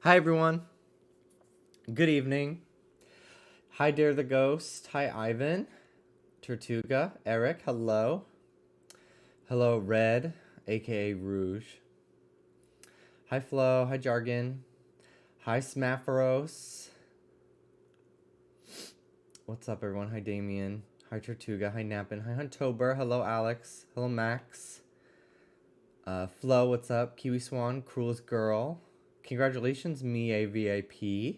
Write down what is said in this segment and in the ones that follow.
Hi, everyone. Good evening. Hi, Dare the Ghost. Hi, Ivan. Tortuga. Eric. Hello. Hello, Red, aka Rouge. Hi, Flo. Hi, Jargon. Hi, Smaphoros. What's up, everyone? Hi, Damien. Hi, Tortuga. Hi, Nappin. Hi, Huntober. Hello, Alex. Hello, Max. Flo, what's up? Kiwi Swan. Cruelest Girl. Congratulations, me a VIP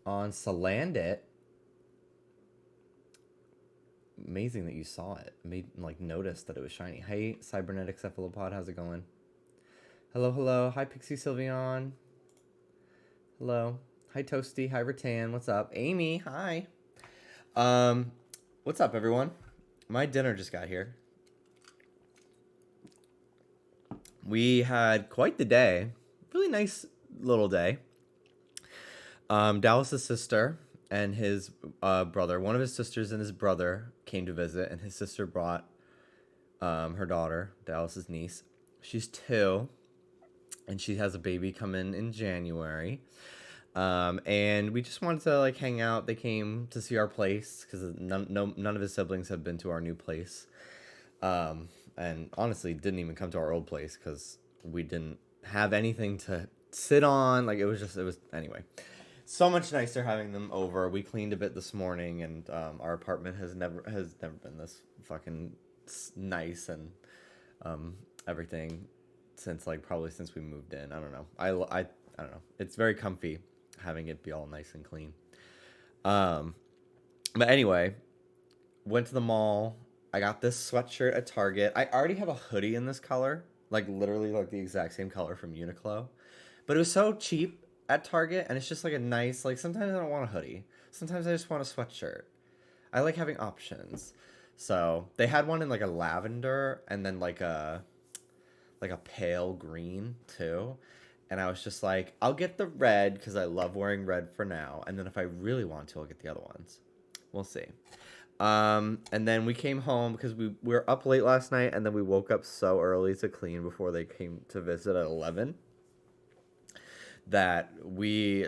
on Salandit. Amazing that you saw it. Made notice that it was shiny. Hey, cybernetic cephalopod, how's it going? Hello, hello. Hi, Pixie Sylveon. Hello. Hi, Toasty. Hi, Rattan. What's up? Amy. Hi. Um, what's up, everyone? My dinner just got here. We had quite the day. Really nice little day. Dallas's sister and his brother, one of his sisters and his brother came to visit, and his sister brought her daughter, Dallas's niece. She's 2, and she has a baby coming in January. And we just wanted to hang out. They came to see our place because none of his siblings have been to our new place. And honestly, didn't even come to our old place because we didn't have anything to sit on. It was anyway. So much nicer having them over. We cleaned a bit this morning, and our apartment has never been this fucking nice and everything since probably since we moved in. I don't know. I don't know. It's very comfy having it be all nice and clean. But anyway, went to the mall. I got this sweatshirt at Target. I already have a hoodie in this color, literally the exact same color from Uniqlo. But it was so cheap at Target, and it's just a nice sometimes I don't want a hoodie. Sometimes I just want a sweatshirt. I like having options. So they had one in a lavender and then a pale green too. And I was just like, I'll get the red because I love wearing red for now. And then if I really want to, I'll get the other ones. We'll see. And then we came home because we were up late last night, and then we woke up so early to clean before they came to visit at 11 that we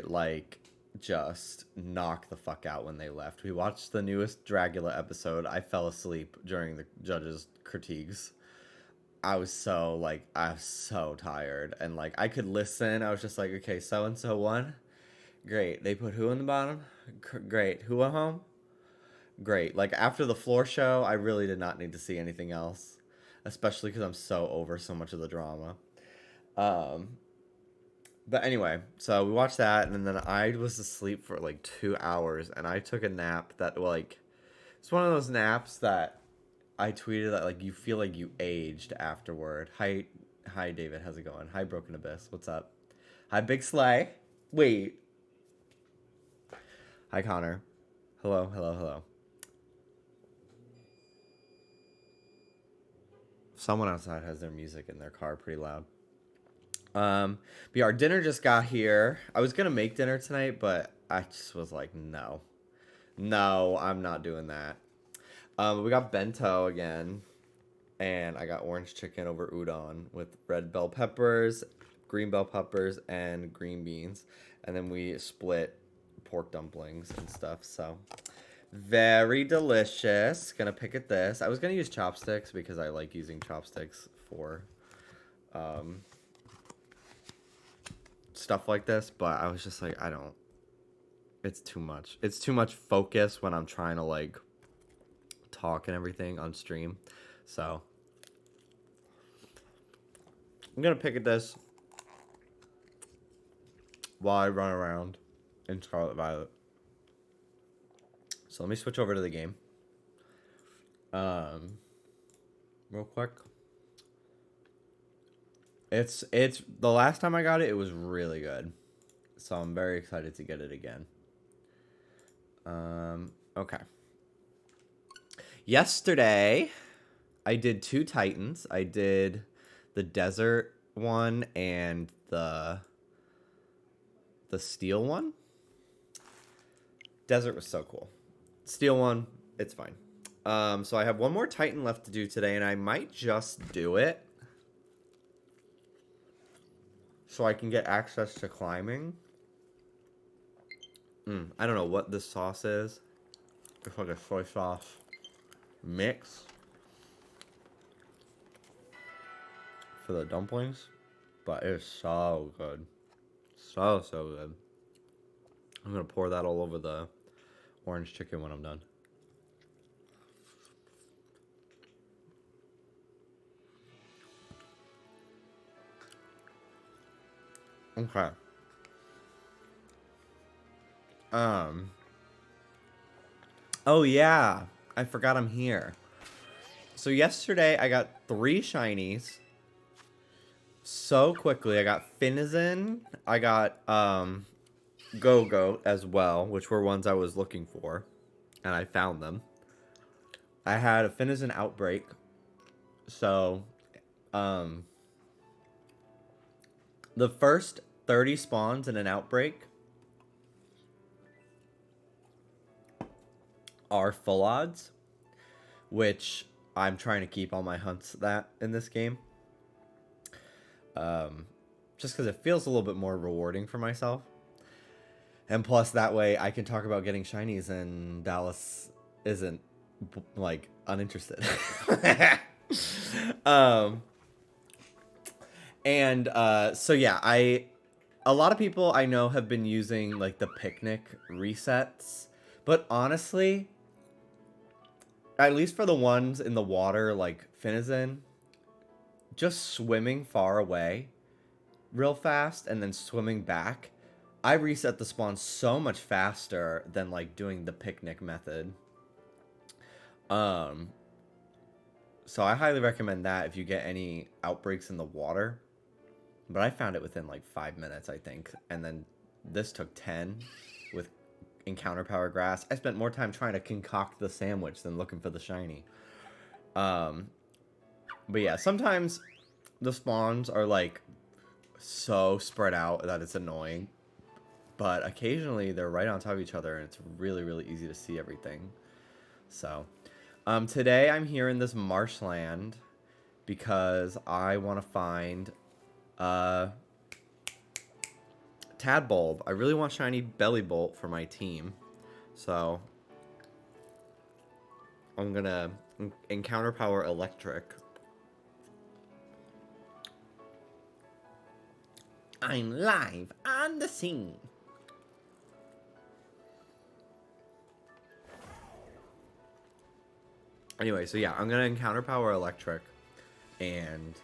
just knocked the fuck out when they left. We watched the newest Dracula episode. I fell asleep during the judges' critiques. I was so tired, and I could listen. I was just like, okay, so and so won. Great. They put who in the bottom? Great. Who went home? Great. After the floor show, I really did not need to see anything else, especially because I'm so over so much of the drama. Um, but anyway, so we watched that, and then I was asleep for 2 hours, and I took a nap that it's one of those naps that I tweeted that you feel like you aged afterward. Hi, David. How's it going? Hi, Broken Abyss. What's up? Hi, Big Slay. Wait. Hi, Connor. Hello, hello, hello. Someone outside has their music in their car pretty loud. But yeah, our dinner just got here. I was gonna make dinner tonight, but I just was like, no, I'm not doing that. We got bento again, and I got orange chicken over udon with red bell peppers, green bell peppers, and green beans, and then we split pork dumplings and stuff. So very delicious. Gonna pick at this. I was gonna use chopsticks because I like using chopsticks for stuff like this, but I was just like, I don't. It's too much. It's too much focus when I'm trying to talk and everything on stream. So I'm gonna pick at this while I run around in Scarlet Violet. So let me switch over to the game. Real quick. It's the last time I got it, it was really good. So I'm very excited to get it again. Okay. Yesterday, I did 2 Titans. I did the desert one and the steel one. Desert was so cool. Steel one, it's fine. So I have one more Titan left to do today, and I might just do it. so I can get access to climbing. I don't know what this sauce is. It's like a soy sauce mix for the dumplings, but it's so good. So good. I'm gonna pour that all over the orange chicken when I'm done. Okay. Oh yeah, I forgot I'm here. So yesterday I got 3 shinies. So quickly, I got Finizen, I got Go-Go as well, which were ones I was looking for, and I found them. I had a Finizen Outbreak, so the first 30 spawns in an Outbreak are full odds, which I'm trying to keep all my hunts that in this game. Just because it feels a little bit more rewarding for myself. And plus, that way I can talk about getting shinies and Dallas isn't, like, uninterested. So yeah, a lot of people I know have been using, like, the picnic resets. But honestly, at least for the ones in the water, like Finizen, just swimming far away real fast and then swimming back, I reset the spawn so much faster than like doing the picnic method. So I highly recommend that if you get any outbreaks in the water. But I found it within like 5 minutes, I think. And then this took 10 with encounter power grass. I spent more time trying to concoct the sandwich than looking for the shiny. But yeah, sometimes the spawns are like so spread out that it's annoying, but occasionally they're right on top of each other and it's really easy to see everything. So today I'm here in this marshland because I want to find Tadbulb. I really want shiny Belly Bolt for my team, so I'm gonna encounter power electric. I'm live on the scene. Anyway, so yeah, I'm gonna encounter power electric and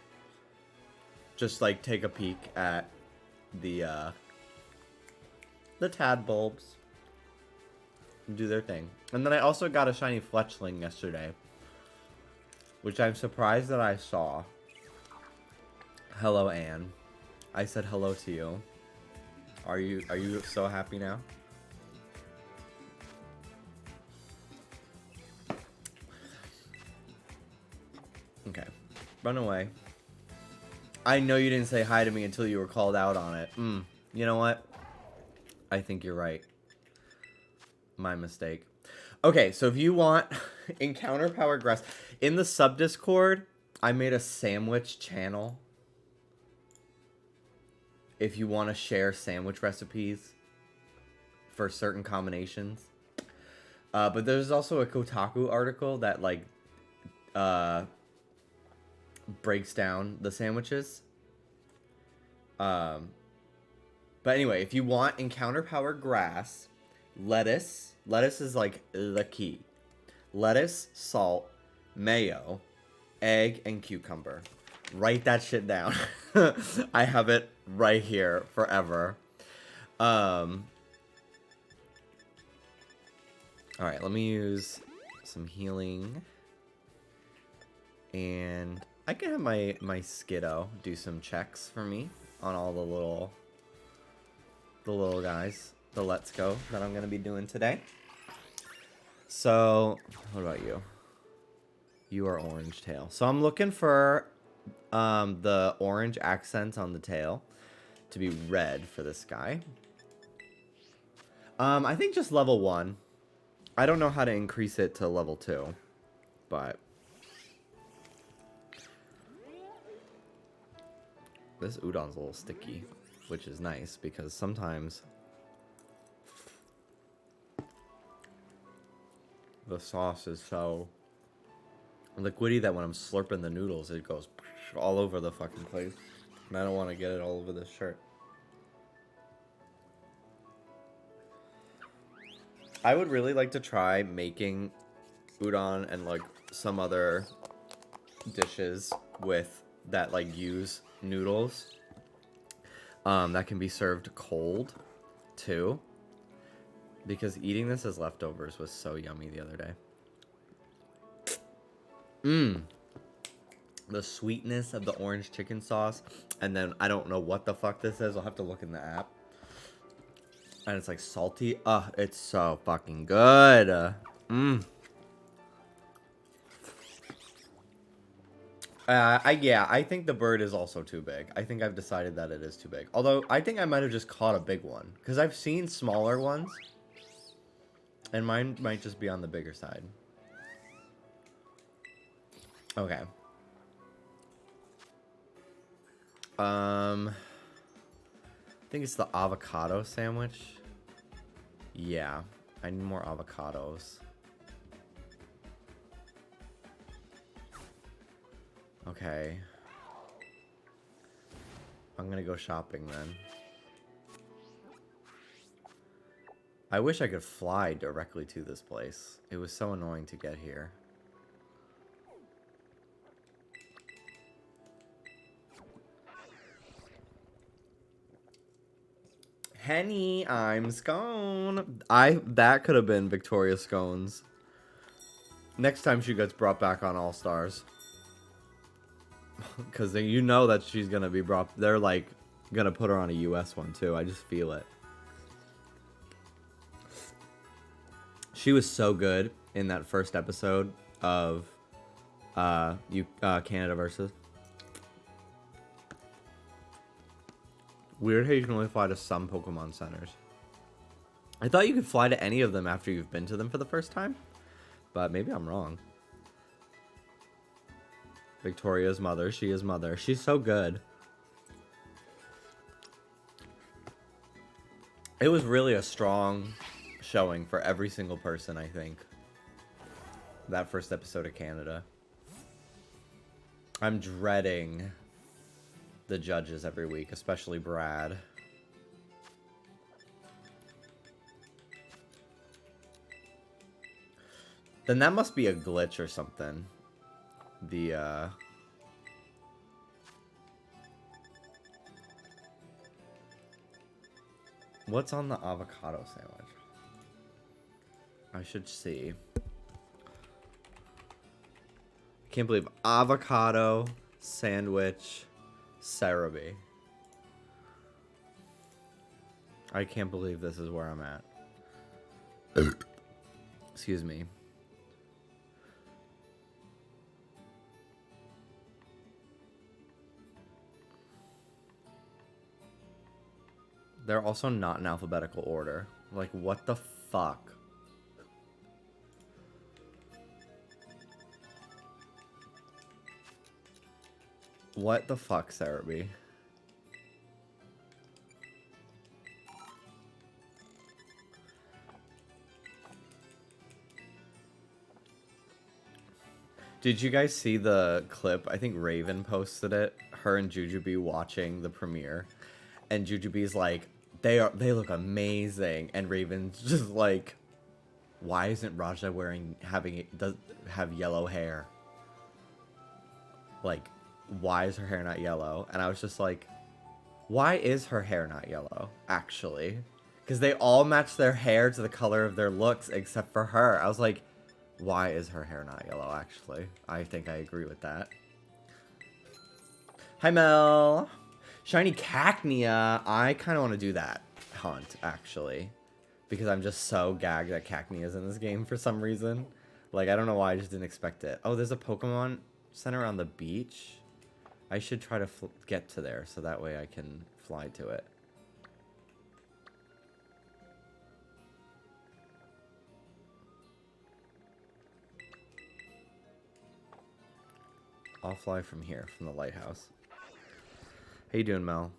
just like take a peek at the Tadbulbs and do their thing. And then I also got a shiny Fletchling yesterday, which I'm surprised that I saw. Hello, Anne. I said hello to you. Are you so happy now? Okay. Run away. I know you didn't say hi to me until you were called out on it. You know what? I think you're right. My mistake. Okay, so if you want encounter power grass, in the sub Discord, I made a sandwich channel. If you want to share sandwich recipes for certain combinations. But there's also a Kotaku article that like breaks down the sandwiches. But anyway, if you want encounter power grass, lettuce is like the key. Lettuce, salt, mayo, egg, and cucumber. Write that shit down. I have it right here forever. Alright, let me use some healing. And I can have my Skiddo do some checks for me on all the little guys. The Let's Go that I'm going to be doing today. So, what about you? You are Orange Tail. So I'm looking for the orange accents on the tail to be red for this guy. I think just level 1. I don't know how to increase it to level 2, but This udon's a little sticky, which is nice because sometimes the sauce is so liquidy that when I'm slurping the noodles, it goes all over the fucking place. And I don't want to get it all over this shirt. I would really like to try making udon and like some other dishes with that like use noodles that can be served cold too, because eating this as leftovers was so yummy the other day. The sweetness of the orange chicken sauce, and then I don't know what the fuck this is. I'll have to look in the app. And it's like salty. It's so fucking good. Yeah, I think the bird is also too big. I think I've decided that it is too big. Although, I think I might have just caught a big one. Because I've seen smaller ones. And mine might just be on the bigger side. Okay. I think it's the avocado sandwich. Yeah, I need more avocados. Okay. I'm gonna go shopping then. I wish I could fly directly to this place. It was so annoying to get here. Henny, I'm scone. That could have been Victoria Scones. Next time she gets brought back on All Stars. Because you know that she's going to be brought... They're, like, going to put her on a US one, too. I just feel it. She was so good in that first episode of Canada versus. Weird how you can only fly to some Pokemon centers. I thought you could fly to any of them after you've been to them for the first time. But maybe I'm wrong. Victoria's mother. She is mother. She's so good. It was really a strong showing for every single person, I think. That first episode of Canada. I'm dreading the judges every week, especially Brad. Then that must be a glitch or something. What's on the avocado sandwich? I should see. Can't believe avocado sandwich Cerebi. I can't believe this is where I'm at. Excuse me. They're also not in alphabetical order. Like, what the fuck? What the fuck, Cerebi? Did you guys see the clip? I think Raven posted it. Her and Jujubee watching the premiere. And Jujubee's like, they look amazing. And Raven's just like, why isn't Raja have yellow hair? Like, why is her hair not yellow? And I was just like, why is her hair not yellow, actually? Because they all match their hair to the color of their looks except for her. I was like, why is her hair not yellow, actually? I think I agree with that. Hi, Mel. Shiny Cacnea. I kind of want to do that hunt, actually. Because I'm just so gagged that Cacnea's in this game for some reason. Like, I don't know why, I just didn't expect it. Oh, there's a Pokemon Center on the beach? I should try to get to there, so that way I can fly to it. I'll fly from here, from the lighthouse. How you doing, Mel?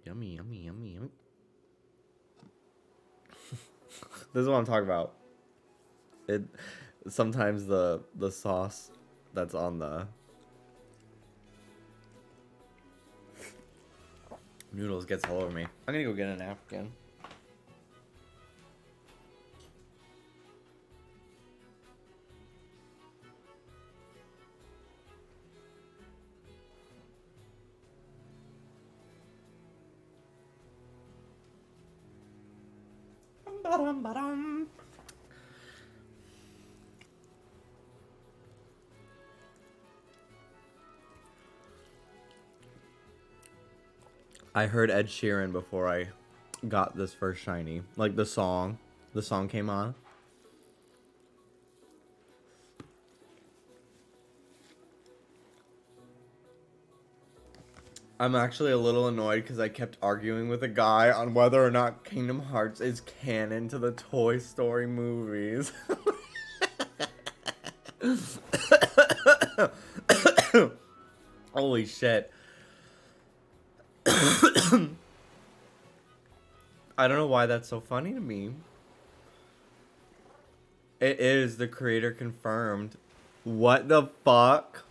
Yummy, yummy, yummy, yummy. This is what I'm talking about. It sometimes the sauce that's on the noodles gets all over me. I'm gonna go get a napkin. Ba-dum. I heard Ed Sheeran before I got this first shiny. Like the song came on. I'm actually a little annoyed because I kept arguing with a guy on whether or not Kingdom Hearts is canon to the Toy Story movies. Holy shit. I don't know why that's so funny to me. It is. The creator confirmed. What the fuck?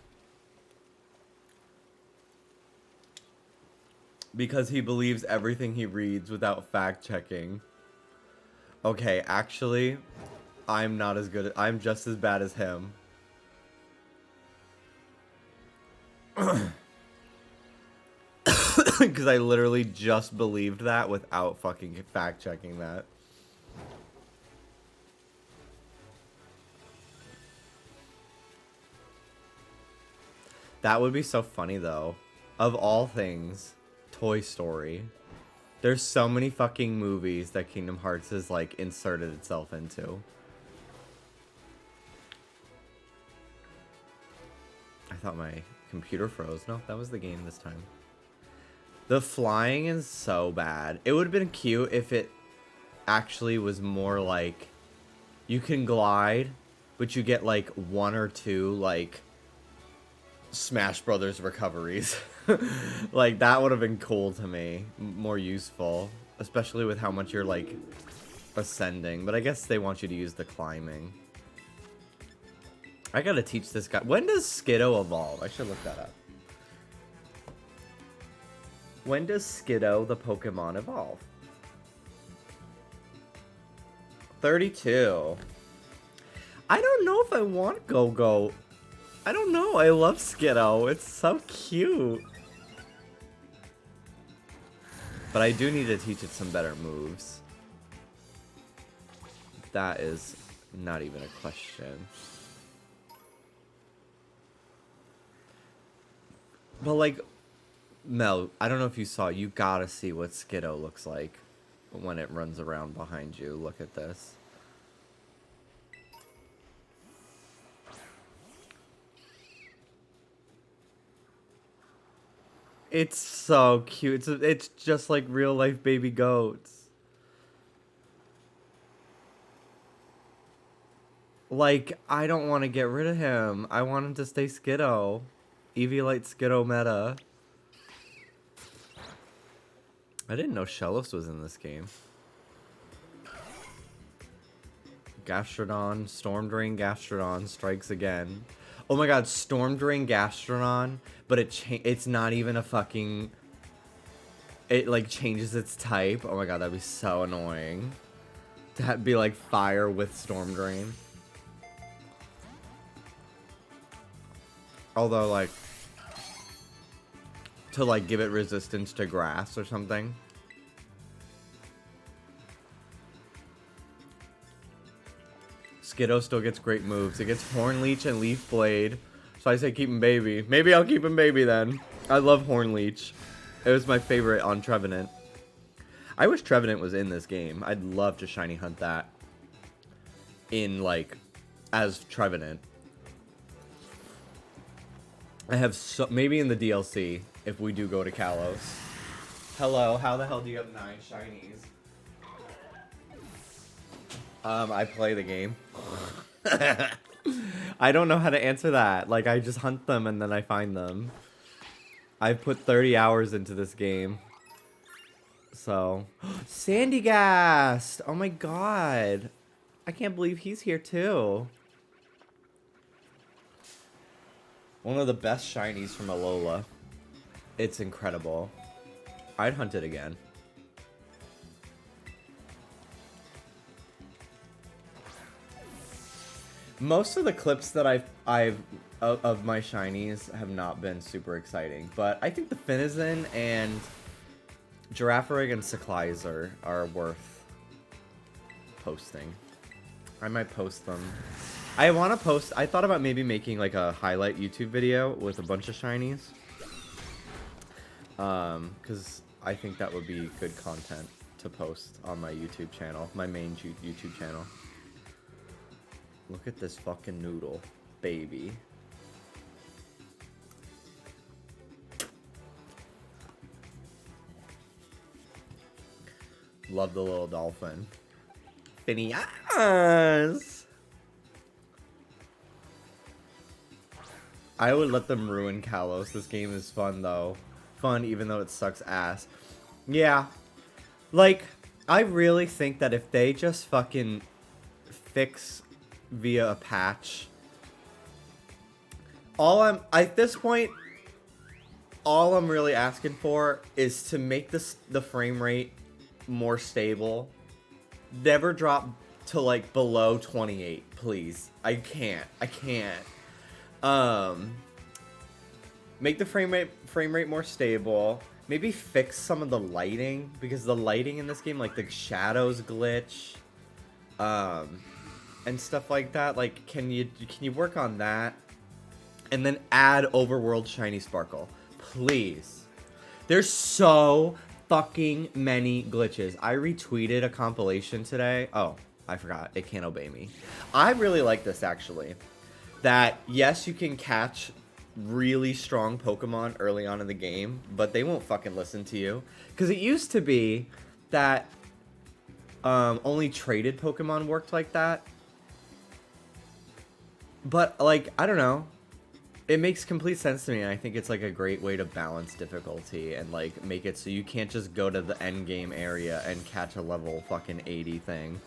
Because he believes everything he reads without fact checking. Okay, actually, I'm not as good. I'm just as bad as him. Because I literally just believed that without fucking fact checking that. That would be so funny though. Of all things, Toy Story. There's so many fucking movies that Kingdom Hearts has like inserted itself into. I thought my computer froze. No, that was the game this time. The flying is so bad. It would have been cute if it actually was more like you can glide, but you get like one or two like Smash Brothers recoveries. Like that would have been cool to me. More useful, especially with how much you're like ascending. But I guess they want you to use the climbing. I gotta teach this guy. When does Skiddo evolve? I should look that up. When does Skiddo, the Pokemon, evolve? 32. I don't know if I want Go-Go. I don't know. I love Skiddo. It's so cute. But I do need to teach it some better moves. That is not even a question. But like, Mel, I don't know if you saw, you gotta see what Skiddo looks like when it runs around behind you. Look at this. It's so cute. It's just like real life baby goats. Like, I don't want to get rid of him. I want him to stay Skiddo. Eviolite Skiddo meta. I didn't know Shellos was in this game. Gastrodon, Storm Drain Gastrodon strikes again. Oh my god, Storm Drain Gastrodon, but it's not even a fucking... It like changes its type. Oh my god, that'd be so annoying. To be like fire with Storm Drain. Although like... To like give it resistance to grass or something. Skiddo still gets great moves. It gets Horn Leech and Leaf Blade. So I say keep him baby. Maybe I'll keep him baby then. I love Horn Leech. It was my favorite on Trevenant. I wish Trevenant was in this game. I'd love to shiny hunt that. In like, as Trevenant. I have so, maybe in the DLC, if we do go to Kalos. Hello, how the hell do you have 9 shinies? I play the game. I don't know how to answer that. Like, I just hunt them and then I find them. I've put 30 hours into this game. So, Sandy Gast! Oh my god. I can't believe he's here too. One of the best shinies from Alola. It's incredible. I'd hunt it again. Most of the clips that I've of my shinies have not been super exciting, but I think the Finizen and Girafarig and Cyclizer are worth posting. I might post them. I want to post. I thought about maybe making like a highlight YouTube video with a bunch of shinies. Because I think that would be good content to post on my YouTube channel, my main YouTube channel. Look at this fucking noodle, baby. Love the little dolphin. Phineas! I would let them ruin Kalos. This game is fun, though. Fun, even though it sucks ass. Yeah. Like, I really think that if they just fucking fix via a patch, at this point, all I'm really asking for is to make the frame rate more stable. Never drop to like below 28, please. I can't. Make the frame rate more stable. Maybe fix some of the lighting, because the lighting in this game, like the shadows glitch, and stuff like that. Like, can you work on that? And then add Overworld Shiny Sparkle, please. There's so fucking many glitches. I retweeted a compilation today. Oh, I forgot. It can't obey me. I really like this, actually. That, yes, you can catch really strong Pokemon early on in the game, but they won't fucking listen to you. Because it used to be that only traded Pokemon worked like that. But, like, I don't know. It makes complete sense to me, and I think it's, like, a great way to balance difficulty and, like, make it so you can't just go to the end game area and catch a level fucking 80 thing.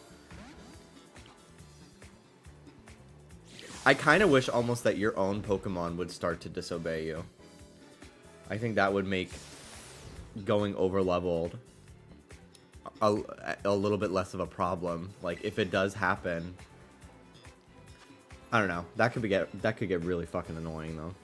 I kind of wish almost that your own Pokemon would start to disobey you. I think that would make going over-leveled a little bit less of a problem. Like, if it does happen, I don't know. That could get really fucking annoying, though.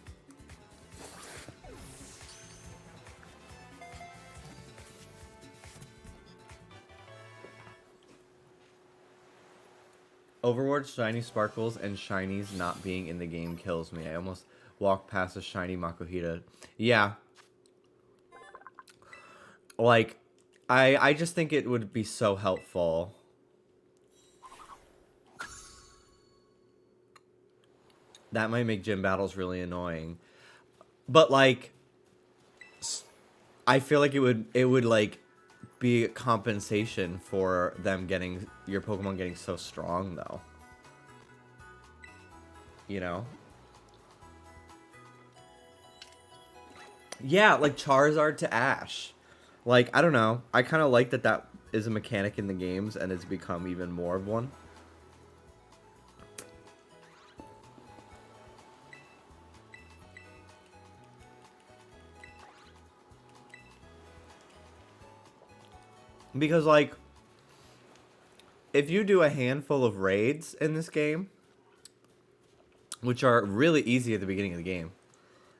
Overworld Shiny Sparkles and Shinies not being in the game kills me. I almost walked past a shiny Makuhita. Yeah. Like, I just think it would be so helpful. That might make gym battles really annoying. But, like, I feel like it would like, be compensation for them getting, your Pokemon getting so strong, though. You know? Yeah, like Charizard to Ash. Like, I don't know. I kind of like that is a mechanic in the games, and it's become even more of one. Because, like, if you do a handful of raids in this game, which are really easy at the beginning of the game,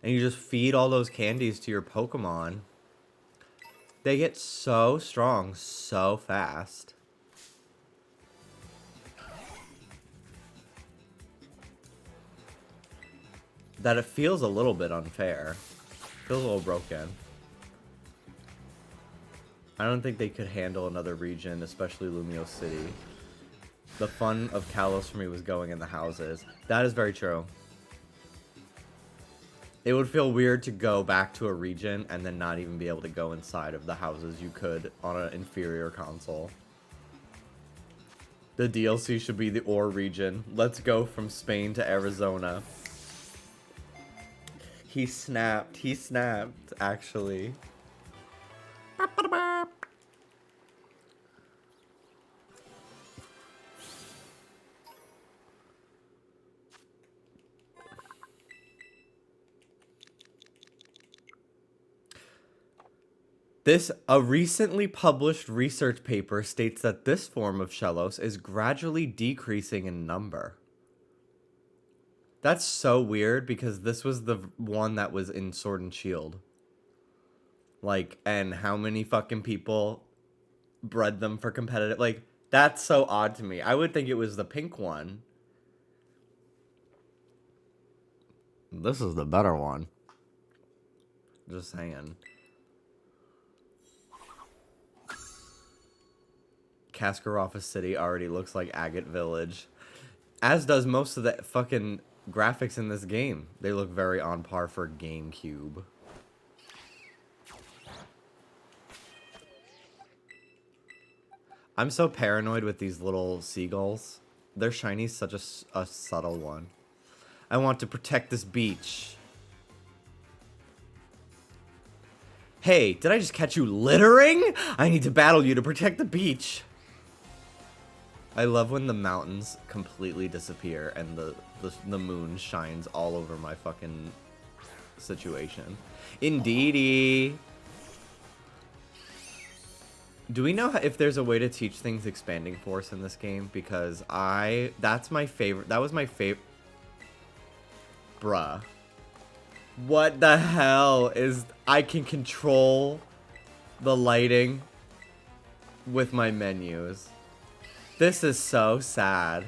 and you just feed all those candies to your Pokemon, they get so strong so fast. That it feels a little bit unfair. Feels a little broken. I don't think they could handle another region, especially Lumio City. The fun of Kalos for me was going in the houses. That is very true. It would feel weird to go back to a region and then not even be able to go inside of the houses you could on an inferior console. The DLC should be the Ore region. Let's go from Spain to Arizona. He snapped. He snapped, actually. A recently published research paper states that this form of Shellos is gradually decreasing in number. That's so weird because this was the one that was in Sword and Shield. Like, and how many fucking people bred them for competitive? Like, that's so odd to me. I would think it was the pink one. This is the better one. Just saying. Kaskaroffa City already looks like Agate Village. As does most of the fucking graphics in this game. They look very on par for GameCube. I'm so paranoid with these little seagulls. Their shiny's such a subtle one. I want to protect this beach. Hey, did I just catch you littering? I need to battle you to protect the beach. I love when the mountains completely disappear and the moon shines all over my fucking situation. Indeedy. Do we know if there's a way to teach things expanding force in this game? Because that's my favorite. That was my favorite. Bruh. What the hell is... I can control the lighting with my menus. This is so sad.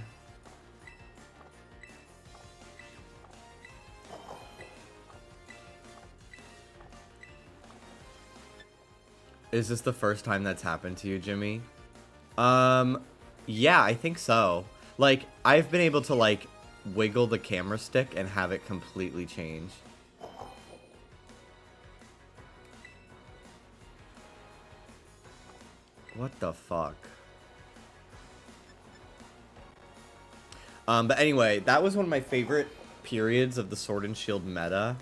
Is this the first time that's happened to you, Jimmy? Yeah, I think so. Like, I've been able to, like, wiggle the camera stick and have it completely change. What the fuck? But anyway, that was one of my favorite periods of the Sword and Shield meta,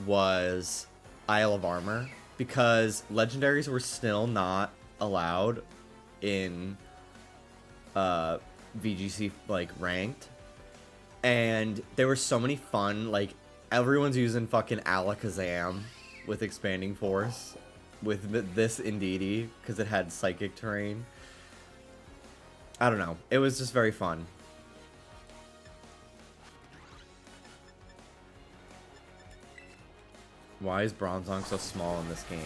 was Isle of Armor, because legendaries were still not allowed in VGC, like, ranked, and there were so many fun, like, everyone's using fucking Alakazam with Expanding Force, with this Indeedee, because it had Psychic Terrain. I don't know, it was just very fun. Why is Bronzong so small in this game?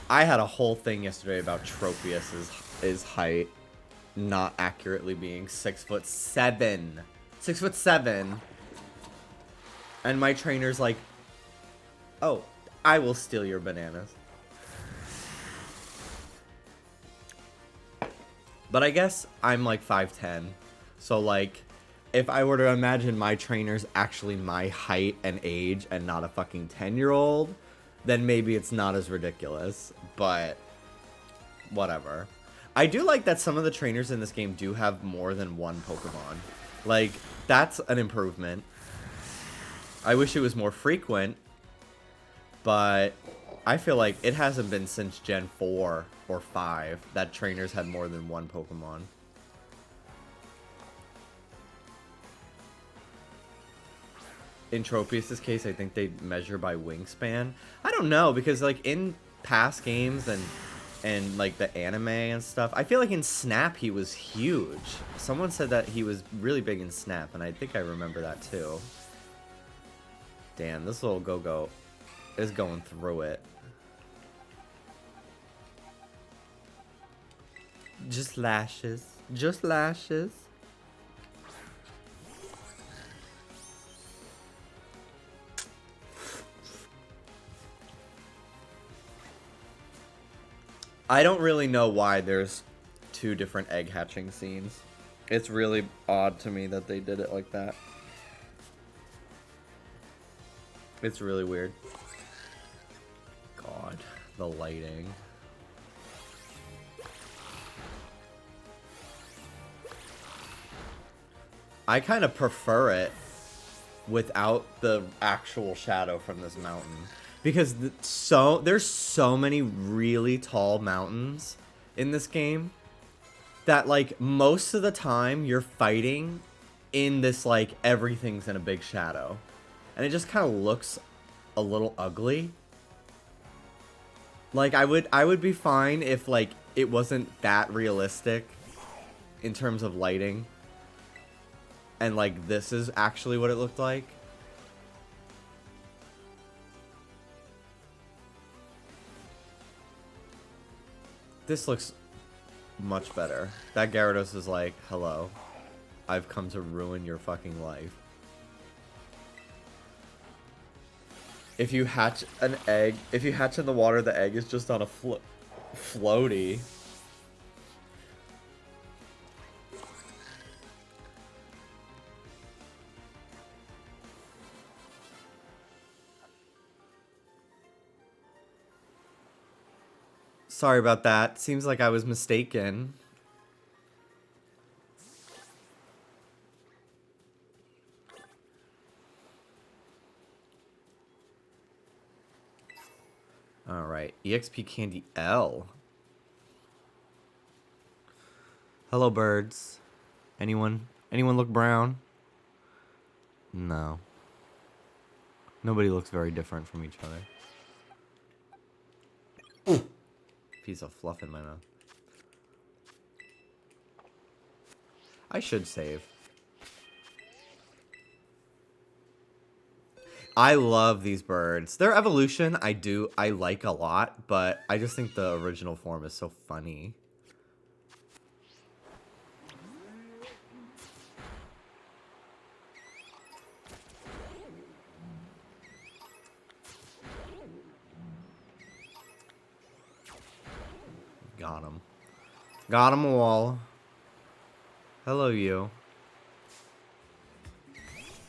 I had a whole thing yesterday about Tropius's height not accurately being 6'7". 6'7". And my trainer's like, oh, I will steal your bananas. But I guess I'm like 5'10". So like, if I were to imagine my trainer's actually my height and age and not a fucking 10-year-old, then maybe it's not as ridiculous, but whatever. I do like that some of the trainers in this game do have more than one Pokemon. Like, that's an improvement. I wish it was more frequent, but I feel like it hasn't been since Gen 4 or 5 that trainers had more than one Pokemon. In Tropius' case, I think they measure by wingspan. I don't know, because like in past games and like the anime and stuff, I feel like in Snap he was huge. Someone said that he was really big in Snap, and I think I remember that too. Damn, this little Go-Go is going through it. Just lashes. Just lashes. I don't really know why there's 2 different egg hatching scenes. It's really odd to me that they did it like that. It's really weird. God, the lighting. I kind of prefer it without the actual shadow from this mountain. Because there's so many really tall mountains in this game that, like, most of the time you're fighting in this, like, everything's in a big shadow. And it just kind of looks a little ugly. Like, I would be fine if, like, it wasn't that realistic in terms of lighting. And, like, this is actually what it looked like. This looks much better. That Gyarados is like, hello. I've come to ruin your fucking life. If you hatch an egg, if you hatch in the water, the egg is just on a floaty. Sorry about that. Seems like I was mistaken. Alright, EXP Candy L. Hello, birds. Anyone look brown? No. Nobody looks very different from each other. Piece of fluff in my mouth. I should save. I love these birds. Their evolution, I like a lot, but I just think the original form is so funny. Got him. Got him all. Hello, you.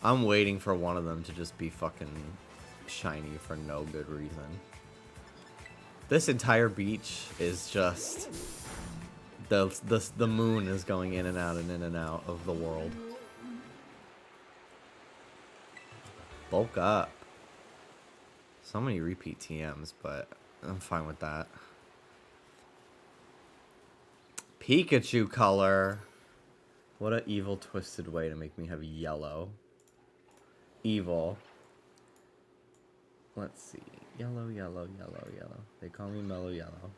I'm waiting for one of them to just be fucking shiny for no good reason. This entire beach is just... The moon is going in and out and in and out of the world. Bulk up. So many repeat TMs, but I'm fine with that. Pikachu color. What an evil, twisted way to make me have yellow. Evil. Let's see. Yellow, yellow, yellow, yellow. They call me Mellow Yellow.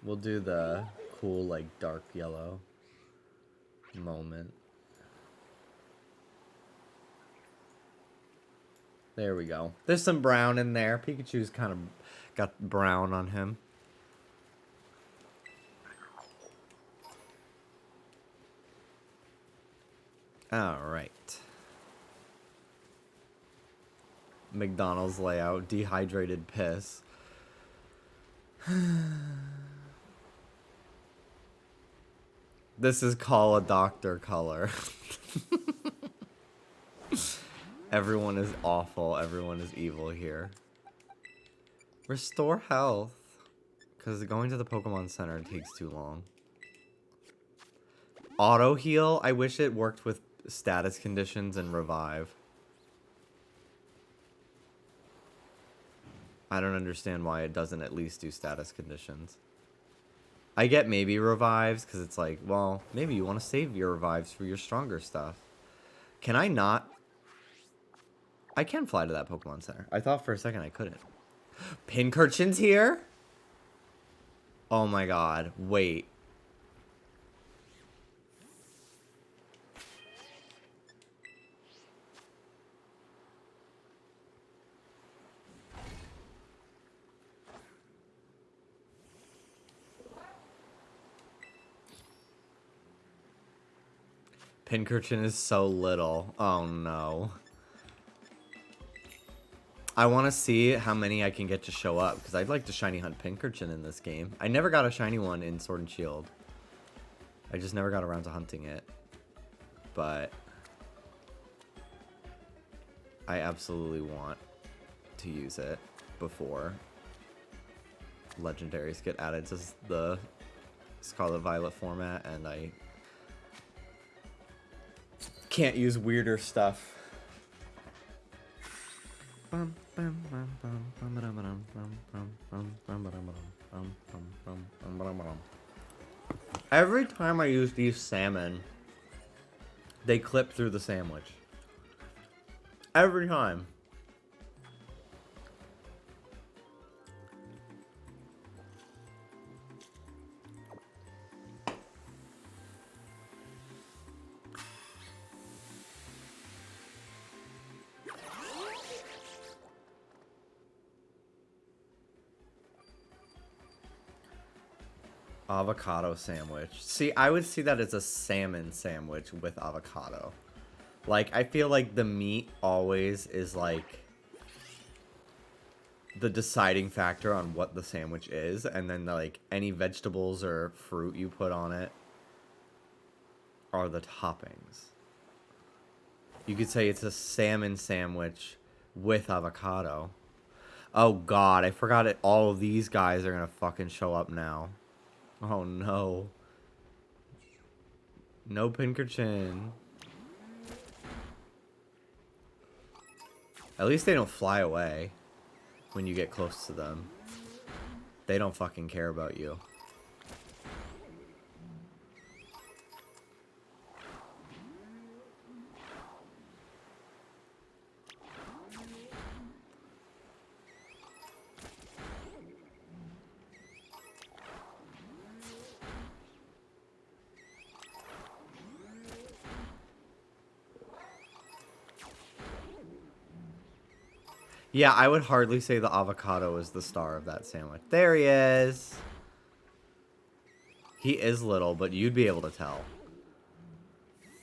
We'll do the cool, like, dark yellow moment. There we go. There's some brown in there. Pikachu's kind of got brown on him. Alright. McDonald's layout. Dehydrated piss. This is call a doctor color. Everyone is awful. Everyone is evil here. Restore health. Because going to the Pokemon Center takes too long. Auto heal. I wish it worked with status conditions and revive. I don't understand why it doesn't at least do status conditions. I get maybe revives because it's like, well, maybe you want to save your revives for your stronger stuff. Can I not? I can fly to that Pokemon Center. I thought for a second I couldn't. Pincurchin's here? Oh my god. Wait. Pincurchin is so little. Oh no. I want to see how many I can get to show up, because I'd like to shiny hunt Pincurchin in this game. I never got a shiny one in Sword and Shield. I just never got around to hunting it. But I absolutely want to use it before legendaries get added to the Scarlet Violet format, and I can't use weirder stuff. Every time I use these salmon, they clip through the sandwich. Every time. Avocado sandwich. See, I would see that as a salmon sandwich with avocado. Like, I feel like the meat always is like the deciding factor on what the sandwich is, and then like any vegetables or fruit you put on it are the toppings. You could say it's a salmon sandwich with avocado. Oh god, I forgot it. All of these guys are gonna fucking show up now. Oh no. No Pinkerton. At least they don't fly away when you get close to them. They don't fucking care about you. Yeah, I would hardly say the avocado is the star of that sandwich. There he is. He is little, but you'd be able to tell.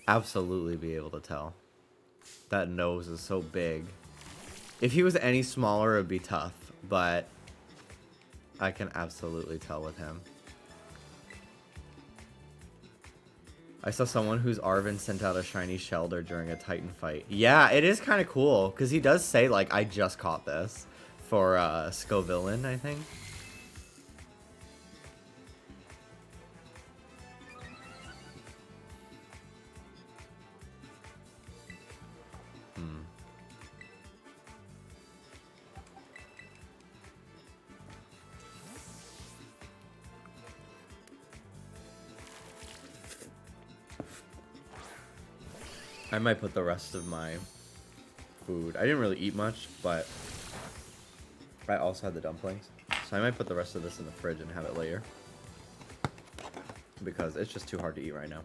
Absolutely be able to tell. That nose is so big. If he was any smaller, it would be tough, but I can absolutely tell with him. I saw someone whose Arvin sent out a shiny Shelder during a Titan fight. Yeah, it is kind of cool, because he does say, like, I just caught this for Scovillain, I think. I might put the rest of my food. I didn't really eat much, but I also had the dumplings. So I might put the rest of this in the fridge and have it later. Because it's just too hard to eat right now.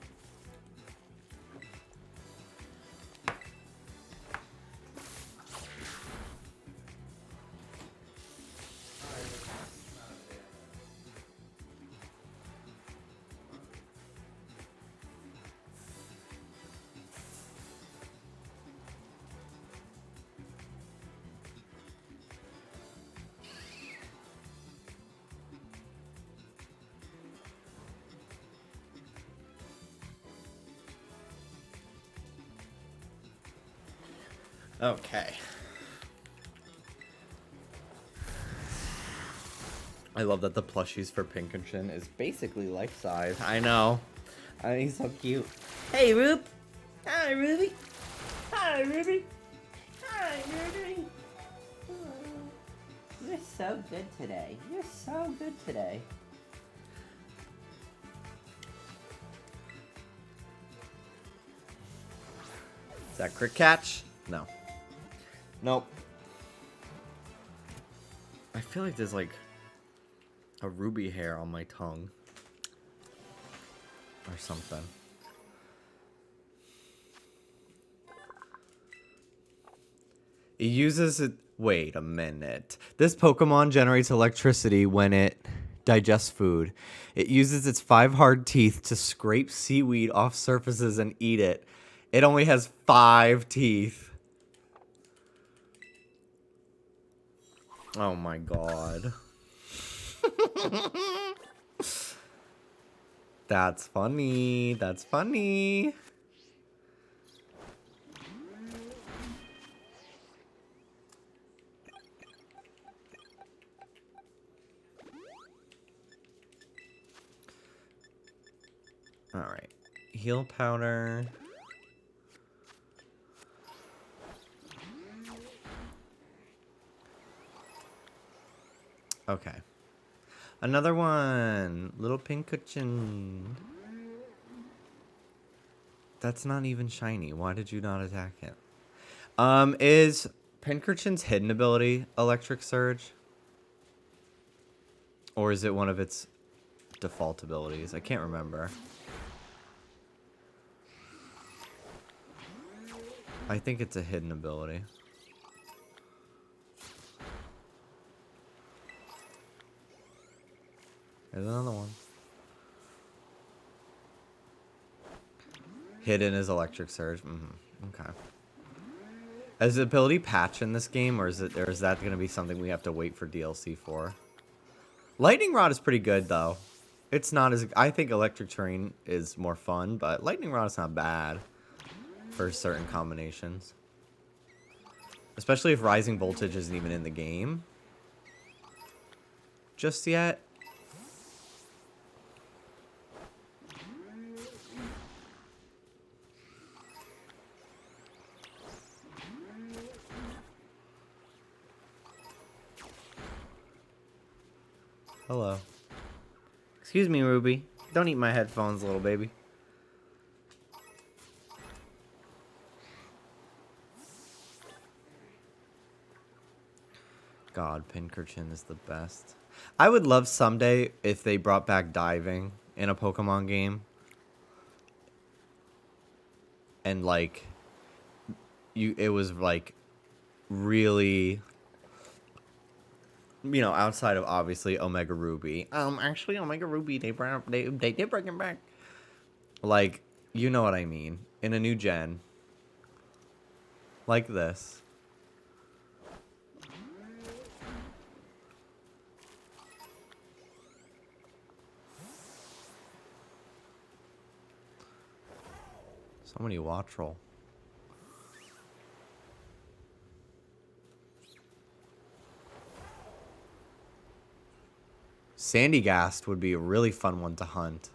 Okay. I love that the plushies for Pinkerton is basically life-size. I know. He's so cute. Hey, Rube. Hi, Ruby. Hi, Ruby. Hi, Ruby. Oh, you're so good today. You're so good today. Is that Crick Catch? No. Nope. I feel like there's like a ruby hair on my tongue. Or something. It uses it. Wait a minute. This Pokemon generates electricity when it digests food. It uses its 5 hard teeth to scrape seaweed off surfaces and eat it. It only has 5 teeth. Oh my god. That's funny. That's funny. Alright. Heal powder. Okay. Another one. Little pincushion. That's not even shiny. Why did you not attack it? Is Pincurchin's hidden ability Electric Surge? Or is it one of its default abilities? I can't remember. I think it's a hidden ability. There's another one. Hidden is Electric Surge. Okay. Is the ability patch in this game, or is that going to be something we have to wait for DLC for? Lightning Rod is pretty good, though. It's not as... I think Electric Terrain is more fun, but Lightning Rod is not bad for certain combinations. Especially if Rising Voltage isn't even in the game just yet. Hello. Excuse me, Ruby. Don't eat my headphones, little baby. God, Pincurchin is the best. I would love someday if they brought back diving in a Pokemon game. And, like, it was, like, really... You know, outside of obviously Omega Ruby. Actually, Omega Ruby, they did bring him back. Like, you know what I mean. In a new gen. Like this. So many Wattrel. Sandygast would be a really fun one to hunt.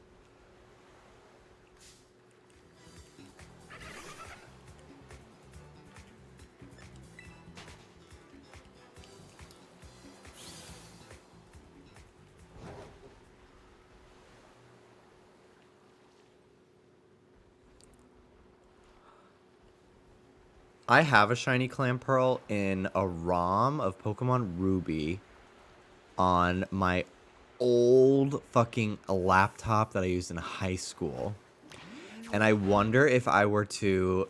I have a shiny Clamperl in a ROM of Pokemon Ruby on my old fucking laptop that I used in high school. And I wonder if I were to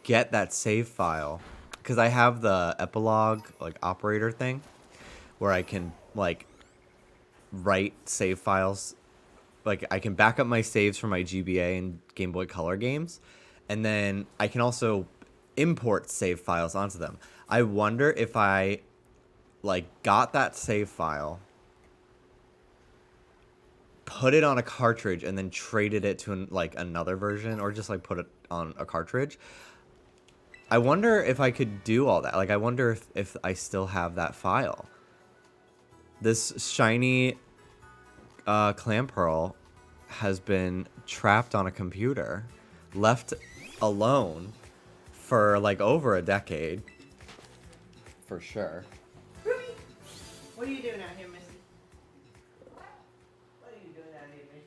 get that save file, because I have the epilogue like operator thing where I can like write save files. Like I can back up my saves from my GBA and Game Boy Color games, and then I can also import save files onto them. I wonder if I like got that save file, put it on a cartridge, and then traded it to like another version, or just like put it on a cartridge. I wonder if I could do all that. Like I wonder if I still have that file. This shiny Clamperl has been trapped on a computer, left alone for like over a decade. For sure. Ruby, what are you doing out here, Missy? What are you doing out here, Missy?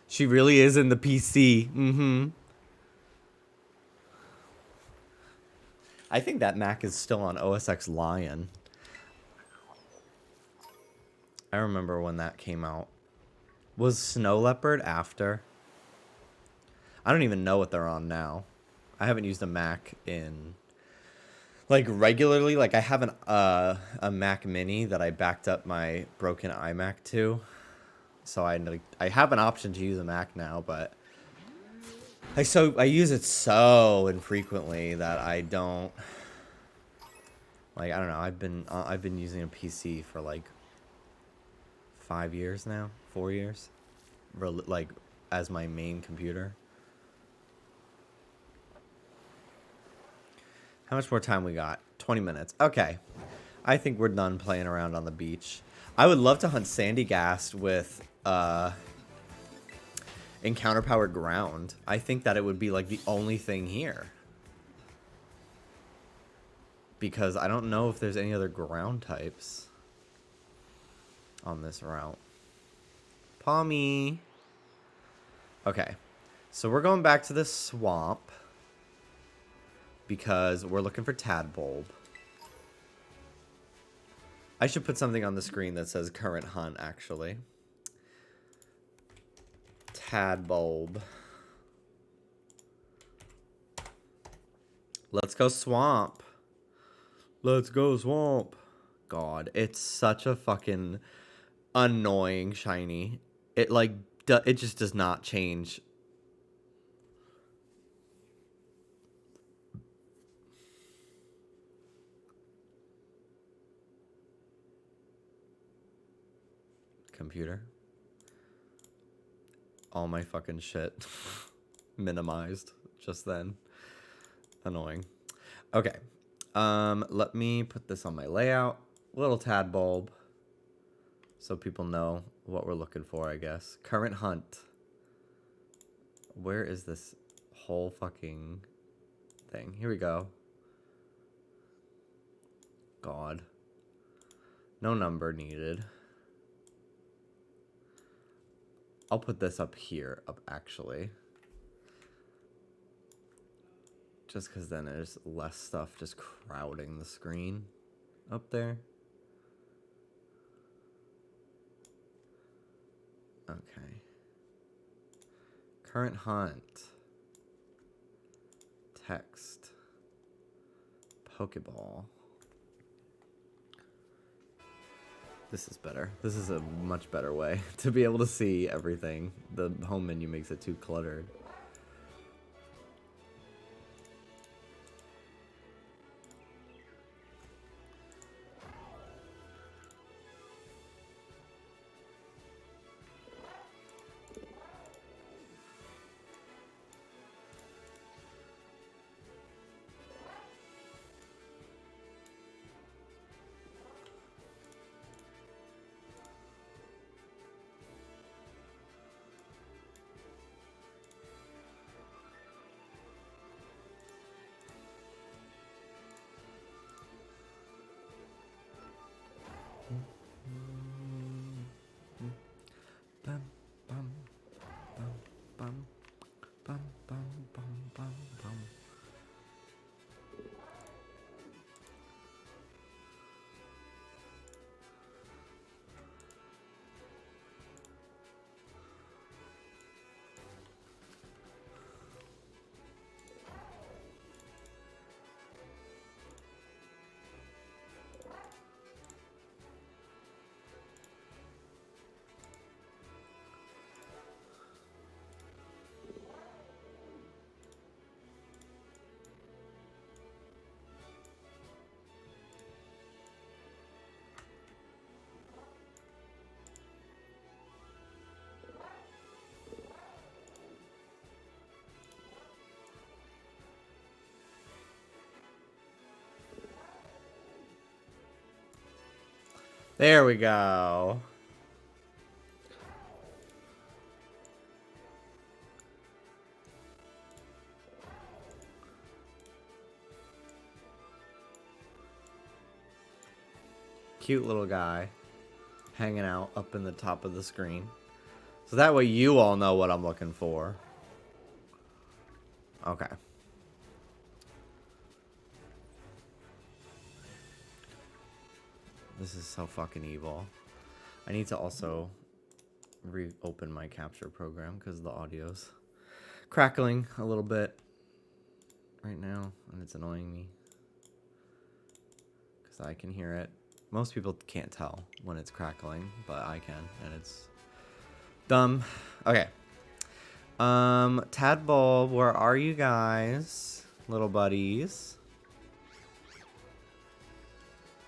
She really is in the PC. Mm-hmm. I think that Mac is still on OS X Lion. I remember when that came out. Was Snow Leopard after? I don't even know what they're on now. I haven't used a Mac in... Like, regularly. Like, I have a Mac Mini that I backed up my broken iMac to. So I have an option to use a Mac now, but... I use it so infrequently that I don't... Like, I don't know. I've been using a PC for, like, 5 years now. 4 years. Like, as my main computer. How much more time we got? 20 minutes. Okay. I think we're done playing around on the beach. I would love to hunt Sandy Gast with encounter powered ground. I think that it would be like the only thing here. Because I don't know if there's any other ground types on this route. Palmy. Okay. So we're going back to the swamp. Because we're looking for Tadbulb. I should put something on the screen that says current hunt, actually. Tadbulb. Let's go swamp. Let's go swamp. God, it's such a fucking annoying shiny. It like it just does not change. Computer. All my fucking shit minimized just then. Annoying. Okay. Let me put this on my layout. Little Tadbulb. So people know what we're looking for, I guess. Current hunt. Where is this whole fucking thing? Here we go. God. No number needed. I'll put this up here, actually. Just because then there's less stuff just crowding the screen up there. Okay. Current hunt. Text. Pokeball. This is better. This is a much better way to be able to see everything. The home menu makes it too cluttered. There we go. Cute little guy hanging out up in the top of the screen. So that way you all know what I'm looking for. Okay. This is so fucking evil. I need to also reopen my capture program because the audio's crackling a little bit right now, and it's annoying me because I can hear it. Most people can't tell when it's crackling, but I can, and it's dumb. Okay. Tadbulb, where are you guys, little buddies?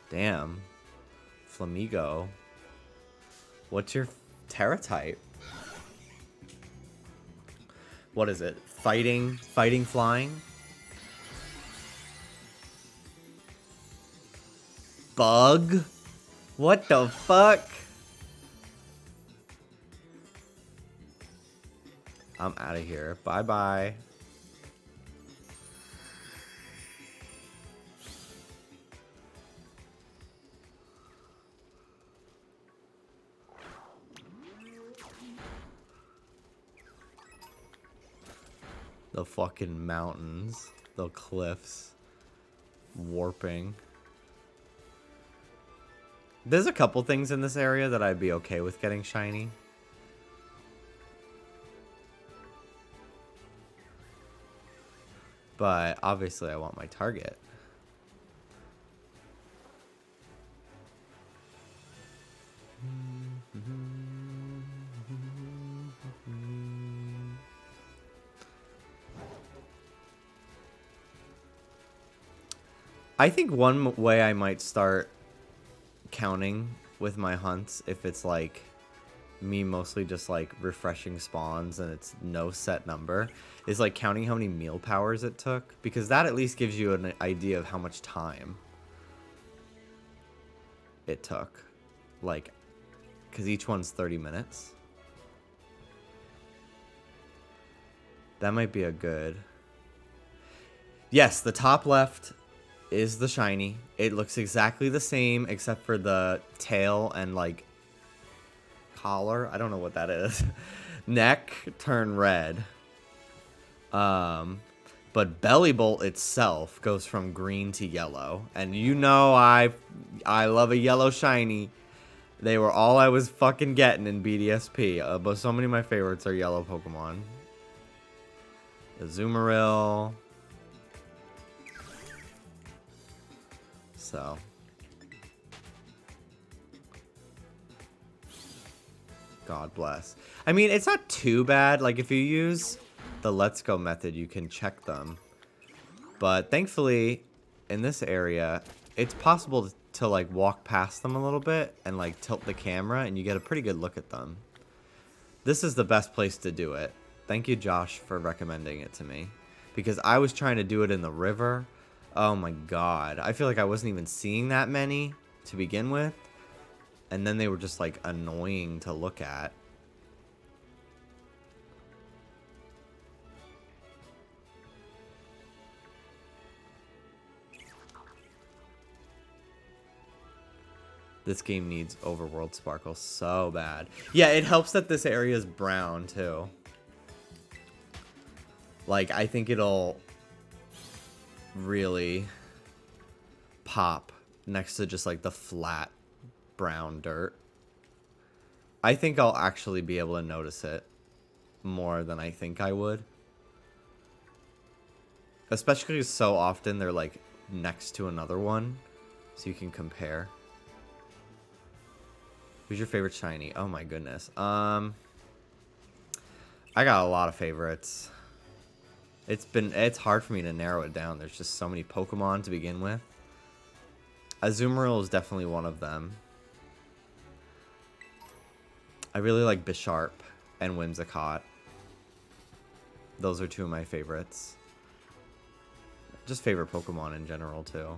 Damn. Flamigo. What's your Terra type? What is it? Fighting, flying? Bug? What the fuck? I'm out of here. Bye-bye. The fucking mountains. The cliffs. Warping. There's a couple things in this area that I'd be okay with getting shiny. But obviously I want my target. I think one way I might start counting with my hunts, if it's like me mostly just like refreshing spawns and it's no set number, is like counting how many meal powers it took, because that at least gives you an idea of how much time it took, like, because each one's 30 minutes. That might be a good... Yes, the top left is the shiny. It looks exactly the same except for the tail and like collar. I don't know what that is. Neck turn red. But Belly Bolt itself goes from green to yellow. And you know I love a yellow shiny. They were all I was fucking getting in BDSP. But so many of my favorites are yellow Pokemon. Azumarill. So. God bless. I mean, it's not too bad. Like, if you use the Let's Go method, you can check them. But thankfully, in this area, it's possible to like, walk past them a little bit and, like, tilt the camera, and you get a pretty good look at them. This is the best place to do it. Thank you, Josh, for recommending it to me. Because I was trying to do it in the river. Oh my god. I feel like I wasn't even seeing that many to begin with. And then they were just, like, annoying to look at. This game needs overworld sparkle so bad. Yeah, it helps that this area is brown, too. Like, I think it'll really pop next to just, like, the flat brown dirt. I think I'll actually be able to notice it more than I think I would. Especially because so often they're, like, next to another one. So you can compare. Who's your favorite shiny? Oh my goodness. I got a lot of favorites. It's hard for me to narrow it down. There's just so many Pokemon to begin with. Azumarill is definitely one of them. I really like Bisharp and Whimsicott. Those are two of my favorites. Just favorite Pokemon in general, too.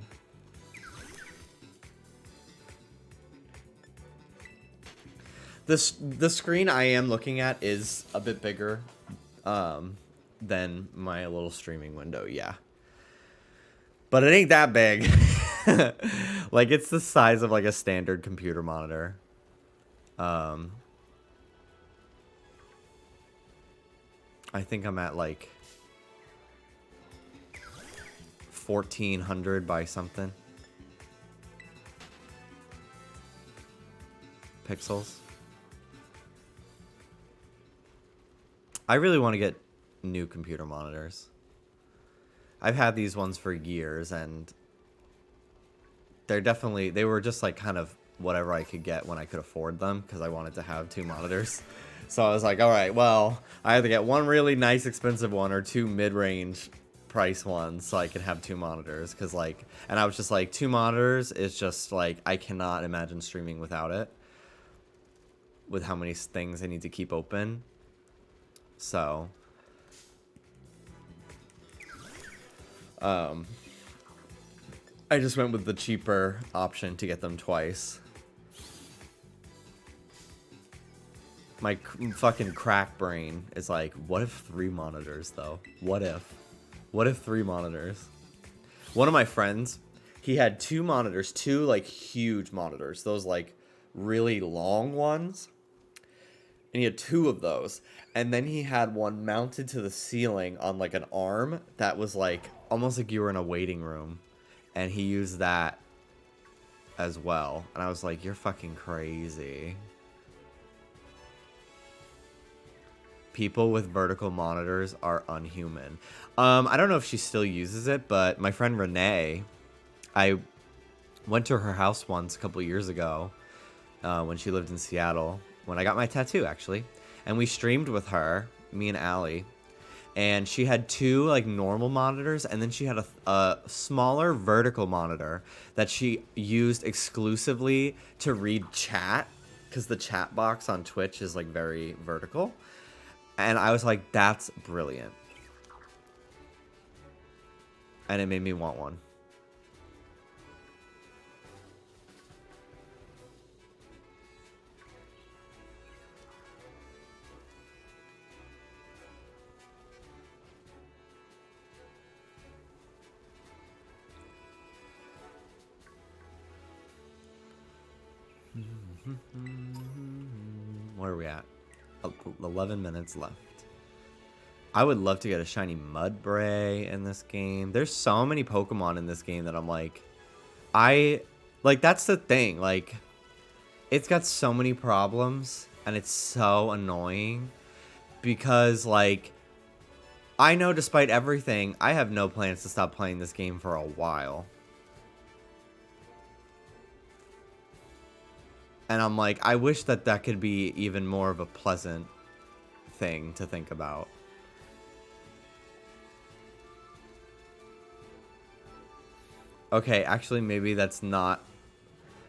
The screen I am looking at is a bit bigger than my little streaming window, yeah. But it ain't that big. Like, it's the size of, like, a standard computer monitor. I think I'm at, like, 1400 by something. Pixels. I really want to get new computer monitors. I've had these ones for years, and they were just like kind of whatever I could get when I could afford them, because I wanted to have two monitors. So I was like, all right, well, I have to get one really nice expensive one or two mid-range price ones so I could have two monitors, because like, and I was just like, two monitors is just like, I cannot imagine streaming without it, with how many things I need to keep open. So Um, I just went with the cheaper option to get them twice. My fucking crack brain is like, what if 3 monitors, though? What if? What if 3 monitors? One of my friends, he had 2 monitors, 2, like, huge monitors. Those, like, really long ones. And he had 2 of those. And then he had one mounted to the ceiling on, like, an arm that was, like, almost like you were in a waiting room. And he used that as well. And I was like, you're fucking crazy. People with vertical monitors are unhuman. I don't know if she still uses it, but my friend Renee, I went to her house once a couple years ago when she lived in Seattle, when I got my tattoo, actually. And we streamed with her, me and Allie. And she had 2 like normal monitors, and then she had a smaller vertical monitor that she used exclusively to read chat, because the chat box on Twitch is like very vertical. And I was like, that's brilliant. And it made me want one. Where are we at? 11 minutes left. I would love to get a shiny Mudbray in this game. There's so many Pokemon in this game that I'm like... that's the thing. Like, it's got so many problems, and it's so annoying. Because, like, I know despite everything, I have no plans to stop playing this game for a while. And I'm like, I wish that that could be even more of a pleasant thing to think about. Okay, actually, maybe that's not...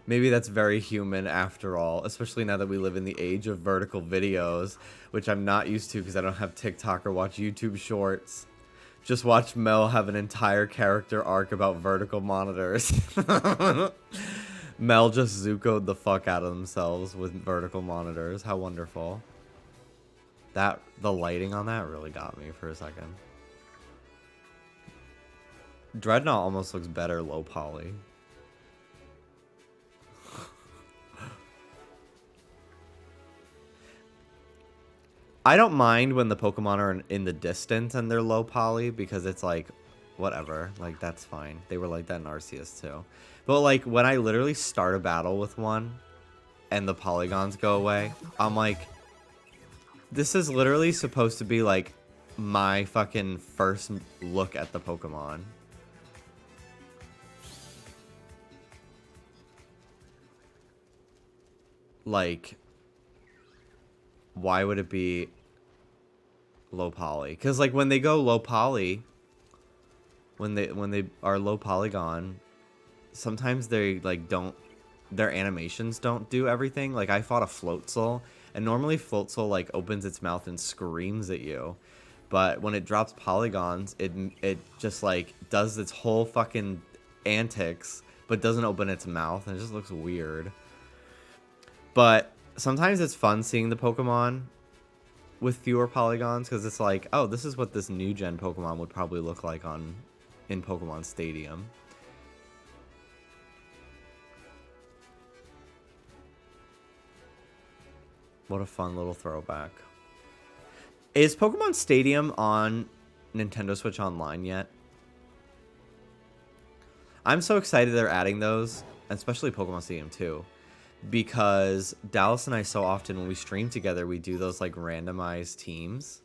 Maybe that's very human after all, especially now that we live in the age of vertical videos, which I'm not used to because I don't have TikTok or watch YouTube Shorts. Just watch Mel have an entire character arc about vertical monitors. Mel just Zuko'd the fuck out of themselves with vertical monitors. How wonderful. The lighting on that really got me for a second. Dreadnought almost looks better low poly. I don't mind when the Pokemon are in the distance and they're low poly because it's like, whatever. Like, that's fine. They were like that in Arceus too. But like, when I literally start a battle with one and the polygons go away, I'm like, this is literally supposed to be like my fucking first look at the Pokemon. Like, why would it be low poly? Because like when they go low poly, when they are low polygon, sometimes they like don't, their animations don't do everything. Like I fought a Floatzel, and normally Floatzel like opens its mouth and screams at you, but when it drops polygons, it just like does its whole fucking antics, but doesn't open its mouth, and it just looks weird. But sometimes it's fun seeing the Pokemon with fewer polygons, because it's like, oh, this is what this new gen Pokemon would probably look like in Pokemon Stadium. What a fun little throwback. Is Pokemon Stadium on Nintendo Switch Online yet? I'm so excited they're adding those, especially Pokemon Stadium 2. Because Dallas and I so often when we stream together, we do those like randomized teams.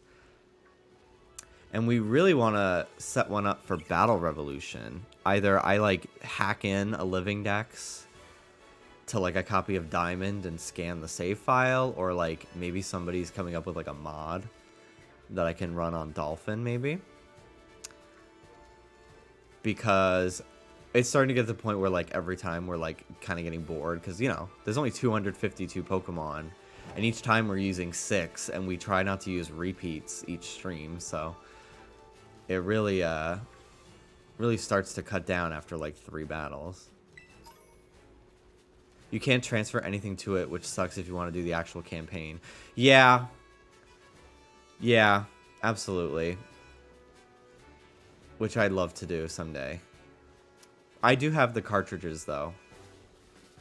And we really want to set one up for Battle Revolution. Either I like hack in a Living Dex to like a copy of Diamond and scan the save file, or like maybe somebody's coming up with like a mod that I can run on Dolphin maybe. Because it's starting to get to the point where like every time we're like kind of getting bored, because you know there's only 252 Pokemon, and each time we're using 6, and we try not to use repeats each stream, so it really really starts to cut down after like 3 battles. You can't transfer anything to it, which sucks if you want to do the actual campaign. Yeah. Yeah, absolutely. Which I'd love to do someday. I do have the cartridges, though.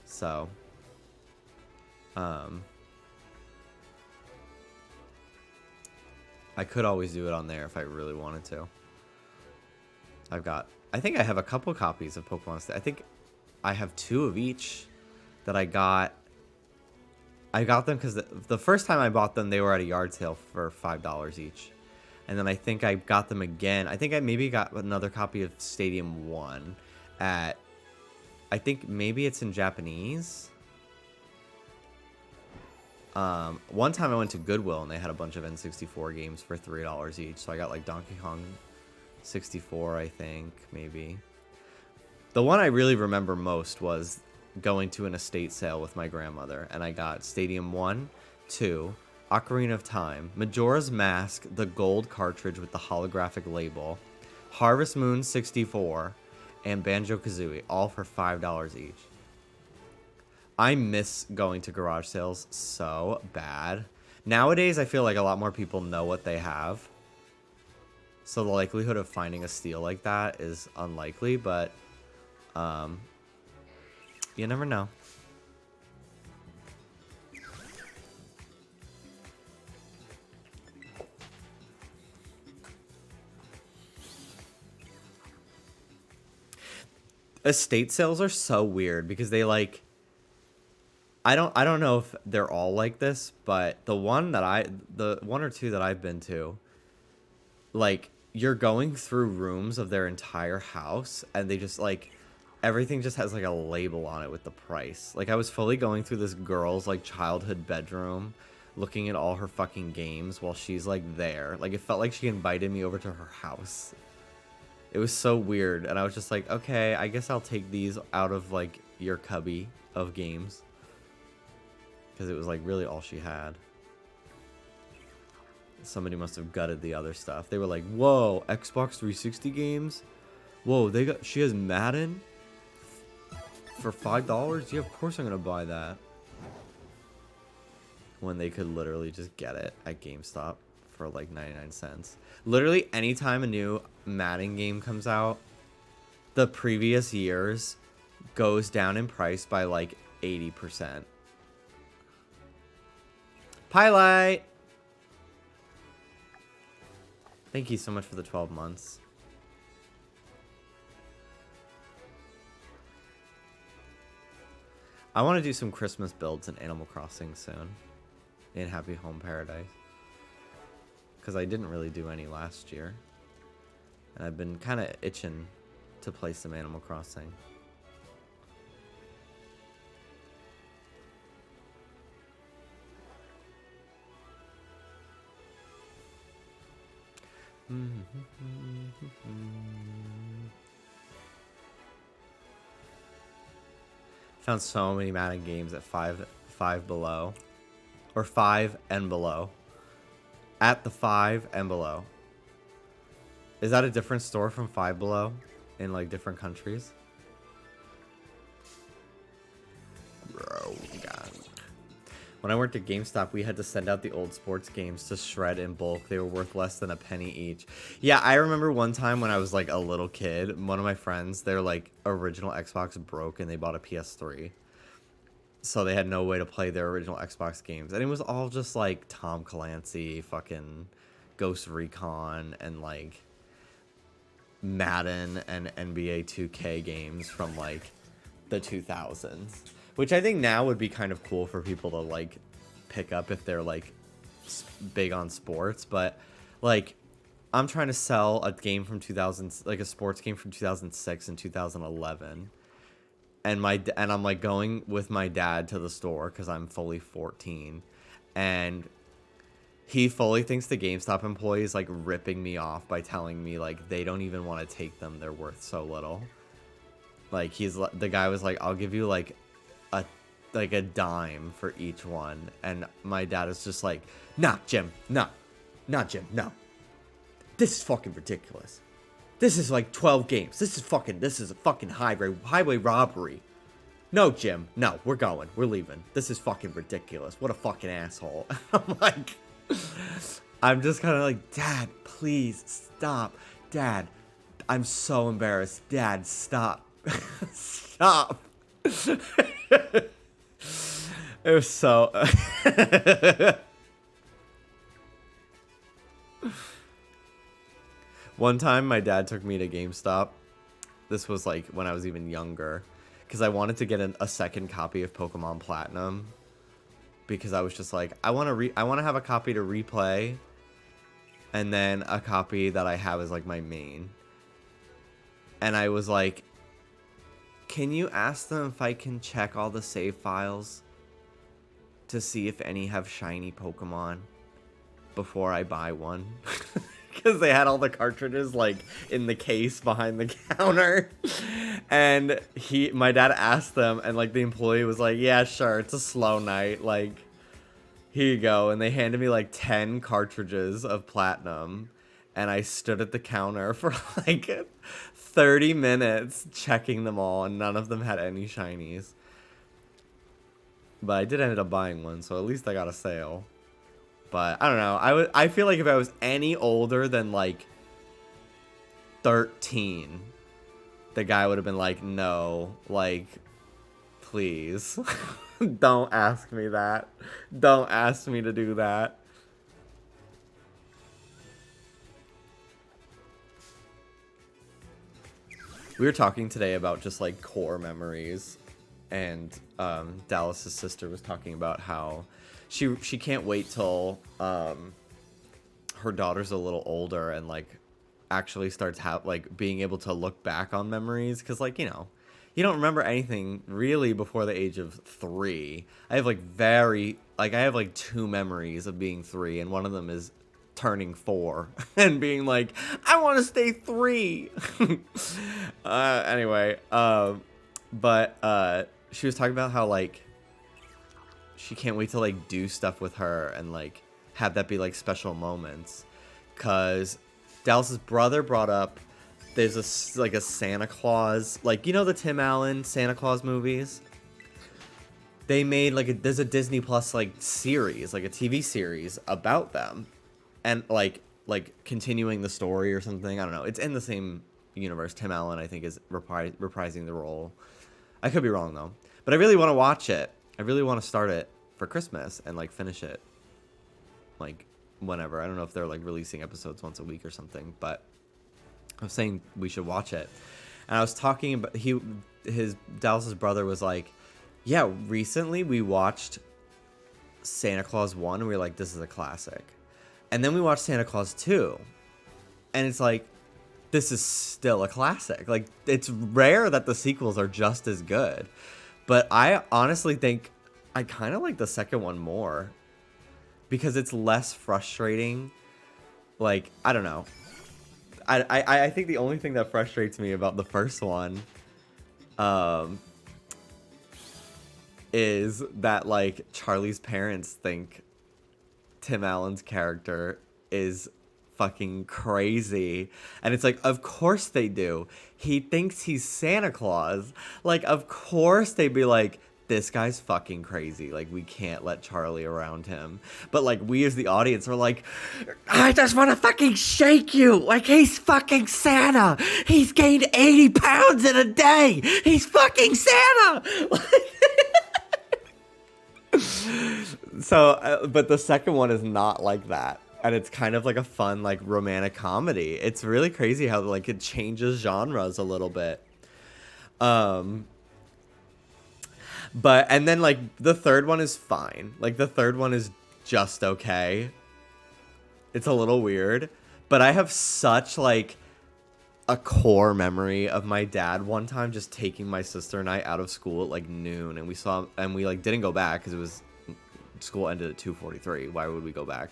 So. I could always do it on there if I really wanted to. I think I have a couple copies of Pokemon. I think I have 2 of each that I got. I got them because the first time I bought them, they were at a yard sale for $5 each. And then I think I got them again. I think I maybe got another copy of Stadium 1 at... I think maybe it's in Japanese. One time I went to Goodwill and they had a bunch of N64 games for $3 each. So I got like Donkey Kong 64, I think, maybe. The one I really remember most was going to an estate sale with my grandmother. And I got Stadium 1, 2, Ocarina of Time, Majora's Mask, the gold cartridge with the holographic label, Harvest Moon 64, and Banjo-Kazooie, all for $5 each. I miss going to garage sales so bad. Nowadays, I feel like a lot more people know what they have. So the likelihood of finding a steal like that is unlikely, but you never know. Estate sales are so weird because they like... I don't know if they're all like this, but the one or two that I've been to, like, you're going through rooms of their entire house and they just like, everything just has like a label on it with the price. Like I was fully going through this girl's like childhood bedroom, looking at all her fucking games while she's like there. Like it felt like she invited me over to her house. It was so weird. And I was just like, okay, I guess I'll take these out of like your cubby of games. Because it was like really all she had. Somebody must have gutted the other stuff. They were like, whoa, Xbox 360 games? Whoa, she has Madden? For $5? Yeah, of course I'm going to buy that. When they could literally just get it at GameStop for like 99 cents. Literally anytime a new Madden game comes out, the previous years goes down in price by like 80%. Pylite! Thank you so much for the 12 months. I want to do some Christmas builds in Animal Crossing soon. In Happy Home Paradise. Because I didn't really do any last year. And I've been kind of itching to play some Animal Crossing. Found so many Madden games at five below. Or 5 and below. At the 5 and below. Is that a different store from 5 below? In like different countries? Bro, God. When I worked at GameStop, we had to send out the old sports games to shred in bulk. They were worth less than a penny each. Yeah, I remember one time when I was like a little kid, one of my friends, their like original Xbox broke and they bought a PS3. So they had no way to play their original Xbox games. And it was all just like Tom Clancy, fucking Ghost Recon, and like Madden and NBA 2K games from like the 2000s. Which I think now would be kind of cool for people to like pick up if they're like big on sports. But like I'm trying to sell a game from 2000, like a sports game from 2006 and 2011. And I'm like going with my dad to the store because I'm fully 14. And he fully thinks the GameStop employee is like ripping me off by telling me like they don't even want to take them. They're worth so little. Like the guy was like, I'll give you like a dime for each one. And my dad is just like, nah, Jim, no. Not Jim, no. This is fucking ridiculous. This is like 12 games. This is a fucking highway robbery. No, Jim. No, we're going. We're leaving. This is fucking ridiculous. What a fucking asshole. I'm like, I'm just kind of like, Dad, please stop. Dad, I'm so embarrassed. Dad, stop. Stop. It was so... One time, my dad took me to GameStop. This was like when I was even younger, because I wanted to get a second copy of Pokemon Platinum, because I was just like, I want to have a copy to replay, and then a copy that I have as like my main. And I was like, can you ask them if I can check all the save files to see if any have shiny Pokemon before I buy one? Because they had all the cartridges like in the case behind the counter. And my dad asked them, and like the employee was like, yeah, sure, it's a slow night, like, here you go. And they handed me like 10 cartridges of Platinum, and I stood at the counter for like 30 minutes checking them all, and none of them had any shinies. But I did end up buying one, so at least I got a sale. But I don't know. I feel like if I was any older than like 13, the guy would have been like, no, like, please. Don't ask me that. Don't ask me to do that. We were talking today about just like core memories, and Dallas's sister was talking about how she can't wait till her daughter's a little older and like actually starts being able to look back on memories, because like, you know, you don't remember anything really before the age of 3. I have like 2 memories of being 3, and one of them is turning 4 and being like, I want to stay 3. Anyway, but she was talking about how like she can't wait to like do stuff with her and like have that be like special moments, because Dallas's brother brought up there's a Santa Claus, like, you know, the Tim Allen Santa Claus movies. They made there's a Disney Plus like series, like a TV series about them, and like continuing the story or something. I don't know. It's in the same universe. Tim Allen, I think, is reprising the role. I could be wrong though, but I really want to watch it. I really want to start it for Christmas and like finish it like whenever. I don't know if they're like releasing episodes once a week or something, but I was saying we should watch it. And I was talking about Dallas's brother was like, yeah, recently we watched Santa Claus 1 and we were like, this is a classic. And then we watched Santa Claus 2 and it's like, this is still a classic. Like, it's rare that the sequels are just as good. But I honestly think I kind of like the second one more, because it's less frustrating. Like, I don't know. I think the only thing that frustrates me about the first one is that like Charlie's parents think Tim Allen's character is fucking crazy, and it's like, of course they do. He thinks he's Santa Claus. Like, of course they'd be like, this guy's fucking crazy. Like, we can't let Charlie around him. But like, we as the audience are like, I just want to fucking shake you. Like, he's fucking Santa. He's gained 80 pounds in a day. He's fucking Santa. So, but the second one is not like that. And it's kind of like a fun, like, romantic comedy. It's really crazy how, like, it changes genres a little bit. But, and then, like, the third one is fine. Like, the third one is just okay. It's a little weird. But I have such, like, a core memory of my dad one time just taking my sister and I out of school at, like, noon. And we, like, didn't go back because school ended at 2:43. Why would we go back?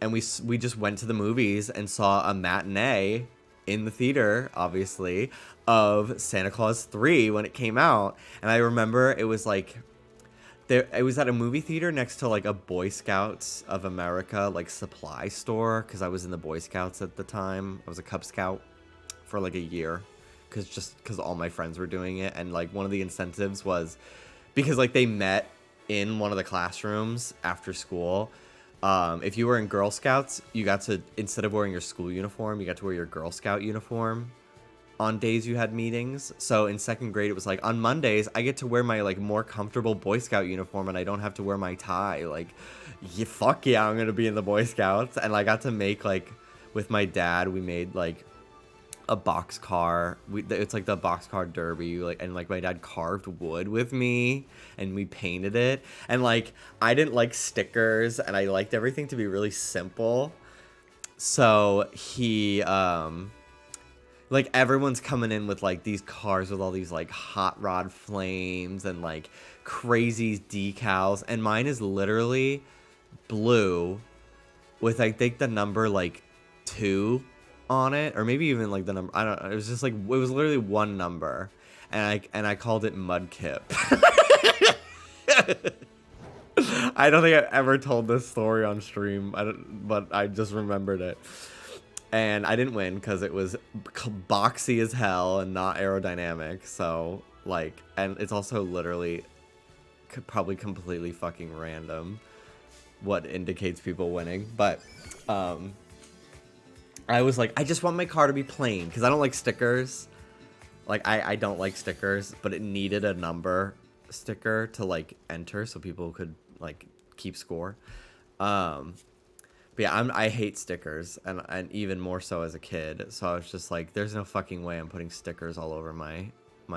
And we just went to the movies and saw a matinee in the theater, obviously, of Santa Claus 3 when it came out. And I remember it was like, it was at a movie theater next to like a Boy Scouts of America like supply store, because I was in the Boy Scouts at the time. I was a Cub Scout for like a year, because all my friends were doing it, and like one of the incentives was because like they met in one of the classrooms after school. If you were in Girl Scouts, you got to, instead of wearing your school uniform, you got to wear your Girl Scout uniform on days you had meetings. So in second grade, it was like on Mondays I get to wear my like more comfortable Boy Scout uniform and I don't have to wear my tie. Like, yeah, fuck yeah, I'm gonna be in the Boy Scouts. And I got to make, like, with my dad, we made like a boxcar. It's like the boxcar derby, like, and like my dad carved wood with me and we painted it. And like I didn't like stickers and I liked everything to be really simple. So he like everyone's coming in with like these cars with all these like hot rod flames and like crazy decals, and mine is literally blue with, I think, the number like 2 on it, or maybe even like the number, I don't know, it was just like, it was literally one number, and I called it Mudkip. I don't think I've ever told this story on stream, but I just remembered it. And I didn't win because it was boxy as hell and not aerodynamic. So, like, and it's also literally probably completely fucking random what indicates people winning. But I was like, I just want my car to be plain because I don't like stickers. Like, I don't like stickers, but it needed a number sticker to, like, enter so people could, like, keep score. But yeah, I hate stickers, and even more so as a kid. So I was just like, there's no fucking way I'm putting stickers all over my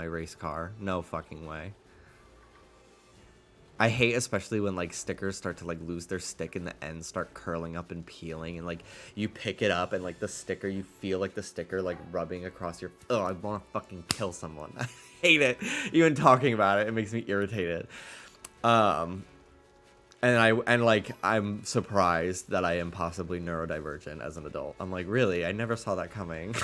race car. No fucking way. I hate especially when like stickers start to like lose their stick and the ends start curling up and peeling, and like you pick it up and like the sticker, you feel like the sticker like rubbing across your, oh, I want to fucking kill someone. I hate it. Even talking about it, it makes me irritated. And I'm surprised that I am possibly neurodivergent as an adult. I'm like, really? I never saw that coming.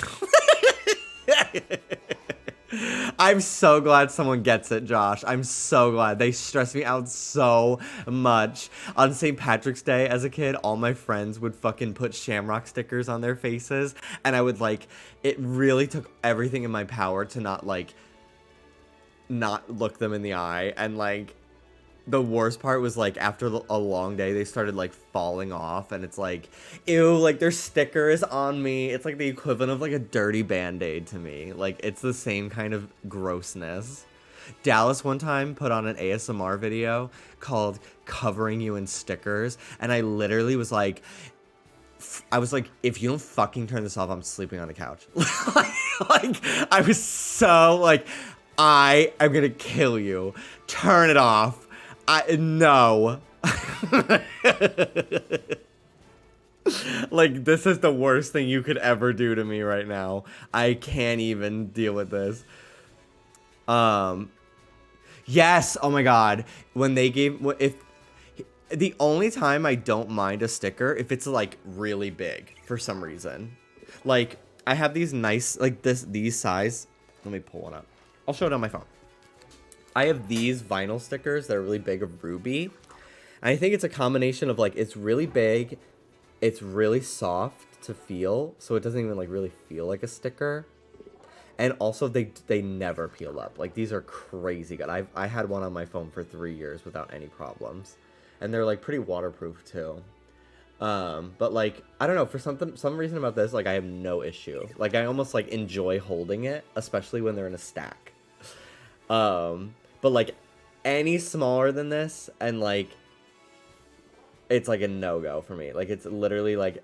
I'm so glad someone gets it, Josh. I'm so glad. They stress me out so much. On St. Patrick's Day as a kid, all my friends would fucking put shamrock stickers on their faces. And I would like, it really took everything in my power to not look them in the eye. And like, the worst part was like after a long day they started like falling off, and it's like, ew, like their sticker is on me. It's like the equivalent of like a dirty band-aid to me. Like it's the same kind of grossness. Dallas one time put on an ASMR video called Covering You in Stickers, and I literally was like, if you don't fucking turn this off, I'm sleeping on the couch. like I was so like, I am gonna kill you. Turn it off. No. Like, this is the worst thing you could ever do to me right now. I can't even deal with this. Yes, oh my god. When they gave, if the only time I don't mind a sticker, if it's like really big for some reason. Like, I have these nice, like these size. Let me pull one up. I'll show it on my phone. I have these vinyl stickers that are really big of Ruby. And I think it's a combination of like, it's really big, it's really soft to feel, so it doesn't even like really feel like a sticker. And also they never peel up. Like these are crazy good. I had one on my phone for 3 years without any problems. And they're like pretty waterproof too. But like, I don't know, for some reason about this, like I have no issue. Like I almost like enjoy holding it, especially when they're in a stack. But like any smaller than this, and like it's like a no-go for me. Like it's literally like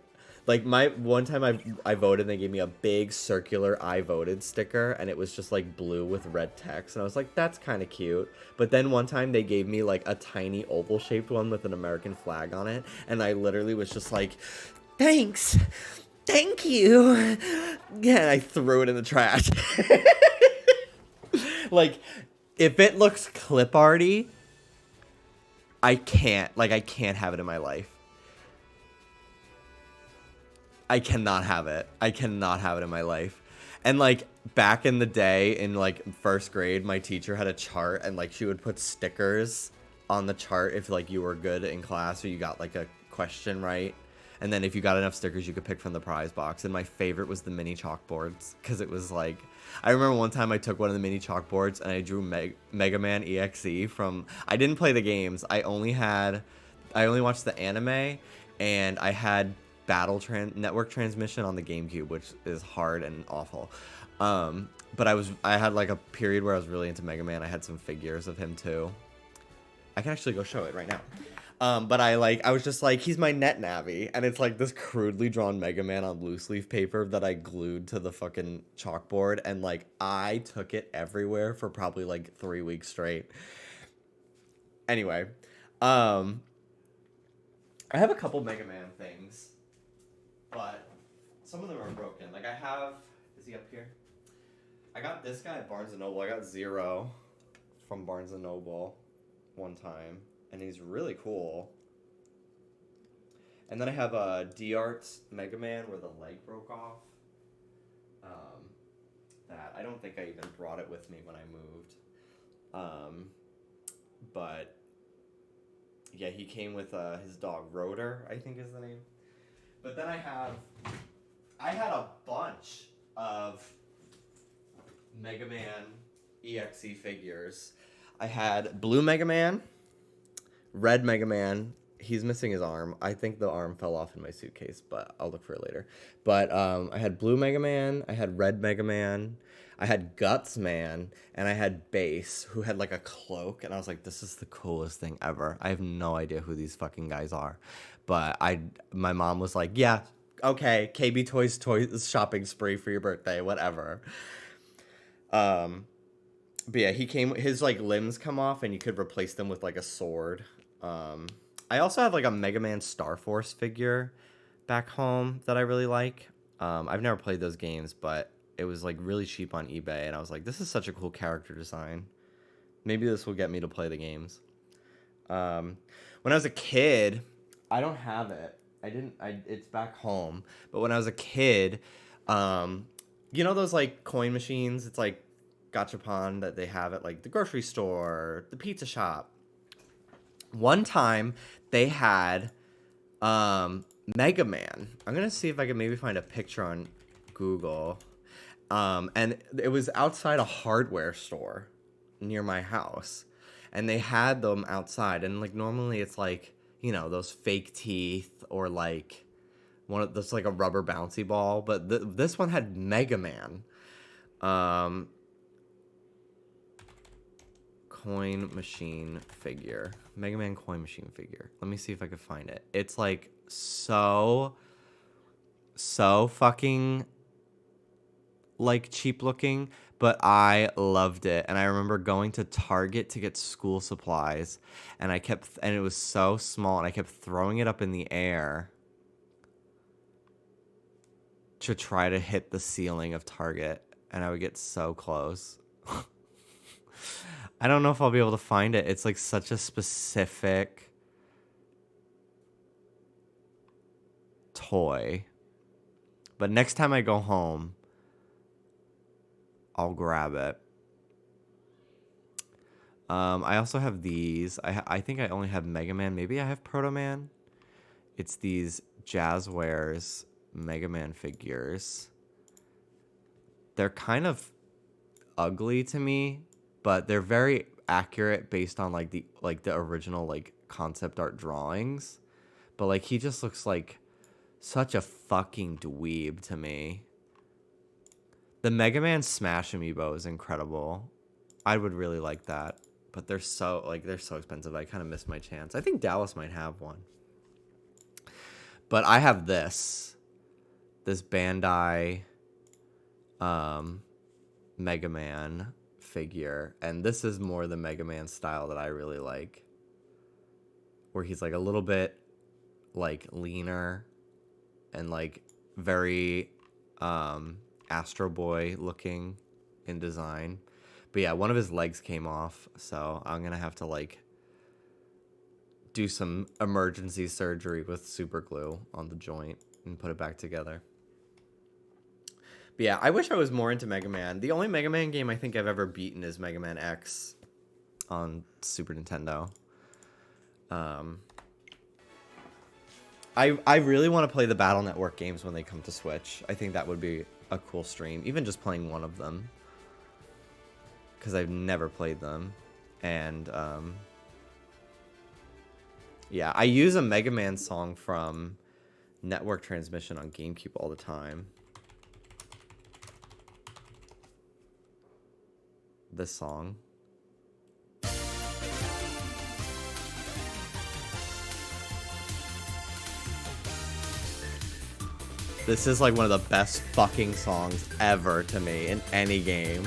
my one time I voted and they gave me a big circular I voted sticker, and it was just like blue with red text, and I was like, that's kind of cute. But then one time they gave me like a tiny oval shaped one with an American flag on it, and I literally was just like, thanks, thank you. Yeah, and I threw it in the trash. Like, if it looks clip arty, I can't have it in my life. I cannot have it. I cannot have it in my life. And like back in the day in like first grade, my teacher had a chart, and like she would put stickers on the chart if like you were good in class or you got like a question right. And then if you got enough stickers, you could pick from the prize box. And my favorite was the mini chalkboards because it was like, I remember one time I took one of the mini chalkboards and I drew Mega Man EXE from. I didn't play the games. I only watched the anime, and I had network transmission on the GameCube, which is hard and awful. But I had like a period where I was really into Mega Man. I had some figures of him too. I can actually go show it right now. But I was just like, he's my net navy, and it's like this crudely drawn Mega Man on loose leaf paper that I glued to the fucking chalkboard, and like I took it everywhere for probably like 3 weeks straight. Anyway, I have a couple Mega Man things, but some of them are broken. Like is he up here? I got this guy at Barnes & Noble. I got Zero from Barnes & Noble one time, and he's really cool. And then I have a D-Arts Mega Man where the leg broke off. That I don't think I even brought it with me when I moved. But yeah, he came with his dog Rotor, I think is the name. But then I had a bunch of Mega Man EXE figures. I had blue Mega Man, red Mega Man. He's missing his arm. I think the arm fell off in my suitcase, but I'll look for it later. But I had blue Mega Man, I had red Mega Man, I had Guts Man, and I had Bass, who had like a cloak, and I was like, this is the coolest thing ever. I have no idea who these fucking guys are. But my mom was like, yeah, okay, KB Toys shopping spree for your birthday, whatever. But yeah, his like limbs come off and you could replace them with like a sword. I also have like a Mega Man Star Force figure back home that I really like. I've never played those games, but it was like really cheap on eBay, and I was like, this is such a cool character design. Maybe this will get me to play the games. When I was a kid, I don't have it. It's back home. But when I was a kid, you know those like coin machines? It's like gachapon that they have at like the grocery store, the pizza shop. One time they had Mega Man. I'm gonna see if I can maybe find a picture on Google. And it was outside a hardware store near my house, and they had them outside. And like normally it's like, you know, those fake teeth or like one of that's like a rubber bouncy ball, but this one had Mega Man. Coin machine figure. Mega Man coin machine figure. Let me see if I can find it. It's like so fucking like cheap looking, but I loved it. And I remember going to Target to get school supplies, and and it was so small, and I kept throwing it up in the air to try to hit the ceiling of Target, and I would get so close. I don't know if I'll be able to find it. It's like such a specific toy. But next time I go home, I'll grab it. I also have these. I think I only have Mega Man. Maybe I have Proto Man. It's these Jazzwares Mega Man figures. They're kind of ugly to me, but they're very accurate based on like the original like concept art drawings. But like he just looks like such a fucking dweeb to me. The Mega Man Smash Amiibo is incredible. I would really like that, but they're so expensive. I kind of missed my chance. I think Dallas might have one. But I have this Bandai Mega Man figure, and this is more the Mega Man style that I really like, where he's like a little bit like leaner and like very Astro Boy looking in design. But yeah, one of his legs came off, so I'm gonna have to like do some emergency surgery with super glue on the joint and put it back together. But yeah, I wish I was more into Mega Man. The only Mega Man game I think I've ever beaten is Mega Man X on Super Nintendo. I really want to play the Battle Network games when they come to Switch. I think that would be a cool stream, even just playing one of them, because I've never played them. And yeah, I use a Mega Man song from Network Transmission on GameCube all the time. This song. This is like one of the best fucking songs ever to me in any game.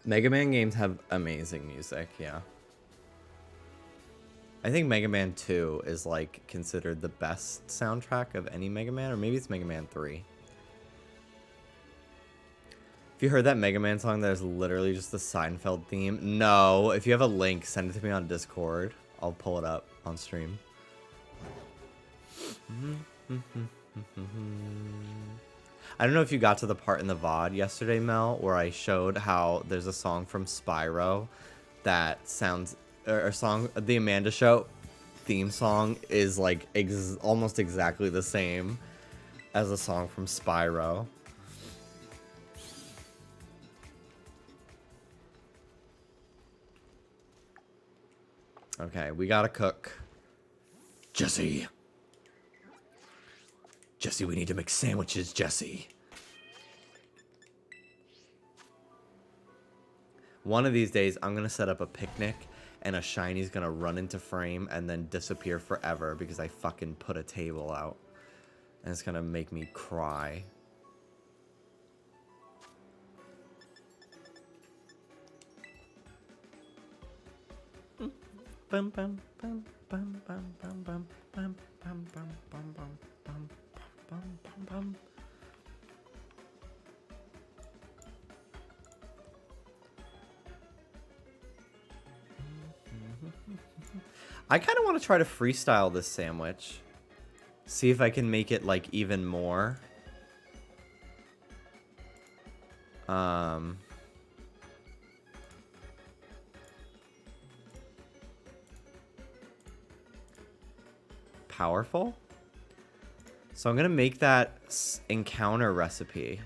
Mega Man games have amazing music, yeah. I think Mega Man 2 is like considered the best soundtrack of any Mega Man, or maybe it's Mega Man 3. If you heard that Mega Man song, there's literally just the Seinfeld theme. No, if you have a link, send it to me on Discord. I'll pull it up on stream. I don't know if you got to the part in the VOD yesterday, Mel, where I showed how there's a song from Spyro that sounds, or a song, the Amanda Show theme song is like almost exactly the same as a song from Spyro. Okay, we gotta cook. Jesse, we need to make sandwiches, Jesse. One of these days, I'm gonna set up a picnic, and a shiny's gonna run into frame and then disappear forever because I fucking put a table out. And it's gonna make me cry. Bum bum bum bum bum bum bum bum bum bum bum bum bum bum bum bum. I kind of want to try to freestyle this sandwich. See if I can make it like even more. Powerful. So I'm gonna make that encounter recipe.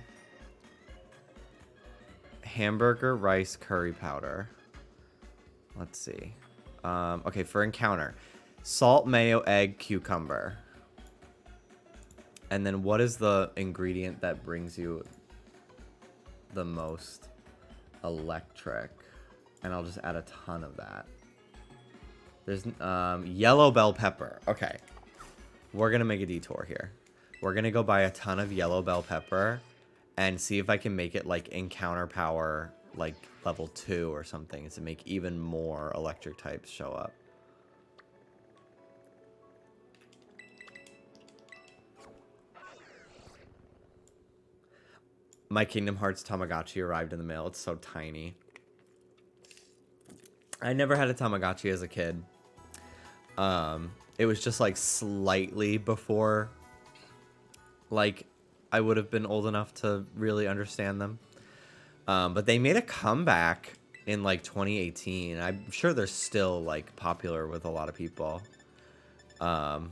Hamburger, rice, curry powder. Let's see. Okay, for encounter. Salt, mayo, egg, cucumber. And then what is the ingredient that brings you the most? Electric. And I'll just add a ton of that. There's yellow bell pepper. Okay. We're going to make a detour here. We're going to go buy a ton of yellow bell pepper and see if I can make it like encounter power like level 2 or something to make even more electric types show up. My Kingdom Hearts Tamagotchi arrived in the mail. It's so tiny. I never had a Tamagotchi as a kid. It was just like slightly before like I would have been old enough to really understand them. But they made a comeback in like 2018. I'm sure they're still like popular with a lot of people. But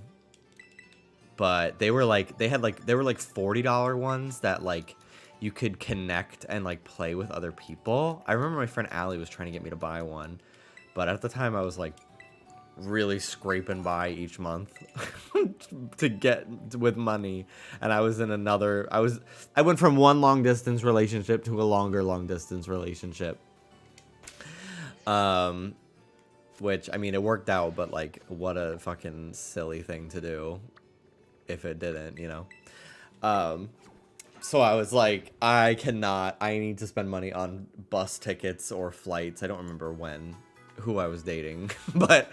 they were like they were like $40 ones that like you could connect and like play with other people. I remember my friend Allie was trying to get me to buy one, but at the time I was like really scraping by each month to get with money, and I was in another I went from one long distance relationship to a longer long distance relationship, which I mean it worked out, but like what a fucking silly thing to do if it didn't, you know. So I was like, I need to spend money on bus tickets or flights. I don't remember who I was dating, but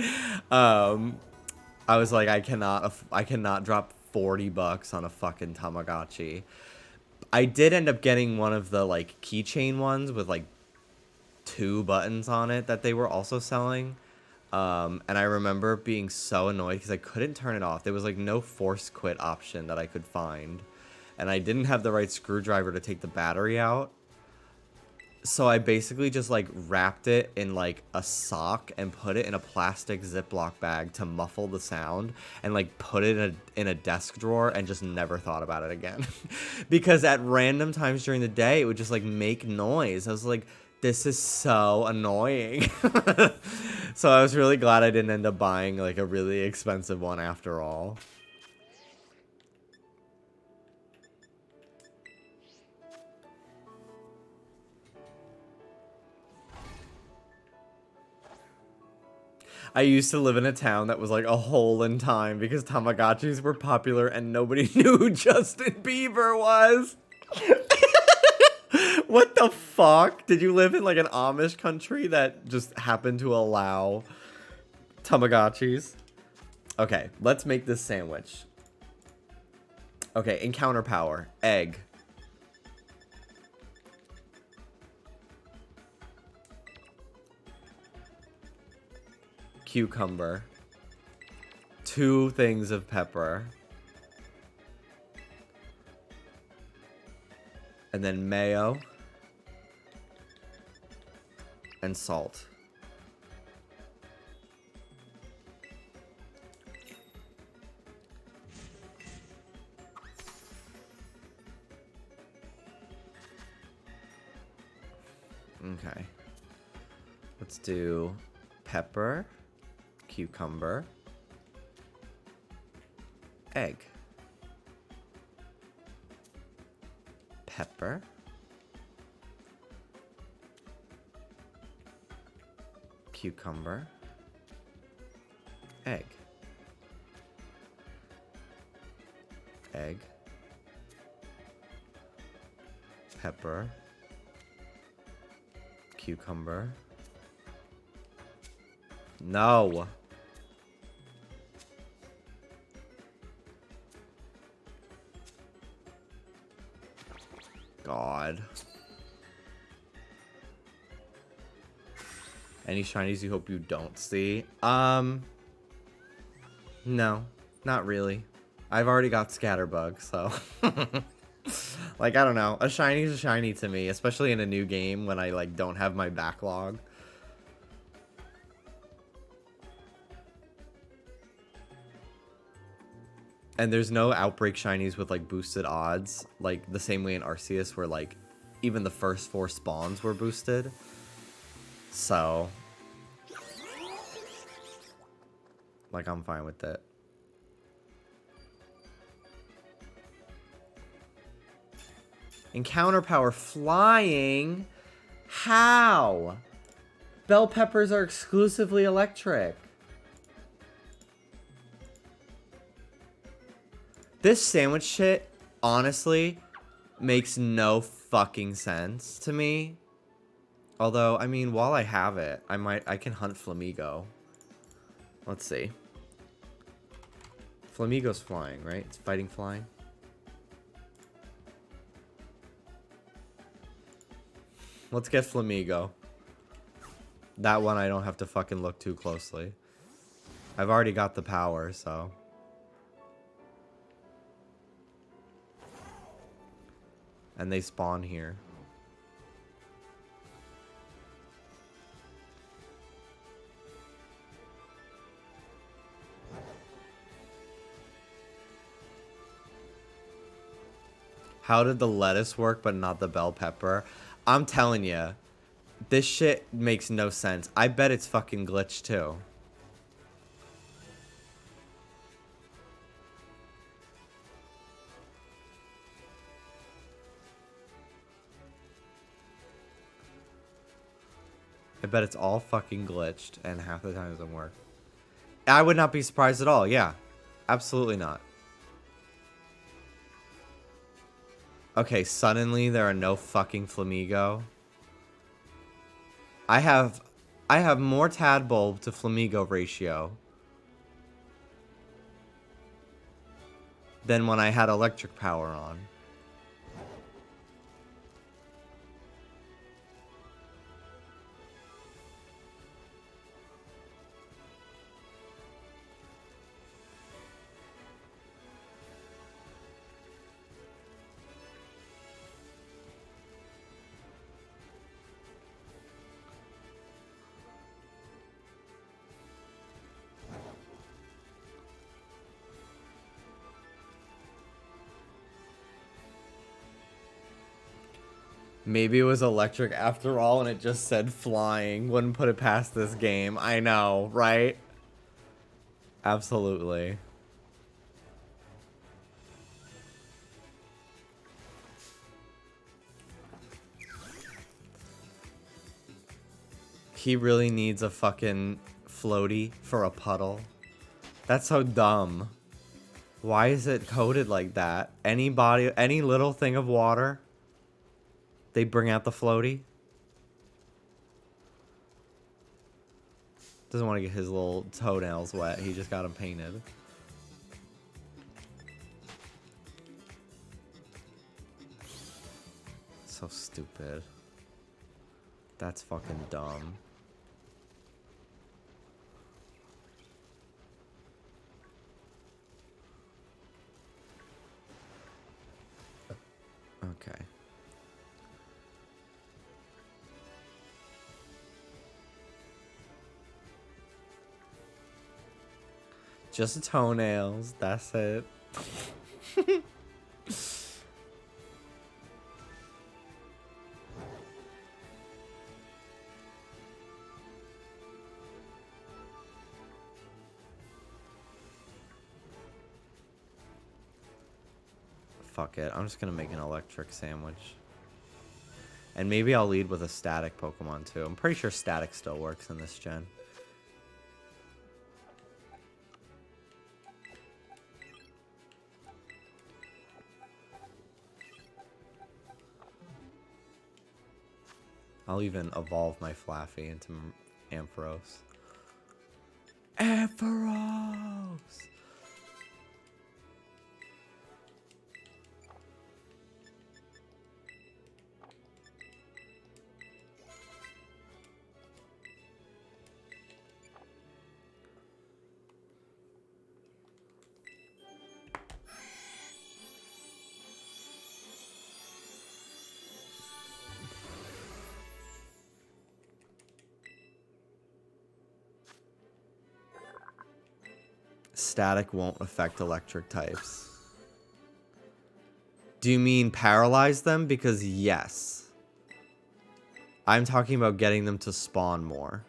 I was like, I cannot drop $40 on a fucking Tamagotchi. I did end up getting one of the like keychain ones with like 2 buttons on it that they were also selling. And I remember being so annoyed because I couldn't turn it off. There was like no force quit option that I could find. And I didn't have the right screwdriver to take the battery out. So I basically just like wrapped it in like a sock and put it in a plastic Ziploc bag to muffle the sound and like put it in a desk drawer and just never thought about it again. Because at random times during the day, it would just like make noise. I was like, this is so annoying. So I was really glad I didn't end up buying like a really expensive one after all. I used to live in a town that was like a hole in time because Tamagotchis were popular and nobody knew who Justin Bieber was. What the fuck? Did you live in like an Amish country that just happened to allow Tamagotchis? Okay, let's make this sandwich. Okay, encounter power. Egg. Cucumber. 2 things of pepper. And then mayo. And salt. Okay. Let's do pepper, cucumber, egg. Pepper. Cucumber. Egg. Egg. Pepper. Cucumber. No. God. Any shinies you hope you don't see? No. Not really. I've already got Scatterbug, so... Like, I don't know. A shiny's a shiny to me, especially in a new game when I, like, don't have my backlog. And there's no Outbreak shinies with, like, boosted odds. Like, the same way in Arceus where, like, even the first 4 spawns were boosted. So... like, I'm fine with it. Encounter power flying? How? Bell peppers are exclusively electric. This sandwich shit, honestly, makes no fucking sense to me. Although, I mean, while I have it, I can hunt Flamigo. Let's see. Flamigo's flying, right? It's fighting flying. Let's get Flamigo. That one I don't have to fucking look too closely. I've already got the power, so... and they spawn here. How did the lettuce work but not the bell pepper? I'm telling you, this shit makes no sense. I bet it's fucking glitched too. I bet it's all fucking glitched and half the time it doesn't work. I would not be surprised at all. Yeah, absolutely not. Okay, suddenly there are no fucking Flamigo. I have I have more Tadbulb to Flamigo ratio than when I had electric power on. Maybe it was electric after all and it just said flying. Wouldn't put it past this game. I know, right? Absolutely. He really needs a fucking floaty for a puddle. That's so dumb. Why is it coded like that? Any little thing of water, they bring out the floaty. Doesn't want to get his little toenails wet. He just got them painted. So stupid. That's fucking dumb. Okay. Just toenails. That's it. Fuck it. I'm just gonna make an electric sandwich. And maybe I'll lead with a static Pokemon too. I'm pretty sure static still works in this gen. I'll even evolve my Flaffy into Ampharos. Ampharos! Static won't affect electric types. Do you mean paralyze them? Because yes. I'm talking about getting them to spawn more.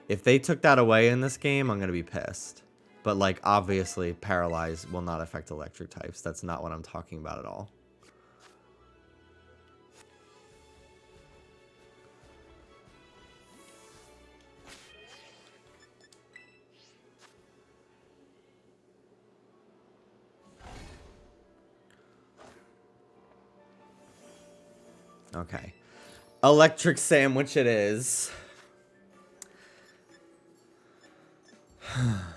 If they took that away in this game, I'm going to be pissed. But, like, obviously, paralyze will not affect electric types. That's not what I'm talking about at all. Okay. Electric sandwich it is.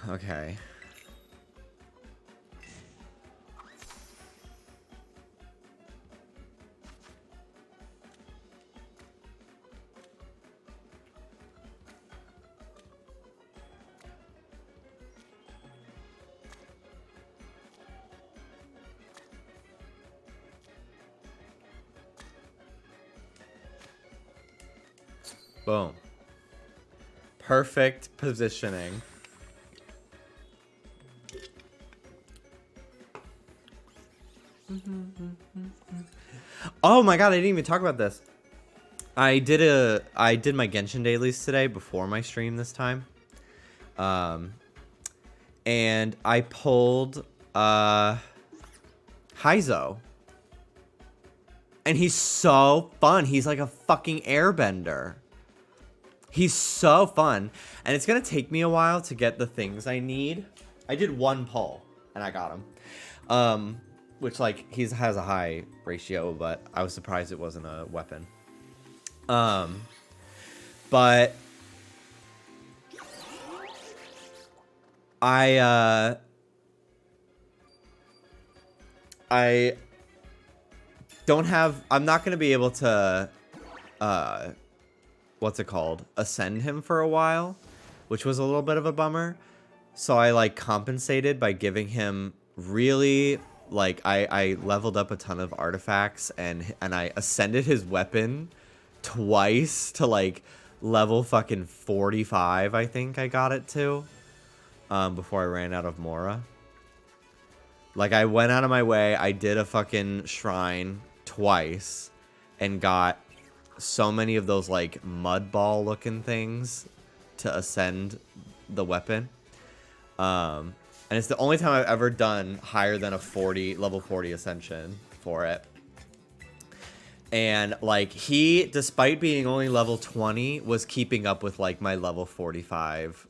Okay. Boom. Perfect positioning. Oh my god, I didn't even talk about this. I did my Genshin dailies today before my stream this time. And I pulled Heizo. And he's so fun. He's like a fucking airbender. He's so fun. And it's going to take me a while to get the things I need. I did one pull, and I got him. Which, like, he has a high ratio, but I was surprised it wasn't a weapon. But I I don't have. I'm not gonna be able to. Uh, what's it called? Ascend him for a while, which was a little bit of a bummer. So I like compensated by giving him really like I leveled up a ton of artifacts and I ascended his weapon twice to like level fucking 45. I think I got it to before I ran out of Mora. Like I went out of my way, I did a fucking shrine twice and got so many of those like mud ball looking things to ascend the weapon. And it's the only time I've ever done higher than a level 40 ascension for it. And like he, despite being only level 20, was keeping up with like my level 45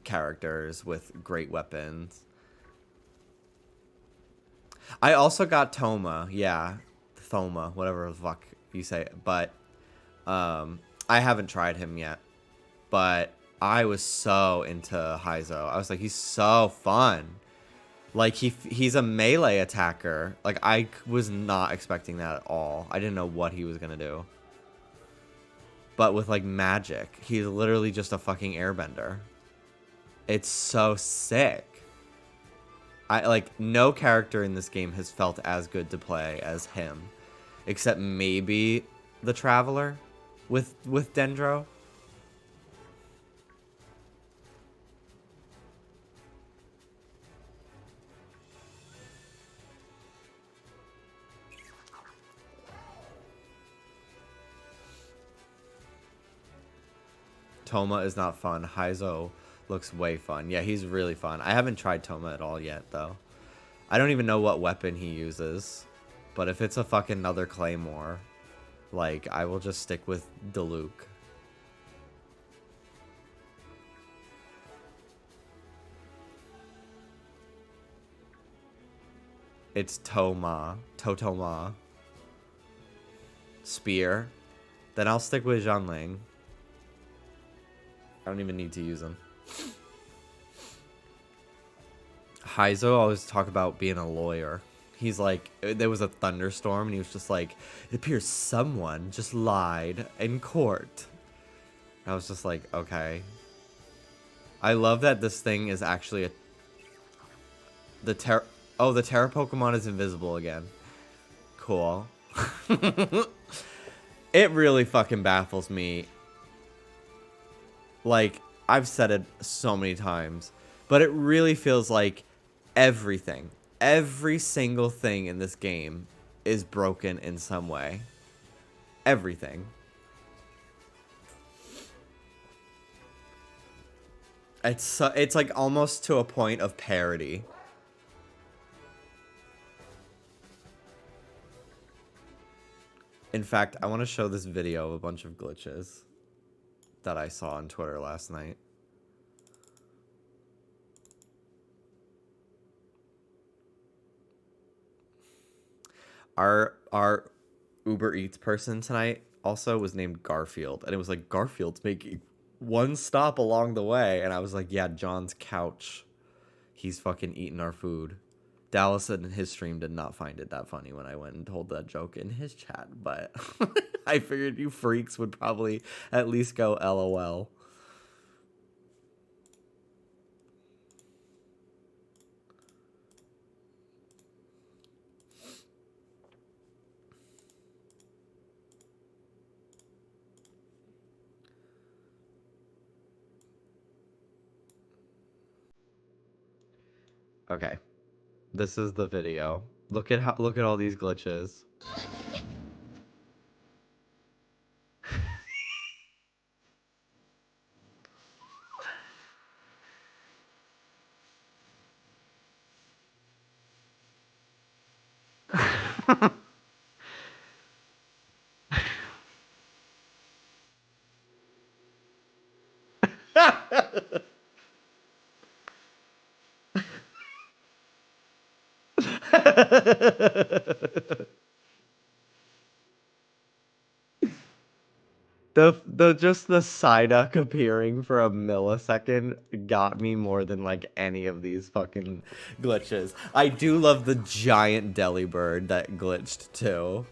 characters with great weapons. I also got Thoma, yeah, Thoma, whatever the fuck you say, but I haven't tried him yet. But I was so into Heizo. I was like, he's so fun. Like he's a melee attacker. Like I was not expecting that at all. I didn't know what he was gonna do. But with like magic, he's literally just a fucking airbender. It's so sick. I like no character in this game has felt as good to play as him, except maybe the Traveler with Dendro. Thoma is not fun. Heizo looks way fun. Yeah, he's really fun. I haven't tried Thoma at all yet, though. I don't even know what weapon he uses. But if it's a fucking another Claymore, like, I will just stick with Diluc. It's Toma. Totoma. Spear. Then I'll stick with Zhanling. I don't even need to use him. Heizo always talk about being a lawyer. He's like, there was a thunderstorm, and he was just like, it appears someone just lied in court. I was just like, okay. I love that this thing is actually the Terra Pokemon is invisible again. Cool. It really fucking baffles me. Like, I've said it so many times, but it really feels like everything, every single thing in this game is broken in some way. Everything. It's like almost to a point of parody. In fact, I want to show this video of a bunch of glitches that I saw on Twitter last night. Our Uber Eats person tonight also was named Garfield, and it was like, Garfield's making one stop along the way, and I was like, yeah, John's couch. He's fucking eating our food. Dallas in his stream did not find it that funny when I went and told that joke in his chat, but I figured you freaks would probably at least go LOL. Okay. This is the video. Look at all these glitches. The just the Psyduck appearing for a millisecond got me more than like any of these fucking glitches. I do love the giant Delibird that glitched too.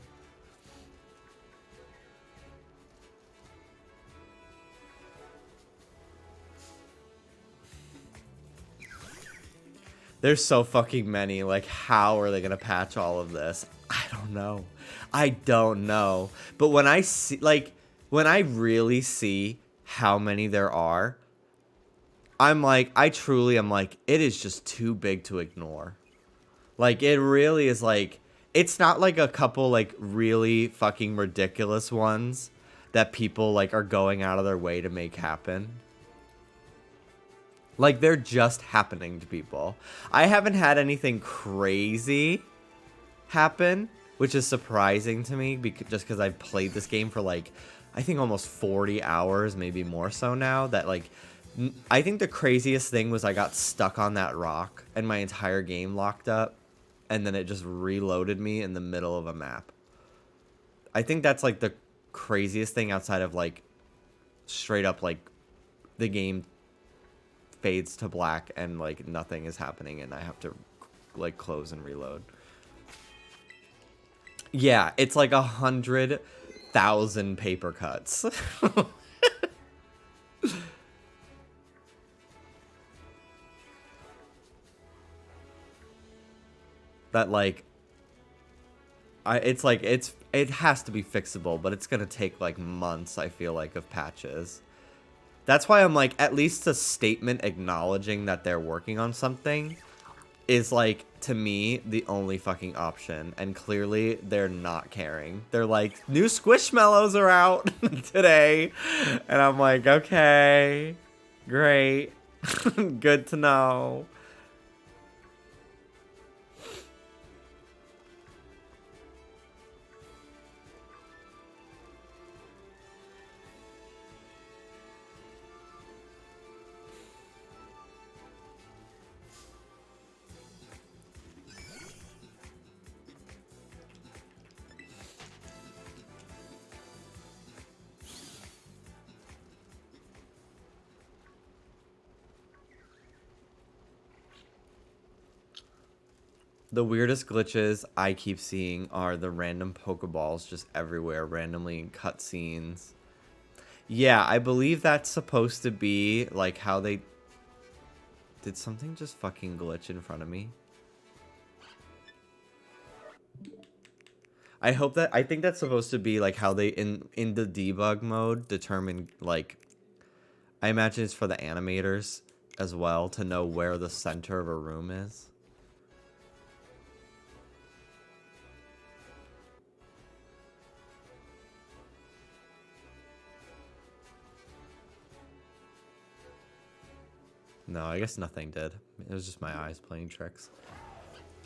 There's so fucking many. Like, how are they gonna patch all of this? I don't know. I don't know. But when I see, like, when I really see how many there are, I'm like, I truly am like, it is just too big to ignore. Like, it really is like, it's not like a couple, like, really fucking ridiculous ones that people, like, are going out of their way to make happen. Like, they're just happening to people. I haven't had anything crazy happen, which is surprising to me just because I've played this game for, like, I think almost 40 hours, maybe more so now, that, like, I think the craziest thing was I got stuck on that rock and my entire game locked up, and then it just reloaded me in the middle of a map. I think that's, like, the craziest thing outside of, like, straight up, like, the game fades to black and like nothing is happening and I have to like close and reload. Yeah, it's like 100,000 paper cuts. That like it has to be fixable, but it's gonna take like months, I feel like, of patches. That's why I'm like, at least a statement acknowledging that they're working on something is like, to me, the only fucking option. And clearly they're not caring. They're like, new Squishmallows are out today. And I'm like, okay, great. Good to know. The weirdest glitches I keep seeing are the random Pokeballs just everywhere, randomly in cutscenes. Yeah, I believe that's supposed to be like how they... Did something just fucking glitch in front of me? I hope that... I think that's supposed to be like how they, in the debug mode, determine like... I imagine it's for the animators as well to know where the center of a room is. No, I guess nothing did. It was just my eyes playing tricks.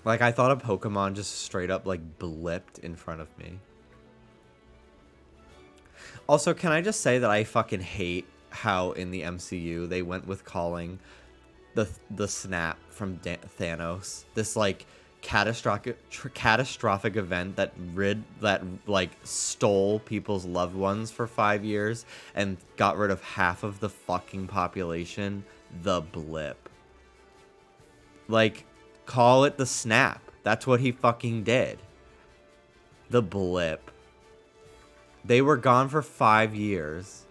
Like, I thought a Pokemon just straight up, like, blipped in front of me. Also, can I just say that I fucking hate how in the MCU they went with calling the snap from Thanos this, like, catastrophic event that like, stole people's loved ones for 5 years and got rid of half of the fucking population. The blip. Like, call it the snap. That's what he fucking did. The blip. They were gone for 5 years.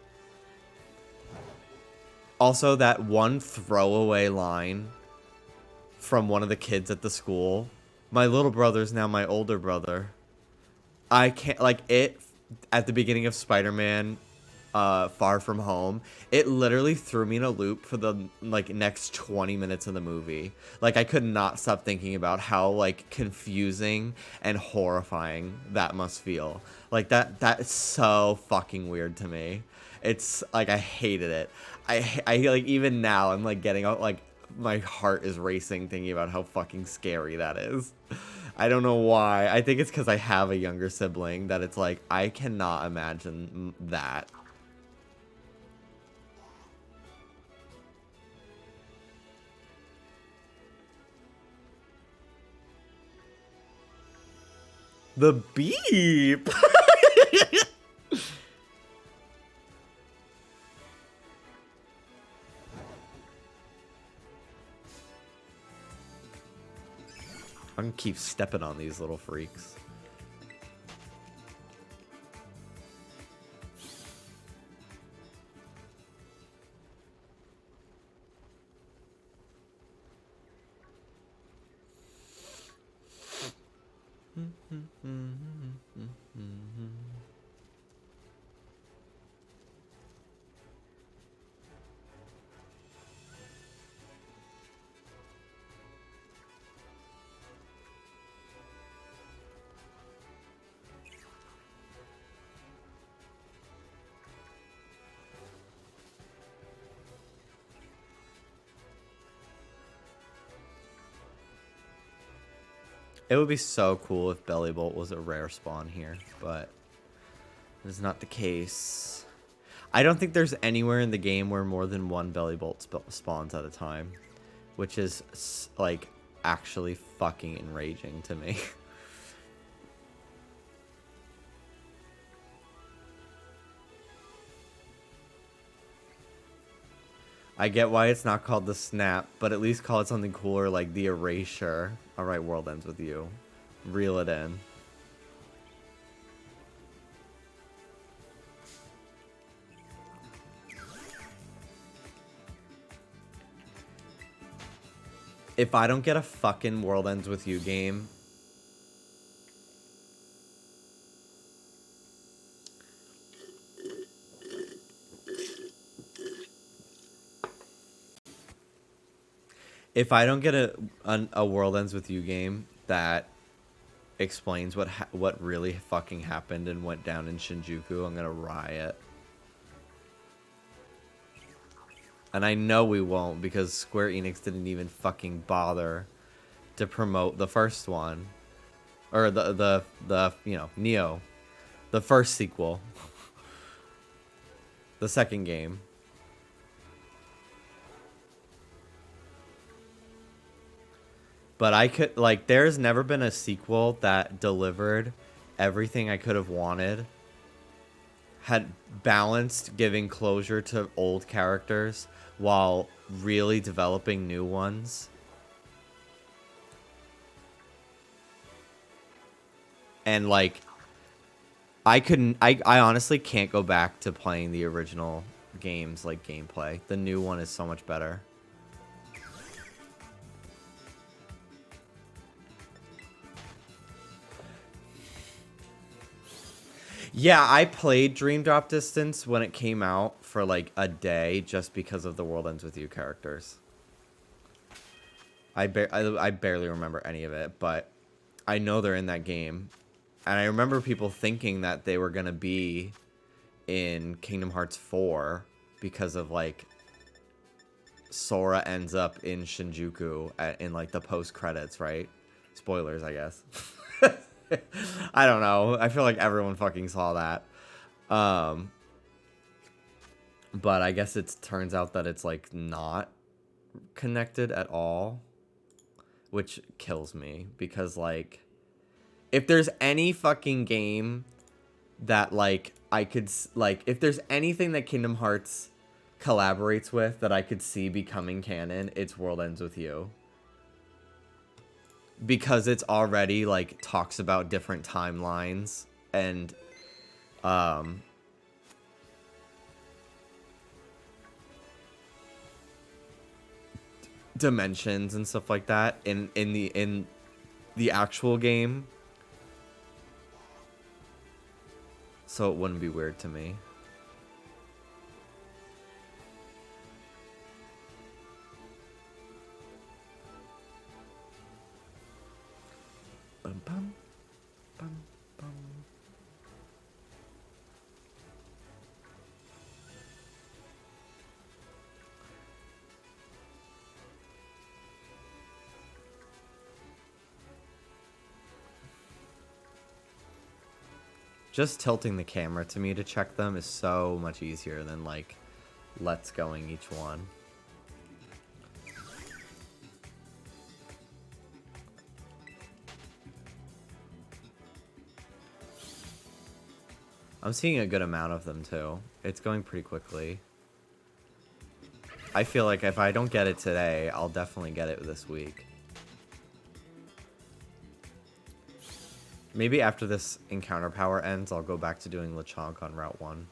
Also, that one throwaway line from one of the kids at the school. My little brother's now my older brother. I can't, like, it, at the beginning of Spider-Man Far From Home, it literally threw me in a loop for the, like, next 20 minutes of the movie. Like, I could not stop thinking about how, like, confusing and horrifying that must feel. Like, that is so fucking weird to me. It's, like, I hated it. I like, even now, I'm, like, getting out, like, my heart is racing thinking about how fucking scary that is. I don't know why. I think it's because I have a younger sibling that it's like, I cannot imagine that. The beep! I'm gonna keep stepping on these little freaks. It would be so cool if Belly Bolt was a rare spawn here, but it is not the case. I don't think there's anywhere in the game where more than one Belly Bolt spawns at a time, which is, like, actually fucking enraging to me. I get why it's not called the Snap, but at least call it something cooler like the Erasure. Alright, world ends with you. Reel it in. If I don't get a fucking world ends with you game, if I don't get a world ends with you game that explains what really fucking happened and went down in Shinjuku, I'm gonna riot. And I know we won't, because Square Enix didn't even fucking bother to promote the first one, or the you know, Neo, the first sequel, the second game. But I could, like, there's never been a sequel that delivered everything I could have wanted, had balanced giving closure to old characters while really developing new ones. And, like, I honestly can't go back to playing the original games, like, gameplay. The new one is so much better. Yeah, I played Dream Drop Distance when it came out for like a day just because of the World Ends With You characters. I barely remember any of it, but I know they're in that game. And I remember people thinking that they were going to be in Kingdom Hearts 4 because of like Sora ends up in Shinjuku in like the post credits, right? Spoilers, I guess. I don't know. I feel like everyone fucking saw that. But I guess it turns out that it's like not connected at all, which kills me because like if there's any fucking game that like I could like if there's anything that Kingdom Hearts collaborates with that I could see becoming canon, it's World Ends With You. Because it's already like talks about different timelines and dimensions and stuff like that in the actual game, so it wouldn't be weird to me. Bum, bum, bum, bum. Just tilting the camera to me to check them is so much easier than like let's going each one. I'm seeing a good amount of them too. It's going pretty quickly. I feel like if I don't get it today, I'll definitely get it this week. Maybe after this encounter power ends, I'll go back to doing Lechonk on Route 1.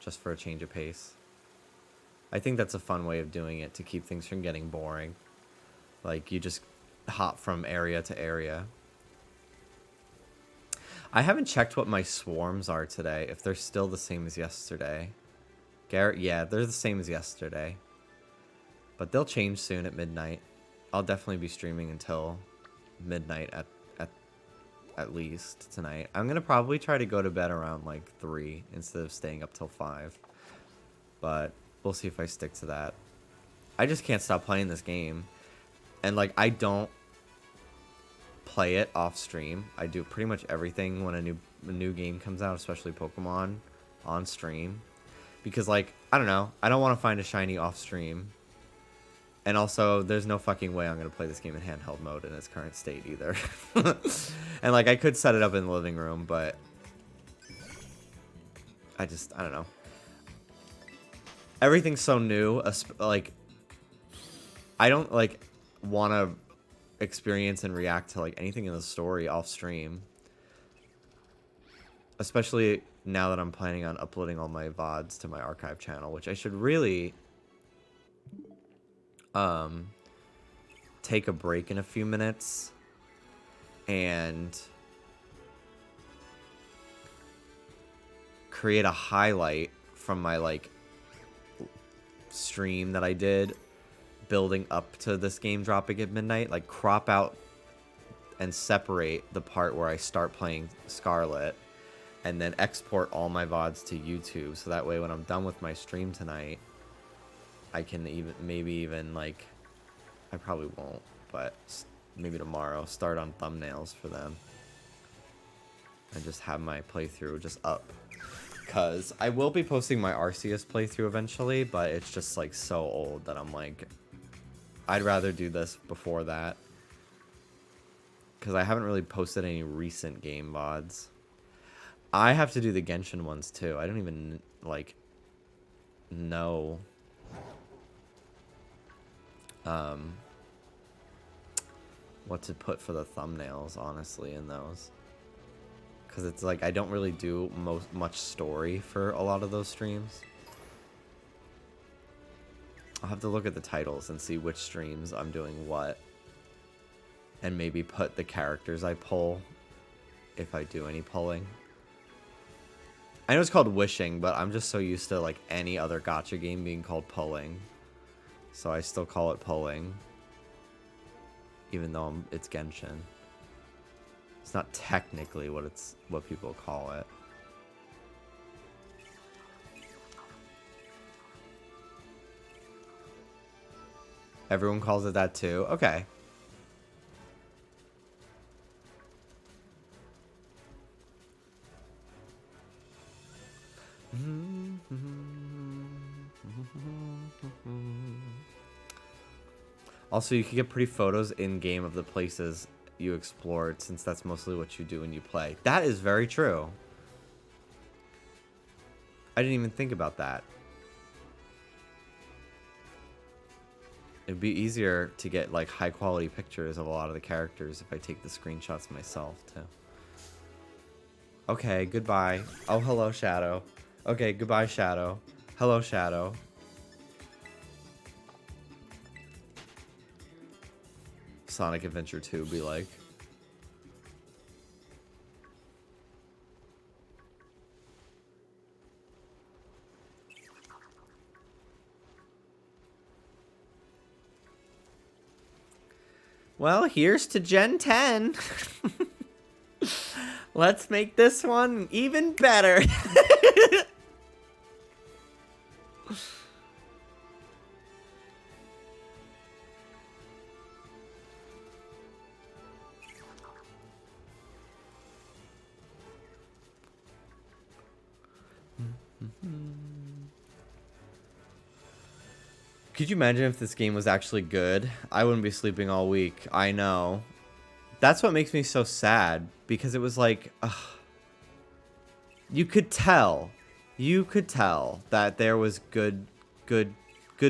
Just for a change of pace. I think that's a fun way of doing it to keep things from getting boring. Like, you just hop from area to area. I haven't checked what my swarms are today, if they're still the same as yesterday. Garrett, yeah, they're the same as yesterday. But they'll change soon at midnight. I'll definitely be streaming until midnight at least tonight. I'm going to probably try to go to bed around like 3 instead of staying up till 5. But we'll see if I stick to that. I just can't stop playing this game. And like, I don't play it off stream. I do pretty much everything when a new game comes out, especially Pokemon, on stream. Because like, I don't know, I don't want to find a shiny off stream. And also, there's no fucking way I'm going to play this game in handheld mode in its current state either. And like, I could set it up in the living room, but I don't know. Everything's so new, like, I don't like want to experience and react to like anything in the story off stream. Especially now that I'm planning on uploading all my VODs to my archive channel, which I should really take a break in a few minutes and create a highlight from my like stream that I did building up to this game dropping at midnight, like crop out and separate the part where I start playing Scarlet and then export all my VODs to YouTube, so that way when I'm done with my stream tonight, I can maybe even like, I probably won't, but maybe tomorrow start on thumbnails for them and just have my playthrough just up. Because I will be posting my Arceus playthrough eventually, but it's just like so old that I'm like, I'd rather do this before that. Because I haven't really posted any recent game VODs. I have to do the Genshin ones too. I don't even like know what to put for the thumbnails, honestly, in those. Because it's like, I don't really do much story for a lot of those streams. I'll have to look at the titles and see which streams I'm doing what. And maybe put the characters I pull, if I do any pulling. I know it's called wishing, but I'm just so used to like any other gacha game being called pulling. So I still call it pulling. Even though it's Genshin. It's not technically what people call it. Everyone calls it that too? Okay. Also, you can get pretty photos in-game of the places you explored, since that's mostly what you do when you play. That is very true. I didn't even think about that. It'd be easier to get like high-quality pictures of a lot of the characters if I take the screenshots myself, too. Okay, goodbye. Oh, hello, Shadow. Okay, goodbye, Shadow. Hello, Shadow. Sonic Adventure 2 be like. Well, here's to Gen 10. Let's make this one even better. Could you imagine if this game was actually good? I wouldn't be sleeping all week. I know. That's what makes me so sad, because it was like, ugh. You could tell that there was good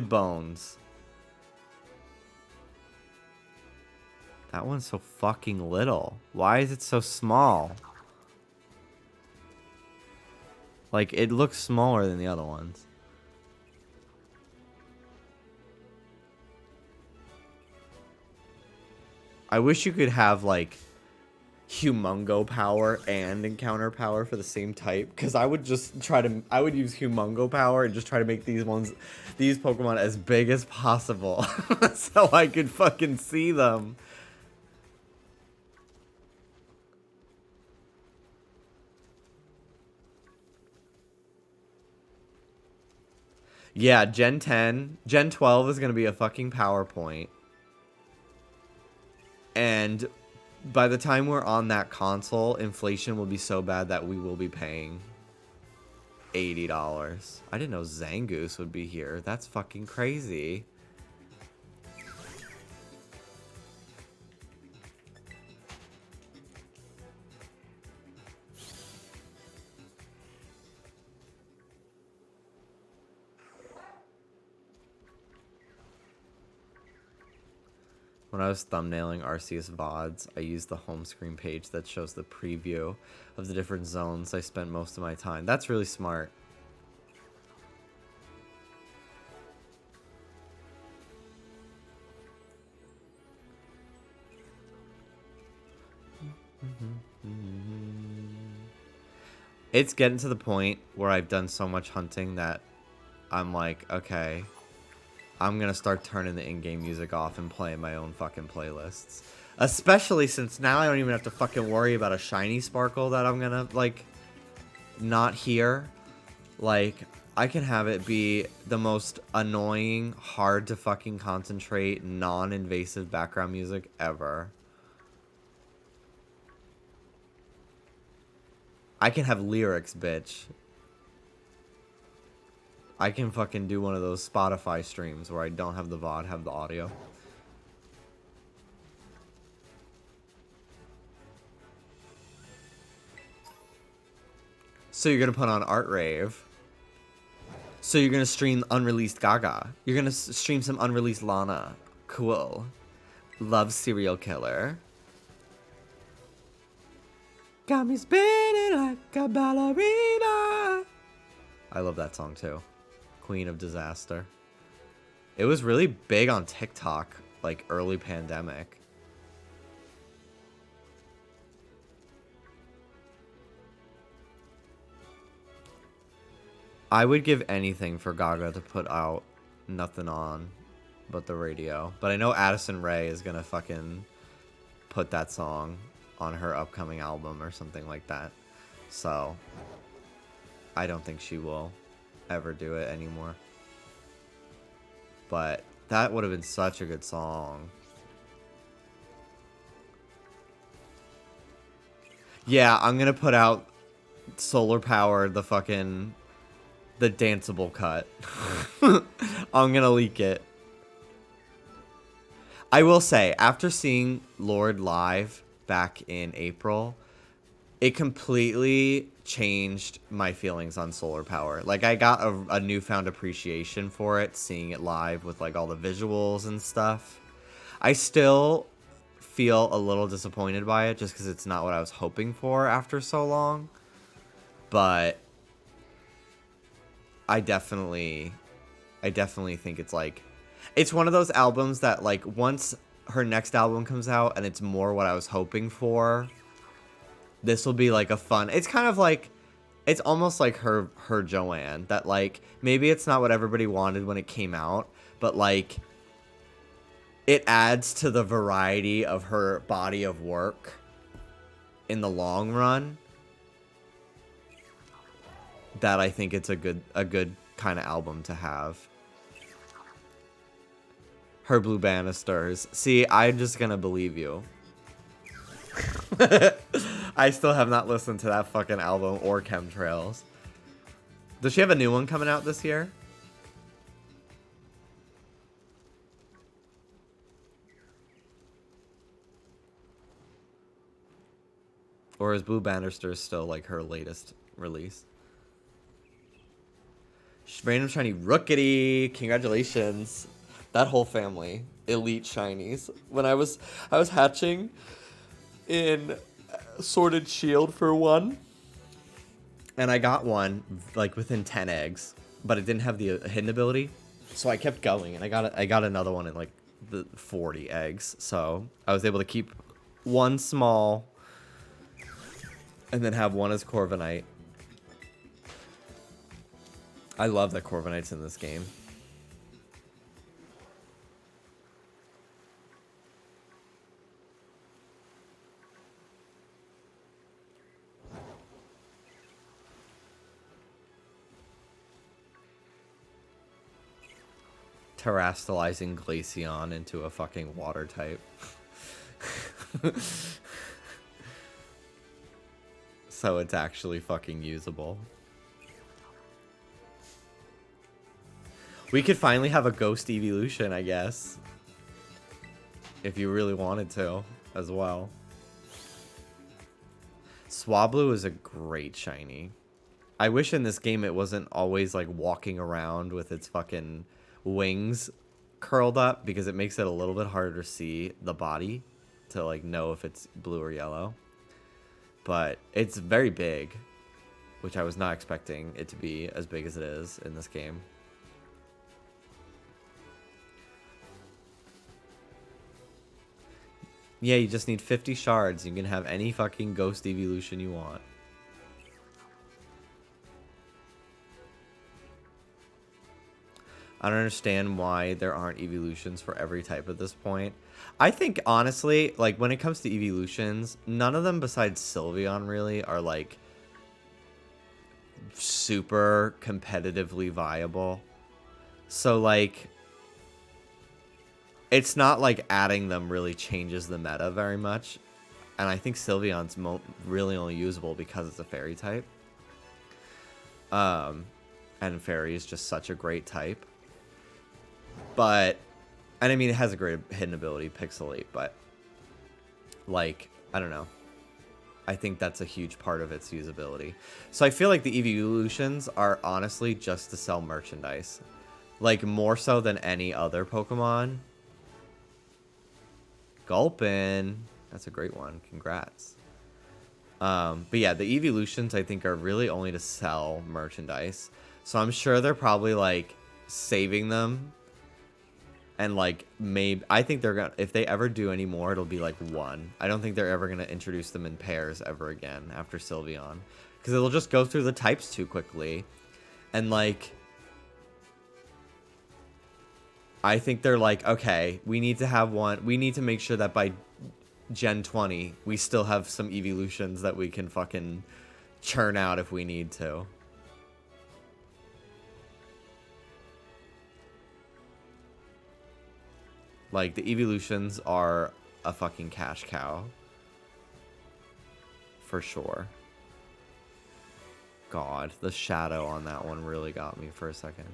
bones. That one's so fucking little. Why is it so small? Like, it looks smaller than the other ones. I wish you could have, like, Humongo power and encounter power for the same type. Because I would just try to... I would use Humongo power and just try to make these Pokemon as big as possible. So I could fucking see them. Yeah, Gen 10. Gen 12 is going to be a fucking PowerPoint. And by the time we're on that console, inflation will be so bad that we will be paying $80. I didn't know Zangoose would be here. That's fucking crazy. When I was thumbnailing Arceus VODs, I used the home screen page that shows the preview of the different zones I spent most of my time. That's really smart. It's getting to the point where I've done so much hunting that I'm like, okay, I'm gonna start turning the in-game music off and playing my own fucking playlists. Especially since now I don't even have to fucking worry about a shiny sparkle that I'm gonna, like, not hear. Like, I can have it be the most annoying, hard to fucking concentrate, non-invasive background music ever. I can have lyrics, bitch. I can fucking do one of those Spotify streams where I don't have the VOD, have the audio. So you're gonna put on Art Rave. So you're gonna stream unreleased Gaga. You're gonna stream some unreleased Lana. Cool. Love Serial Killer. Got me spinning like a ballerina. I love that song too. Queen of Disaster. It was really big on TikTok, like early pandemic. I would give anything for Gaga to put out nothing on but the radio. But I know Addison Rae is gonna fucking put that song on her upcoming album or something like that. So I don't think she will ever do it anymore. But that would have been such a good song. Yeah, I'm gonna put out Solar Power, the danceable cut. I'm gonna leak it. I will say, after seeing Lord live back in April, it completely changed my feelings on Solar Power. Like, I got a newfound appreciation for it, seeing it live with, like, all the visuals and stuff. I still feel a little disappointed by it, just because it's not what I was hoping for after so long. But I definitely think it's, like... It's one of those albums that, like, once her next album comes out and it's more what I was hoping for... This will be, like, a fun... It's kind of like... It's almost like her Joanne. That, like, maybe it's not what everybody wanted when it came out. But, like, it adds to the variety of her body of work in the long run. That I think it's a good kind of album to have. Her Blue Banisters. See, I'm just gonna believe you. I still have not listened to that fucking album or Chemtrails. Does she have a new one coming out this year? Or is Blue Bannister still like her latest release? Random shiny Rookity! Congratulations! That whole family, elite shinies. When I was hatching in Sorted Shield for one, and I got one like within 10 eggs, but it didn't have the hidden ability. So I kept going, and I got another one in like the 40 eggs. So I was able to keep one small and then have one as Corviknight. I love that Corviknight's in this game. Terastallizing Glaceon into a fucking water type. So it's actually fucking usable. We could finally have a ghost evolution, I guess. If you really wanted to, as well. Swablu is a great shiny. I wish in this game it wasn't always like walking around with its fucking wings curled up, because it makes it a little bit harder to see the body to like know if it's blue or yellow. But it's very big, which I was not expecting it to be as big as it is in this game. Yeah, you just need 50 shards. You can have any fucking ghost evolution you want. I don't understand why there aren't evolutions for every type at this point. I think, honestly, like, when it comes to evolutions, none of them besides Sylveon, really, are, like, super competitively viable. So, like, it's not like adding them really changes the meta very much. And I think Sylveon's really only usable because it's a fairy type. And fairy is just such a great type. But, and I mean, it has a great hidden ability, Pixelate, but, like, I don't know. I think that's a huge part of its usability. So I feel like the evolutions are honestly just to sell merchandise. Like, more so than any other Pokemon. Gulpin. That's a great one. Congrats. But yeah, the evolutions I think are really only to sell merchandise. So I'm sure they're probably, like, saving them. And, like, maybe, I think they're gonna, if they ever do any more, it'll be, like, one. I don't think they're ever gonna introduce them in pairs ever again after Sylveon. Because it'll just go through the types too quickly. And, like, I think they're like, okay, we need to have one, we need to make sure that by Gen 20, we still have some evolutions that we can fucking churn out if we need to. Like, the evolutions are a fucking cash cow. For sure. God, the shadow on that one really got me for a second.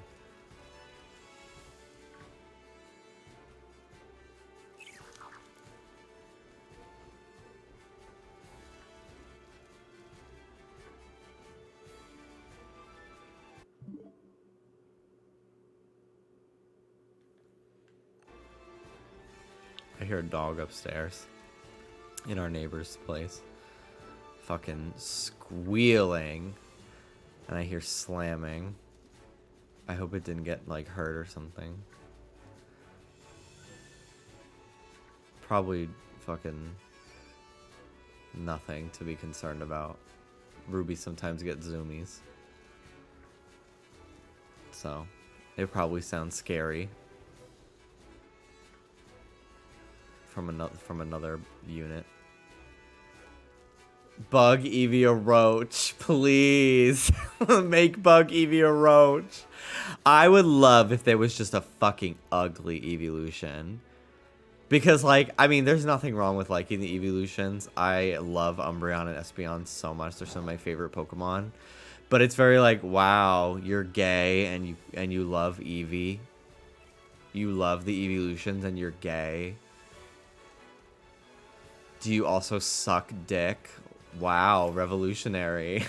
I hear a dog upstairs in our neighbor's place. Fucking squealing. And I hear slamming. I hope it didn't get, like, hurt or something. Probably fucking nothing to be concerned about. Ruby sometimes gets zoomies. So, it probably sounds scary. From another unit. Bug Eevee a Roach, please. Make Bug Eevee a Roach. I would love if there was just a fucking ugly evolution. Because, like, I mean, there's nothing wrong with liking the evolutions. I love Umbreon and Espeon so much. They're some of my favorite Pokemon. But it's very like, wow, you're gay and you love Eevee. You love the evolutions and you're gay. Do you also suck dick? Wow, revolutionary.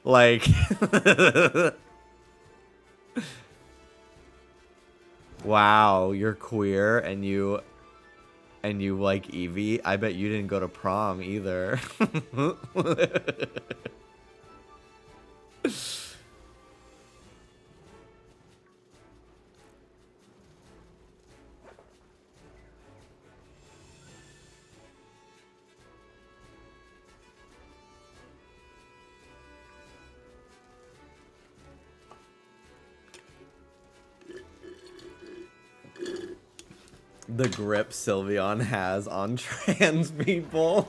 Like, Wow, you're queer and you like Eevee. I bet you didn't go to prom either. The grip Sylveon has on trans people.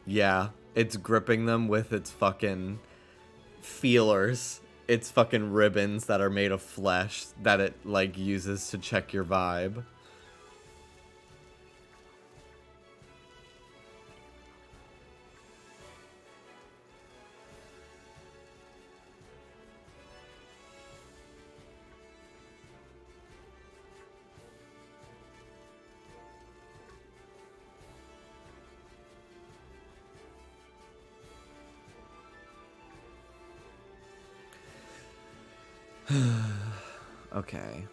Yeah, it's gripping them with its fucking feelers. It's fucking ribbons that are made of flesh that it, like, uses to check your vibe. Okay.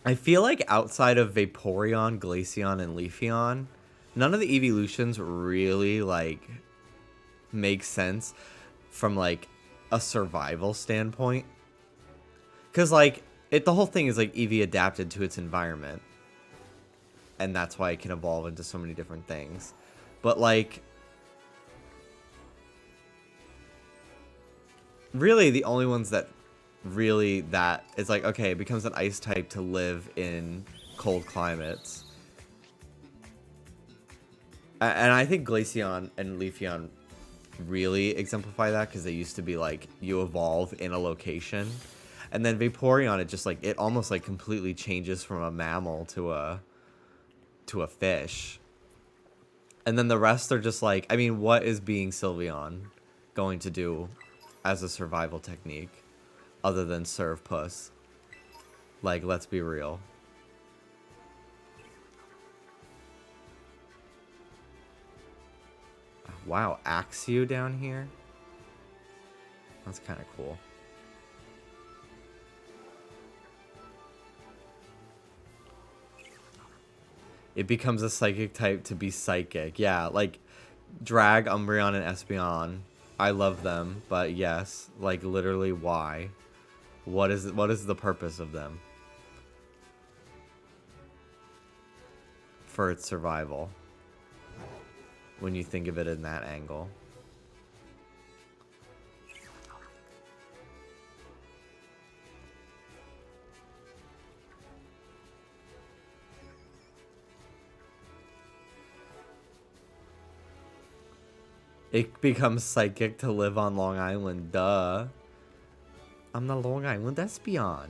I feel like outside of Vaporeon, Glaceon, and Leafeon, none of the evolutions really, like, make sense from, like, a survival standpoint. Because, like, the whole thing is, like, Eevee adapted to its environment. And that's why it can evolve into so many different things. But, like, really the only ones that really that it's like, okay, it becomes an ice type to live in cold climates. And I think Glaceon and Leafeon really exemplify that because they used to be like you evolve in a location. And then Vaporeon, it just like it almost like completely changes from a mammal to a fish. And then the rest are just like, I mean, what is being Sylveon going to do as a survival technique other than serve puss? Like, let's be real. Wow, Axew down here? That's kind of cool. It becomes a psychic type to be psychic. Yeah, like Drag, Umbreon, and Espeon. I love them, but yes, like literally why? What is the purpose of them? For its survival. When you think of it in that angle. It becomes psychic to live on Long Island, duh. I'm the Long Island Espeon.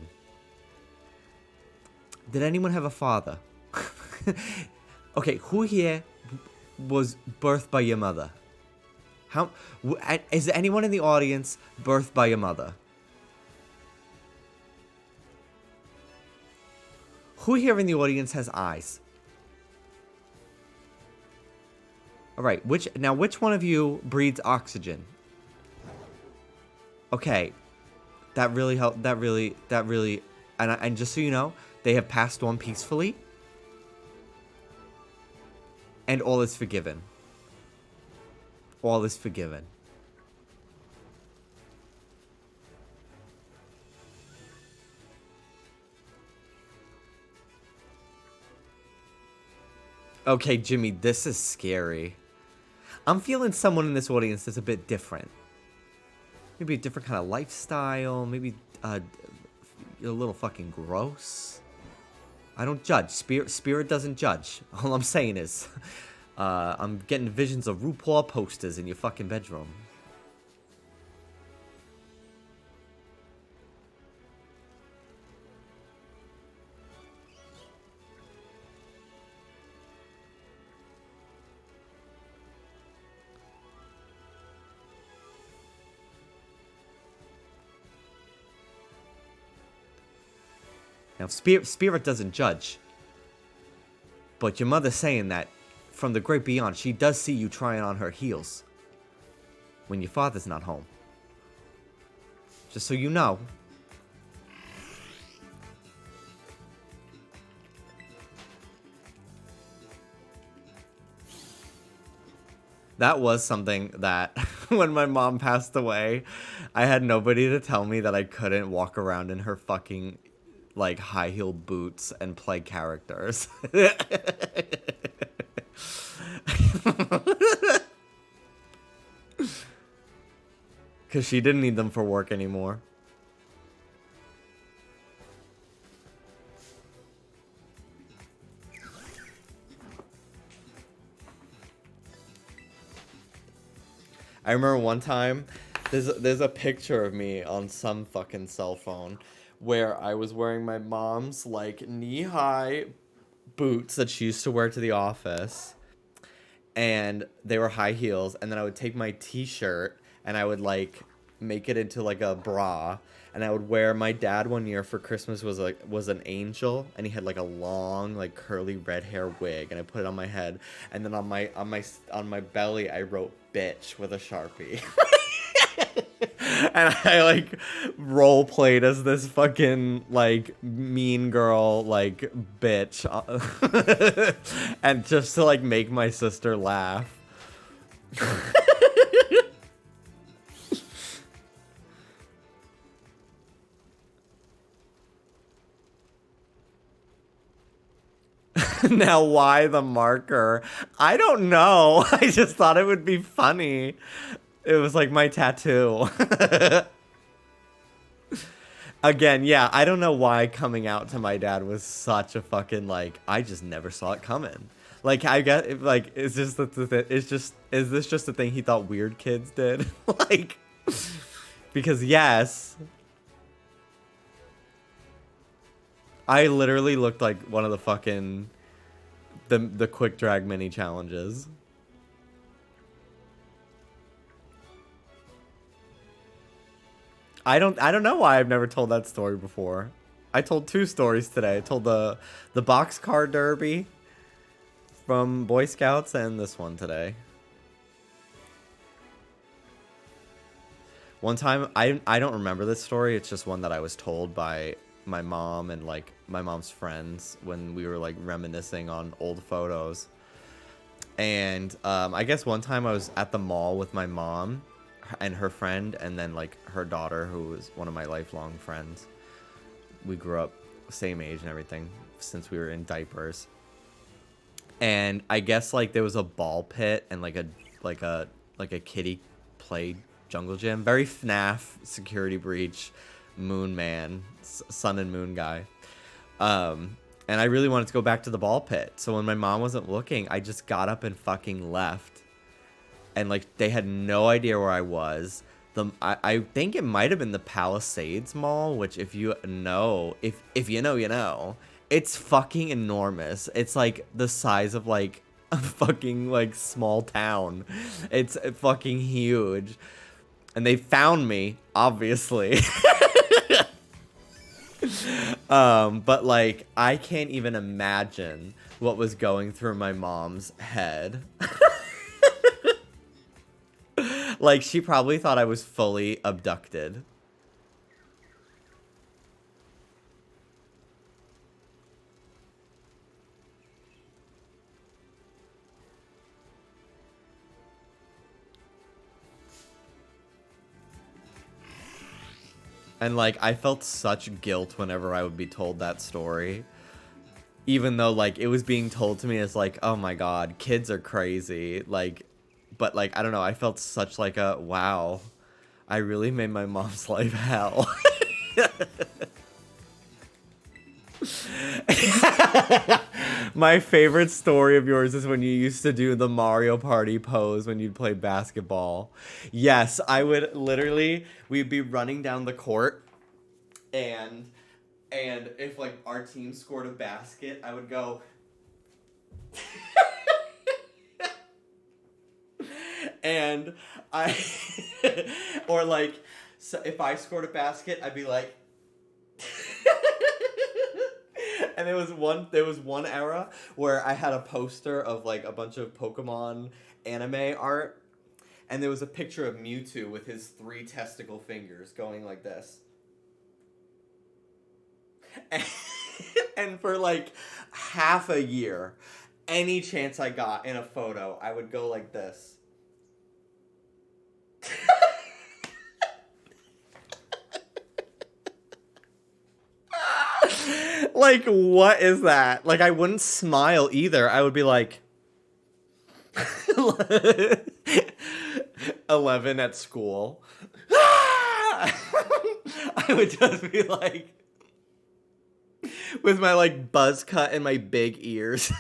Did anyone have a father? Okay, who here was birthed by your mother? How is there anyone in the audience birthed by your mother? Who here in the audience has eyes? All right, which one of you breathes oxygen? Okay, that really helped. That really, and just so you know, they have passed on peacefully, and all is forgiven. All is forgiven. Okay, Jimmy, this is scary. I'm feeling someone in this audience that's a bit different. Maybe a different kind of lifestyle. Maybe a little fucking gross. I don't judge. Spirit doesn't judge. All I'm saying is, I'm getting visions of RuPaul posters in your fucking bedroom. Now, spirit doesn't judge. But your mother's saying that from the great beyond, she does see you trying on her heels when your father's not home. Just so you know. That was something that when my mom passed away, I had nobody to tell me that I couldn't walk around in her fucking like high-heeled boots and play characters. Because she didn't need them for work anymore. I remember one time, there's a picture of me on some fucking cell phone where I was wearing my mom's like knee-high boots that she used to wear to the office, and they were high heels, and then I would take my t-shirt and I would like make it into like a bra, and I would wear, my dad one year for Christmas was an angel, and he had like a long like curly red hair wig, and I put it on my head, and then on my belly I wrote bitch with a Sharpie. And I like role played as this fucking like mean girl like bitch and just to like make my sister laugh. Now, why the marker? I don't know. I just thought it would be funny. It was like my tattoo. Again, yeah, I don't know why coming out to my dad was such a fucking like, I just never saw it coming. Like, I get like, is this just a thing he thought weird kids did? Like, because yes, I literally looked like one of the fucking the quick drag mini challenges. I don't know why I've never told that story before. I told two stories today. I told the boxcar derby from Boy Scouts and this one today. One time, I don't remember this story. It's just one that I was told by my mom and like my mom's friends when we were like reminiscing on old photos. And I guess one time I was at the mall with my mom and her friend, and then like her daughter, who was one of my lifelong friends. We grew up same age and everything since we were in diapers. And I guess like there was a ball pit and like a kiddie play jungle gym, very FNAF security breach, moon man, sun and moon guy. And I really wanted to go back to the ball pit. So when my mom wasn't looking, I just got up and fucking left. And like they had no idea where I was. I think it might have been the Palisades Mall, which if you know, you know, you know. It's fucking enormous. It's like the size of like a fucking like small town. It's fucking huge. And they found me, obviously. But like I can't even imagine what was going through my mom's head. Like, she probably thought I was fully abducted. And, like, I felt such guilt whenever I would be told that story. Even though, like, it was being told to me as, like, oh my god, kids are crazy. Like, but, like, I don't know, I felt such, like, a, wow, I really made my mom's life hell. My favorite story of yours is when you used to do the Mario Party pose when you'd play basketball. Yes, I would literally, we'd be running down the court, and if, like, our team scored a basket, I would go... And I, or like, so if I scored a basket, I'd be like, And there was one era where I had a poster of like a bunch of Pokemon anime art, and there was a picture of Mewtwo with his 3 testicle fingers going like this. And for like half a year, any chance I got in a photo, I would go like this. Like, what is that? Like, I wouldn't smile either. I would be like 11 at school. I would just be like, with my like buzz cut and my big ears.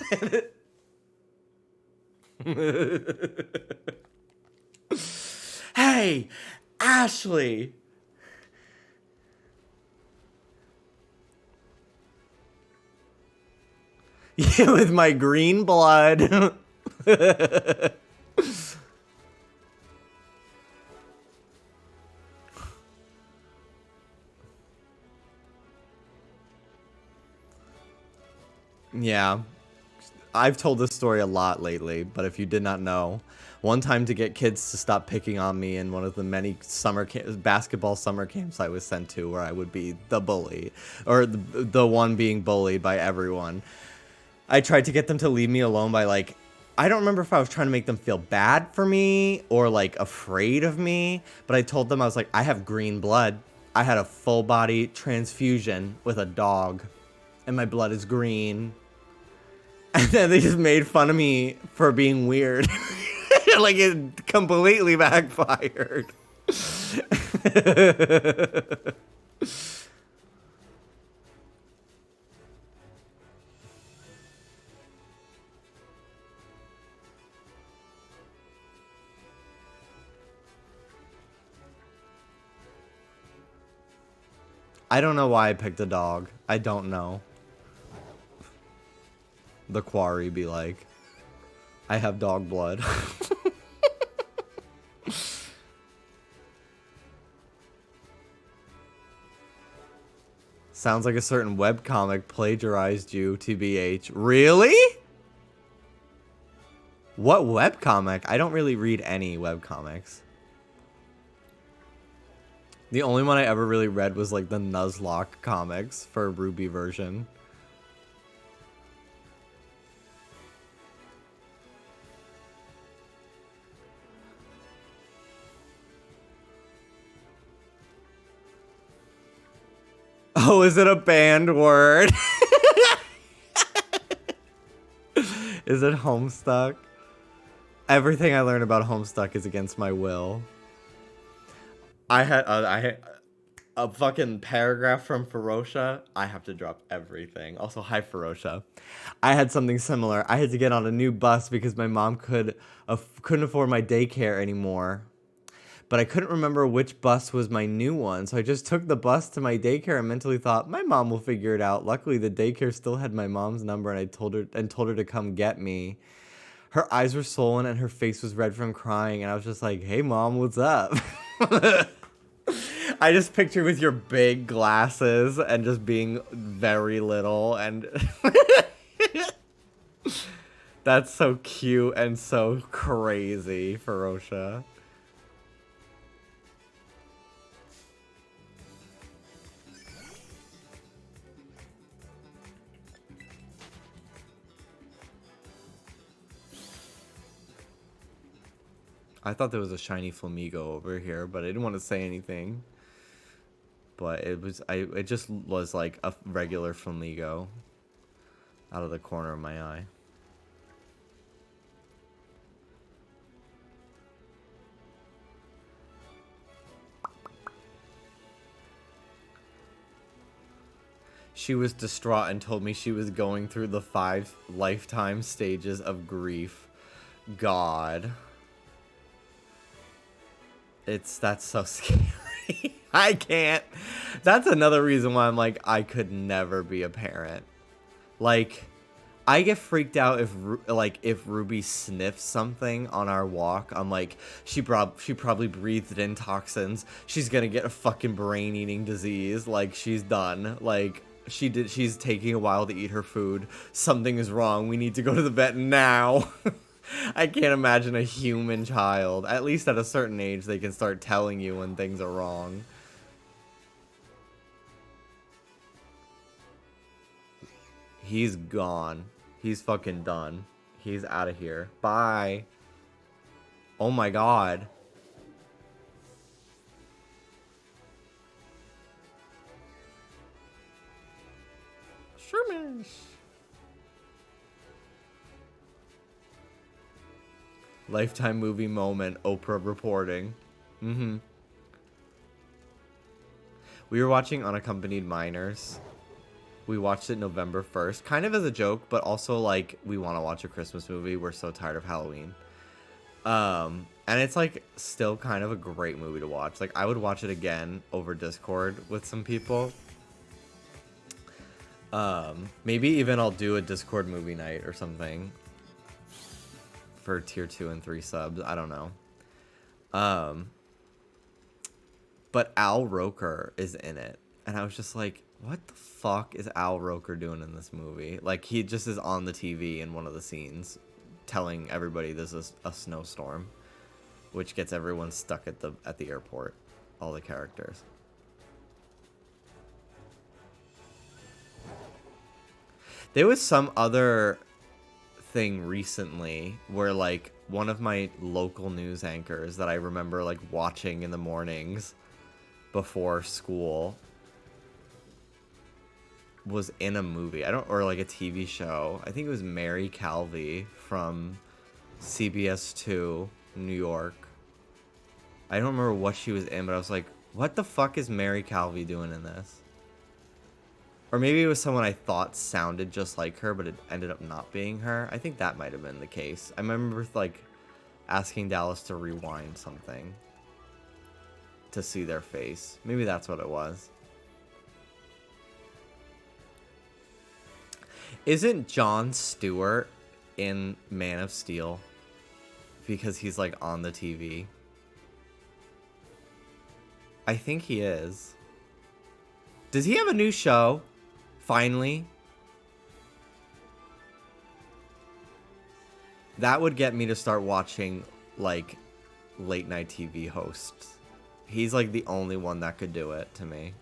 Hey, Ashley. Yeah, with my green blood. Yeah. I've told this story a lot lately, but if you did not know, one time to get kids to stop picking on me in one of the many basketball summer camps I was sent to, where I would be the bully, or the one being bullied by everyone, I tried to get them to leave me alone by like, I don't remember if I was trying to make them feel bad for me or like afraid of me, but I told them, I was like, I have green blood. I had a full body transfusion with a dog, and my blood is green. And then they just made fun of me for being weird. Like, it completely backfired. I don't know why I picked a dog. I don't know. The quarry be like, I have dog blood. Sounds like a certain webcomic plagiarized you, TBH. Really? What webcomic? I don't really read any webcomics. The only one I ever really read was like the Nuzlocke comics for Ruby version. Oh, is it a banned word? Is it Homestuck? Everything I learn about Homestuck is against my will. I had a fucking paragraph from Ferocia. I have to drop everything. Also, hi, Ferocia. I had something similar. I had to get on a new bus because my mom couldn't afford my daycare anymore. But I couldn't remember which bus was my new one, so I just took the bus to my daycare and mentally thought, my mom will figure it out. Luckily, the daycare still had my mom's number, and I told her to come get me. Her eyes were swollen and her face was red from crying, and I was just like, hey, Mom, what's up? I just picture with your big glasses and just being very little, and that's so cute and so crazy, Ferocia. I thought there was a shiny Flamigo over here, but I didn't want to say anything. But it just was like a regular Flamigo out of the corner of my eye. She was distraught and told me she was going through the 5 lifetime stages of grief. God. That's so scary. I can't. That's another reason why I'm like, I could never be a parent. Like, I get freaked out if Ruby sniffs something on our walk. I'm like, she probably breathed in toxins. She's gonna get a fucking brain-eating disease. Like, she's done. Like, She's taking a while to eat her food. Something is wrong. We need to go to the vet now. I can't imagine a human child. At least at a certain age, they can start telling you when things are wrong. He's gone. He's fucking done. He's out of here. Bye. Oh my god. Sherman. Lifetime movie moment. Oprah reporting. We were watching Unaccompanied Minors. We watched it November 1st, kind of as a joke, but also like we want to watch a Christmas movie. We're so tired of Halloween. And it's like still kind of a great movie to watch. Like I would watch it again over Discord with some people. Maybe even I'll do a Discord movie night or something for tier 2 and 3 subs. I don't know. But Al Roker is in it. And I was just like, what the fuck is Al Roker doing in this movie? Like, he just is on the TV in one of the scenes telling everybody this is a snowstorm, which gets everyone stuck at the airport, all the characters. There was some other thing recently where, like, one of my local news anchors that I remember, like, watching in the mornings before school was in a movie. Or like a TV show. I think it was Mary Calvi from CBS 2 New York. I don't remember what she was in, but I was like, what the fuck is Mary Calvi doing in this? Or maybe it was someone I thought sounded just like her, but it ended up not being her. I think that might have been the case. I remember like asking Dallas to rewind something to see their face. Maybe that's what it was. Isn't Jon Stewart in Man of Steel? Because he's like on the TV. I think he is. Does he have a new show? Finally? That would get me to start watching like late night TV hosts. He's like the only one that could do it to me.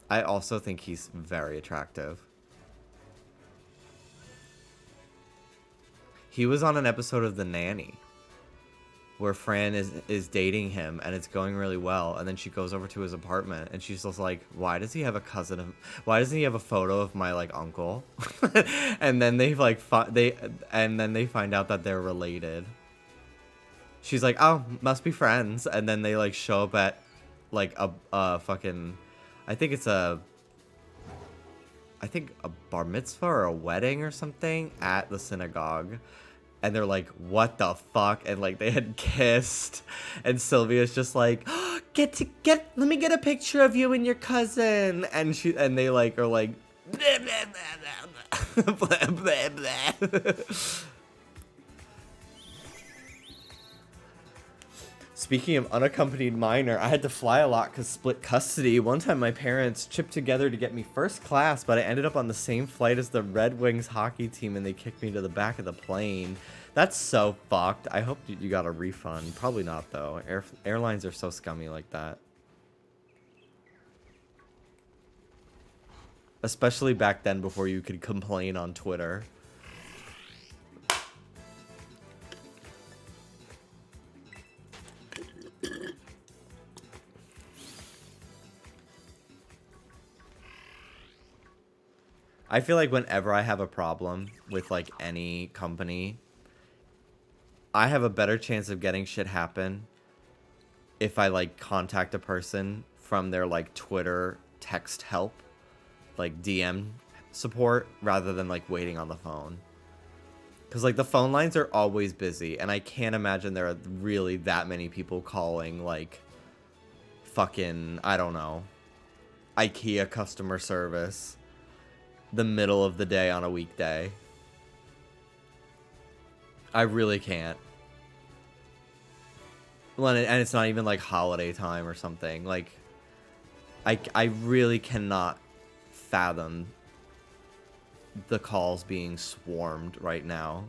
I also think he's very attractive. He was on an episode of The Nanny where Fran is dating him and it's going really well, and then she goes over to his apartment and she's just like, why doesn't he have a photo of my like uncle? And then they like they find out that they're related. She's like, oh, must be friends. And then they like show up at like a fucking, I think a bar mitzvah or a wedding or something at the synagogue. And they're like, what the fuck? And like they had kissed. And Sylvia's just like, oh, let me get a picture of you and your cousin. And they like are like blah, blah, blah, blah, blah, blah. Speaking of unaccompanied minor, I had to fly a lot because split custody. One time my parents chipped together to get me first class, but I ended up on the same flight as the Red Wings hockey team and they kicked me to the back of the plane. That's so fucked. I hope you got a refund. Probably not, though. Airlines are so scummy like that. Especially back then before you could complain on Twitter. I feel like whenever I have a problem with like any company, I have a better chance of getting shit happen if I like contact a person from their like Twitter text help, like DM support, rather than like waiting on the phone. Because like the phone lines are always busy, and I can't imagine there are really that many people calling like fucking, I don't know, IKEA customer service the middle of the day on a weekday. I really can't. Well, and it's not even like holiday time or something. Like, I really cannot fathom the calls being swarmed right now.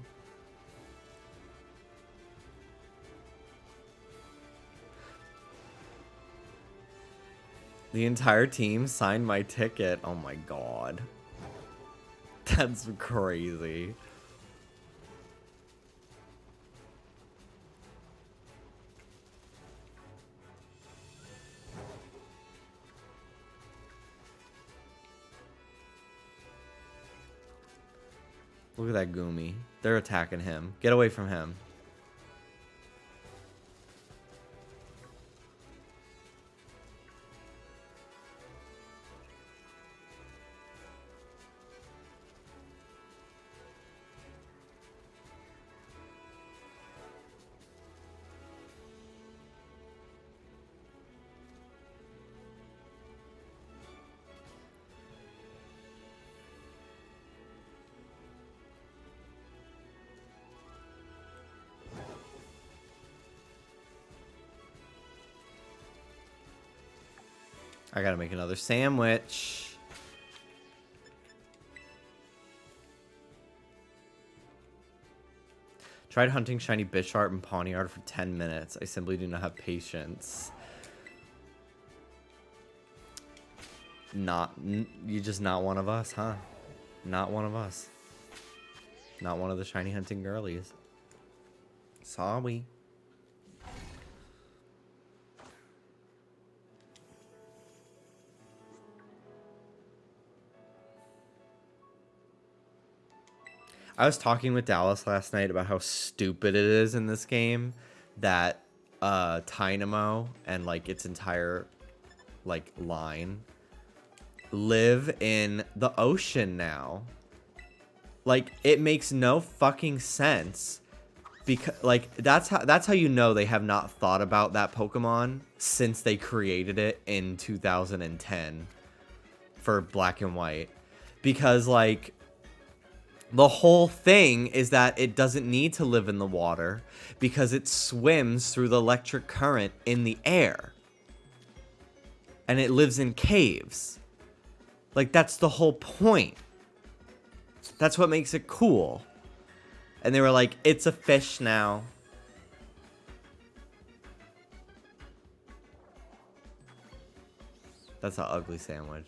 The entire team signed my ticket. Oh my god. That's crazy. Look at that Goomy. They're attacking him. Get away from him. I gotta make another sandwich. Tried hunting shiny Bisharp and Pawniard for 10 minutes. I simply do not have patience. You're just not one of us, huh? Not one of us. Not one of the shiny hunting girlies. Sorry. I was talking with Dallas last night about how stupid it is in this game that Tynamo and like its entire like line live in the ocean now. Like it makes no fucking sense because like that's how you know they have not thought about that Pokemon since they created it in 2010 for Black and White, because like the whole thing is that it doesn't need to live in the water because it swims through the electric current in the air. And it lives in caves. Like, that's the whole point. That's what makes it cool. And they were like, it's a fish now. That's an ugly sandwich.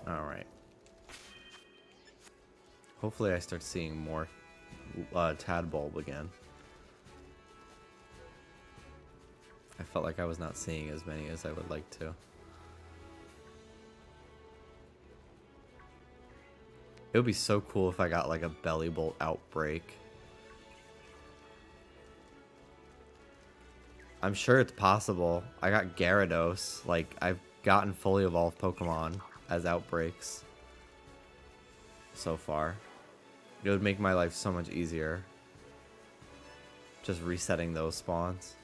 Alright. Hopefully I start seeing more Tadbulb again. I felt like I was not seeing as many as I would like to. It would be so cool if I got like a Belly Bolt outbreak. I'm sure it's possible. I got Gyarados. Like, I've gotten fully evolved Pokemon as outbreaks so far. It would make my life so much easier. Just resetting those spawns.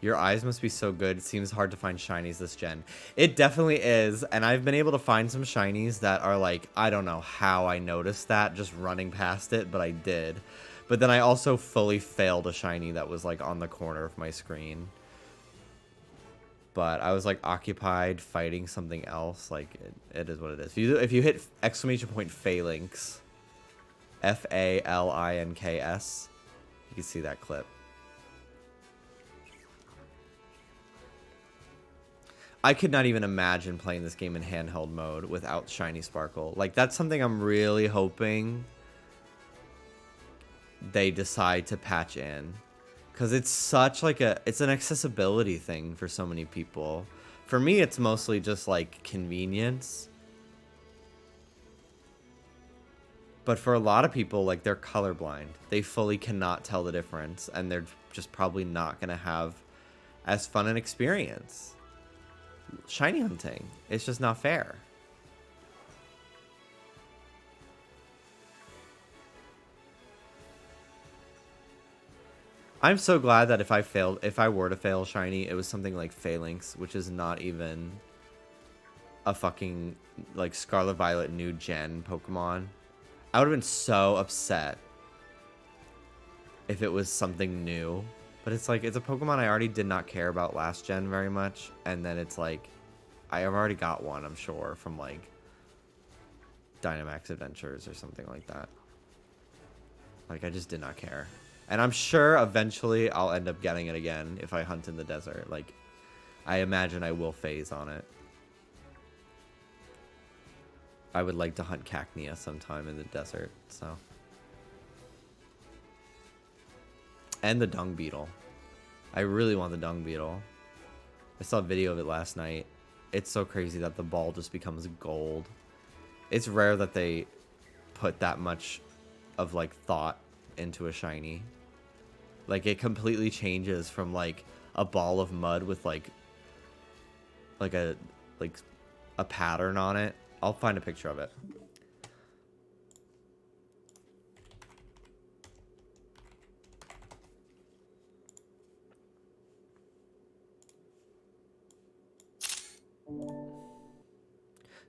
Your eyes must be so good. It seems hard to find shinies this gen. It definitely is. And I've been able to find some shinies that are like, I don't know how I noticed that just running past it, but I did. But then I also fully failed a shiny that was like on the corner of my screen. But I was like occupied fighting something else. Like it is what it is. If you hit !Phalanx, F-A-L-I-N-K-S, you can see that clip. I could not even imagine playing this game in handheld mode without Shiny Sparkle. Like, that's something I'm really hoping they decide to patch in. Because it's such like it's an accessibility thing for so many people. For me, it's mostly just like convenience. But for a lot of people, like, they're colorblind. They fully cannot tell the difference, and they're just probably not going to have as fun an experience. Shiny hunting, it's just not fair. I'm so glad that if I were to fail shiny, it was something like Phalanx, which is not even a fucking, like, Scarlet Violet new gen Pokemon. I would have been so upset if it was something new. But it's like, it's a Pokemon I already did not care about last gen very much. And then it's like, I have already got one, I'm sure, from like Dynamax Adventures or something like that. Like, I just did not care. And I'm sure eventually I'll end up getting it again if I hunt in the desert. Like, I imagine I will phase on it. I would like to hunt Cacnea sometime in the desert, so. And the Dung Beetle. I really want the Dung Beetle. I saw a video of it last night. It's so crazy that the ball just becomes gold. It's rare that they put that much of, like, thought into a shiny. Like, it completely changes from, like, a ball of mud with, like a pattern on it. I'll find a picture of it.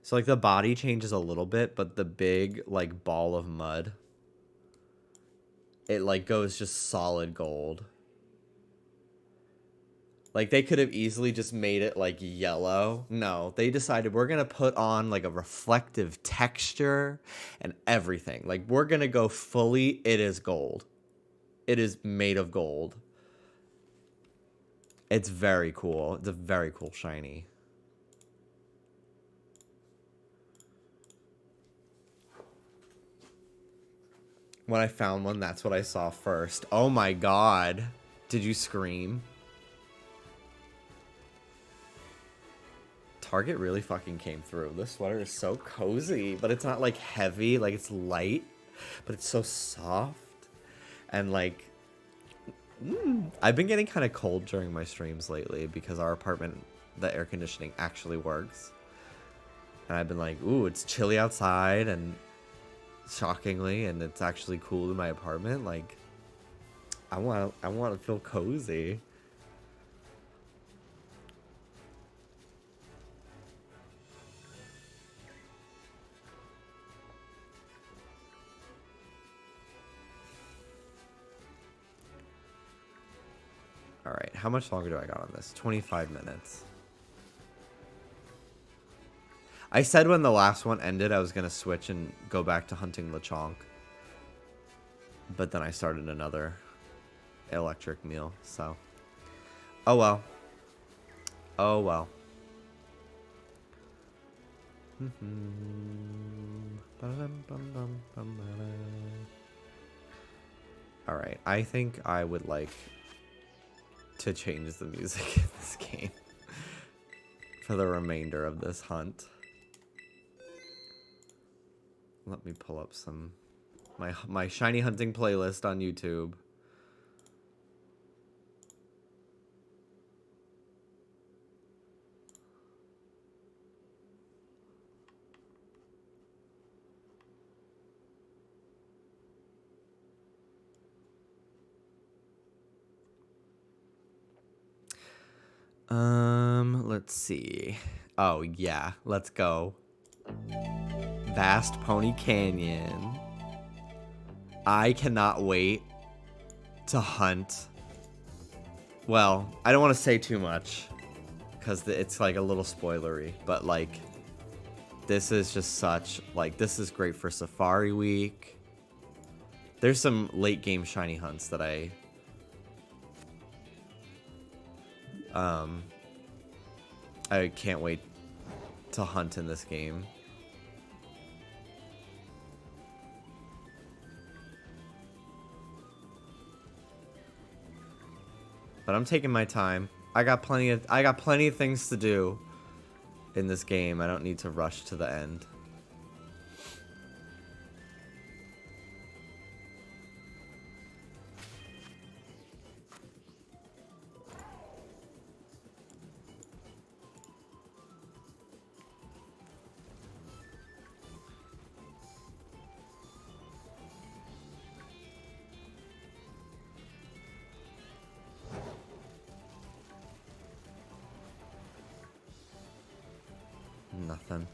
So, like, the body changes a little bit, but the big, like, ball of mud, it, like, goes just solid gold. Like, they could have easily just made it, like, yellow. No, they decided we're going to put on, like, a reflective texture and everything. Like, we're going to go fully, it is gold. It is made of gold. It's very cool. It's a very cool shiny. When I found one, that's what I saw first. Oh my god. Did you scream? Target really fucking came through. This sweater is so cozy, but it's not, like, heavy. Like, it's light, but it's so soft. And, like, I've been getting kind of cold during my streams lately because our apartment, the air conditioning actually works. And I've been like, ooh, it's chilly outside, and shockingly, and it's actually cool in my apartment. Like, I want to feel cozy. All right, how much longer do I got on this? 25 minutes. I said when the last one ended, I was going to switch and go back to hunting Lechonk. But then I started another electric meal, so. Oh well. Oh well. Alright, I think I would like to change the music in this game for the remainder of this hunt. Let me pull up some my shiny hunting playlist on YouTube. Let's see. Oh, yeah. Let's go. Vast Pony Canyon. I cannot wait to hunt. Well, I don't want to say too much because it's like a little spoilery, but like this is just such, like, this is great for Safari Week. There's some late game shiny hunts that I can't wait to hunt in this game. But I'm taking my time. I got plenty of things to do in this game. I don't need to rush to the end. Nothing.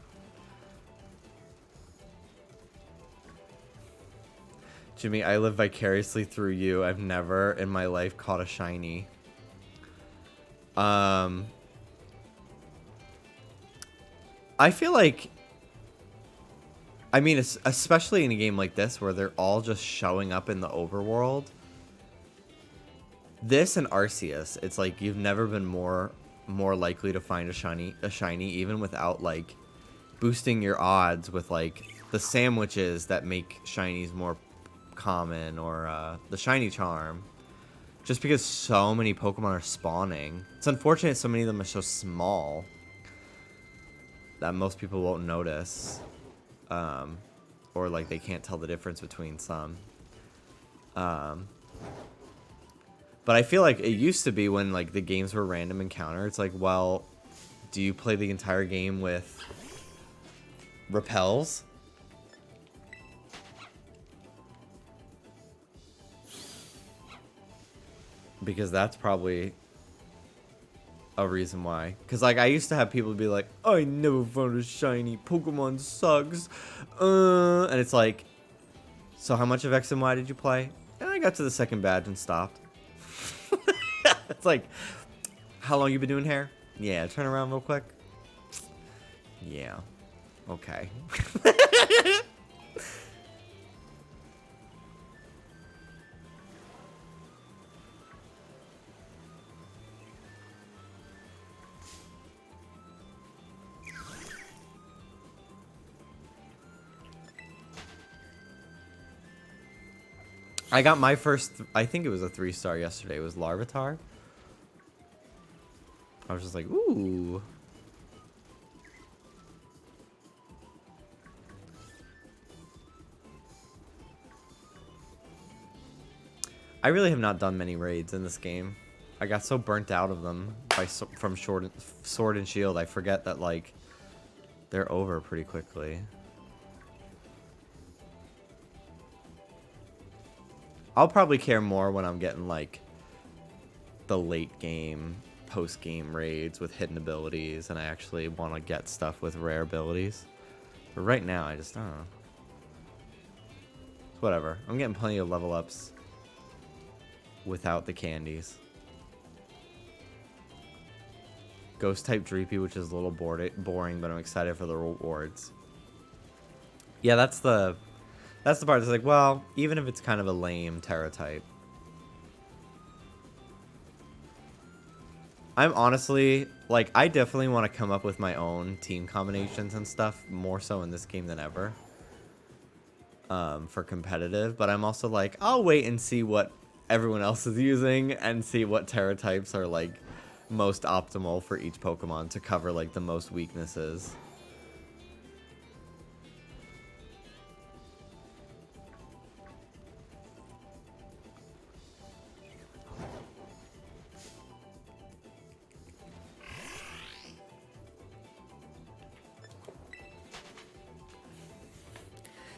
Jimmy, I live vicariously through you. I've never in my life caught a shiny. I feel like, I mean, especially in a game like this where they're all just showing up in the overworld. This and Arceus, it's like you've never been more likely to find a shiny even without like boosting your odds with like the sandwiches that make shinies more common, or the shiny charm, just because so many Pokemon are spawning. It's unfortunate so many of them are so small that most people won't notice, or like they can't tell the difference between some. But I feel like it used to be when like the games were random encounter, it's like, well, do you play the entire game with repels? Because that's probably a reason why. Because like I used to have people be like, I never found a shiny, Pokemon sucks. And it's like, so how much of X and Y did you play? And I got to the second badge and stopped. It's like, how long you been doing hair? Yeah, turn around real quick. Yeah. Okay. I got my first, I think it was a 3-star yesterday. It was Larvitar. I was just like, ooh. I really have not done many raids in this game. I got so burnt out of them from Sword and Shield. I forget that, like, they're over pretty quickly. I'll probably care more when I'm getting, like, the late game, post game raids with hidden abilities, and I actually want to get stuff with rare abilities. But right now, I just don't know. It's whatever. I'm getting plenty of level ups without the candies. Ghost type Dreepy, which is a little boring, but I'm excited for the rewards. Yeah, that's the part that's like, well, even if it's kind of a lame Terra type, I'm honestly, like, I definitely want to come up with my own team combinations and stuff, more so in this game than ever, for competitive. But I'm also like, I'll wait and see what everyone else is using and see what Terra types are, like, most optimal for each Pokemon to cover, like, the most weaknesses.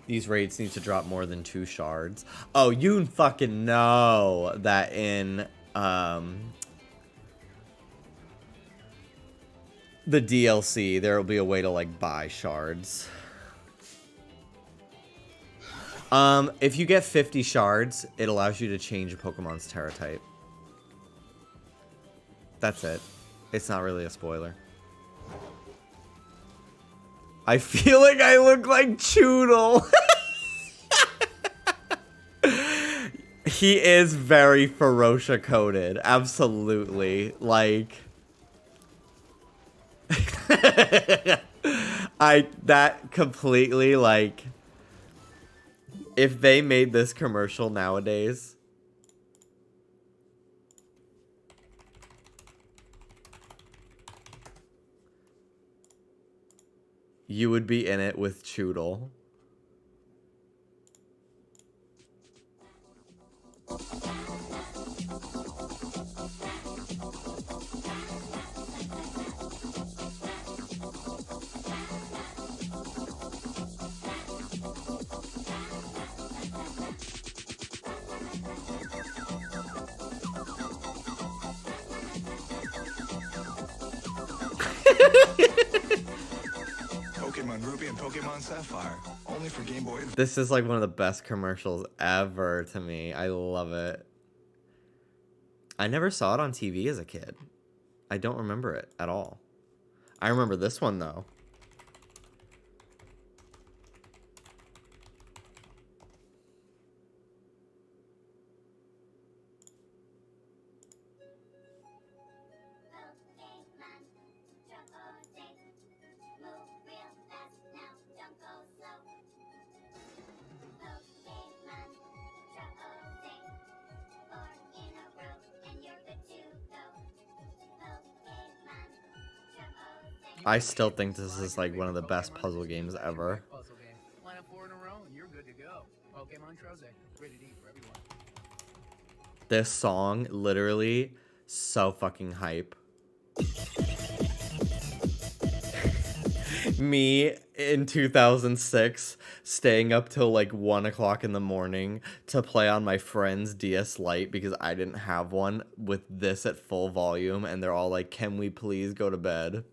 These raids need to drop more than 2 shards. Oh, you fucking know that in the DLC, there will be a way to, like, buy shards. If you get 50 shards, it allows you to change a Pokemon's Terra type. That's it. It's not really a spoiler. I feel like I look like Choodle. He is very Ferocia coded. Absolutely. Like... that completely, like... If they made this commercial nowadays... You would be in it with Choodle. Pokemon Ruby and Pokemon Sapphire, only for Game Boy. This is like one of the best commercials ever to me. I love it. I never saw it on TV as a kid. I don't remember it at all. I remember this one though. I still think this is like one of the best puzzle games ever. Line up 4 in a row and you're good to go. Pokemon Troze, ready to eat for everyone. This song, literally, so fucking hype. Me in 2006 staying up till like 1 o'clock in the morning to play on my friend's DS Lite because I didn't have one, with this at full volume, and they're all like, can we please go to bed?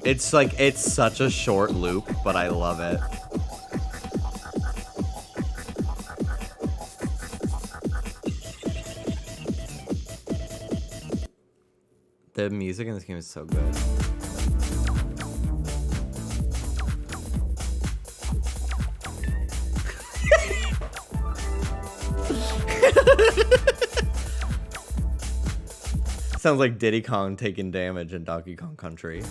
It's like, it's such a short loop, but I love it. The music in this game is so good. Sounds like Diddy Kong taking damage in Donkey Kong Country.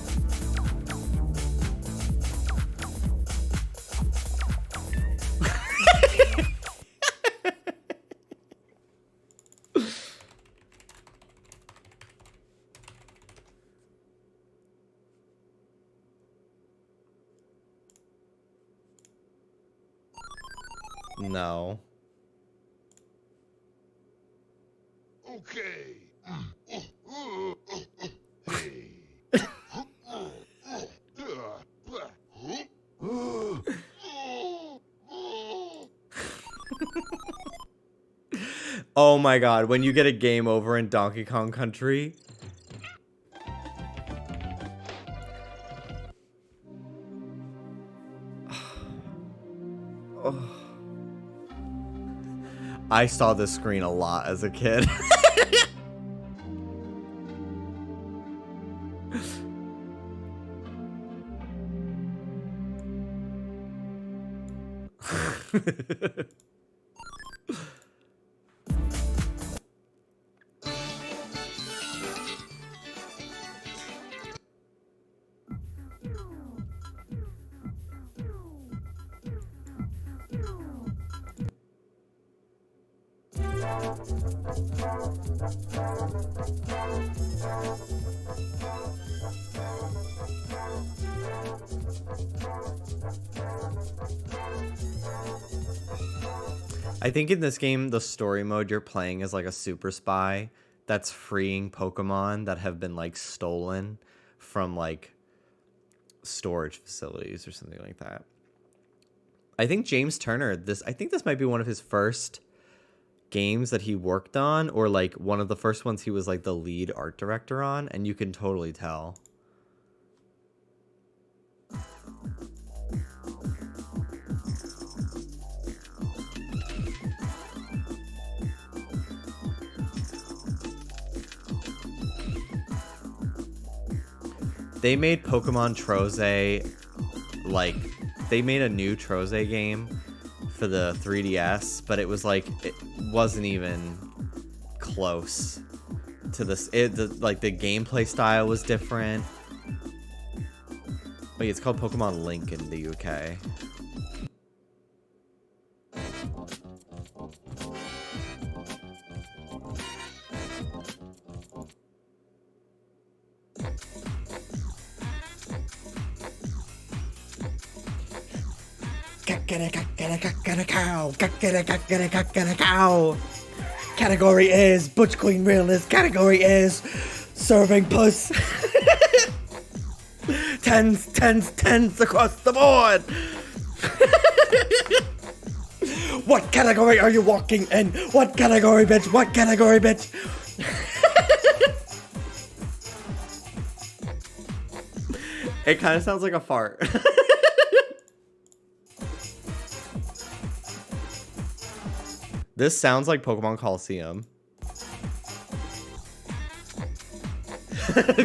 No. Okay. Oh my god, when you get a game over in Donkey Kong Country. Oh. I saw this screen a lot as a kid. I think in this game, the story mode you're playing is like a super spy that's freeing Pokemon that have been like stolen from like storage facilities or something like that. I think James Turner, I think this might be one of his first games that he worked on, or like one of the first ones he was like the lead art director on, and you can totally tell. They made Pokemon Troze, like, they made a new Troze game for the 3DS, but it was like it wasn't even close to this. Like the gameplay style was different. Wait, it's called Pokemon Link in the UK. Category is Butch Queen Realness. Category is serving puss. Tens across the board. What category are you walking in? What category, bitch? What category, bitch? It kind of sounds like a fart. This sounds like Pokemon Coliseum.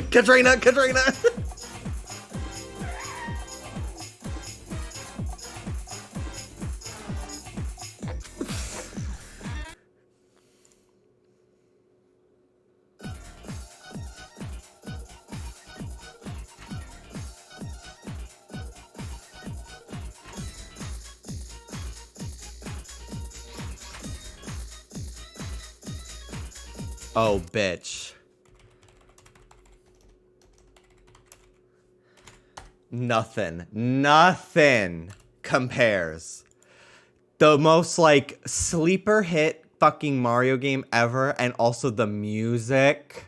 Katrina! Oh, bitch. Nothing compares. The most, like, sleeper hit fucking Mario game ever, and also the music.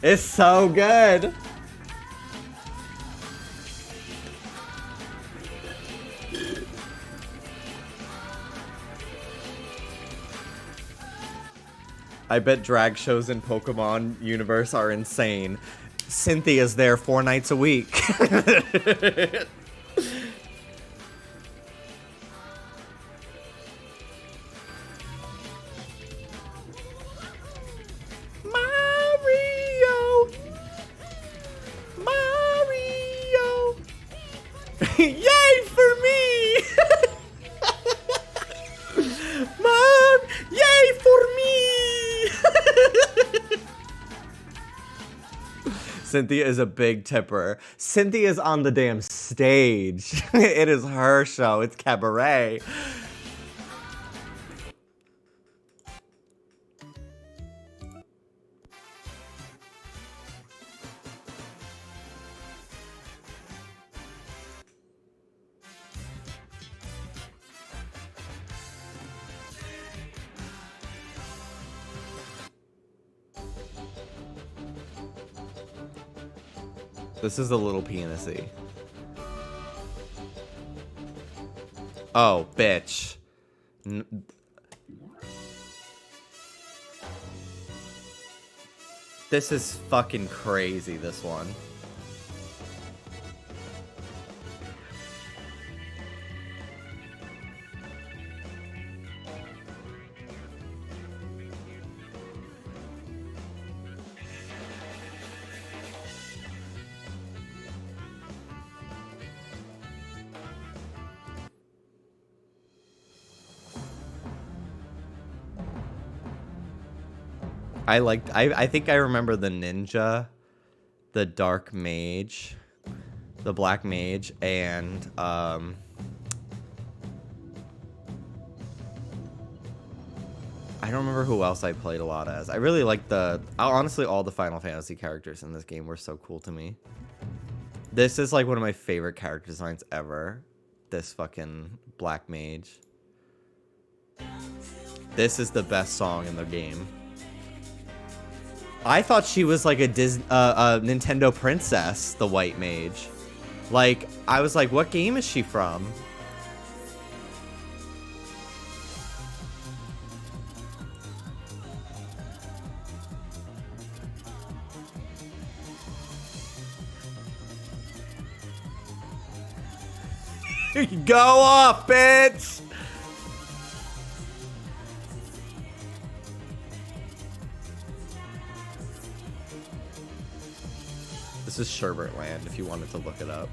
It's so good. I bet drag shows in Pokemon universe are insane. Cynthia's there 4 nights a week. Mario! Yay for me! Mom! Yay for me! Cynthia is a big tipper. Cynthia's on the damn stage. It is her show. It's cabaret. This is a little penisy. Oh, bitch. This is fucking crazy, this one. I think I remember the ninja, the dark mage, the black mage, and I don't remember who else I played a lot as. I really liked honestly, all the Final Fantasy characters in this game were so cool to me. This is like one of my favorite character designs ever. This fucking black mage. This is the best song in the game. I thought she was like a Nintendo princess, the white mage. Like, I was like, what game is she from? Go off, bitch! This is Sherbert Land, if you wanted to look it up.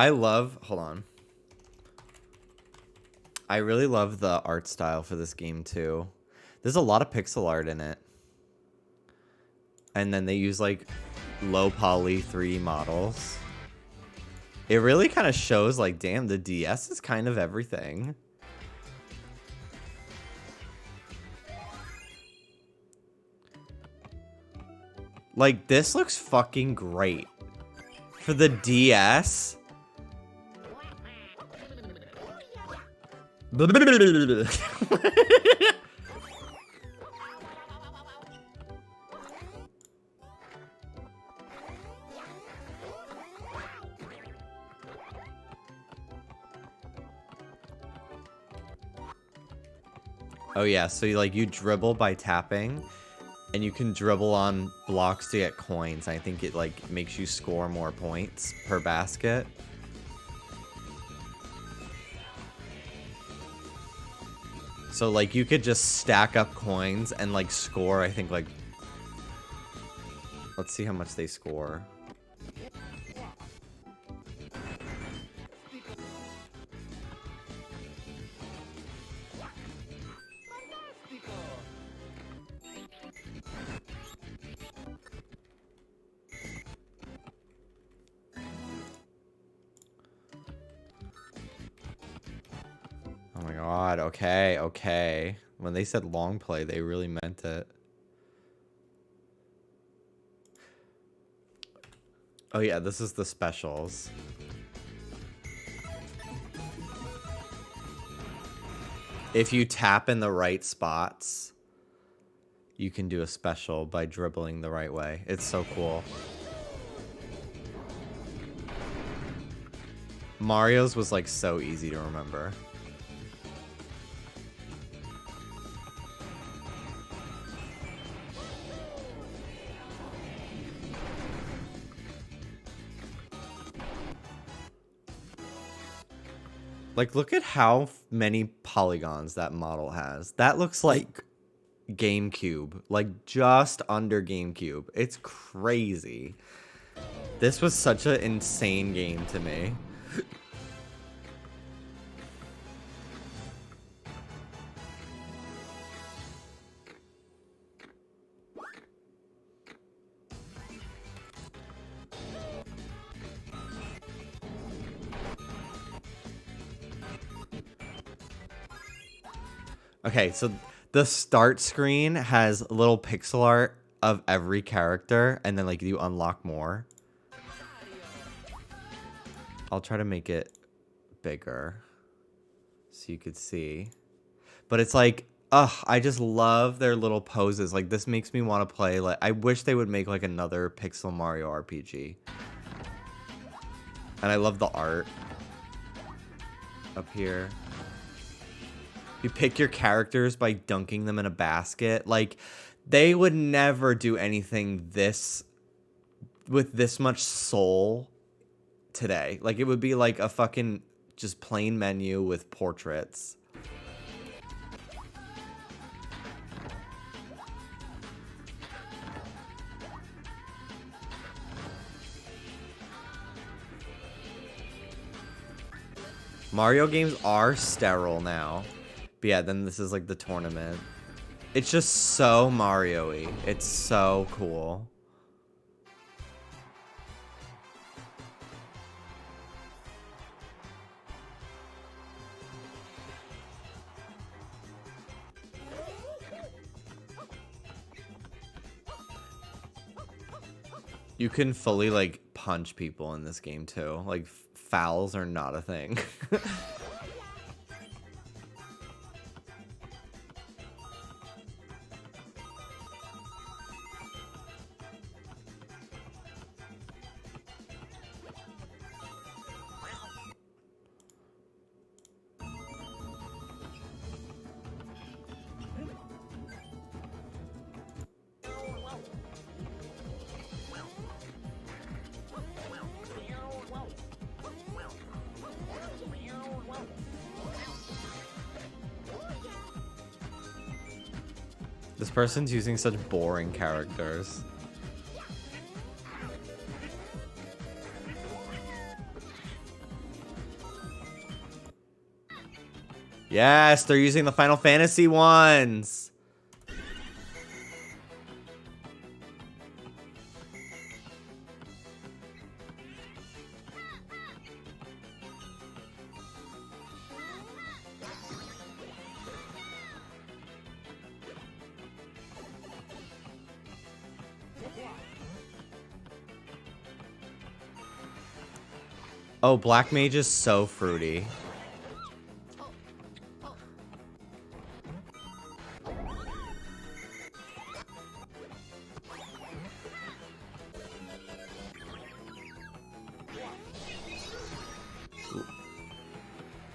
Hold on. I really love the art style for this game too. There's a lot of pixel art in it. And then they use like low poly 3D models. It really kind of shows like, damn, the DS is kind of everything. Like, this looks fucking great. For the DS. Oh yeah, so you dribble by tapping, and you can dribble on blocks to get coins. I think it like makes you score more points per basket. So like you could just stack up coins and like score, I think like, let's see how much they score. Oh my god, okay, okay. When they said long play, they really meant it. Oh yeah, this is the specials. If you tap in the right spots, you can do a special by dribbling the right way. It's so cool. Mario's was like so easy to remember. Like, look at how many polygons that model has. That looks like GameCube. Like, just under GameCube. It's crazy. This was such an insane game to me. Okay, so the start screen has little pixel art of every character, and then like you unlock more. I'll try to make it bigger so you could see. But it's like, ugh, I just love their little poses. Like, this makes me want to play. Like, I wish they would make like another Pixel Mario RPG. And I love the art up here. You pick your characters by dunking them in a basket. Like, they would never do anything this with this much soul today. Like, it would be like a fucking just plain menu with portraits. Mario games are sterile now. But yeah, then this is like the tournament. It's just so Mario-y. It's so cool. You can fully, like, punch people in this game, too. Like, fouls are not a thing. This person's using such boring characters. Yes, they're using the Final Fantasy ones. Oh, Black Mage is so fruity.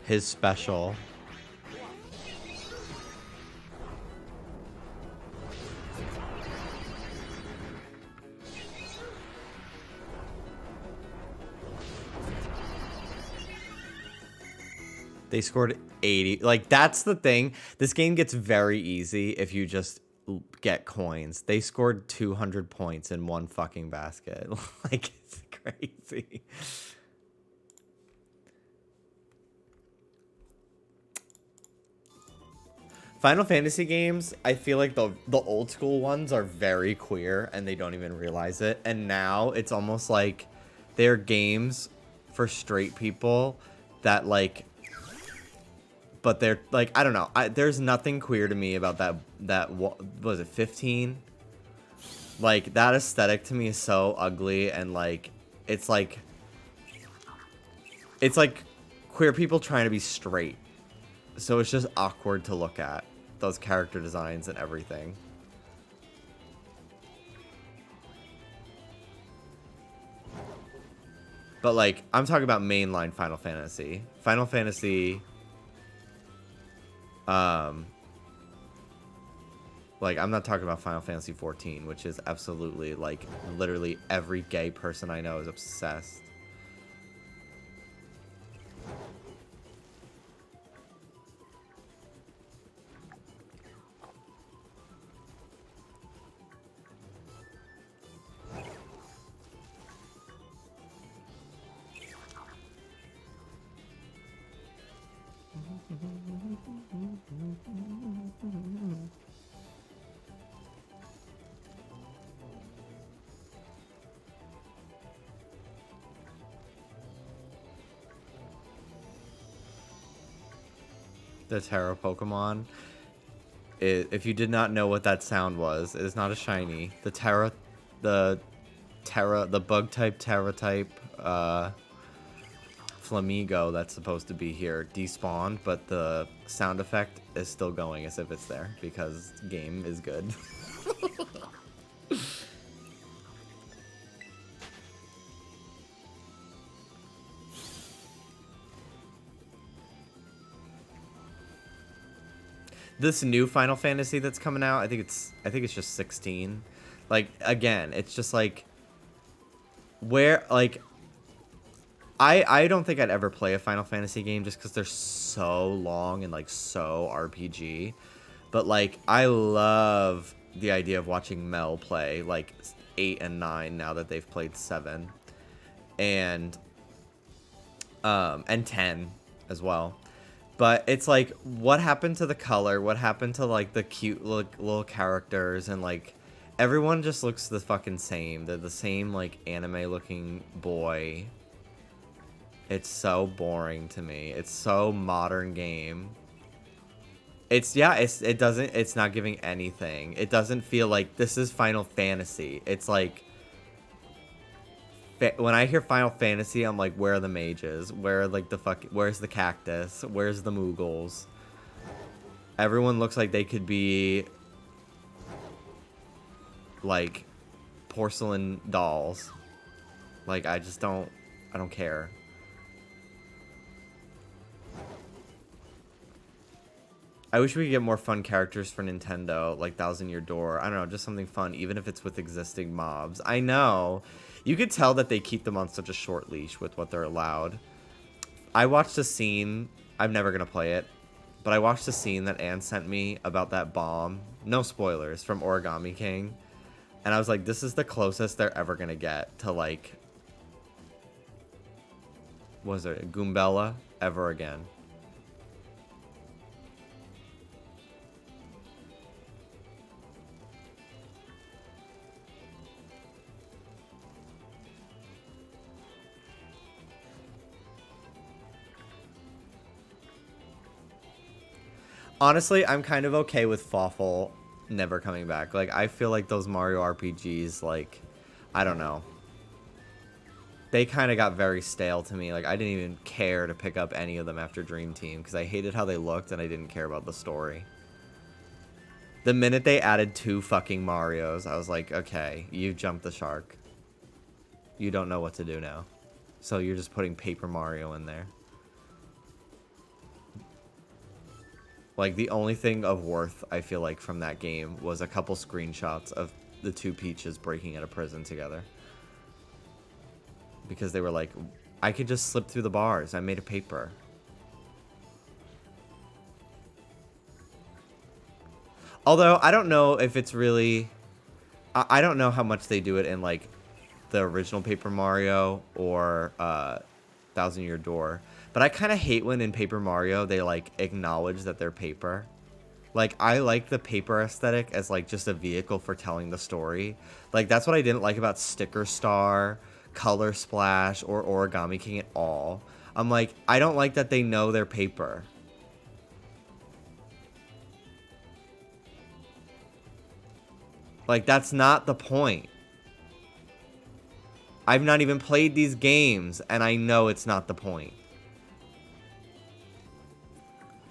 His special. They scored 80. Like, that's the thing. This game gets very easy if you just get coins. They scored 200 points in one fucking basket. Like, it's crazy. Final Fantasy games, I feel like the old school ones are very queer and they don't even realize it. And now it's almost like they're games for straight people that, like, but they're like, I don't know. There's nothing queer to me about that what was it, 15? Like, that aesthetic to me is so ugly, and like it's like queer people trying to be straight. So it's just awkward to look at, those character designs and everything. But like, I'm talking about mainline Final Fantasy. Final Fantasy, like, I'm not talking about Final Fantasy 14, which is absolutely, like, literally every gay person I know is obsessed. The Terra Pokemon. If you did not know what that sound was, it is not a shiny. The bug type, Terra type, Flamigo that's supposed to be here despawned, but the sound effect is still going as if it's there because game is good. This new Final Fantasy that's coming out, I think it's just 16. Like, again, it's just like where, like, I don't think I'd ever play a Final Fantasy game just because they're so long and like so RPG. But like, I love the idea of watching Mel play like 8 and 9 now that they've played 7. And 10 as well. But it's like, what happened to the color? What happened to like the cute little characters? And like, everyone just looks the fucking same. They're the same like anime looking boy. It's so boring to me. It's so modern game. It's not giving anything. It doesn't feel like this is Final Fantasy. It's like, when I hear Final Fantasy, I'm like, where are the mages? Where are like where's the cactus? Where's the Moogles? Everyone looks like they could be like porcelain dolls. Like, I don't care. I wish we could get more fun characters for Nintendo, like Thousand Year Door. I don't know, just something fun, even if it's with existing mobs. I know. You could tell that they keep them on such a short leash with what they're allowed. I watched a scene. I'm never going to play it. But I watched a scene that Anne sent me about that bomb. No spoilers, from Origami King. And I was like, this is the closest they're ever going to get to, like... What was it? Goombella? Ever again. Honestly, I'm kind of okay with Fawful never coming back. Like, I feel like those Mario RPGs, like, I don't know. They kind of got very stale to me. Like, I didn't even care to pick up any of them after Dream Team because I hated how they looked and I didn't care about the story. The minute they added 2 fucking Marios, I was like, okay, you jumped the shark. You don't know what to do now. So you're just putting Paper Mario in there. Like, the only thing of worth, I feel like, from that game was a couple screenshots of the 2 Peaches breaking out of prison together. Because they were like, I could just slip through the bars. I made a paper. Although, I don't know if it's really... I don't know how much they do it in, like, the original Paper Mario or Thousand Year Door. But I kind of hate when in Paper Mario they, like, acknowledge that they're paper. Like, I like the paper aesthetic as, like, just a vehicle for telling the story. Like, that's what I didn't like about Sticker Star, Color Splash, or Origami King at all. I'm like, I don't like that they know they're paper. Like, that's not the point. I've not even played these games, and I know it's not the point.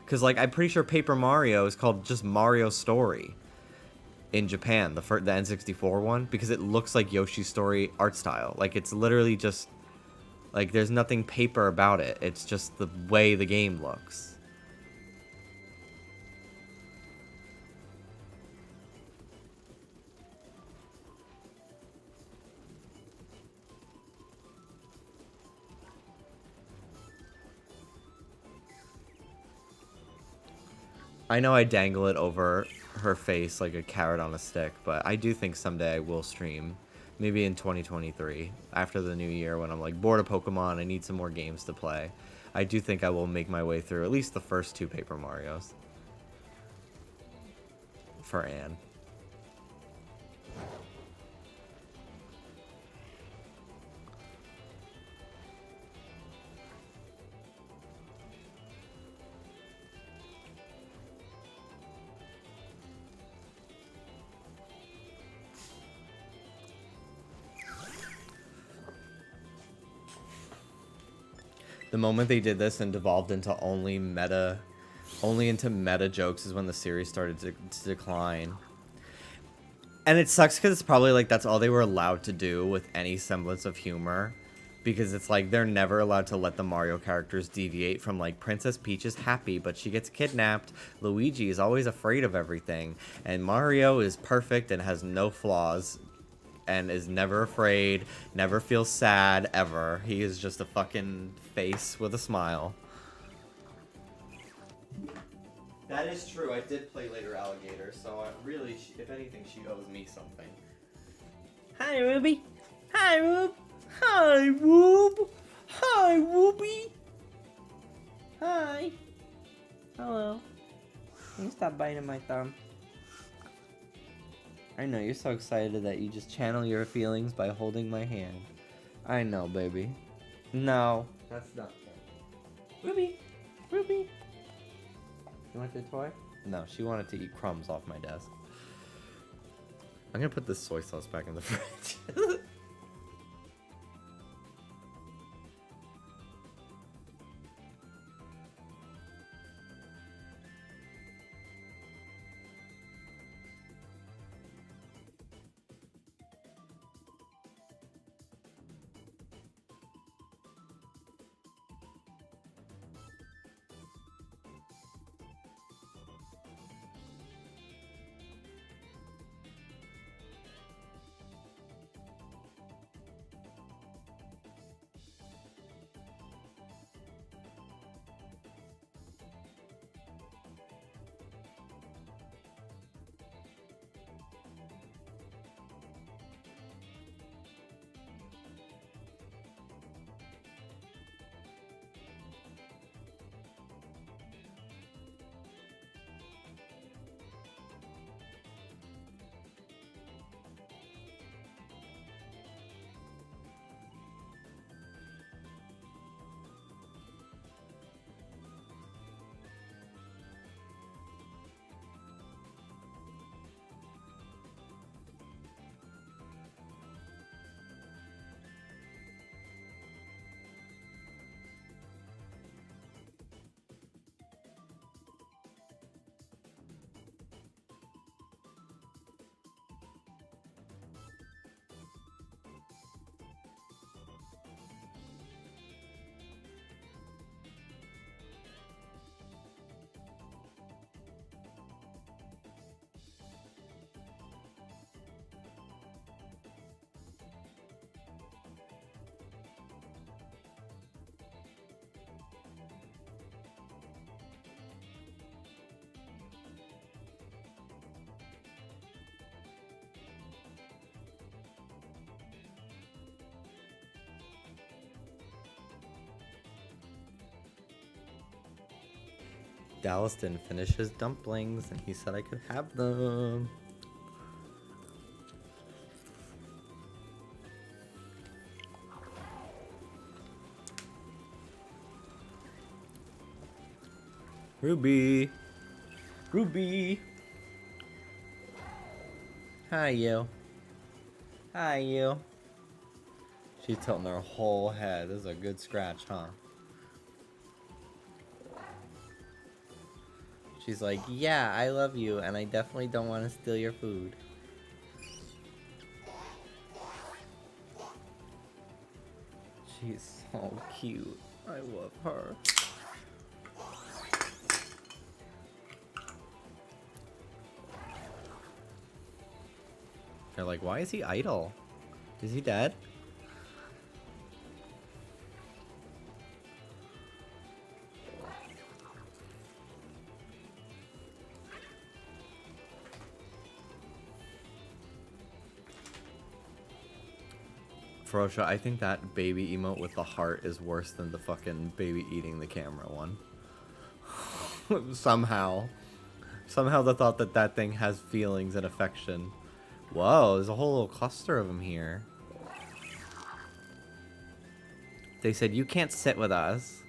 Because, like, I'm pretty sure Paper Mario is called just Mario Story in Japan, the N64 one, because it looks like Yoshi's Story art style. Like, it's literally just, like, there's nothing paper about it. It's just the way the game looks. I know I dangle it over her face like a carrot on a stick, but I do think someday I will stream. Maybe in 2023, after the new year, when I'm like bored of Pokemon, I need some more games to play. I do think I will make my way through at least the first 2 Paper Marios. For Anne. The moment they did this and devolved into only into meta jokes is when the series started to decline. And it sucks because it's probably like that's all they were allowed to do with any semblance of humor. Because it's like they're never allowed to let the Mario characters deviate from like Princess Peach is happy but she gets kidnapped. Luigi is always afraid of everything. And Mario is perfect and has no flaws. And is never afraid, never feels sad, ever. He is just a fucking face with a smile. That is true. I did play Later Alligator, so really, if anything, she owes me something. Hi, Ruby. Hi, Rube. Hi, Rube. Hi, Whoopi. Hi. Hello. Can you stop biting my thumb? I know, you're so excited that you just channel your feelings by holding my hand. I know, baby. No. That's not fair. Ruby! Ruby! You want the toy? No, she wanted to eat crumbs off my desk. I'm gonna put this soy sauce back in the fridge. Dallas didn't finish his dumplings, and he said I could have them. Ruby! Ruby! Hi, you. Hi, you. She's tilting her whole head. This is a good scratch, huh? She's like, yeah, I love you, and I definitely don't want to steal your food. She's so cute. I love her. They're like, why is he idle? Is he dead? Ferocious, I think that baby emote with the heart is worse than the fucking baby eating the camera one. Somehow. Somehow the thought that that thing has feelings and affection. Whoa, there's a whole little cluster of them here. They said, you can't sit with us.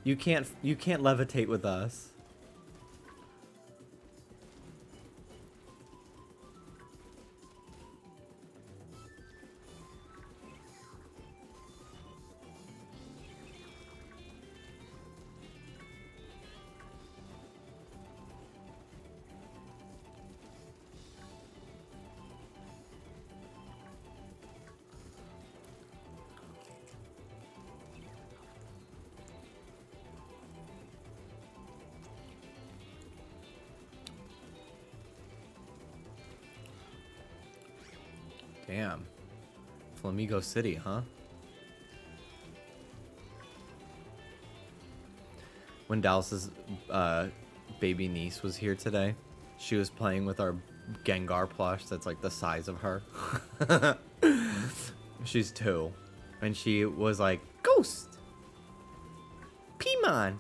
You can't levitate with us. Damn. Flamingo City, huh? When Dallas's baby niece was here today, she was playing with our Gengar plush that's like the size of her. She's 2. And she was like, Ghost! Paimon!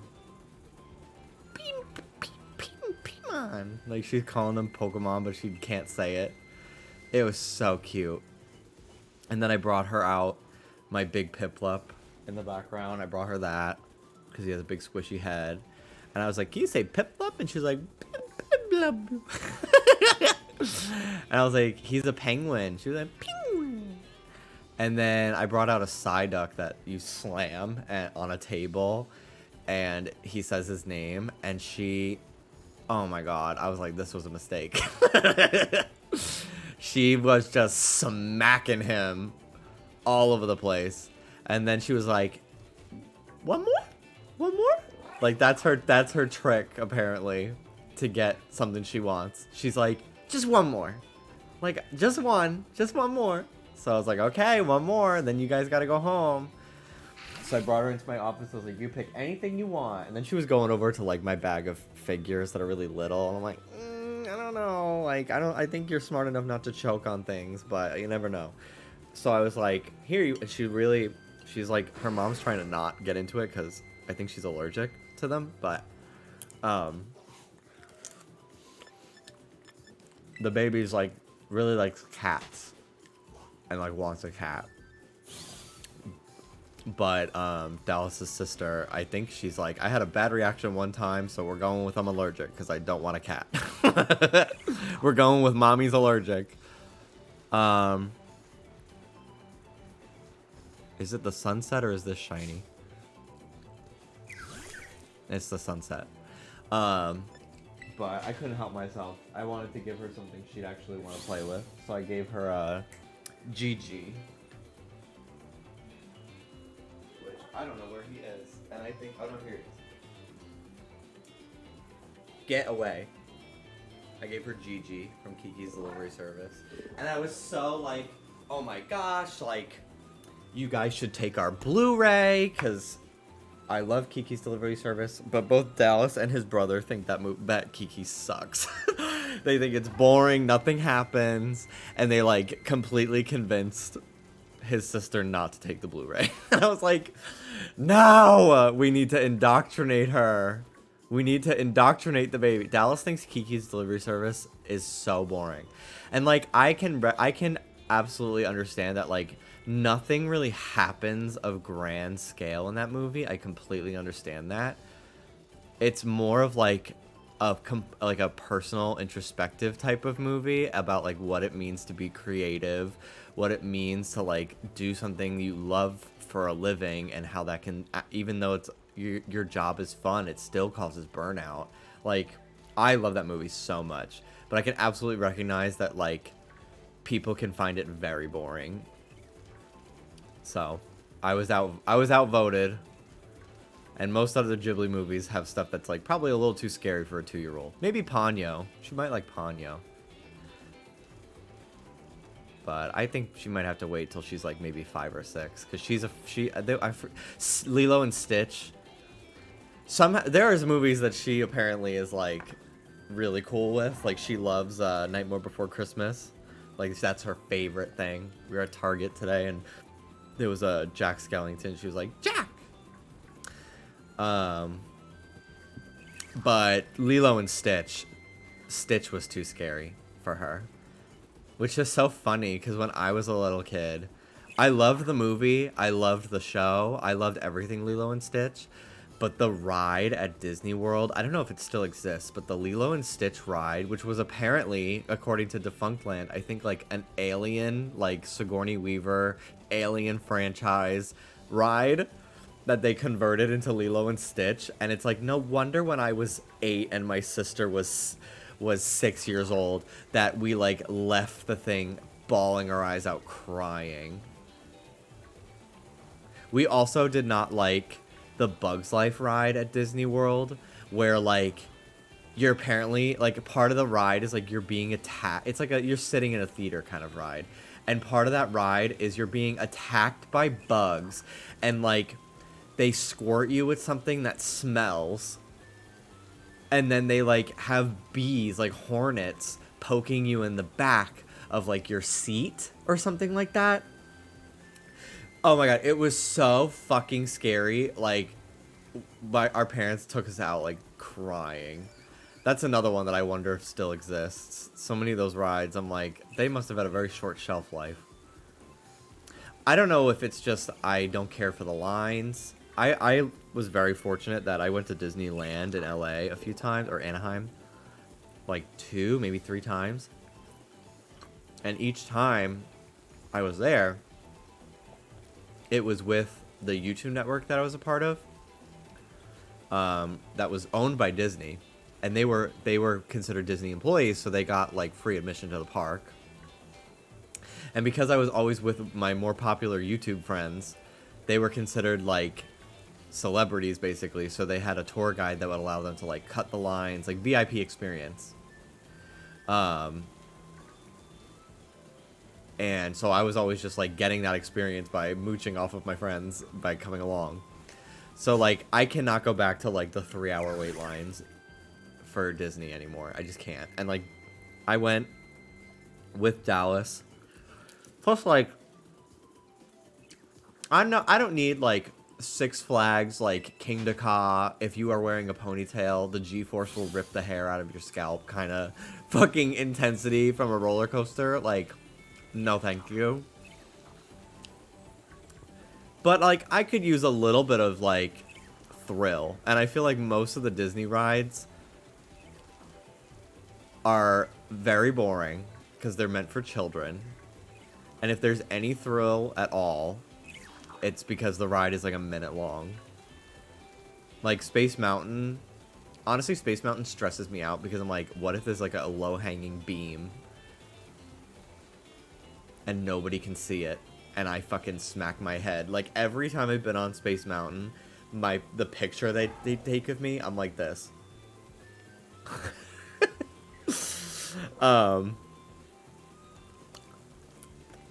Pokemon. Like, she's calling them Pokemon, but she can't say it. It was so cute. And then I brought her out my big Piplup in the background. I brought her that because he has a big squishy head. And I was like, can you say Piplup? And she's like, Piplup. And I was like, he's a penguin. She was like, penguin. And then I brought out a Psyduck that you slam on a table. And he says his name. And she, oh my God. I was like, this was a mistake. She was just smacking him all over the place. And then she was like, one more? One more? Like, that's her trick, apparently, to get something she wants. She's like, just one more. Like, just one more. So I was like, okay, one more. Then you guys got to go home. So I brought her into my office. I was like, you pick anything you want. And then she was going over to, like, my bag of figures that are really little. And I'm like, I don't know. Like, I think you're smart enough not to choke on things, but you never know. So I was like, here you, and she's like, her mom's trying to not get into it because I think she's allergic to them, but, the baby's like, really likes cats and like wants a cat. But, Dallas's sister, I think she's like, I had a bad reaction one time, so we're going with I'm allergic because I don't want a cat. We're going with mommy's allergic. Is it the sunset or is this shiny? It's the sunset. But I couldn't help myself. I wanted to give her something she'd actually want to play with. So I gave her a Gigi. Which, I don't know where he is. And I think, oh no, here he is. Get away. I gave her Gigi from Kiki's Delivery Service. And I was so like, oh my gosh, like, you guys should take our Blu-ray, because I love Kiki's Delivery Service, but both Dallas and his brother think that Kiki sucks. They think it's boring, nothing happens, and they like completely convinced his sister not to take the Blu-ray. And I was like, no, we need to indoctrinate her. We need to indoctrinate the baby. Dallas thinks Kiki's Delivery Service is so boring. And like, I can absolutely understand that, like, nothing really happens of grand scale in that movie. I completely understand that. It's more of like a personal introspective type of movie about like what it means to be creative, what it means to like do something you love for a living, and how that can, even though it's your job is fun, it still causes burnout. Like, I love that movie so much, but I can absolutely recognize that like people can find it very boring. So, I was outvoted, and most other Ghibli movies have stuff that's like probably a little too scary for a 2-year-old. Maybe Ponyo. She might like Ponyo. But I think she might have to wait till she's like maybe 5 or 6, because Lilo and Stitch. There is movies that she apparently is like really cool with. Like, she loves Nightmare Before Christmas. Like, that's her favorite thing. We were at Target today, and there was a Jack Skellington. She was like, Jack! But Lilo and Stitch was too scary for her. Which is so funny, because when I was a little kid, I loved the movie, I loved the show, I loved everything Lilo and Stitch. But the ride at Disney World, I don't know if it still exists, but the Lilo and Stitch ride, which was apparently, according to Defunctland, I think like an alien, like Sigourney Weaver, alien franchise ride that they converted into Lilo and Stitch. And it's like, no wonder when I was 8 and my sister was 6 years old that we like left the thing bawling our eyes out crying. We also did not like the Bugs Life ride at Disney World, where like you're apparently like part of the ride is like you're being attacked. It's like you're sitting in a theater kind of ride, and part of that ride is you're being attacked by bugs, and like they squirt you with something that smells, and then they like have bees, like hornets, poking you in the back of like your seat or something like that. Oh my god, it was so fucking scary. Like, our parents took us out like crying. That's another one that I wonder if still exists. So many of those rides, I'm like, they must have had a very short shelf life. I don't know if it's just I don't care for the lines. I was very fortunate that I went to Disneyland in LA a few times, or Anaheim. Like 2, maybe 3 times. And each time I was there, it was with the YouTube network that I was a part of. That was owned by Disney. And they were considered Disney employees, so they got like free admission to the park. And because I was always with my more popular YouTube friends, they were considered like celebrities basically. So they had a tour guide that would allow them to like cut the lines, like VIP experience. And so I was always just like getting that experience by mooching off of my friends by coming along. So like I cannot go back to like the 3-hour wait lines for Disney anymore. I just can't. And like I went with Dallas. Plus like I don't need like Six Flags like King Ka. If you are wearing a ponytail, the G-force will rip the hair out of your scalp kind of fucking intensity from a roller coaster. Like, no thank you. But like I could use a little bit of like thrill, and I feel like most of the Disney rides are very boring because they're meant for children. And if there's any thrill at all, it's because the ride is like a minute long. Like Space Mountain, honestly Space Mountain stresses me out because I'm like, what if there's like a low-hanging beam and nobody can see it and I fucking smack my head? Like every time I've been on Space Mountain, the picture they take of me, I'm like this.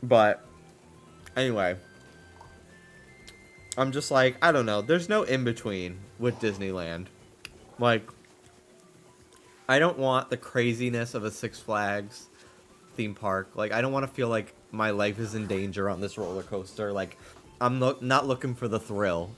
But anyway, I'm just like, I don't know. There's no in-between with Disneyland. Like, I don't want the craziness of a Six Flags theme park. Like, I don't want to feel like my life is in danger on this roller coaster. Like, I'm not looking for the thrill.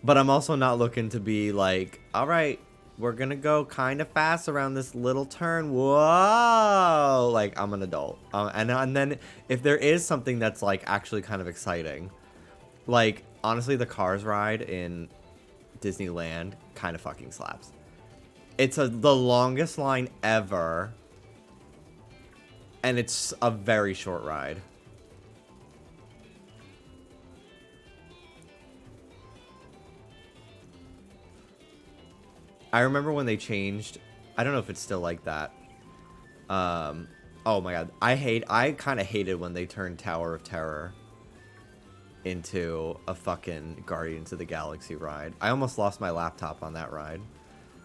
But I'm also not looking to be like, all right, we're going to go kind of fast around this little turn. Whoa! Like, I'm an adult. And then if there is something that's, like, actually kind of exciting, like, honestly, the Cars ride in Disneyland kind of fucking slaps. It's the longest line ever, and it's a very short ride. I remember when they changed, I don't know if it's still like that. Oh my god, I kind of hated when they turned Tower of Terror into a fucking Guardians of the Galaxy ride. I almost lost my laptop on that ride.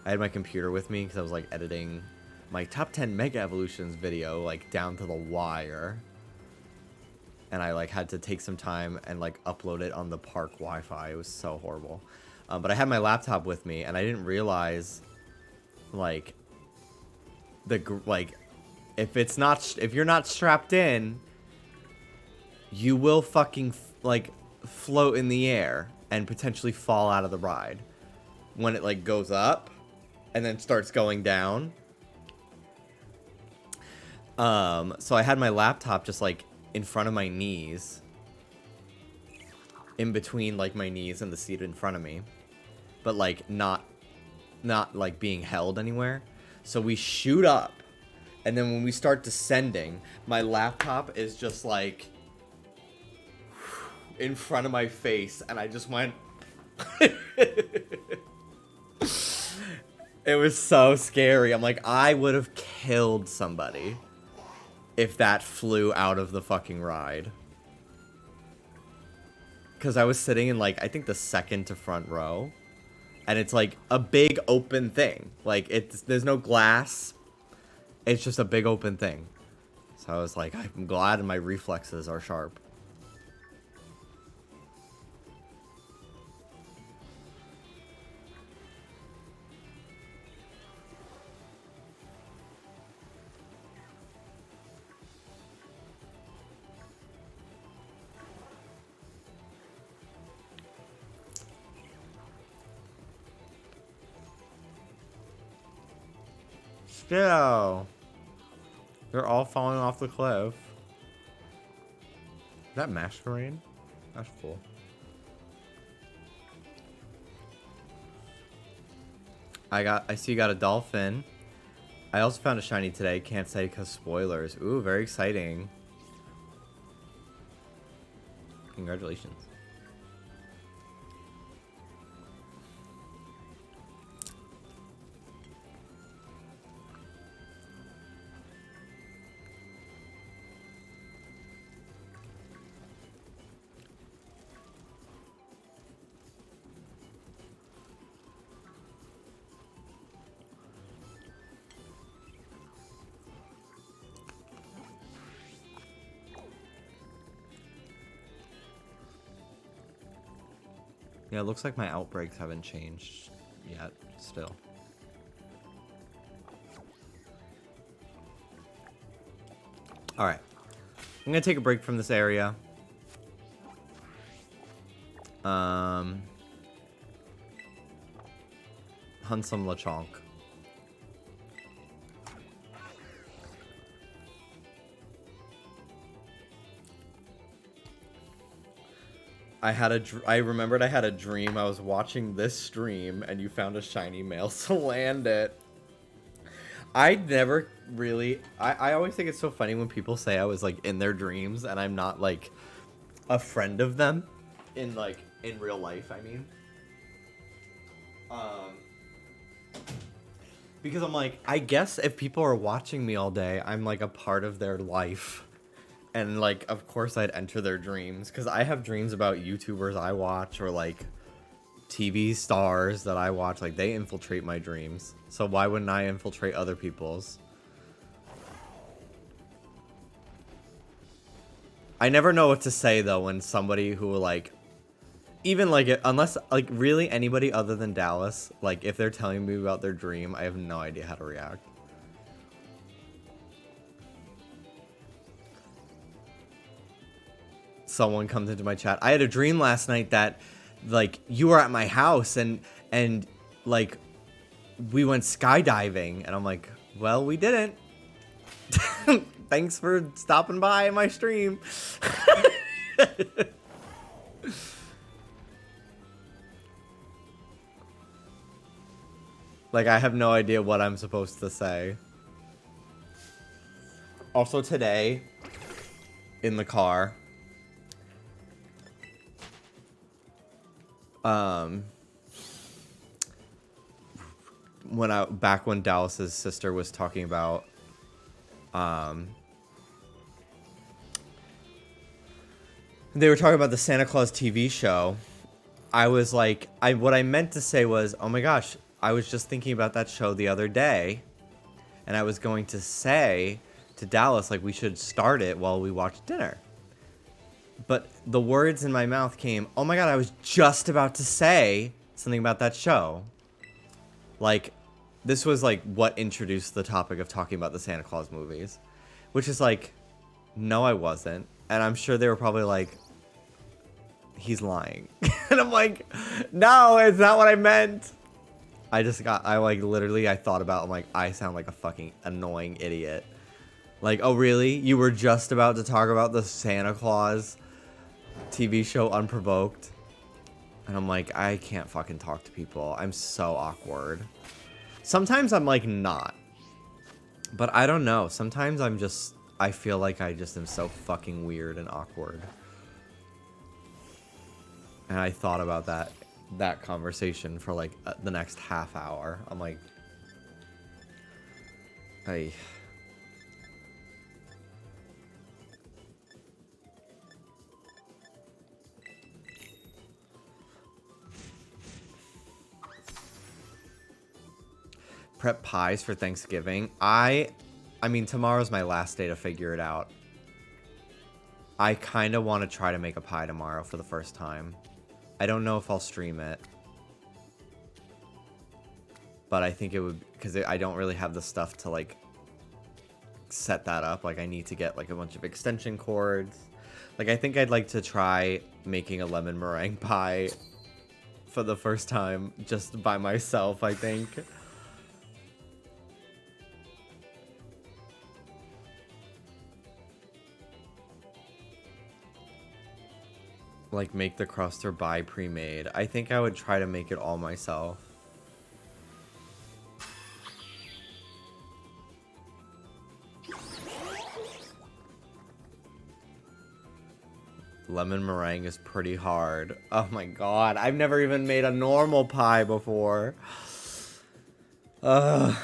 I had my computer with me because I was like editing my top 10 Mega Evolutions video like down to the wire. And I like had to take some time and like upload it on the park Wi-Fi. It was so horrible. But I had my laptop with me and I didn't realize like if you're not strapped in, you will fucking like float in the air and potentially fall out of the ride when it like goes up and then starts going down. So I had my laptop just like in front of my knees, in between like my knees and the seat in front of me, but like not like being held anywhere. So we shoot up, and then when we start descending, my laptop is just like in front of my face, and I just went it was so scary. I'm like, I would have killed somebody if that flew out of the fucking ride. Because I was sitting in like, I think the second to front row. And it's like a big open thing. Like there's no glass. It's just a big open thing. So I was like, I'm glad my reflexes are sharp. Still. They're all falling off the cliff. Is that masquerade? That's cool. I see you got a dolphin. I also found a shiny today. Can't say because spoilers. Ooh, very exciting. Congratulations. Yeah, it looks like my outbreaks haven't changed yet, still. Alright. I'm gonna take a break from this area. Hunt some Lechonk. I remembered I had a dream. I was watching this stream and you found a shiny male to land it. I never really... I always think it's so funny when people say I was, like, in their dreams and I'm not, like, a friend of them. In real life, I mean. Because I'm like, I guess if people are watching me all day, I'm, like, a part of their life. And, like, of course I'd enter their dreams. Because I have dreams about YouTubers I watch or, like, TV stars that I watch. Like, they infiltrate my dreams. So why wouldn't I infiltrate other people's? I never know what to say, though, when somebody who, like... Even, like, unless, like, really anybody other than Dallas, like, if they're telling me about their dream, I have no idea how to react. Someone comes into my chat. I had a dream last night that, like, you were at my house and like, we went skydiving. And I'm like, well, we didn't. Thanks for stopping by my stream. Like, I have no idea what I'm supposed to say. Also today, in the car... back when Dallas's sister was talking about they were talking about the Santa Claus TV show. I was like, what I meant to say was, oh my gosh, I was just thinking about that show the other day, and I was going to say to Dallas, like, we should start it while we watch dinner. But the words in my mouth came, oh my god, I was just about to say something about that show. Like, this was, like, what introduced the topic of talking about the Santa Claus movies. Which is like, no, I wasn't. And I'm sure they were probably like, he's lying. And I'm like, no, it's not what I meant. I thought about, I'm like, I sound like a fucking annoying idiot. Like, oh really? You were just about to talk about the Santa Claus TV show Unprovoked? And I'm like, I can't fucking talk to people. I'm so awkward. Sometimes I'm like not. But I don't know. Sometimes I feel like I just am so fucking weird and awkward. And I thought about that conversation for like the next half hour. I'm like, hey. Prep pies for Thanksgiving. I mean, tomorrow's my last day to figure it out. I kind of want to try to make a pie tomorrow for the first time. I don't know if I'll stream it. But I think it would, because I don't really have the stuff to, like, set that up. Like, I need to get, like, a bunch of extension cords. Like, I think I'd like to try making a lemon meringue pie for the first time, just by myself, I think. Like, make the crust or buy pre-made. I think I would try to make it all myself. Lemon meringue is pretty hard. Oh my god, I've never even made a normal pie before. Ugh.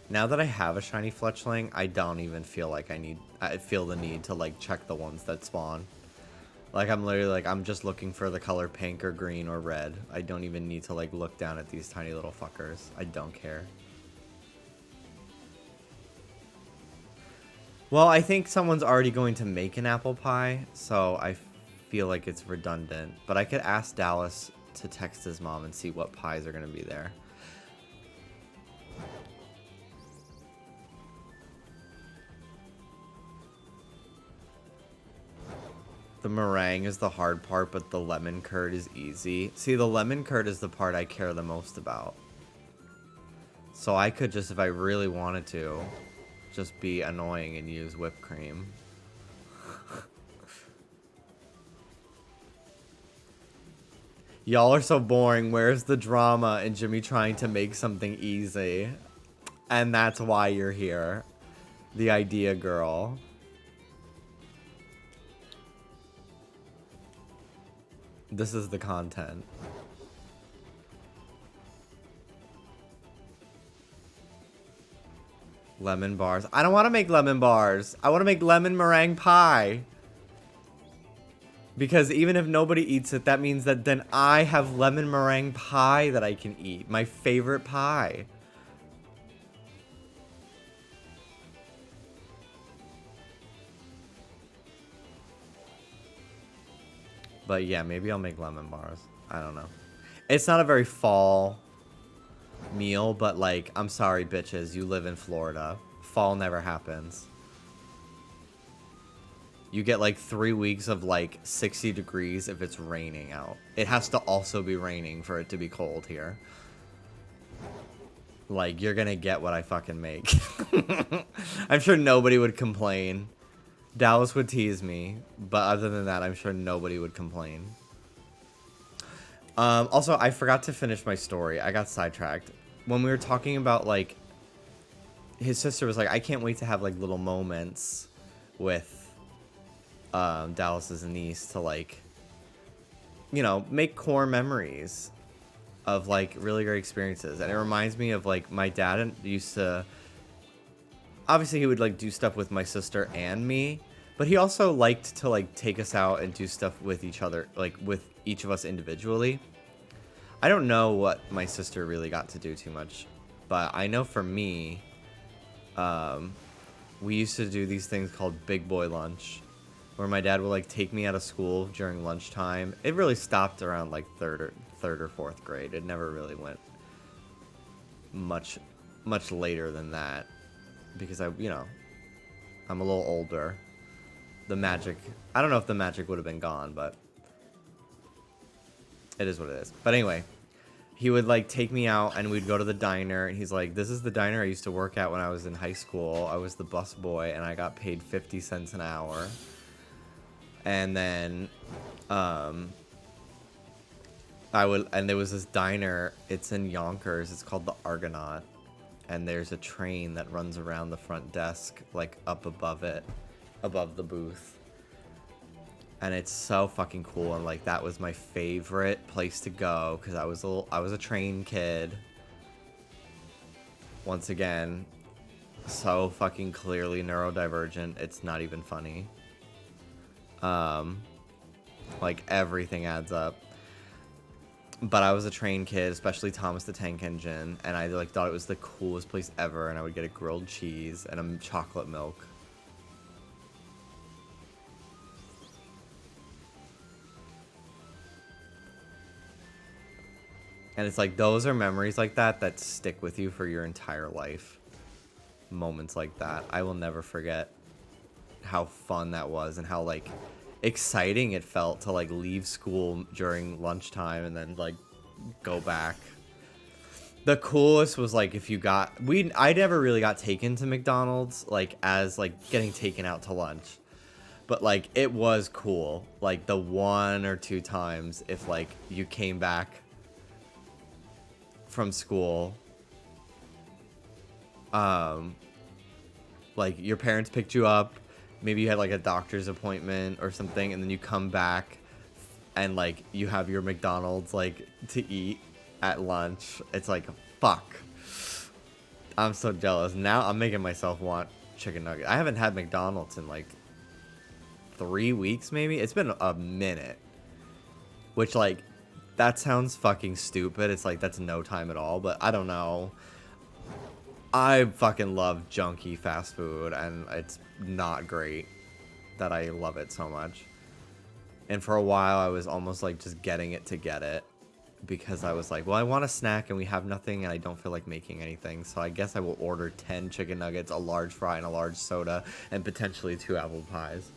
Now that I have a shiny fletchling, I don't even feel like I feel the need to like check the ones that spawn. Like I'm literally like, I'm just looking for the color pink or green or red. I don't even need to like look down at these tiny little fuckers. I don't care. Well, I think someone's already going to make an apple pie, so I feel like it's redundant. But I could ask Dallas to text his mom and see what pies are going to be there. The meringue is the hard part, but the lemon curd is easy. See, the lemon curd is the part I care the most about. So I could just, if I really wanted to, just be annoying and use whipped cream. Y'all are so boring. Where's the drama in Jimmy trying to make something easy? And that's why you're here. The idea girl. This is the content. Lemon bars. I don't want to make lemon bars. I want to make lemon meringue pie. Because even if nobody eats it, that means that then I have lemon meringue pie that I can eat. My favorite pie. But yeah, maybe I'll make lemon bars. I don't know. It's not a very fall meal, but like, I'm sorry, bitches. You live in Florida. Fall never happens. You get like 3 weeks of like 60 degrees if it's raining out. It has to also be raining for it to be cold here. Like, you're gonna get what I fucking make. I'm sure nobody would complain. Dallas would tease me, but other than that, I'm sure nobody would complain. Also, I forgot to finish my story. I got sidetracked. When we were talking about, like, his sister was like, I can't wait to have, like, little moments with Dallas's niece to, like, you know, make core memories of, like, really great experiences. And it reminds me of, like, my dad used to... Obviously, he would, like, do stuff with my sister and me. But he also liked to, like, take us out and do stuff with each other, like, with each of us individually. I don't know what my sister really got to do too much. But I know for me, we used to do these things called Big Boy Lunch. Where my dad would, like, take me out of school during lunchtime. It really stopped around, like, third or fourth grade. It never really went much later than that. Because you know, I'm a little older. The magic, I don't know if the magic would have been gone, but it is what it is. But anyway, he would like take me out and we'd go to the diner and he's like, this is the diner I used to work at when I was in high school. I was the bus boy and I got paid 50 cents an hour. And then, and there was this diner, it's in Yonkers, it's called the Argonaut. And there's a train that runs around the front desk, like up above it. Above the booth, and it's so fucking cool, and like that was my favorite place to go because I was a train kid. Once again, so fucking clearly neurodivergent, it's not even funny. Like everything adds up. But I was a train kid, especially Thomas the Tank Engine, and I like thought it was the coolest place ever, and I would get a grilled cheese and a chocolate milk. And it's like, those are memories like that that stick with you for your entire life. Moments like that. I will never forget how fun that was and how, like, exciting it felt to like leave school during lunchtime and then like go back. The coolest was like if you got I never really got taken to McDonald's like as like getting taken out to lunch. But like it was cool like the 1 or 2 times if like you came back from school like your parents picked you up, maybe you had like a doctor's appointment or something, and then you come back and like you have your McDonald's like to eat at lunch. It's like, fuck, I'm so jealous. Now I'm making myself want chicken nuggets. I haven't had McDonald's in like 3 weeks maybe. It's been a minute, which like that sounds fucking stupid. It's like that's no time at all, but I don't know. I fucking love junky fast food, and it's not great that I love it so much. And for a while, I was almost like just getting it to get it, because I was like, well, I want a snack, and we have nothing, and I don't feel like making anything, so I guess I will order 10 chicken nuggets, a large fry, and a large soda, and potentially 2 apple pies.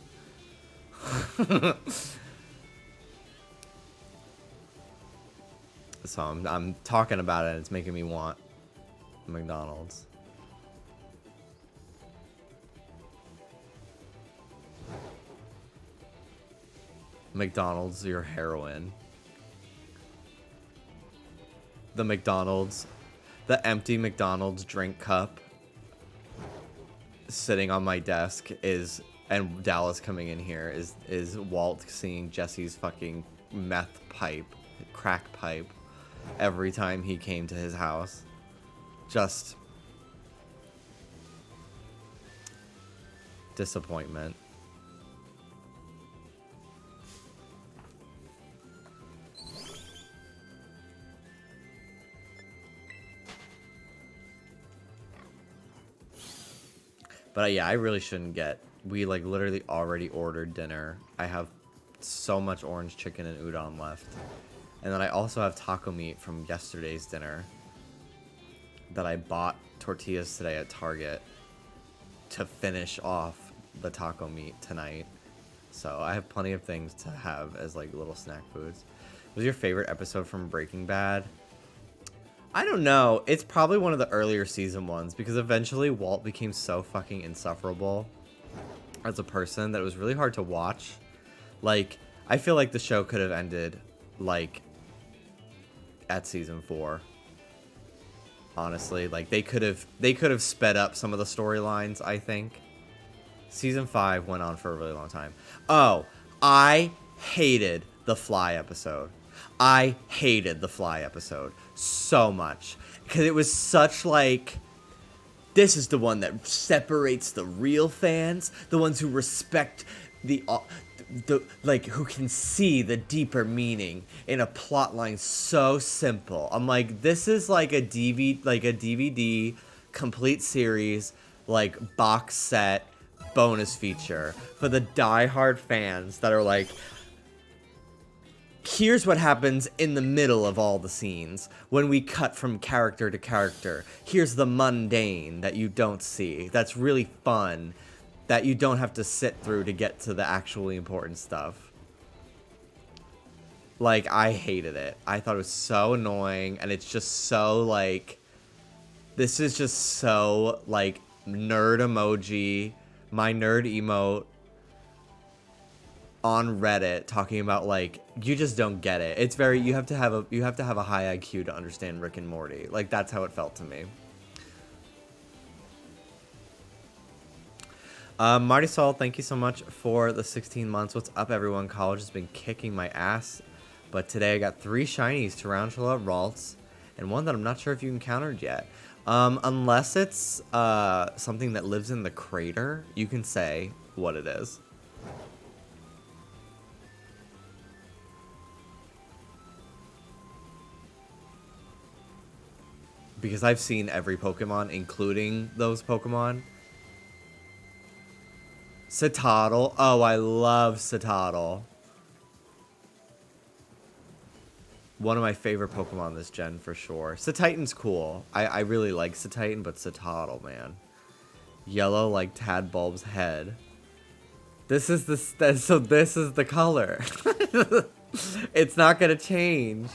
So I'm talking about it, and it's making me want McDonald's. McDonald's, your heroin. The McDonald's, the empty McDonald's drink cup sitting on my desk is, and Dallas coming in here is Walt seeing Jesse's fucking meth pipe, crack pipe, every time he came to his house. Just disappointment. But yeah, I really shouldn't get. We like literally already ordered dinner. I have so much orange chicken and udon left. And then I also have taco meat from yesterday's dinner that I bought tortillas today at Target to finish off the taco meat tonight. So I have plenty of things to have as like little snack foods. Was your favorite episode from Breaking Bad? I don't know. It's probably one of the earlier season ones, because eventually Walt became so fucking insufferable as a person that it was really hard to watch. Like, I feel like the show could have ended like at season 4. Honestly, like they could have sped up some of the storylines, I think. Season 5 went on for a really long time. Oh, I hated the Fly episode. I hated the Fly episode so much, because it was such like, this is the one that separates the real fans, the ones who respect the like, who can see the deeper meaning in a plot line so simple. I'm like, this is like a DVD complete series, like box set bonus feature for the diehard fans that are like, here's what happens in the middle of all the scenes when we cut from character to character. Here's the mundane that you don't see. That's really fun, that you don't have to sit through to get to the actually important stuff. Like, I hated it. I thought it was so annoying, and it's just so, like, this is just so, like, nerd emoji, my nerd emote on Reddit talking about, like, you just don't get it. It's very, you have to have a high IQ to understand Rick and Morty. Like, that's how it felt to me. Marty Saul, thank you so much for the 16 months. What's up, everyone? College has been kicking my ass, but today I got 3 shinies, Tarantula, Ralts, and one that I'm not sure if you encountered yet. Unless it's something that lives in the crater, you can say what it is. Because I've seen every Pokemon, including those Pokemon. Citadel. Oh, I love Citadel. One of my favorite Pokemon this gen, for sure. Cititan's cool. I really like Cititan, but Citadel, man. Yellow like Tadbulb's head. This is so this is the color. It's not gonna change.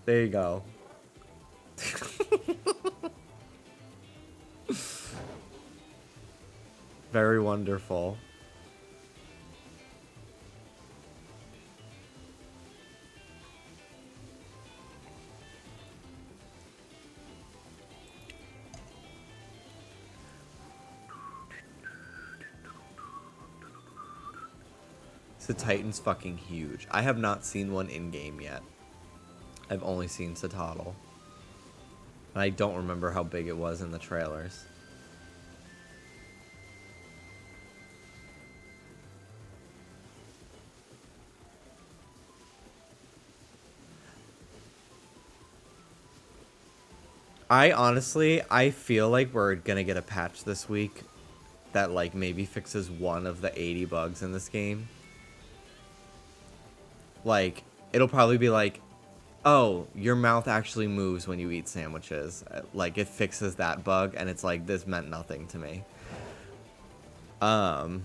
There you go. Very wonderful. So Titan's fucking huge. I have not seen one in-game yet. I've only seen Satotl. And I don't remember how big it was in the trailers. I feel like we're gonna get a patch this week that like maybe fixes one of the 80 bugs in this game. Like, it'll probably be like, oh, your mouth actually moves when you eat sandwiches. Like, it fixes that bug, and it's like, this meant nothing to me. I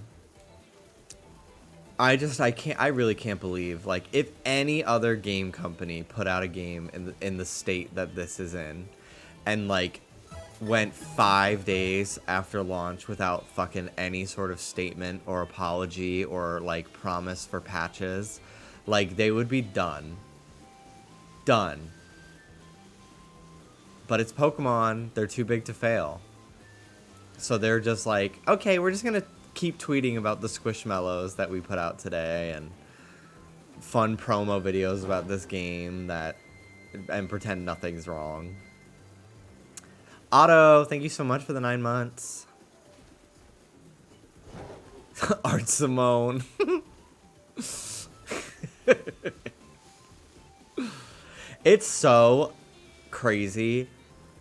really can't believe, like, if any other game company put out a game in the state that this is in, and, like, went 5 days after launch without fucking any sort of statement or apology or, like, promise for patches, like, they would be done. Done. But it's Pokemon. They're too big to fail. So they're just like, okay, we're just going to keep tweeting about the Squishmallows that we put out today and fun promo videos about this game and pretend nothing's wrong. Otto, thank you so much for the 9 months. Art Simone. It's so crazy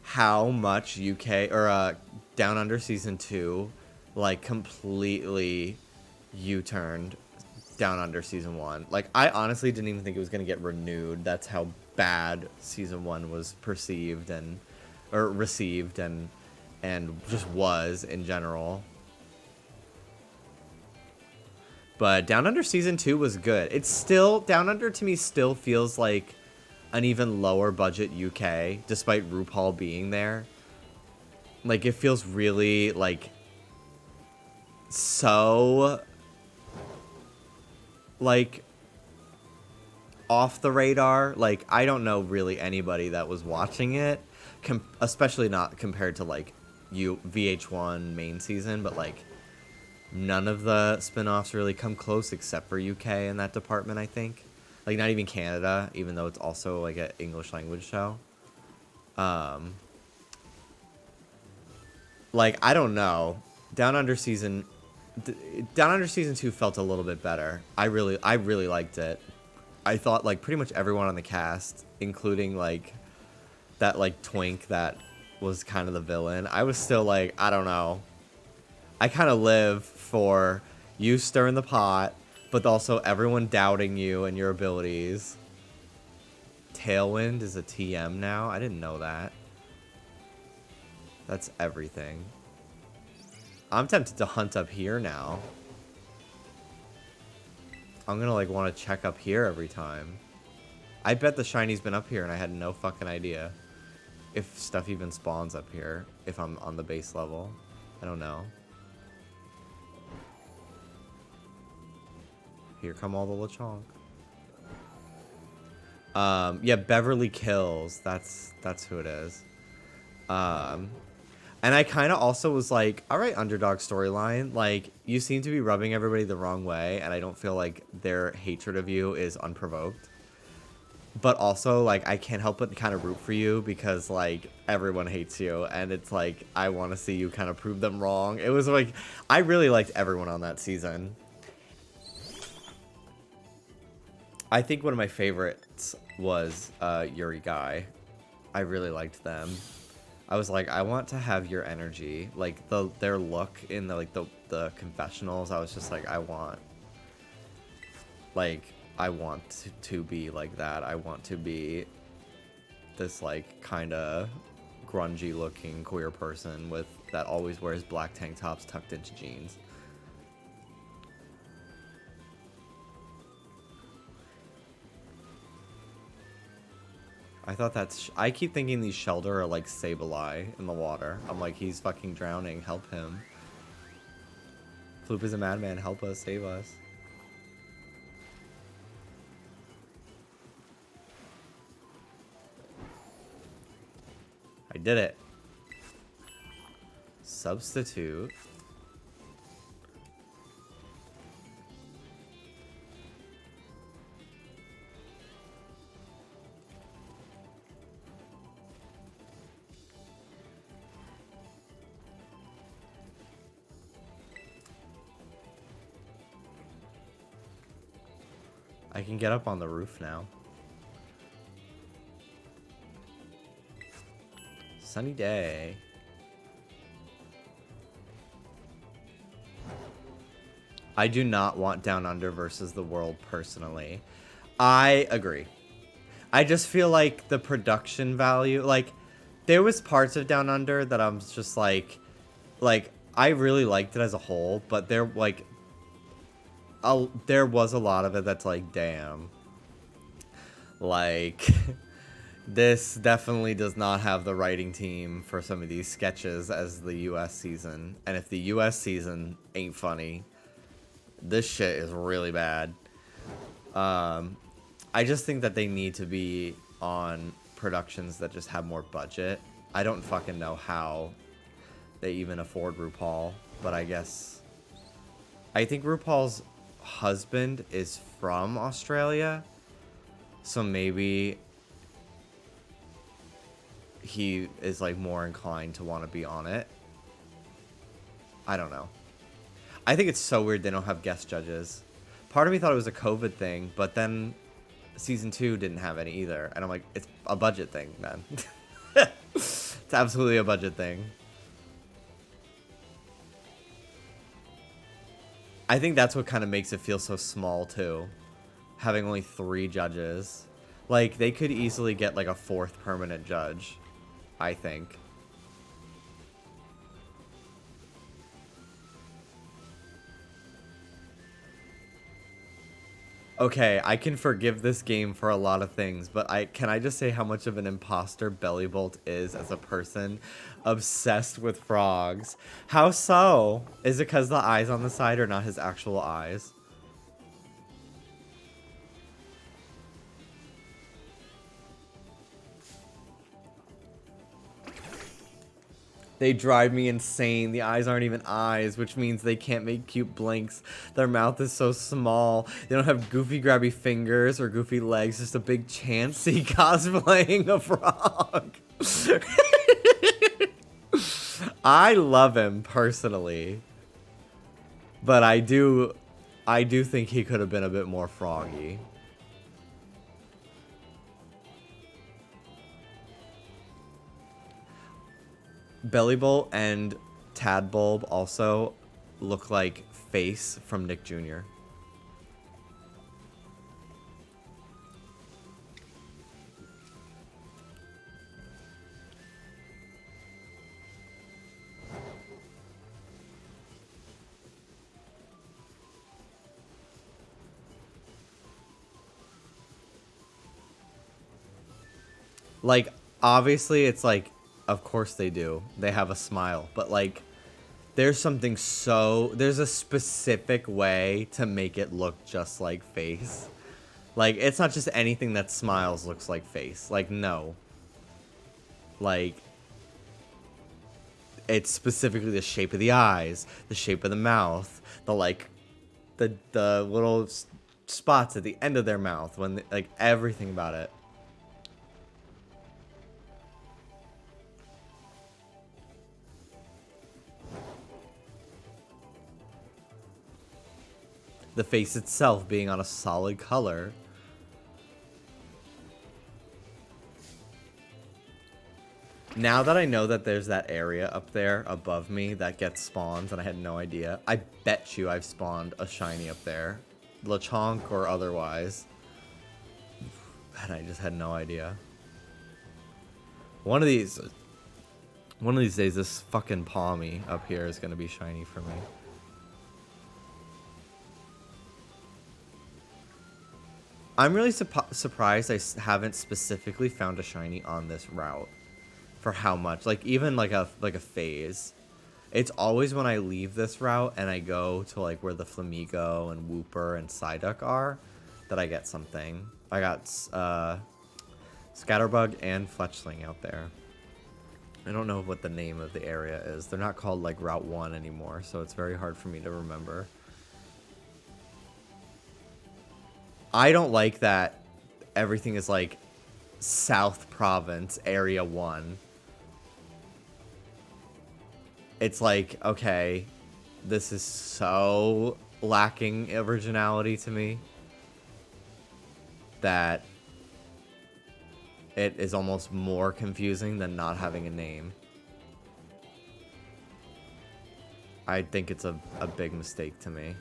how much UK or Down Under Season 2 like completely U-turned Down Under Season 1. Like, I honestly didn't even think it was going to get renewed. That's how bad Season 1 was perceived or received and just was in general. But Down Under Season 2 was good. It's still, Down Under to me still feels like an even lower budget UK, despite RuPaul being there. Like, it feels really, like, so, like, off the radar. Like, I don't know really anybody that was watching it, especially not compared to, like, VH1 main season, but, like, none of the spin-offs really come close except for UK in that department, I think. Like, not even Canada, even though it's also, like, an English language show. Like, I don't know. Down Under Season 2 felt a little bit better. I really liked it. I thought, like, pretty much everyone on the cast, including, like, that, like, twink that was kind of the villain. I was still, like, I don't know. I kind of live for you stirring the pot, but also everyone doubting you and your abilities. Tailwind is a TM now? I didn't know that. That's everything. I'm tempted to hunt up here now. I'm gonna, like, want to check up here every time. I bet the shiny's been up here and I had no fucking idea. If stuff even spawns up here, if I'm on the base level. I don't know. Here come all the Lechonk. Yeah, Beverly Kills. That's who it is. And I kind of also was like, all right, underdog storyline. Like, you seem to be rubbing everybody the wrong way, and I don't feel like their hatred of you is unprovoked. But also, like, I can't help but kind of root for you because, like, everyone hates you, and it's like, I want to see you kind of prove them wrong. It was like, I really liked everyone on that season. I think one of my favorites was Yuri Guy. I really liked them. I was like, I want to have your energy, like their look in the confessionals. I was just like, I want to be like that. I want to be this like kind of grungy looking queer person with that always wears black tank tops tucked into jeans. I thought that's... I keep thinking these Shelder are like Sableye in the water. I'm like, he's fucking drowning. Help him. Floop is a madman. Help us. Save us. I did it. Substitute. I can get up on the roof now. Sunny day. I do not want Down Under versus the World personally. I agree. I just feel like the production value, like there was parts of Down Under that I'm just like I really liked it as a whole, but there was a lot of it that's like, damn. Like, this definitely does not have the writing team for some of these sketches as the US season. And if the US season ain't funny, this shit is really bad. I just think that they need to be on productions that just have more budget. I don't fucking know how they even afford RuPaul, but I guess... I think RuPaul's husband is from Australia, so maybe he is like more inclined to want to be on it. I don't know. I think it's so weird they don't have guest judges. Part of me thought it was a COVID thing, but then season 2 didn't have any either, and I'm like, it's a budget thing, man. It's absolutely a budget thing. I think that's what kind of makes it feel so small, too. Having only 3 judges. Like, they could easily get, like, a 4th permanent judge, I think. Okay, I can forgive this game for a lot of things, but can I just say how much of an imposter Bellybolt is as a person obsessed with frogs? How so? Is it because the eyes on the side are not his actual eyes? They drive me insane. The eyes aren't even eyes, which means they can't make cute blinks. Their mouth is so small. They don't have goofy grabby fingers or goofy legs. Just a big Chansey cosplaying a frog. I love him personally, but I do think he could have been a bit more froggy. Bellybolt and Tadbulb also look like Face from Nick Jr. Like, obviously, it's like, of course they do. They have a smile. But, like, there's a specific way to make it look just like Face. Like, it's not just anything that smiles looks like Face. Like, no. Like, it's specifically the shape of the eyes, the shape of the mouth, the, like, the little spots at the end of their mouth, when like, everything about it. The face itself being on a solid color. Now that I know that there's that area up there above me that gets spawns, and I had no idea, I bet you I've spawned a shiny up there. Lechonk or otherwise. And I just had no idea. One of these days, this fucking Palmy up here is gonna be shiny for me. I'm really surprised I haven't specifically found a shiny on this route. For how much? Like even like a phase. It's always when I leave this route and I go to like where the Flamigo and Wooper and Psyduck are that I get something. I got Scatterbug and Fletchling out there. I don't know what the name of the area is. They're not called like Route 1 anymore, so it's very hard for me to remember. I don't like that everything is like South Province, Area 1. It's like, okay, this is so lacking originality to me that it is almost more confusing than not having a name. I think it's a big mistake to me.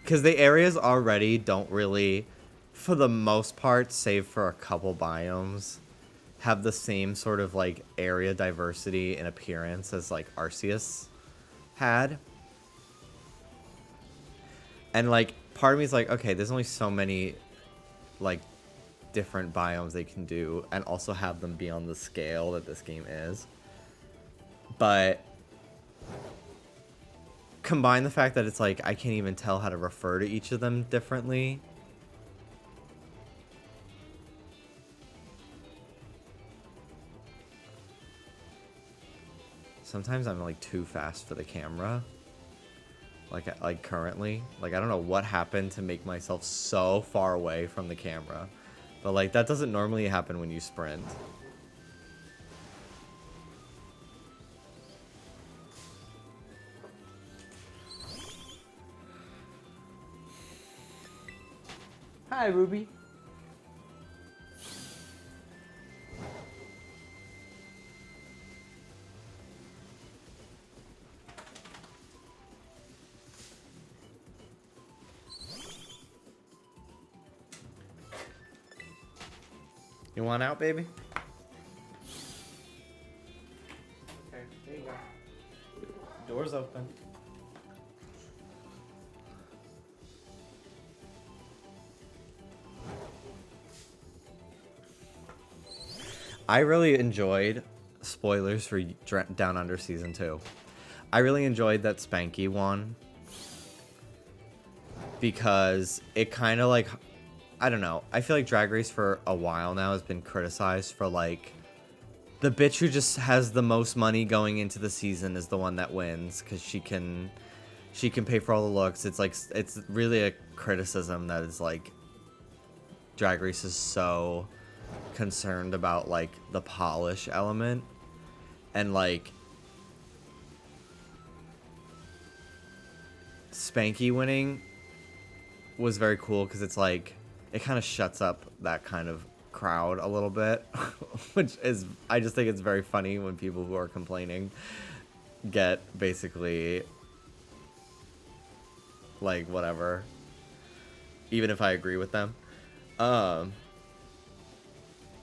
Because the areas already don't really, for the most part, save for a couple biomes, have the same sort of like area diversity and appearance as like Arceus had. And like part of me is like, okay, there's only so many like different biomes they can do and also have them be on the scale that this game is. But combine the fact that it's like I can't even tell how to refer to each of them differently. Sometimes I'm like too fast for the camera. Like currently, like I don't know what happened to make myself so far away from the camera. But like that doesn't normally happen when you sprint. Hi, Ruby. You want out, baby? Okay, there you go. Door's open. I really enjoyed, spoilers for Down Under Season 2. I really enjoyed that Spanky one. Because it kind of like, I don't know. I feel like Drag Race for a while now has been criticized for like, the bitch who just has the most money going into the season is the one that wins. Because she can pay for all the looks. It's like, it's really a criticism that is like, Drag Race is so concerned about like the polish element, and like Spanky winning was very cool because it's like it kind of shuts up that kind of crowd a little bit, which is, I just think it's very funny when people who are complaining get basically like whatever, even if I agree with them.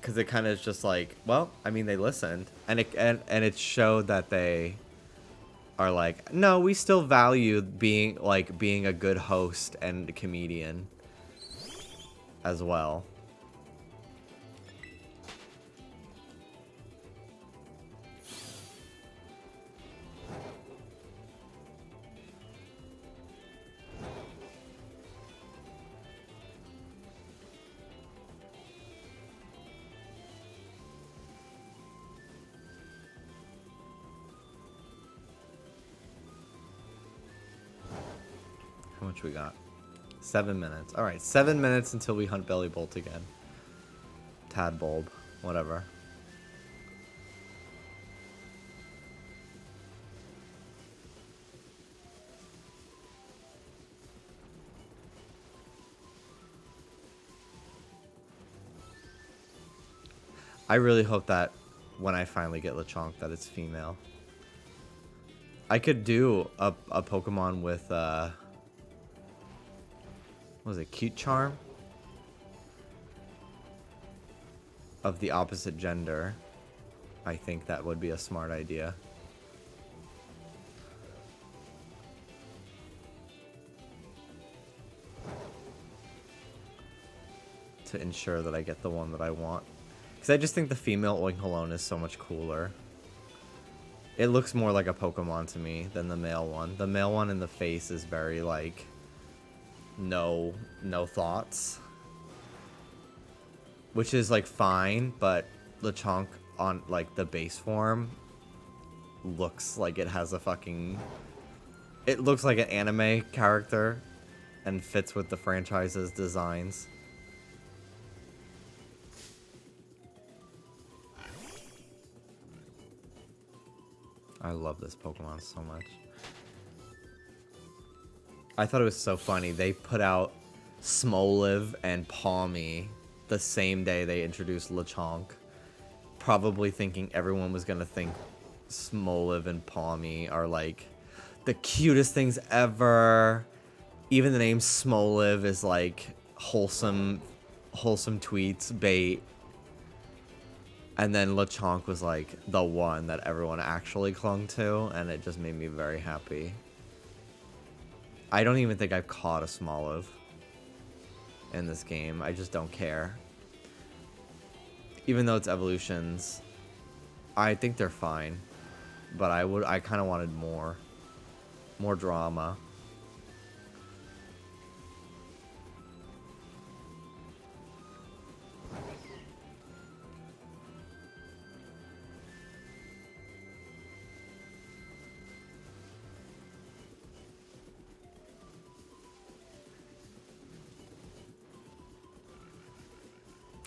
Because it kind of is just like, well, I mean, they listened, and it showed that they are like, no, we still value being a good host and a comedian as well. How much we got? 7 minutes. All right, 7 minutes until we hunt Belly Bolt again. Tadbulb, whatever. I really hope that when I finally get Lechonk that it's female. I could do a Pokemon with, what was it, Cute Charm? Of the opposite gender. I think that would be a smart idea. To ensure that I get the one that I want. Because I just think the female Oinkologne is so much cooler. It looks more like a Pokemon to me than the male one. The male one in the face is very, like, no thoughts. Which is, like, fine, but Lechonk on, like, the base form looks like it has a fucking... It looks like an anime character and fits with the franchise's designs. I love this Pokemon so much. I thought it was so funny. They put out Smoliv and Palmy the same day they introduced Lechonk. Probably thinking everyone was going to think Smoliv and Palmy are like the cutest things ever. Even the name Smoliv is like wholesome tweets bait. And then Lechonk was like the one that everyone actually clung to, and it just made me very happy. I don't even think I've caught a Smoliv in this game. I just don't care. Even though it's evolutions, I think they're fine. But I kind of wanted more drama.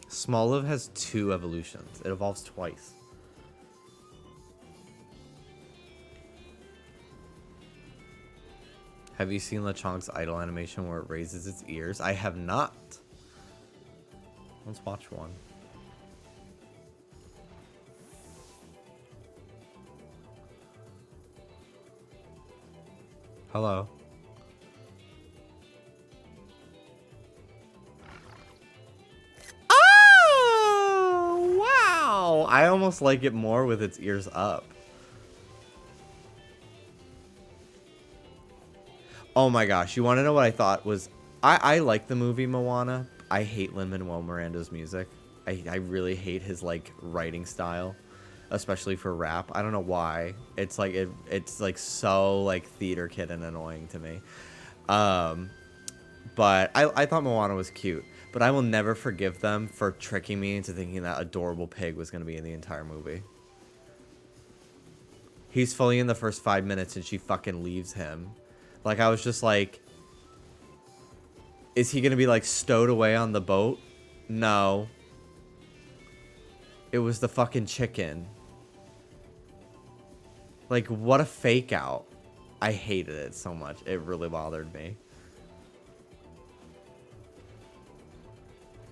Smoliv has 2 evolutions. It evolves twice. Have you seen Lechonk's idle animation where it raises its ears? I have not. Let's watch one. Hello. I almost like it more with its ears up. Oh my gosh, you want to know what I thought was... I like the movie Moana. I hate Lin-Manuel Miranda's music. I really hate his, like, writing style. Especially for rap. I don't know why. It's like, it's like so, like, theater kid and annoying to me. But I thought Moana was cute. But I will never forgive them for tricking me into thinking that Adorable Pig was going to be in the entire movie. He's fully in the first 5 minutes and she fucking leaves him. Like, I was just like... Is he going to be, like, stowed away on the boat? No. It was the fucking chicken. Like, what a fake out. I hated it so much. It really bothered me.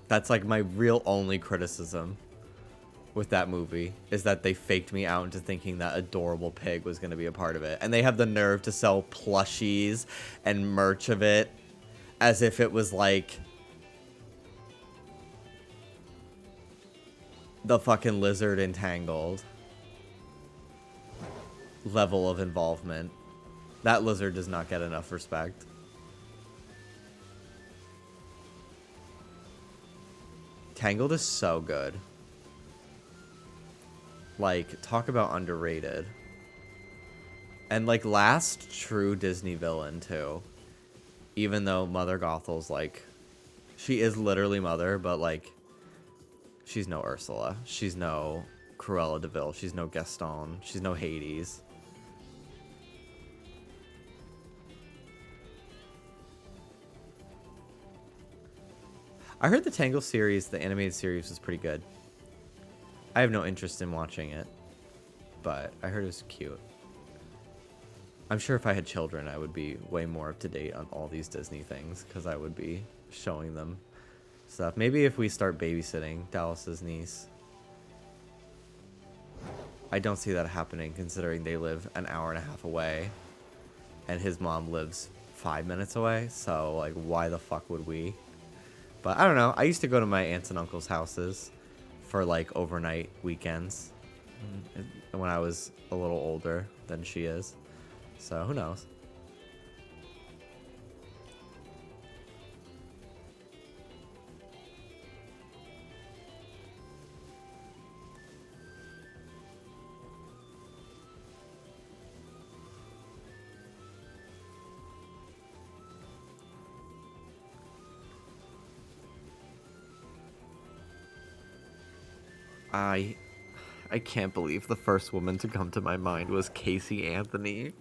That's like my real only criticism with that movie, is that they faked me out into thinking that Adorable Pig was going to be a part of it. And they have the nerve to sell plushies and merch of it as if it was like the fucking Lizard Entangled level of involvement. That lizard does not get enough respect. Tangled is so good. Like, talk about underrated. And, like, last true Disney villain, too. Even though Mother Gothel's, like... She is literally Mother, but, like... She's no Ursula. She's no Cruella de Vil. She's no Gaston. She's no Hades. I heard the Tangle series, the animated series, was pretty good. I have no interest in watching it, but I heard it was cute. I'm sure if I had children, I would be way more up to date on all these Disney things, because I would be showing them stuff. Maybe if we start babysitting Dallas's niece. I don't see that happening considering they live an hour and a half away and his mom lives 5 minutes away. So, like, why the fuck would we? But I don't know. I used to go to my aunts and uncles' houses for, like, overnight weekends when I was a little older than she is. So, who knows? I can't believe the first woman to come to my mind was Casey Anthony.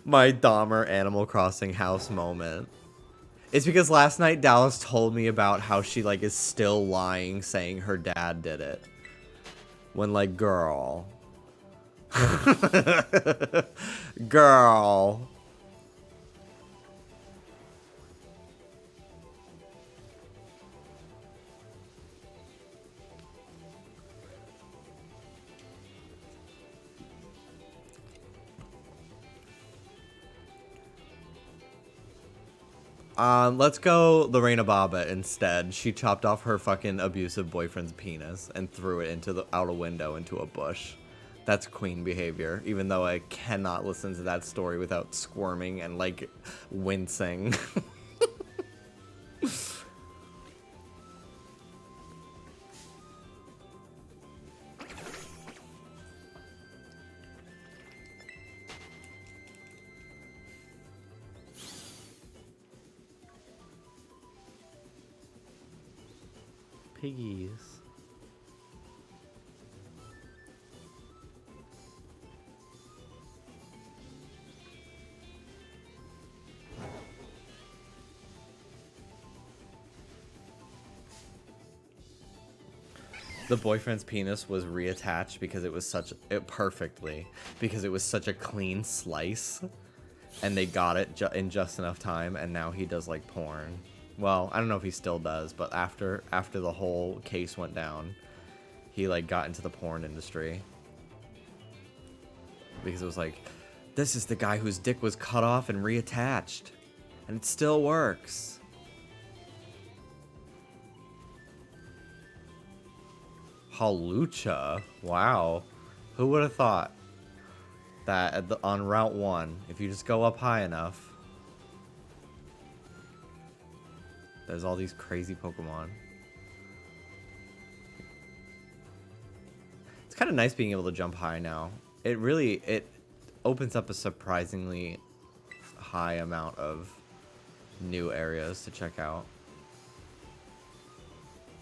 My Dahmer Animal Crossing house moment. It's because last night Dallas told me about how she, like, is still lying saying her dad did it. When, like, girl. Girl. Let's go Lorena Bobbitt instead. She chopped off her fucking abusive boyfriend's penis and threw it out a window into a bush. That's queen behavior, even though I cannot listen to that story without squirming and, like, wincing. Piggies. The boyfriend's penis was reattached because it was perfectly because it was such a clean slice, and they got it in just enough time, and now he does, like, porn. Well, I don't know if he still does, but after the whole case went down, he, like, got into the porn industry because it was like, this is the guy whose dick was cut off and reattached, and it still works. Halucha. Wow. Who would have thought that on Route 1, if you just go up high enough, there's all these crazy Pokemon. It's kind of nice being able to jump high now. It opens up a surprisingly high amount of new areas to check out.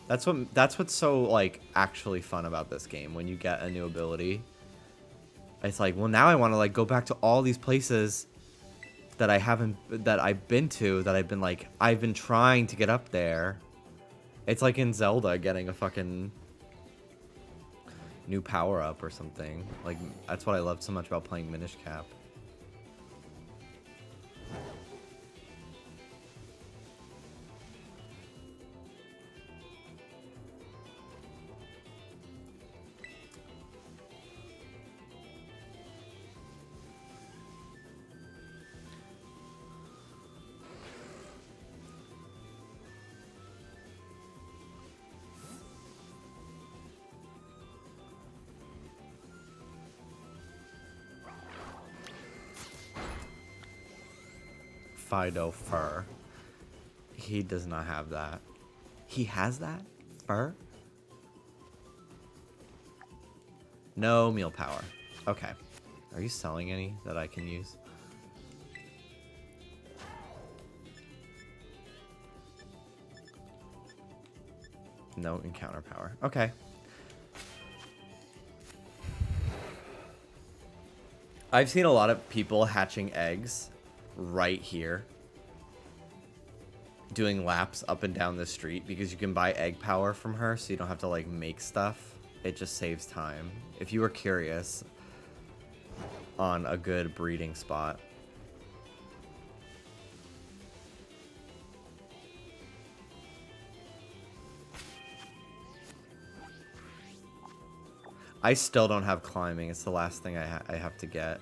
That's what's so, like, actually fun about this game. When you get a new ability, it's like, well, now I want to, like, go back to all these places that I've been to, that I've been trying to get up there. It's like in Zelda getting a fucking new power up or something. Like, that's what I loved so much about playing Minish Cap. Fido fur. He does not have that. He has that? Fur? No meal power. Okay. Are you selling any that I can use? No encounter power. Okay. I've seen a lot of people hatching eggs right here, doing laps up and down the street, because you can buy egg power from her, so you don't have to, like, make stuff. It just saves time. If you were curious on a good breeding spot. I still don't have climbing. It's the last thing I have to get.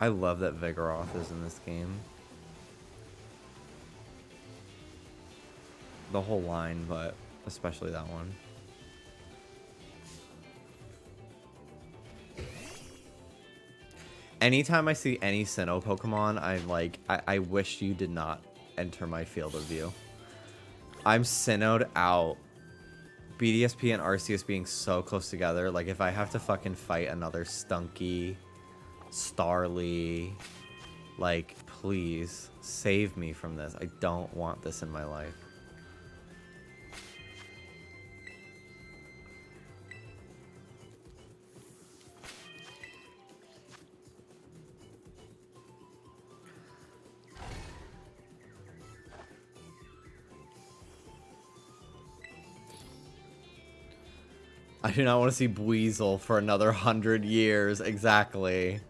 I love that Vigoroth is in this game. The whole line, but especially that one. Anytime I see any Sinnoh Pokemon, I'm like, I wish you did not enter my field of view. I'm Sinnoh'd out. BDSP and Arceus being so close together. Like, if I have to fucking fight another Stunky, Starly, like, please save me from this. I don't want this in my life. I do not want to see Buizel for another 100 years. Exactly.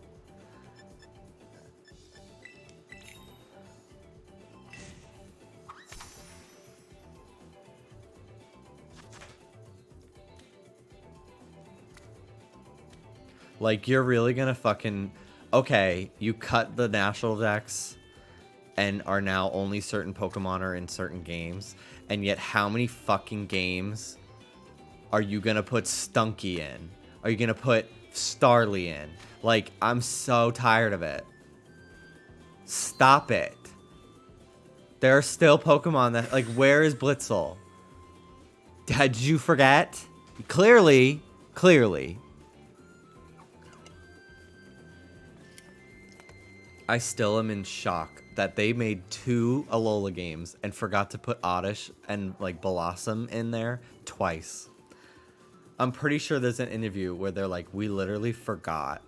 Like, you're really gonna fucking... Okay, you cut the national dex and are now only certain Pokemon are in certain games. And yet, how many fucking games are you gonna put Stunky in? Are you gonna put Starly in? Like, I'm so tired of it. Stop it. There are still Pokemon that... Like, where is Blitzel? Did you forget? Clearly. I still am in shock that they made 2 Alola games and forgot to put Oddish and, like, Blossom in there twice. I'm pretty sure there's an interview where they're like, we literally forgot.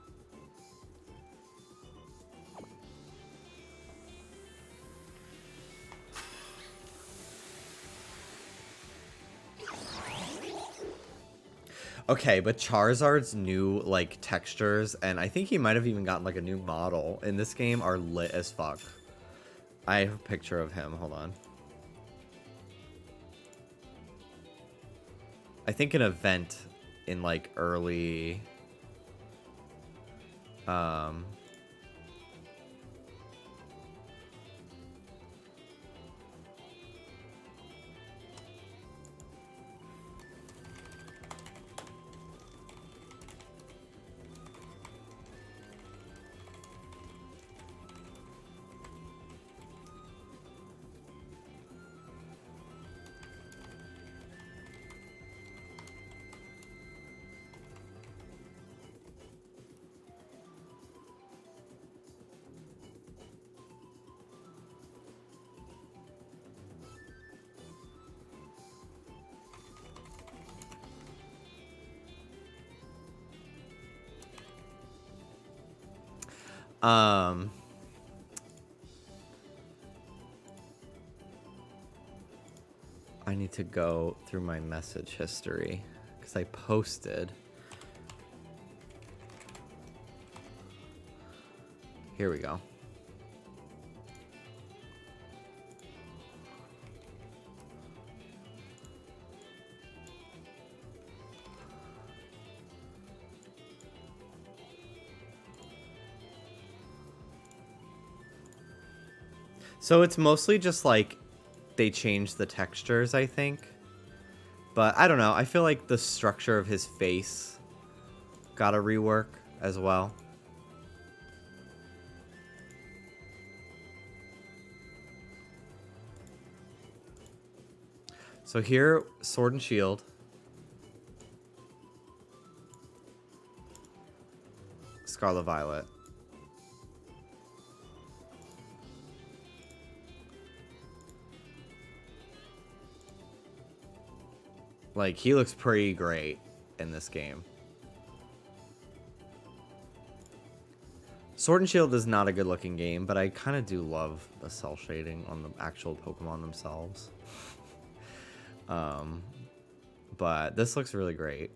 Okay, but Charizard's new, like, textures, and I think he might have even gotten, like, a new model in this game, are lit as fuck. I have a picture of him. Hold on. I think an event in, like, early... I need to go through my message history because I posted. Here we go. So it's mostly just like they changed the textures, I think. But I don't know. I feel like the structure of his face got a rework as well. So here, Sword and Shield. Scarlet Violet. Like, he looks pretty great in this game. Sword and Shield is not a good looking game, but I kind of do love the cell shading on the actual Pokemon themselves. But this looks really great.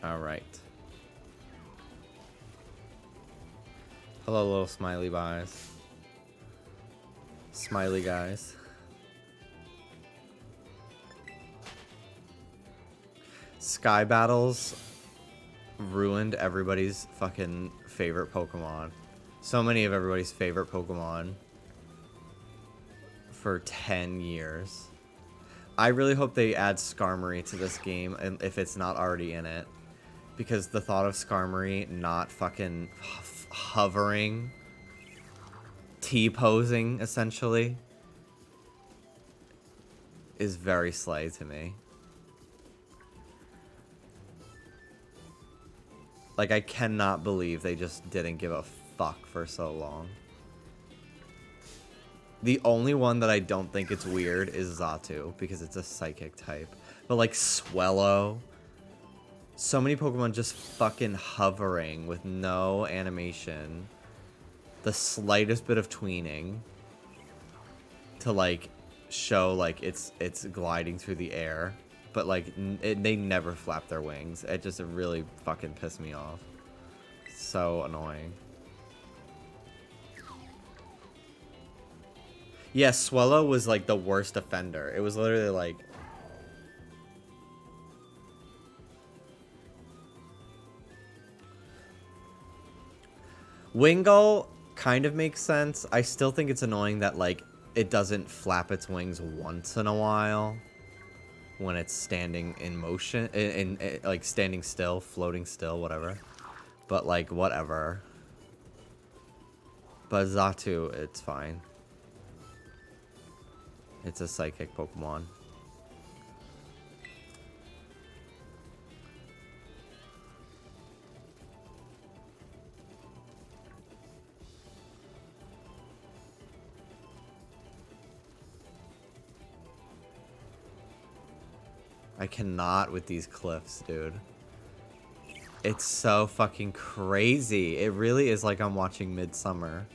All right. Hello, little smiley guys. Smiley guys. Sky Battles ruined everybody's fucking favorite Pokemon. So many of everybody's favorite Pokemon for 10 years. I really hope they add Skarmory to this game, and if it's not already in it. Because the thought of Skarmory not fucking hovering, T-posing, essentially, is very slay to me. Like, I cannot believe they just didn't give a fuck for so long. The only one that I don't think it's weird is Xatu, because it's a psychic type. But, like, Swellow... So many Pokemon just fucking hovering with no animation. The slightest bit of tweening to, like, show, like, it's gliding through the air. But, like, they never flap their wings. It just really fucking pissed me off. So annoying. Yeah, Swellow was, like, the worst offender. It was literally, like... Wingull kind of makes sense. I still think it's annoying that, like, it doesn't flap its wings once in a while when it's standing in motion, like, standing still, floating still, whatever. But, like, whatever. But Xatu, it's fine. It's a psychic Pokemon. I cannot with these cliffs, dude. It's so fucking crazy. It really is like I'm watching Midsummer.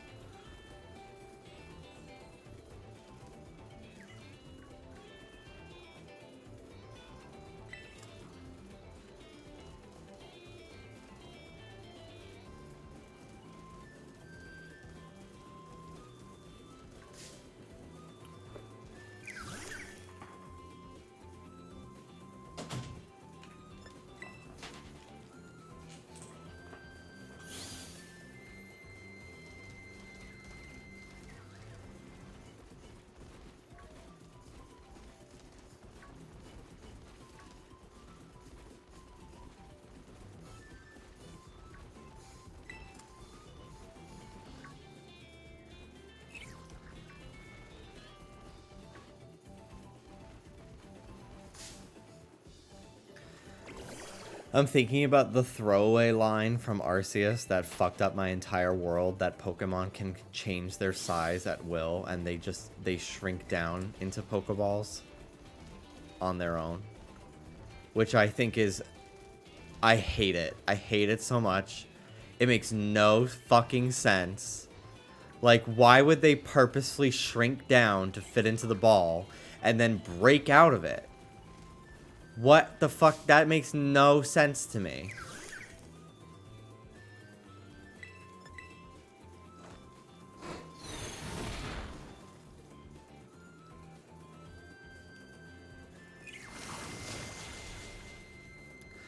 I'm thinking about the throwaway line from Arceus that fucked up my entire world, that Pokemon can change their size at will and they shrink down into Pokeballs on their own. Which I think is... I hate it. I hate it so much. It makes no fucking sense. Like, why would they purposely shrink down to fit into the ball and then break out of it? What the fuck? That makes no sense to me.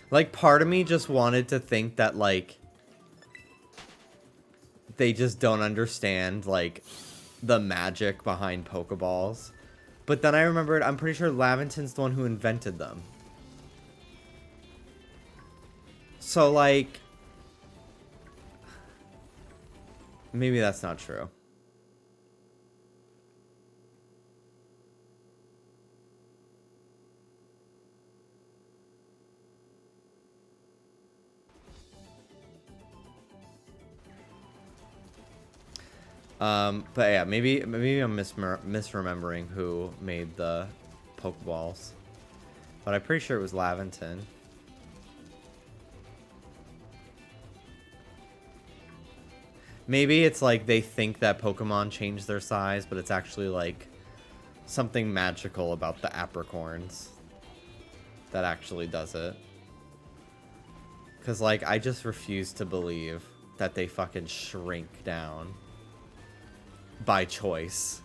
Like, part of me just wanted to think that, like, they just don't understand, like, the magic behind Pokeballs. But then I remembered, I'm pretty sure Laventon's the one who invented them. So, like... maybe that's not true. But yeah, maybe I'm misremembering who made the Pokeballs. But I'm pretty sure it was Laventon. Maybe it's like they think that Pokemon change their size, but it's actually like something magical about the apricorns that actually does it. Because, like, I just refuse to believe that they fucking shrink down by choice.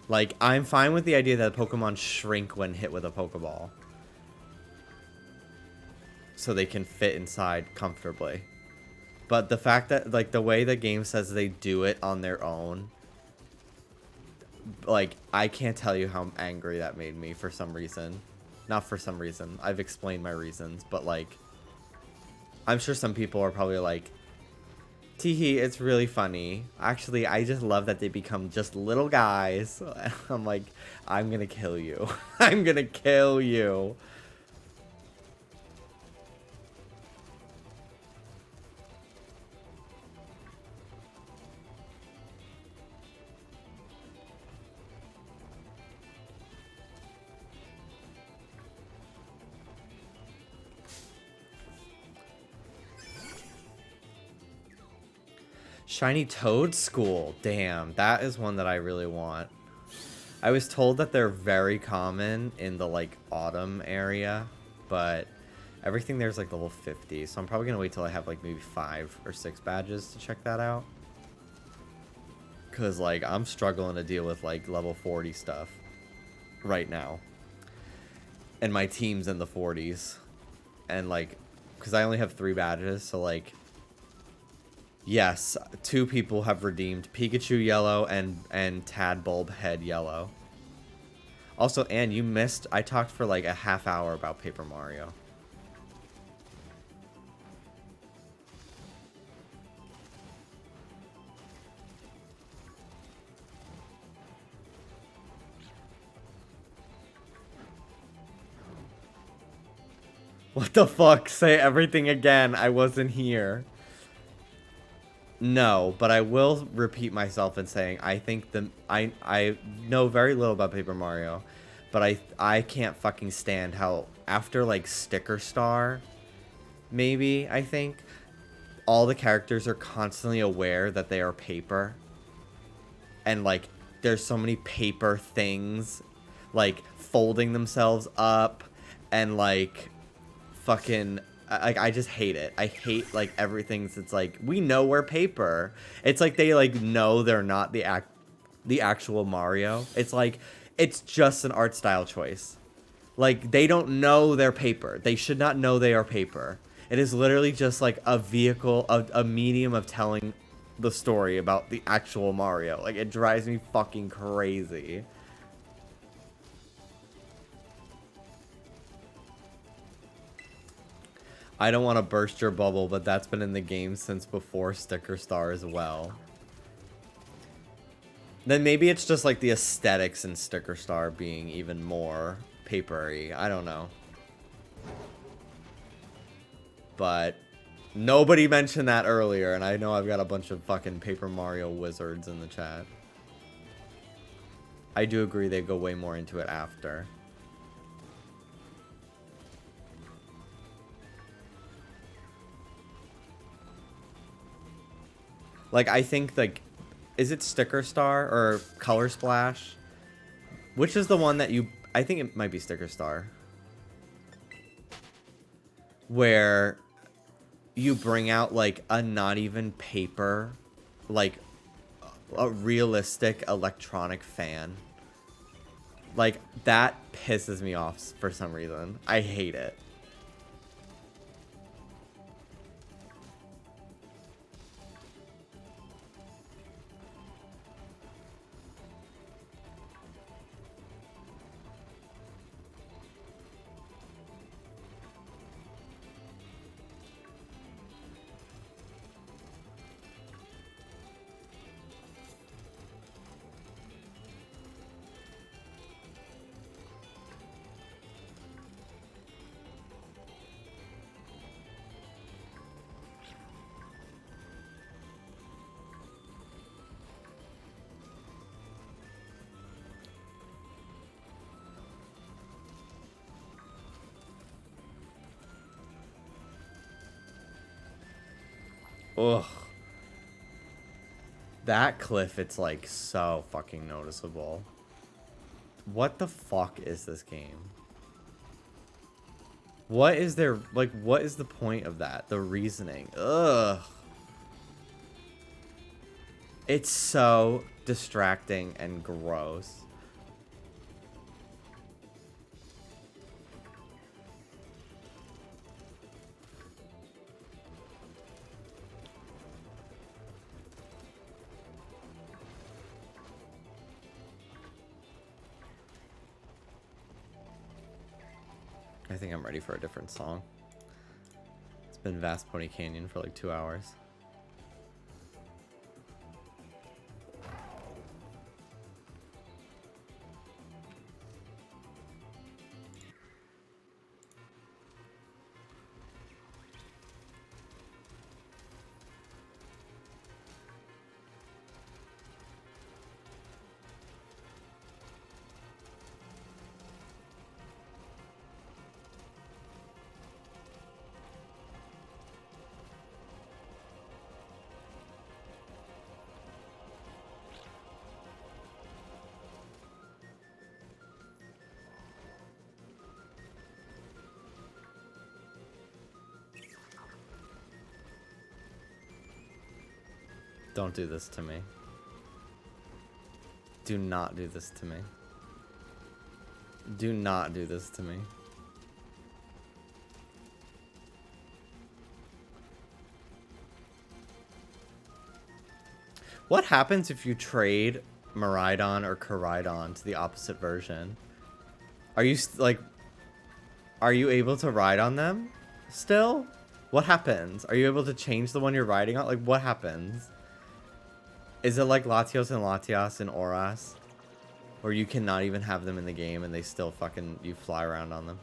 Like, I'm fine with the idea that Pokemon shrink when hit with a Pokeball. So they can fit inside comfortably. But the fact that, like, the way the game says they do it on their own, like, I can't tell you how angry that made me for some reason. Not for some reason. I've explained my reasons, but, like, I'm sure some people are probably like, teehee, it's really funny. Actually, I just love that they become just little guys. I'm like, I'm gonna kill you. I'm gonna kill you. Shiny Toad School. Damn, that is one that I really want. I was told that they're very common in the, like, autumn area, but everything there's, like, level 50, so I'm probably gonna wait till I have, like, maybe 5 or 6 badges to check that out. Because, like, I'm struggling to deal with, like, level 40 stuff right now. And my team's in the 40s. And, like, because I only have 3 badges, so, like, yes, 2 people have redeemed Pikachu Yellow and Tadbulb Head Yellow. Also, Anne, you missed... I talked for like a half hour about Paper Mario. What the fuck? Say everything again. I wasn't here. No, but I will repeat myself in saying I think I know very little about Paper Mario, but I can't fucking stand how after like Sticker Star, maybe I think all the characters are constantly aware that they are paper, and like there's so many paper things, like folding themselves up, and like fucking. Like, I just hate it. I hate, like, everything. It's like, we know we're paper. It's like they, like, know they're not the actual Mario. It's like, it's just an art style choice. Like, they don't know they're paper. They should not know they are paper. It is literally just, like, a vehicle, a medium of telling the story about the actual Mario. Like, it drives me fucking crazy. I don't want to burst your bubble, but that's been in the game since before Sticker Star as well. Then maybe it's just like the aesthetics in Sticker Star being even more papery. I don't know. But nobody mentioned that earlier, and I know I've got a bunch of fucking Paper Mario wizards in the chat. I do agree they go way more into it after. Like, I think, like, is it Sticker Star or Color Splash? Which is the one that you... I think it might be Sticker Star. Where you bring out, like, a not even paper, like, a realistic electronic fan. Like, that pisses me off for some reason. I hate it. Ugh. That cliff, it's like so fucking noticeable. What the fuck is this game? What is there, like, what is the point of that? The reasoning. Ugh. It's so distracting and gross. I think I'm ready for a different song. It's been Vast Pony Canyon for like 2 hours. Don't do this to me. Do not do this to me. Do not do this to me. What happens if you trade Miraidon or Koraidon to the opposite version? Are you like, are you able to ride on them still? What happens? Are you able to change the one you're riding on? Like, what happens? Is it like Latios and Latias and Oras? Where you cannot even have them in the game and they still fucking, you fly around on them?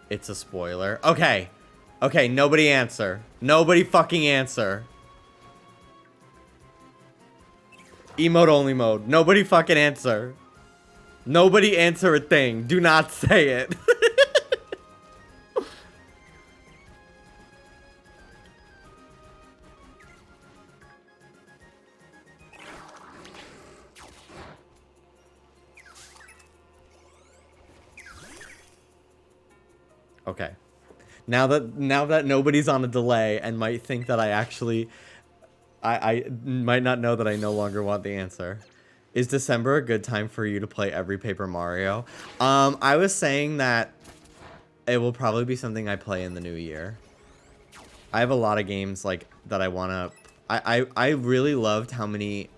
It's a spoiler. Okay. Okay, nobody answer. Nobody fucking answer. Emote only mode. Nobody fucking answer. Nobody answer a thing. Do not say it. Okay. Now that nobody's on a delay and might think that I actually I might not know that I no longer want the answer. Is December a good time for you to play every Paper Mario? I was saying that it will probably be something I play in the new year. I have a lot of games like that I want to... I really loved how many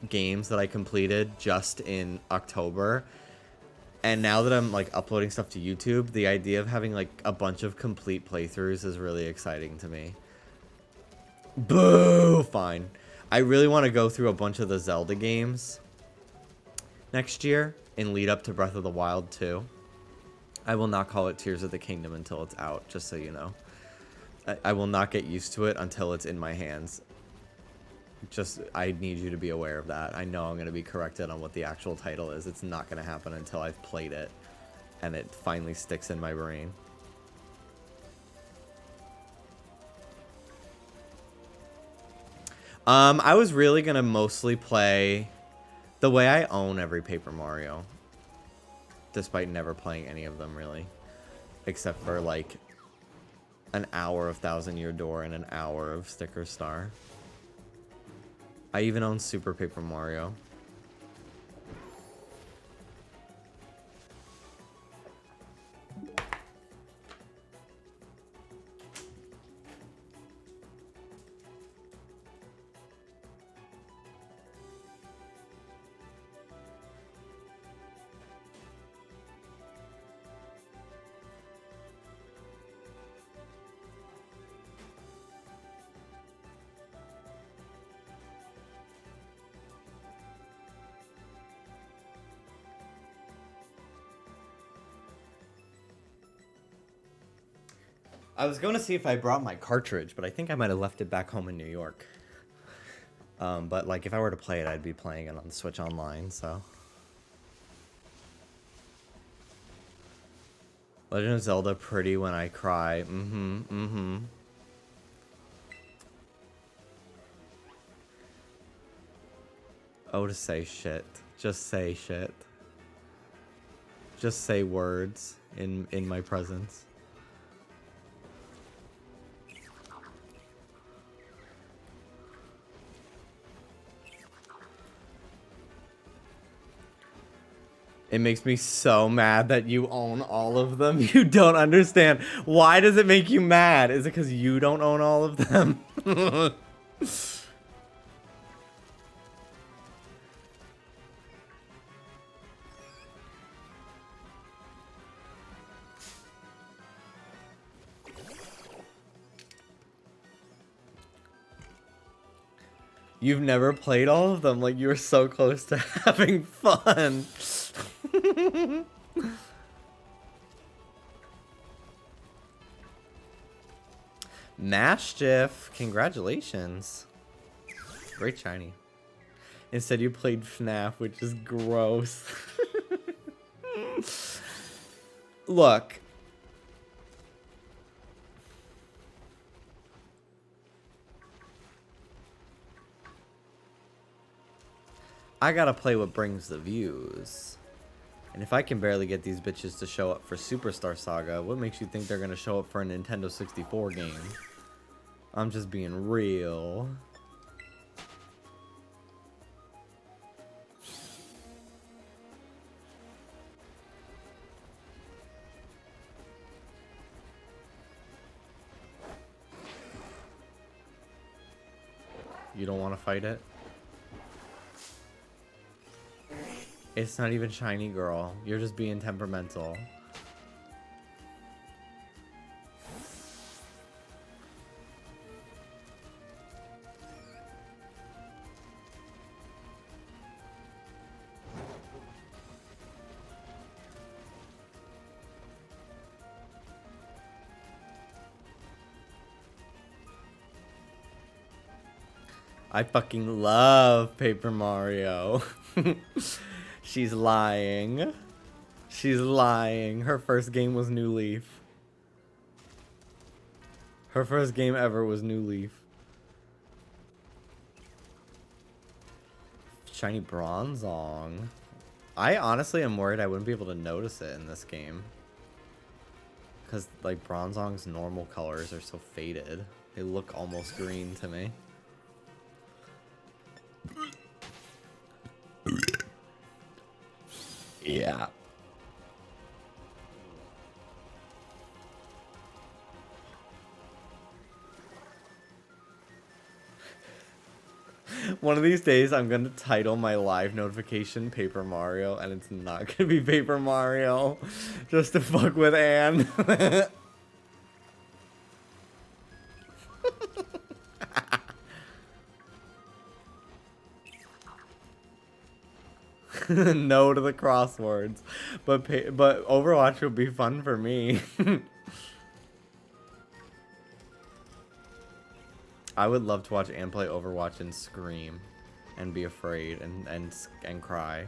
games that I completed just in October. And now that I'm like uploading stuff to YouTube, the idea of having like a bunch of complete playthroughs is really exciting to me. Boo! Fine. I really want to go through a bunch of the Zelda games next year and lead up to Breath of the Wild 2. I will not call it Tears of the Kingdom until it's out, just so you know. I will not get used to it until it's in my hands. Just, I need you to be aware of that. I know I'm going to be corrected on what the actual title is. It's not going to happen until I've played it and it finally sticks in my brain. I was really going to mostly play the way I own every Paper Mario, despite never playing any of them, really. Except for, like, an hour of Thousand Year Door and an hour of Sticker Star. I even own Super Paper Mario. I was going to see if I brought my cartridge, but I think I might have left it back home in New York. But, like, if I were to play it, I'd be playing it on the Switch Online, so... Legend of Zelda pretty when I cry. Oh, to say shit. Just say shit. Just say words in my presence. It makes me so mad that you own all of them. You don't understand. Why does it make you mad? Is it because you don't own all of them? You've never played all of them. Like, you were so close to having fun. Mischief, congratulations. Great shiny. Instead you played FNAF, which is gross. Look. I gotta play what brings the views. And if I can barely get these bitches to show up for Superstar Saga, what makes you think they're gonna show up for a Nintendo 64 game? I'm just being real. You don't want to fight it? It's not even shiny, girl. You're just being temperamental. I fucking love Paper Mario. She's lying. She's lying. Her first game was New Leaf. Her first game ever was New Leaf. Shiny Bronzong. I honestly am worried I wouldn't be able to notice it in this game. Because, like, Bronzong's normal colors are so faded. They look almost green to me. Yeah. One of these days, I'm going to title my live notification Paper Mario, and it's not going to be Paper Mario. Just to fuck with Anne. No to the crosswords, but Overwatch would be fun for me. I would love to watch Anne play Overwatch and scream, and be afraid and cry.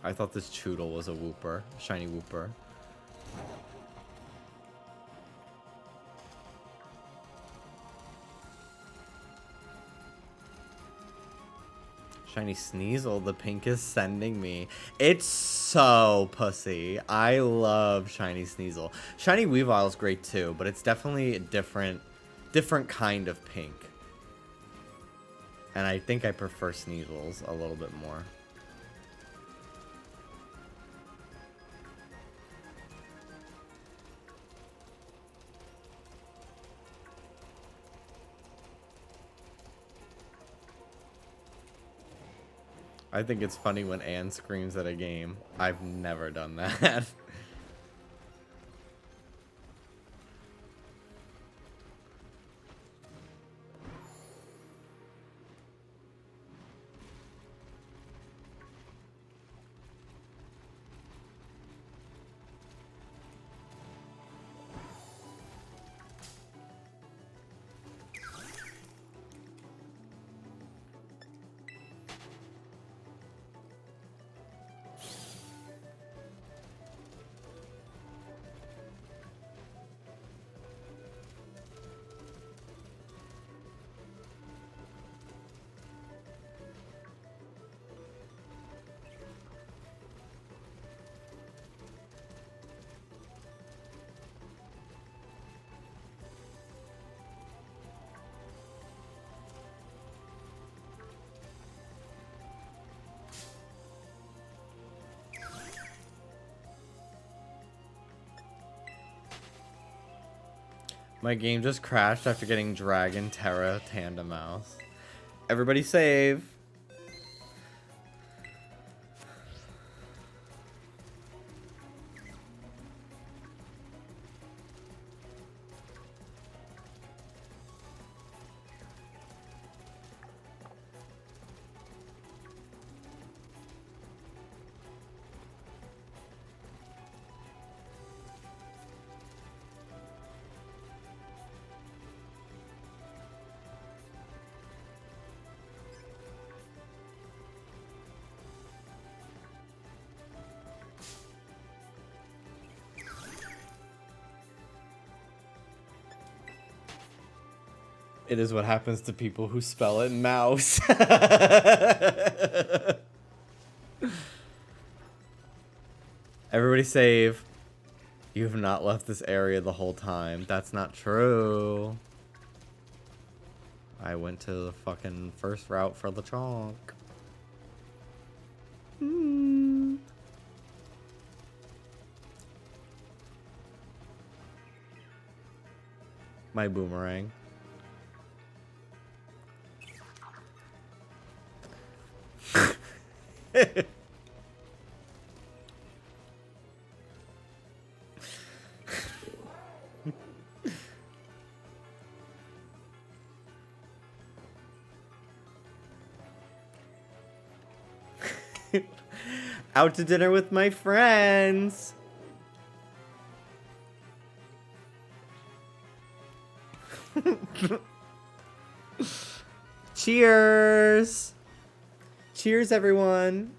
I thought this Choodle was a Wooper, shiny Wooper. Shiny Sneasel, the pink is sending me. It's so pussy. I love Shiny Sneasel. Shiny Weavile is great too, but it's definitely a different kind of pink. And I think I prefer Sneasels a little bit more. I think it's funny when Anne screams at a game. I've never done that. My game just crashed after getting Dragon Terra Tandem Mouse. Everybody save. It is what happens to people who spell it mouse. Everybody save. You have not left this area the whole time. That's not true. I went to the fucking first route for the chonk. My boomerang. Out to dinner with my friends. Cheers. Cheers, everyone.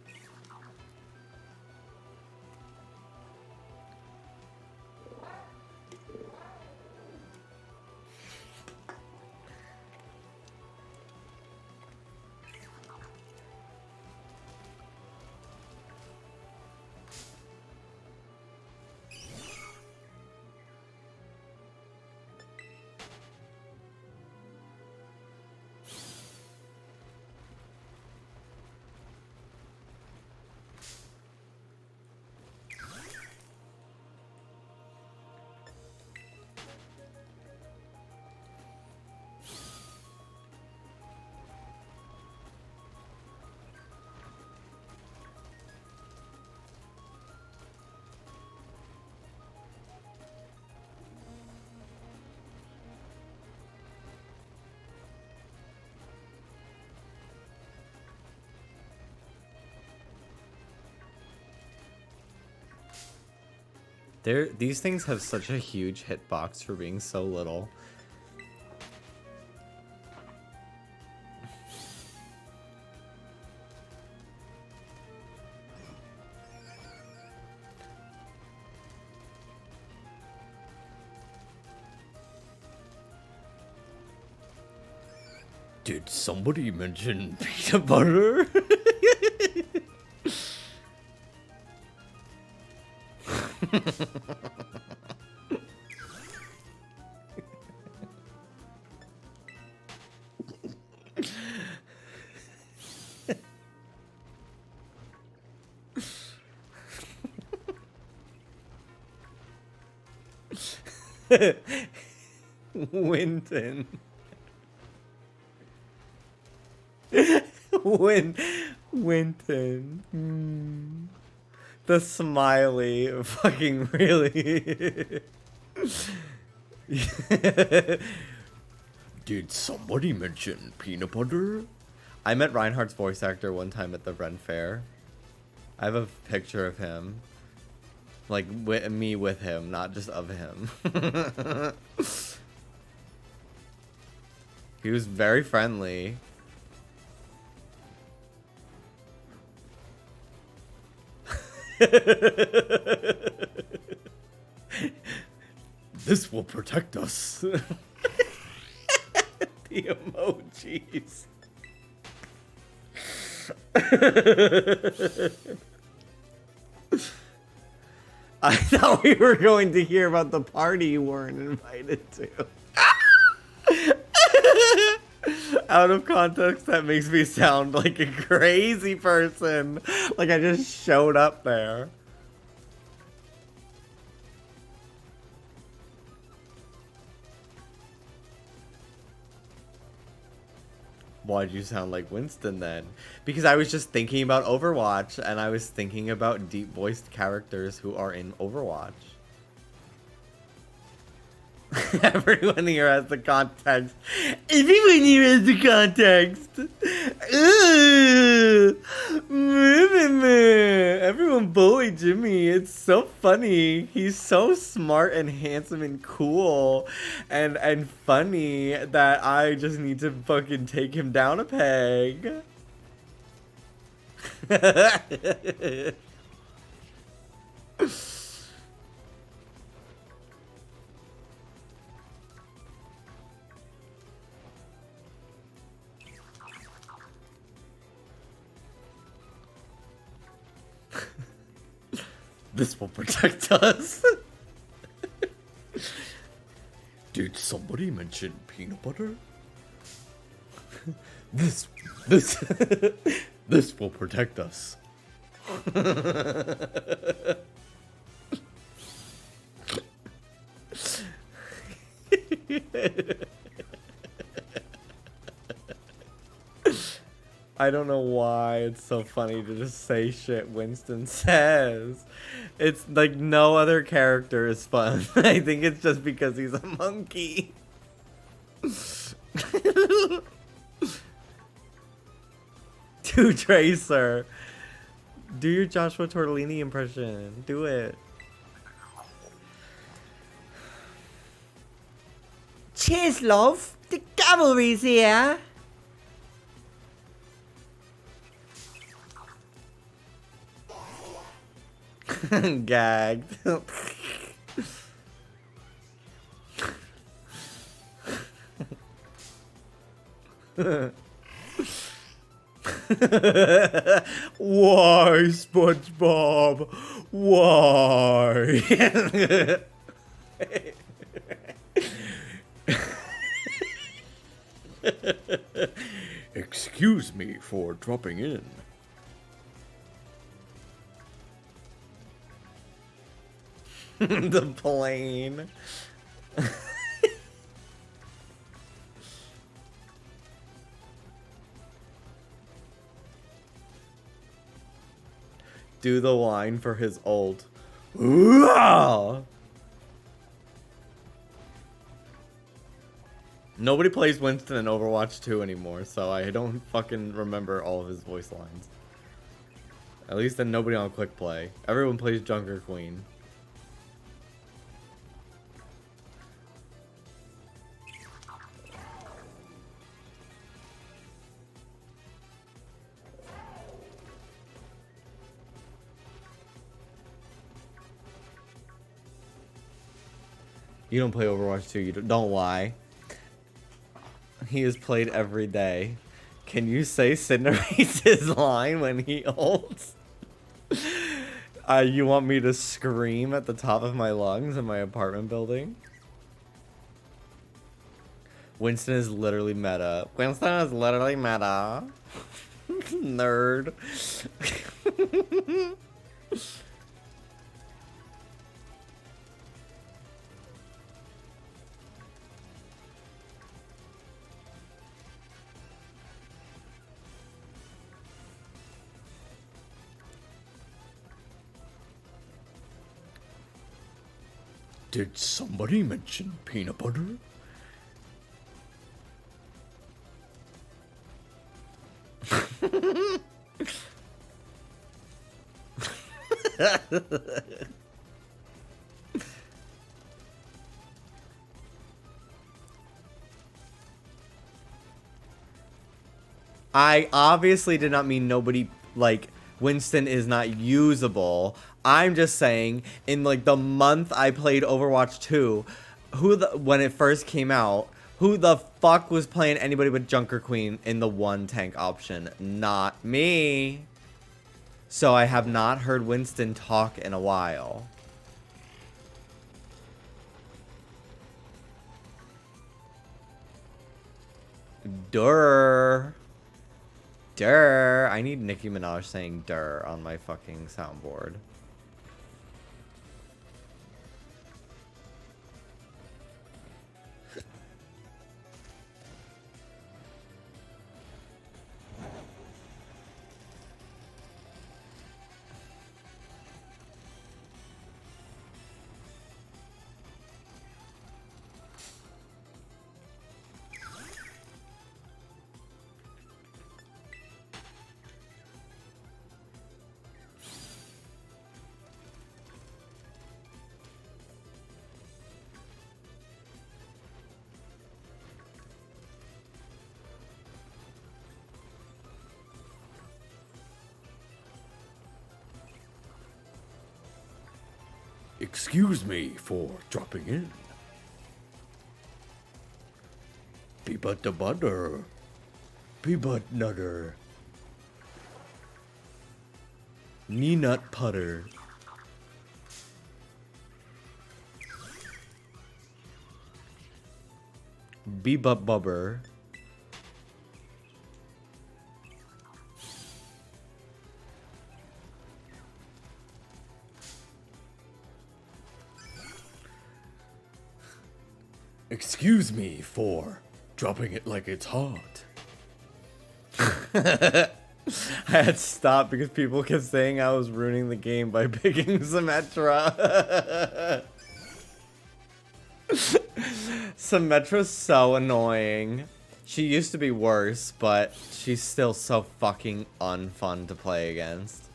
These things have such a huge hitbox for being so little. Did somebody mention peanut butter? Winton. Winton. The smiley fucking really. Did somebody mention peanut butter? I met Reinhardt's voice actor one time at the Ren Fair. I have a picture of him. Like, me with him, not just of him. He was very friendly. This will protect us. The emojis. I thought we were going to hear about the party you weren't invited to. Out of context, that makes me sound like a crazy person. Like I just showed up there. why'd you sound like Winston then? Because I was just thinking about Overwatch, and I was thinking about deep-voiced characters who are in Overwatch. Everyone here has the context. Everyone here has the context. Everyone bully Jimmy. It's so funny. He's so smart and handsome and cool and funny that I just need to fucking take him down a peg. This will protect us. Did somebody mention peanut butter? This this will protect us. I don't know why it's so funny to just say shit Winston says. It's like no other character is fun. I think it's just because he's a monkey. Do Tracer. Do your Joshua Tortellini impression. Do it. Cheers, love. The cavalry's here. Gagged. Why, SpongeBob? Why? Excuse me for dropping in. The plane. Do the line for his ult. Nobody plays Winston in Overwatch 2 anymore, so I don't fucking remember all of his voice lines. At least then nobody on Quick Play. Everyone plays Junker Queen. You don't play Overwatch 2, you don't lie. He is played every day. Can you say Cinderace's his line when he ults? You want me to scream at the top of my lungs in my apartment building? Winston is literally meta. Winston is literally meta. Nerd. Did somebody mention peanut butter? I obviously did not mean nobody, like, Winston is not usable. I'm just saying, in, like, the month I played Overwatch 2, when it first came out, who the fuck was playing anybody but Junker Queen in the one tank option? Not me. So I have not heard Winston talk in a while. Durr. Durr. I need Nicki Minaj saying durr on my fucking soundboard. Excuse me for dropping in. Peanut butter. Peanut nutter. Knee nut putter. Bebop bubber. Excuse me for dropping it like it's hot. I had to stop because people kept saying I was ruining the game by picking Symmetra. Symmetra's so annoying. She used to be worse, but she's still so fucking unfun to play against.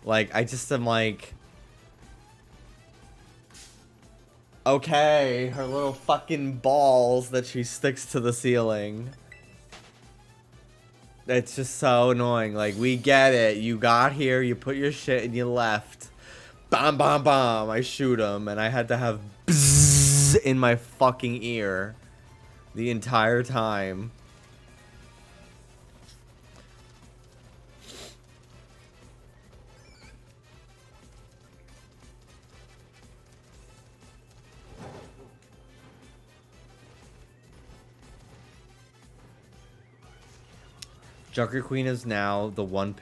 Like, I just am like... Okay, her little fucking balls that she sticks to the ceiling. It's just so annoying. Like, we get it. You got here, you put your shit, and you left. Bam, bam, bam. I shoot him, and I had to have bzzz in my fucking ear the entire time. Joker Queen is now the one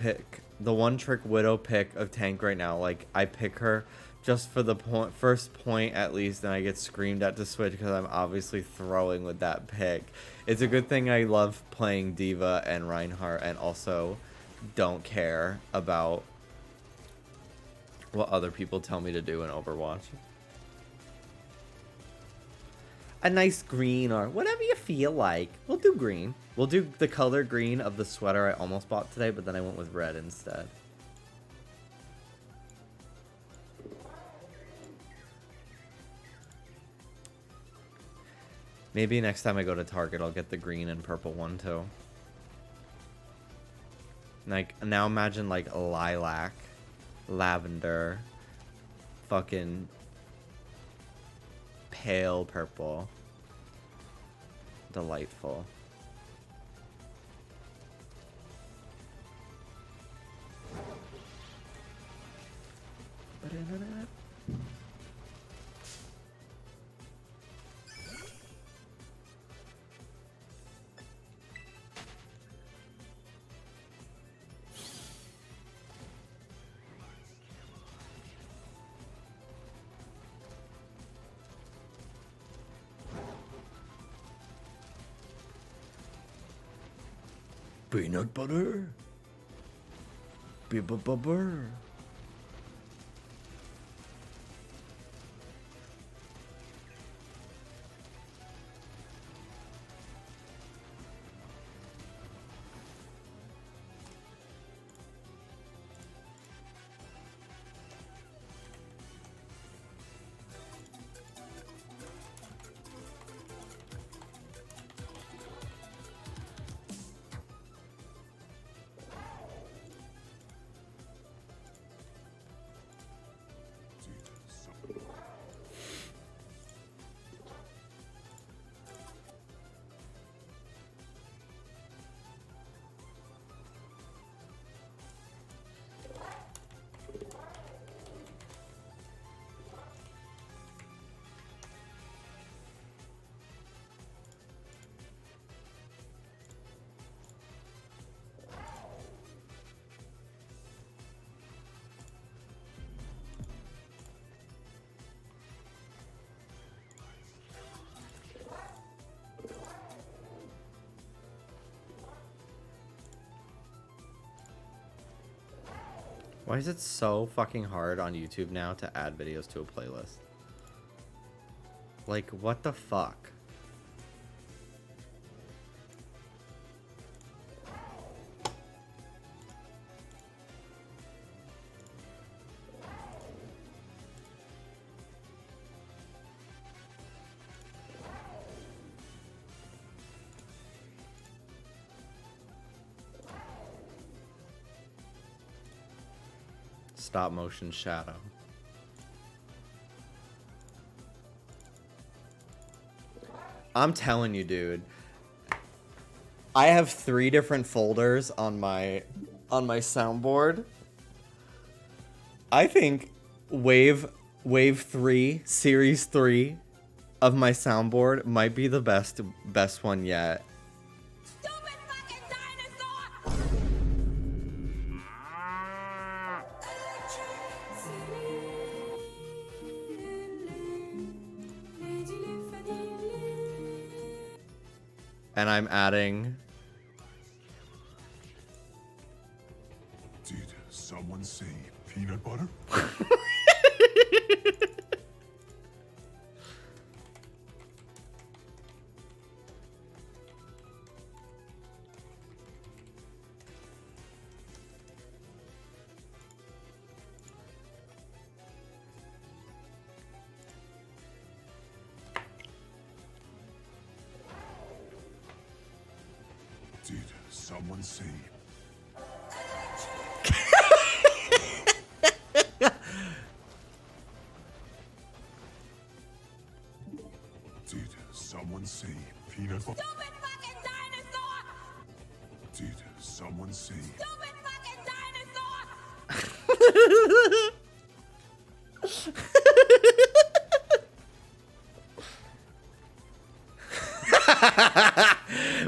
trick widow pick of tank right now. Like, I pick her just for the first point at least, and I get screamed at to switch because I'm obviously throwing with that pick. It's a good thing I love playing Diva and Reinhardt and also don't care about what other people tell me to do in Overwatch. A nice green or whatever you feel like. We'll do green. We'll do the color green of the sweater I almost bought today, but then I went with red instead. Maybe next time I go to Target, I'll get the green and purple one too. Like, now imagine like lilac, lavender, fucking pale purple. Delightful. Peanut butter. Peanut butter. Why is it so fucking hard on YouTube now to add videos to a playlist? Like, what the fuck? Stop motion shadow. I'm telling you, dude. I have 3 different folders on my soundboard. I think wave 3, series 3 of my soundboard might be the best one yet. Stupid fucking dinosaur! And I'm adding Did someone say peanut butter? Did someone say Did someone say peanut butter? Stupid fucking dinosaur! Did someone say Stupid fucking dinosaur!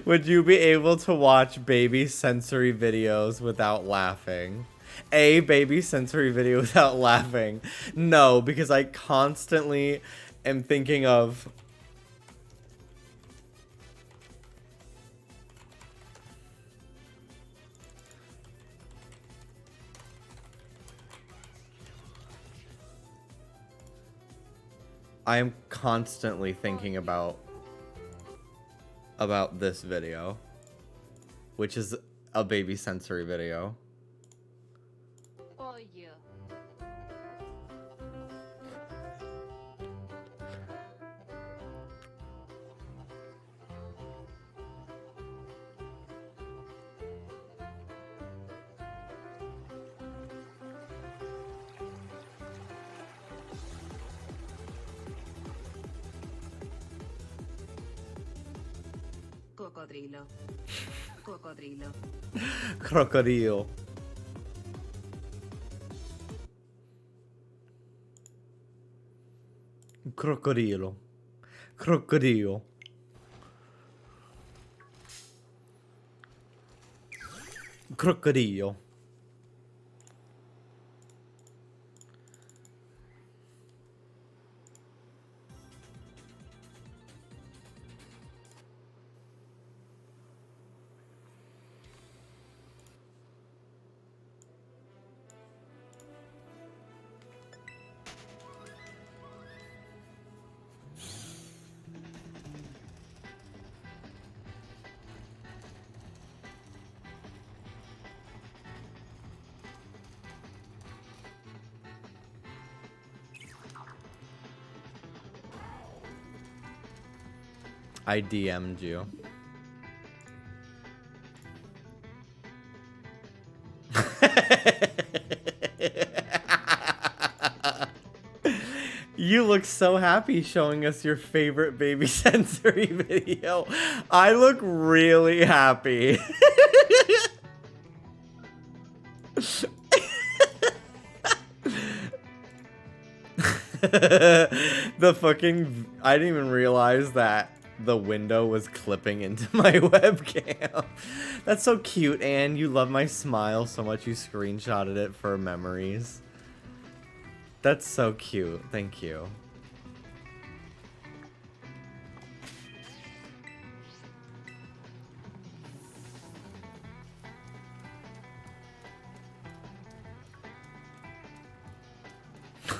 Would you be able to watch baby sensory videos without laughing? A baby sensory video without laughing? No, because I constantly am thinking of I am constantly thinking about this video, which is a baby sensory video. Oh, yeah. Cocodrilo. Cocodrilo. Crocodile. Crocodilo. Crocodile. Crocodile. I DM'd you. You look so happy showing us your favorite baby sensory video. I look really happy. The fucking... I didn't even realize that the window was clipping into my webcam. That's so cute, Anne. You love my smile so much you screenshotted it for memories. That's so cute. Thank you.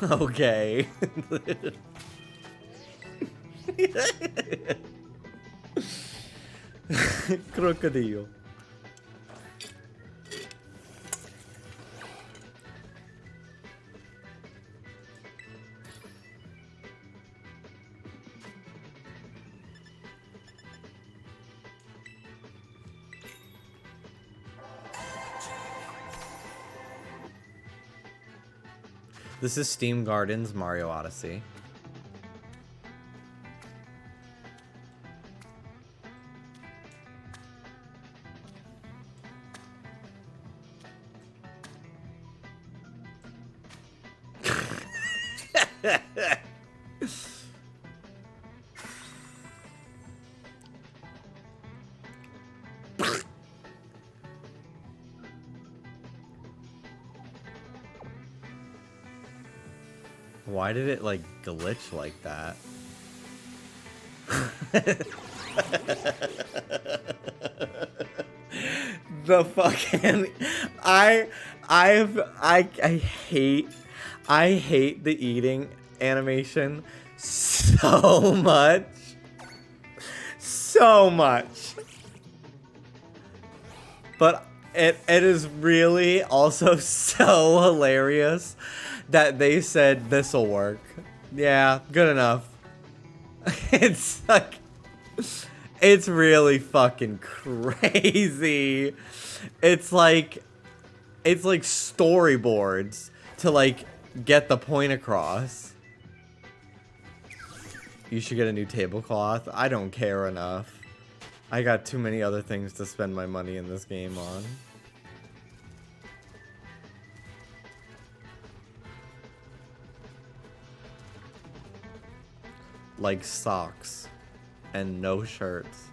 Okay. Crocodile. This is Steam Gardens Mario Odyssey. Why did it like glitch like that? The fucking I hate the eating animation so much. So much. But it is really also so hilarious that they said this'll work. Yeah, good enough. It's like, it's really fucking crazy. It's like storyboards to like get the point across. You should get a new tablecloth. I don't care enough. I got too many other things to spend my money in this game on. Like socks and no shirts.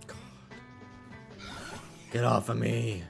God. Get off of me.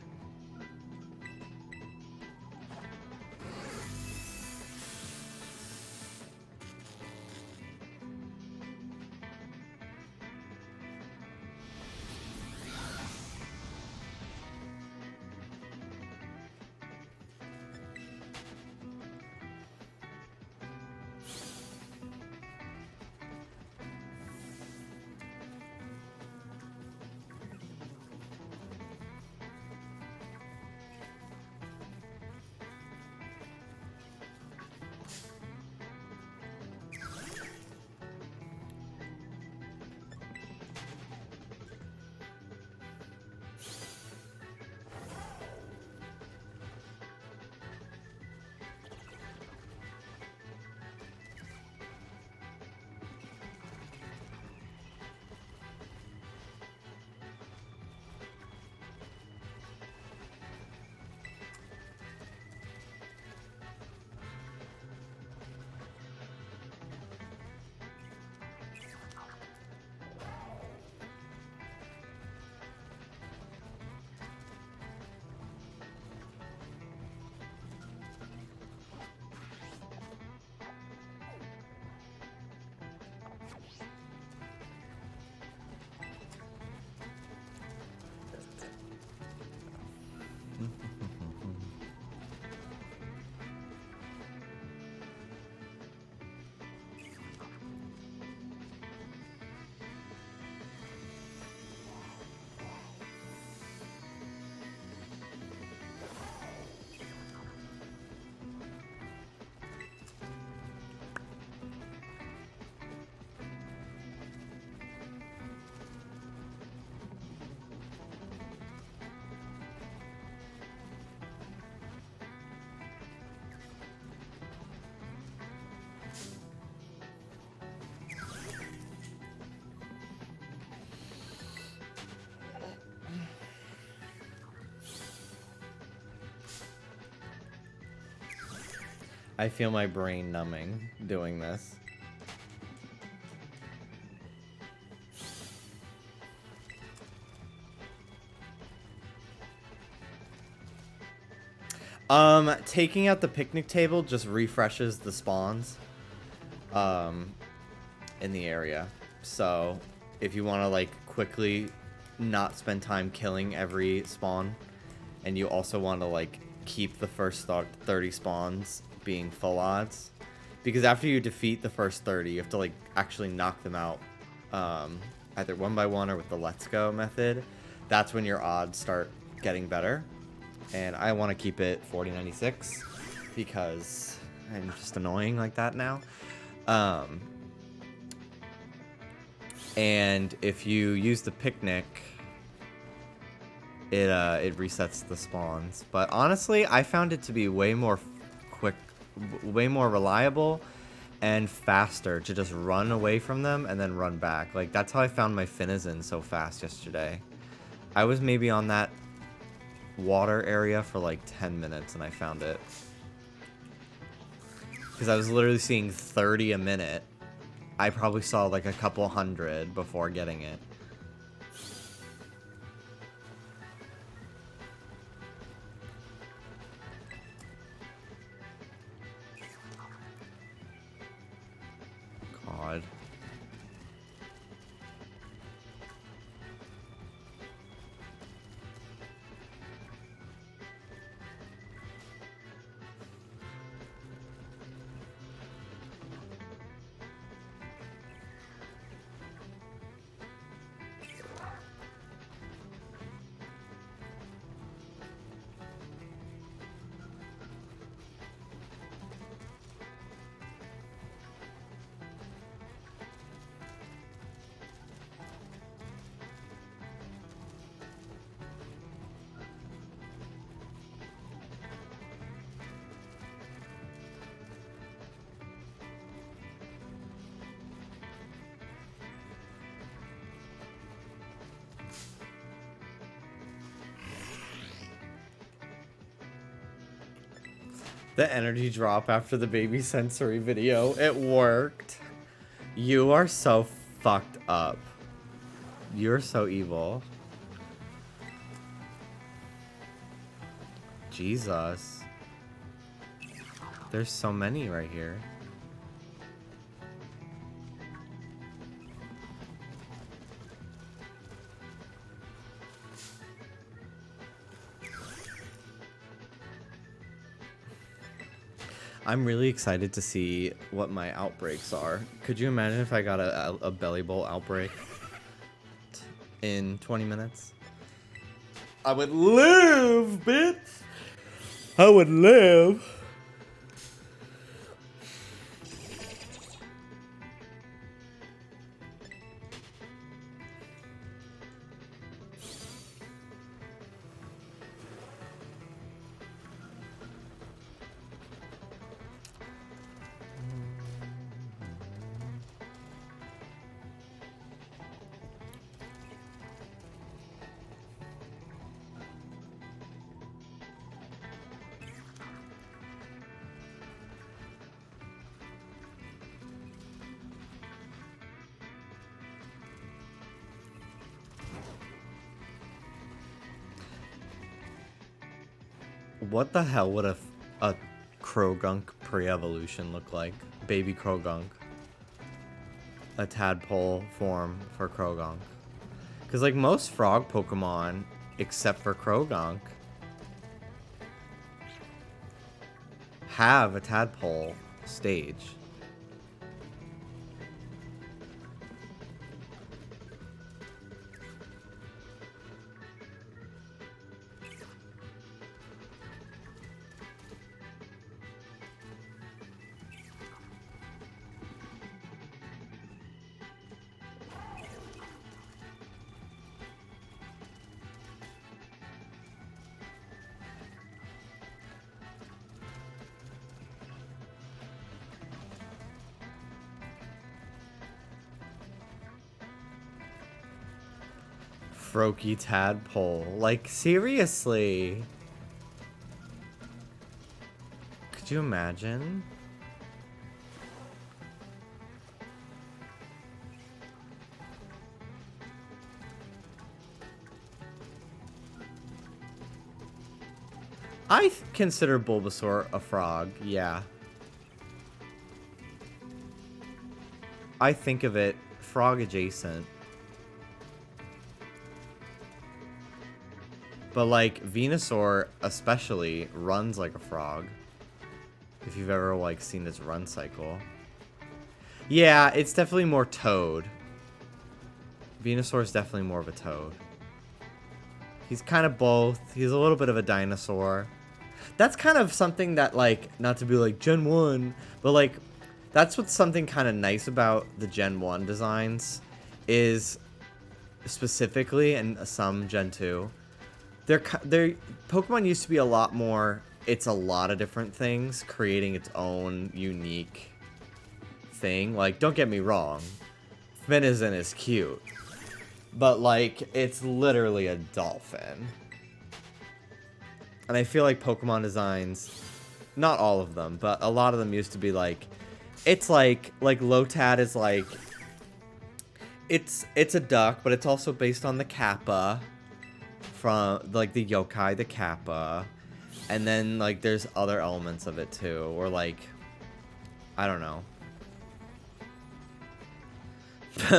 I feel my brain numbing doing this. Taking out the picnic table just refreshes the spawns in the area. So if you want to like quickly not spend time killing every spawn, and you also want to like keep the first 30 spawns being full odds, because after you defeat the first 30, you have to like actually knock them out either one by one or with the let's go method. That's when your odds start getting better. And I want to keep it 4096 because I'm just annoying like that now. And if you use the picnic, it resets the spawns. But honestly, I found it to be way more quick, way more reliable, and faster to just run away from them and then run back. Like, that's how I found my Finizen so fast yesterday. I was maybe on that water area for like 10 minutes and I found it. Because I was literally seeing 30 a minute. I probably saw like a couple hundred before getting it. God. The energy drop after the baby sensory video. It worked. You are so fucked up. You're so evil. Jesus. There's so many right here. I'm really excited to see what my outbreaks are. Could you imagine if I got a belly bowl outbreak in 20 minutes? I would live, bitch! I would live! What the hell would a Krogunk pre-evolution look like? Baby Krogunk. A tadpole form for Krogunk. Because like most frog Pokemon, except for Krogunk, have a tadpole stage. Froakie tadpole. Like, seriously? Could you imagine? I consider Bulbasaur a frog, yeah. I think of it frog adjacent. But like Venusaur especially runs like a frog. If you've ever like seen its run cycle. Yeah, it's definitely more toad. Venusaur is definitely more of a toad. He's kind of both. He's a little bit of a dinosaur. That's kind of something that like, not to be like Gen 1, but like that's what's something kind of nice about the Gen 1 designs is specifically, and some Gen 2, they're Pokemon used to be a lot more, it's a lot of different things creating its own unique thing. Like, don't get me wrong. Finizen is cute. But, like, it's literally a dolphin. And I feel like Pokemon designs, not all of them, but a lot of them used to be like, it's like Lotad is like, it's a duck, but it's also based on the Kappa from, like, the yokai, the Kappa. And then, like, there's other elements of it, too. Or, like, I don't know.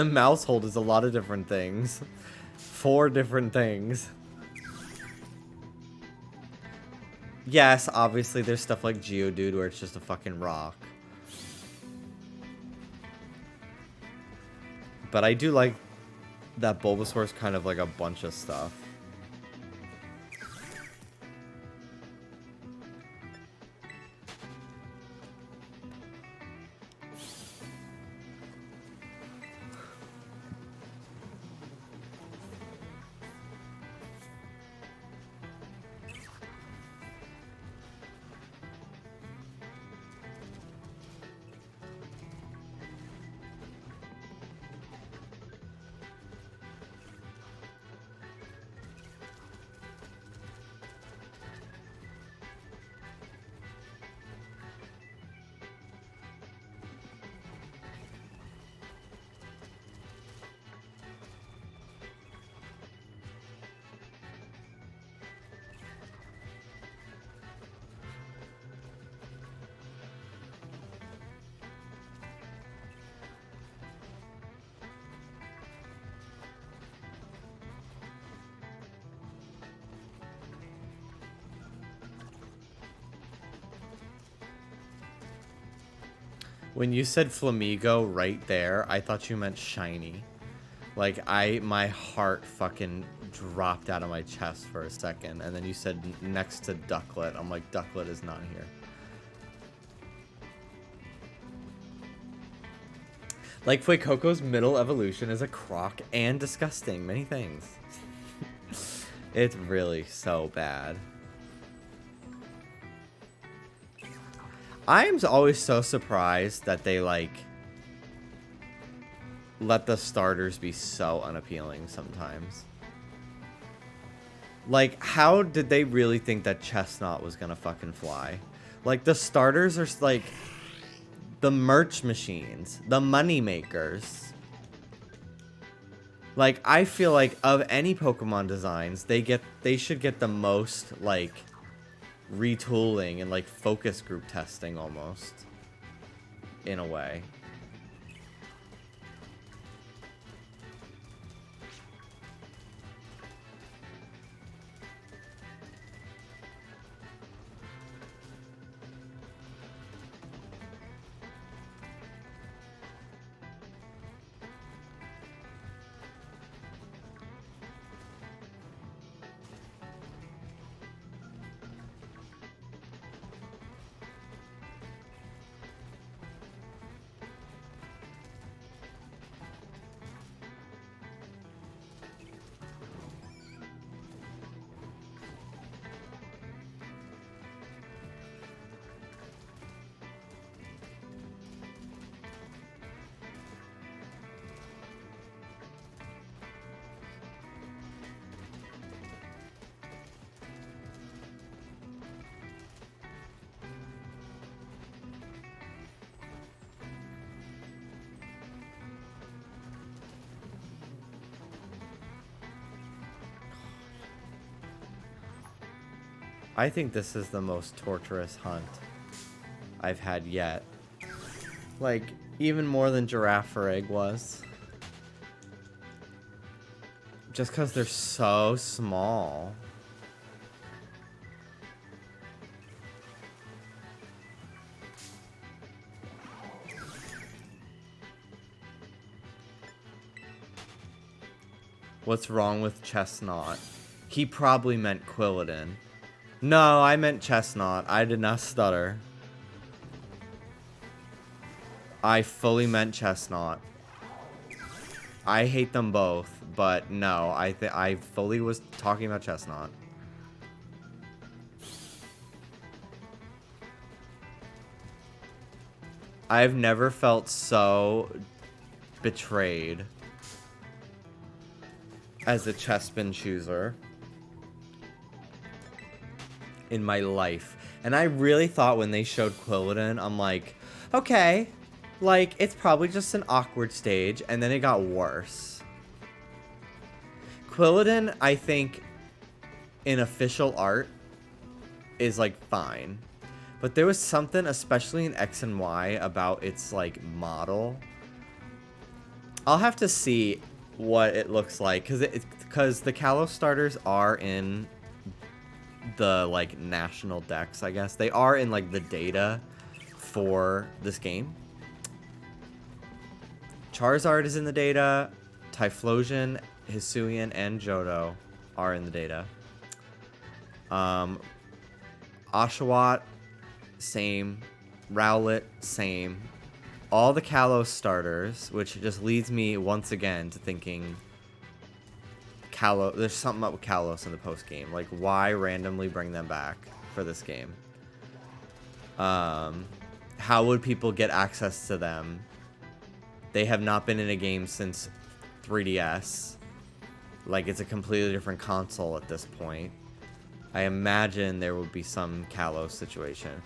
Mousehold is a lot of different things. 4 different things. Yes, obviously, there's stuff like Geodude where it's just a fucking rock. But I do like that Bulbasaur's kind of like a bunch of stuff. When you said Flamigo right there, I thought you meant shiny. Like, my heart fucking dropped out of my chest for a second. And then you said next to Ducklet. I'm like, Ducklet is not here. Like, Fuecoco's middle evolution is a croc and disgusting. Many things. It's really so bad. I'm always so surprised that they, like, let the starters be so unappealing sometimes. Like, how did they really think that Chestnut was gonna fucking fly? Like, the starters are, like, the merch machines, the money makers. Like, I feel like of any Pokemon designs, they should get the most, like, retooling and, like, focus group testing almost, in a way. I think this is the most torturous hunt I've had yet. Like, even more than Girafarig was. Just because they're so small. What's wrong with Chestnut? He probably meant Quilladin. No, I meant Chestnut. I did not stutter. I fully meant Chestnut. I hate them both, but no, I fully was talking about Chestnut. I've never felt so betrayed as a chessman chooser in my life. And I really thought when they showed Quilladin, I'm like, okay, like, it's probably just an awkward stage, and then it got worse. Quilladin, I think, in official art, is, like, fine. But there was something, especially in X and Y, about its, like, model. I'll have to see what it looks like, because the Kalos starters are in the, like, national decks, I guess. They are in, like, the data for this game. Charizard is in the data. Typhlosion, Hisuian, and Johto are in the data. Oshawott, same. Rowlet, same. All the Kalos starters, which just leads me once again to thinking there's something up with Kalos in the post game. Like, why randomly bring them back for this game? How would people get access to them? They have not been in a game since 3DS. Like, it's a completely different console at this point. I imagine there would be some Kalos situation.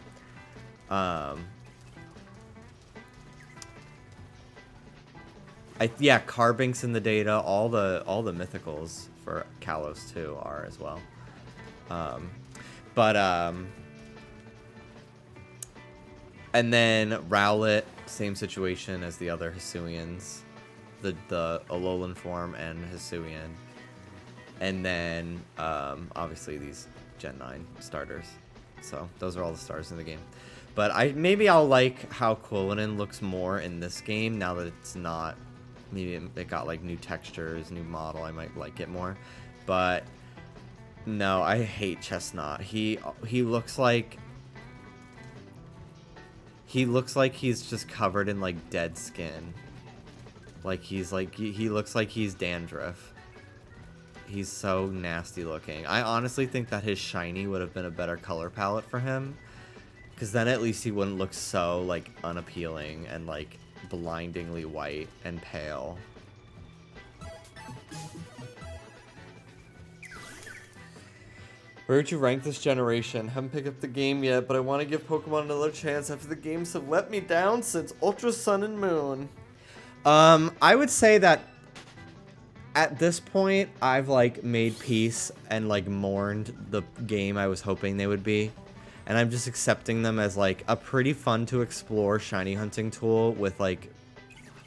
Yeah, Carbink's in the data. All the mythicals for Kalos too are as well. And then Rowlet, same situation as the other Hisuians, the Alolan form and Hisuian, and then obviously these Gen 9 starters. So those are all the stars in the game. But maybe I'll like how Quilladin looks more in this game now that it's not. Maybe it got like new textures, new model. I might like it more. But no, I hate Chestnut. He looks like he's just covered in like dead skin. Like he looks like he's dandruff. He's so nasty looking. I honestly think that his shiny would have been a better color palette for him, because then at least he wouldn't look so like unappealing and like blindingly white and pale. Where would you rank this generation? Haven't picked up the game yet, but I want to give Pokemon another chance after the games have let me down since Ultra Sun and Moon. I would say that at this point, I've like made peace and like mourned the game I was hoping they would be. And I'm just accepting them as like a pretty fun to explore shiny hunting tool with like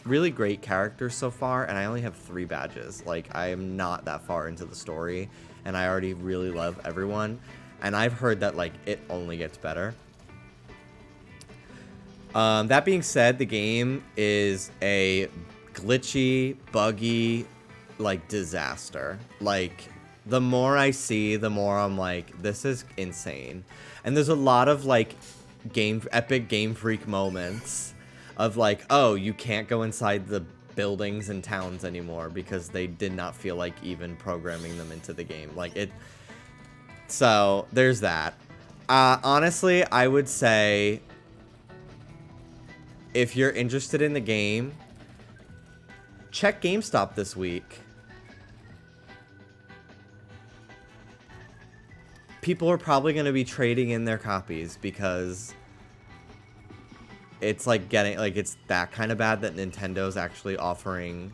really great characters so far. And I only have 3 badges. Like, I am not that far into the story, and I already really love everyone. And I've heard that like it only gets better. That being said, the game is a glitchy, buggy, like disaster. Like, the more I see, the more I'm like, this is insane. And there's a lot of like epic Game Freak moments of like, oh, you can't go inside the buildings and towns anymore because they did not feel like even programming them into the game. Like it. So there's that. Honestly, I would say if you're interested in the game, check GameStop this week. People are probably going to be trading in their copies because it's like it's that kind of bad that Nintendo's actually offering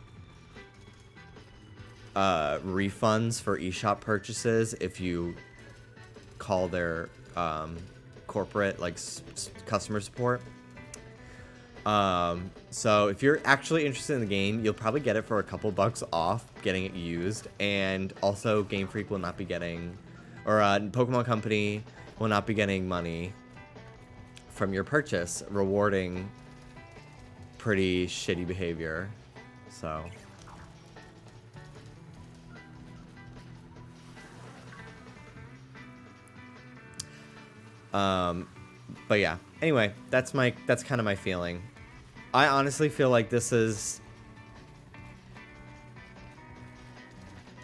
refunds for eShop purchases if you call their corporate like customer support. So if you're actually interested in the game, you'll probably get it for a couple bucks off getting it used, and also Game Freak will not be getting, or Pokemon Company will not be getting money from your purchase, rewarding pretty shitty behavior. So but yeah, anyway, that's kind of my feeling. I honestly feel like this is,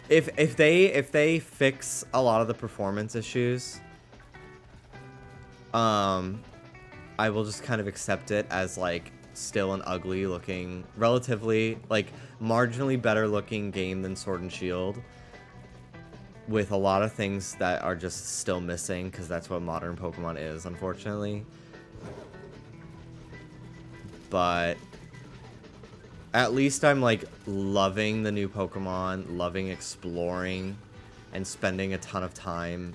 if they fix a lot of the performance issues, I will just kind of accept it as like still an ugly looking, relatively like marginally better looking game than Sword and Shield, with a lot of things that are just still missing, because that's what modern Pokemon is, unfortunately. But at least I'm like loving the new Pokemon, loving exploring and spending a ton of time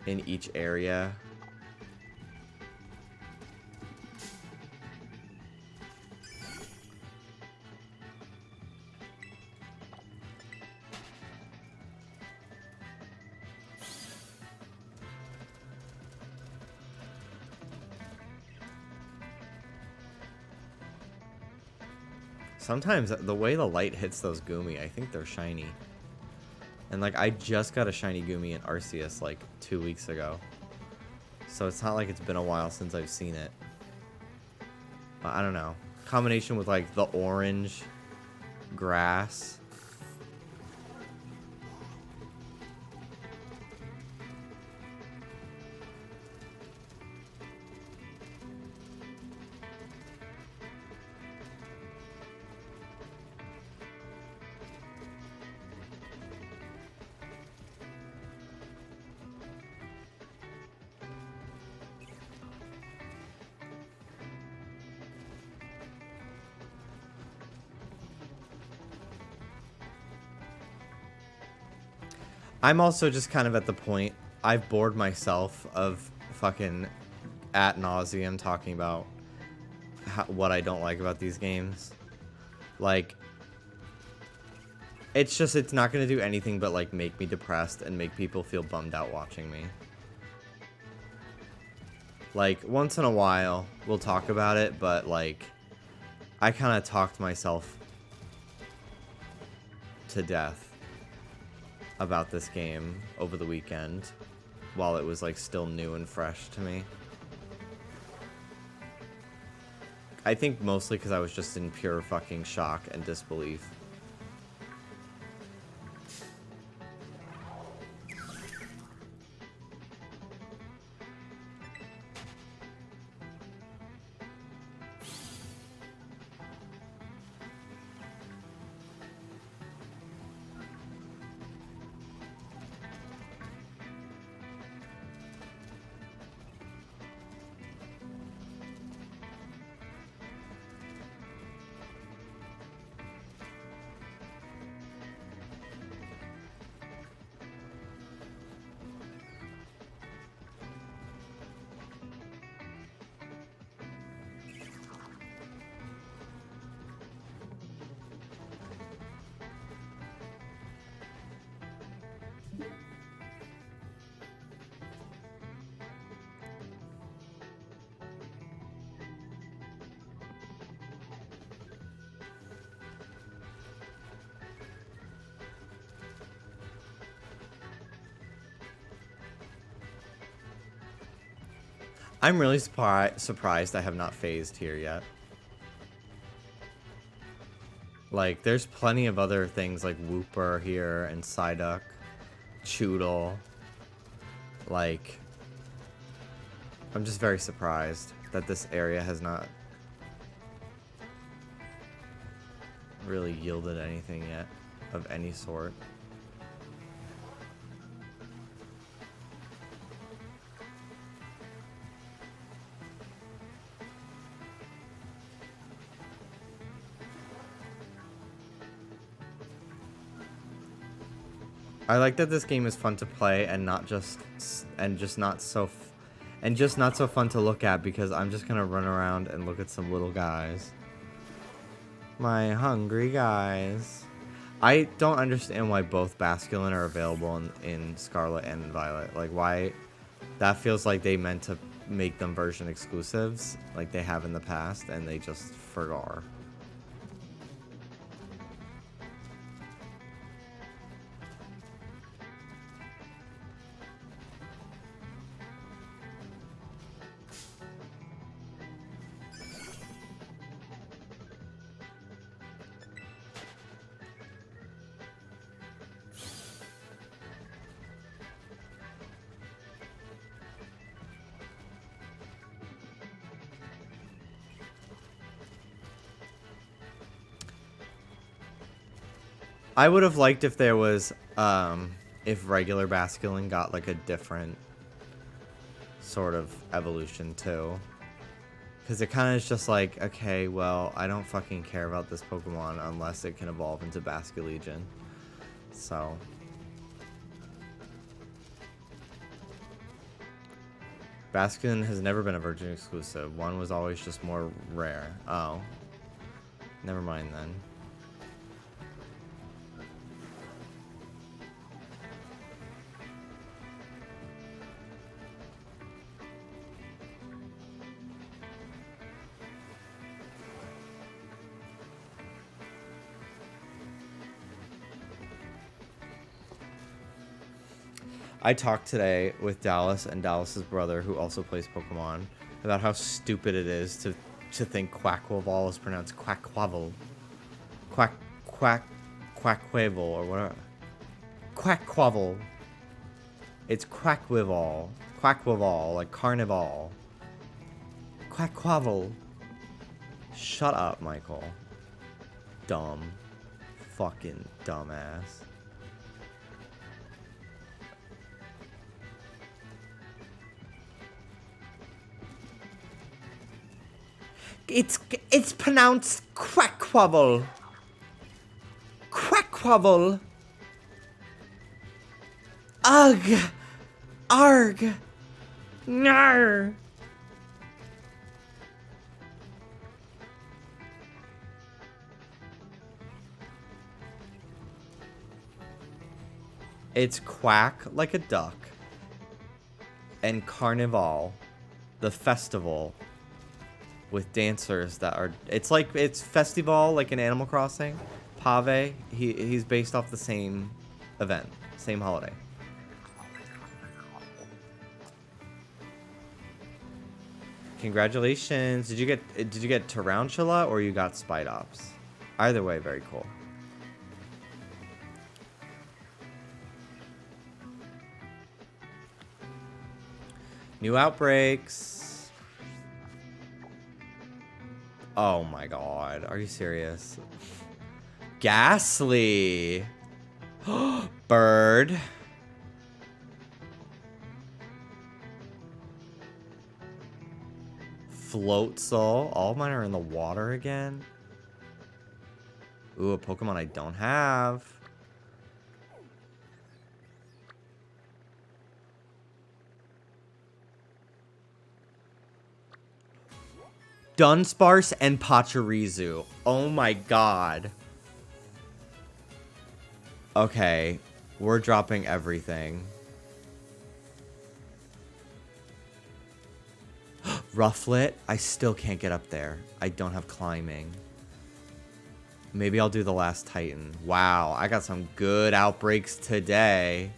in each area. Sometimes the way the light hits those Goomy, I think they're shiny. And like I just got a shiny Goomy in Arceus like 2 weeks ago. So it's not like it's been a while since I've seen it. But I don't know. Combination with like the orange grass. I'm also just kind of at the point, I've bored myself of fucking ad nauseum talking about what I don't like about these games. Like, it's just, it's not going to do anything but like make me depressed and make people feel bummed out watching me. Like, once in a while, we'll talk about it, but like, I kind of talked myself to death about this game over the weekend while it was like still new and fresh to me. I think mostly because I was just in pure fucking shock and disbelief. I'm really surprised I have not phased here yet. Like, there's plenty of other things like Wooper here and Psyduck, Choodle. Like, I'm just very surprised that this area has not really yielded anything yet of any sort. I like that this game is fun to play and not just not so fun to look at, because I'm just gonna run around and look at some little guys. My hungry guys. I don't understand why both Basculin are available in Scarlet and Violet. Like, why? That feels like they meant to make them version exclusives, like they have in the past, and they just forgot. I would have liked if there was, if regular Basculin got like a different sort of evolution too. Because it kind of is just like, okay, well, I don't fucking care about this Pokemon unless it can evolve into Basculegion. So. Basculin has never been a Virgin exclusive. One was always just more rare. Oh. Never mind then. I talked today with Dallas and Dallas's brother, who also plays Pokemon, about how stupid it is to think Quackquaval is pronounced Quackquavel. Quackquavel, or whatever. Quackquavel. It's Quackquaval. Quackquaval, like Carnival. Quackquavel. Shut up, Michael. Dumb. Fucking dumbass. It's pronounced Quackquavel. Quackquavel. Ugh. Arg. Nar. It's quack like a duck. And Carnival, the festival with dancers that are, it's festival like in Animal Crossing. Pave, he's based off the same event, same holiday. Congratulations. Did you get Tarantula or you got Spidops? Either way, very cool. New outbreaks. Oh my god. Are you serious? Ghastly. Bird. Floatzel. All mine are in the water again. Ooh, a Pokemon I don't have. Dunsparce and Pachirisu. Oh my god. Okay, we're dropping everything. Rufflet, I still can't get up there. I don't have climbing. Maybe I'll do the last Titan. Wow, I got some good outbreaks today.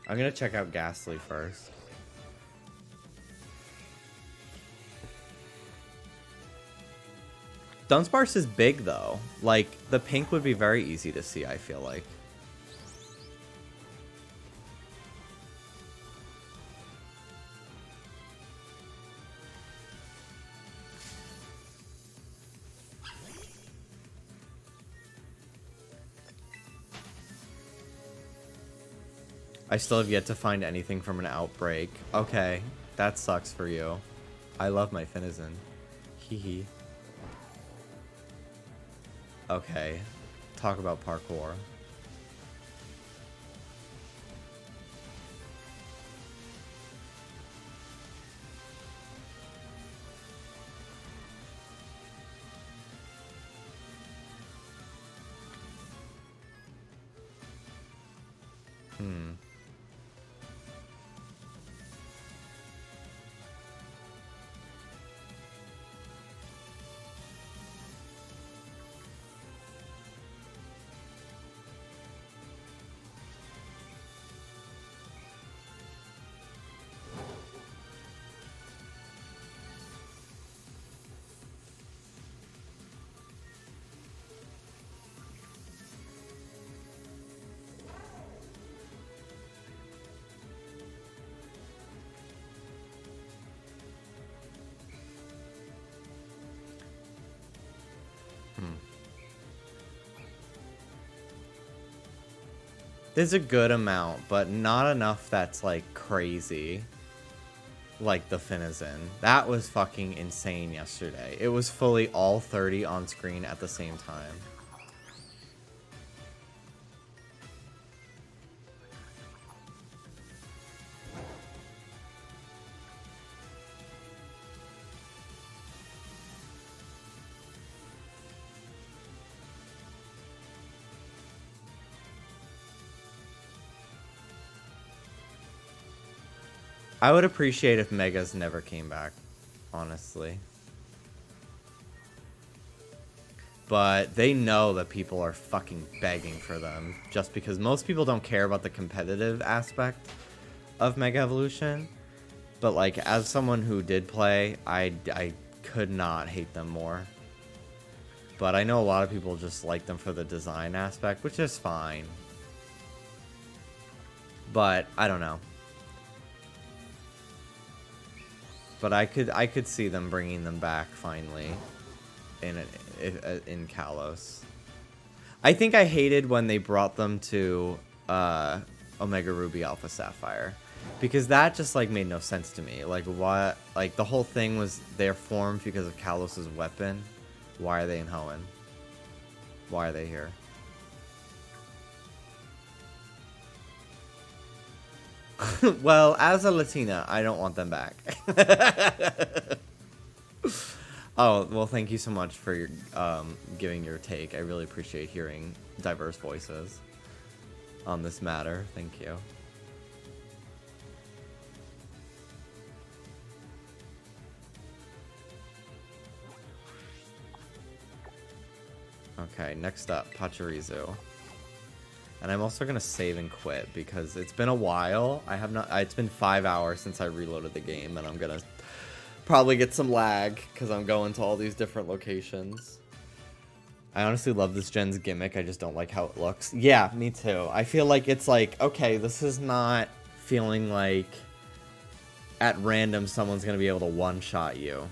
I'm gonna check out Ghastly first. Dunsparce is big though. Like, the pink would be very easy to see, I feel like. I still have yet to find anything from an outbreak. Okay, that sucks for you. I love my Finizen. Hee hee. Okay, talk about parkour. There's a good amount, but not enough that's like crazy. Like the Finizen. That was fucking insane yesterday. It was fully all 30 on screen at the same time. I would appreciate if Megas never came back, honestly. But they know that people are fucking begging for them, just because most people don't care about the competitive aspect of Mega Evolution. But like, as someone who did play, I could not hate them more. But I know a lot of people just like them for the design aspect, which is fine. But I don't know. But I could see them bringing them back finally in Kalos. I think I hated when they brought them to Omega Ruby Alpha Sapphire, because that just like made no sense to me. Like, what? Like, the whole thing was they're formed because of Kalos's weapon. Why are they in Hoenn? Why are they here? Well, as a Latina, I don't want them back. Oh, well, thank you so much for your, giving your take. I really appreciate hearing diverse voices on this matter. Thank you. Okay, next up, Pachirisu. And I'm also gonna save and quit because it's been a while. I have not. It's been 5 hours since I reloaded the game, and I'm gonna probably get some lag because I'm going to all these different locations. I honestly love this gen's gimmick. I just don't like how it looks. Yeah, me too. I feel like it's like, okay, this is not feeling like at random someone's gonna be able to one-shot you.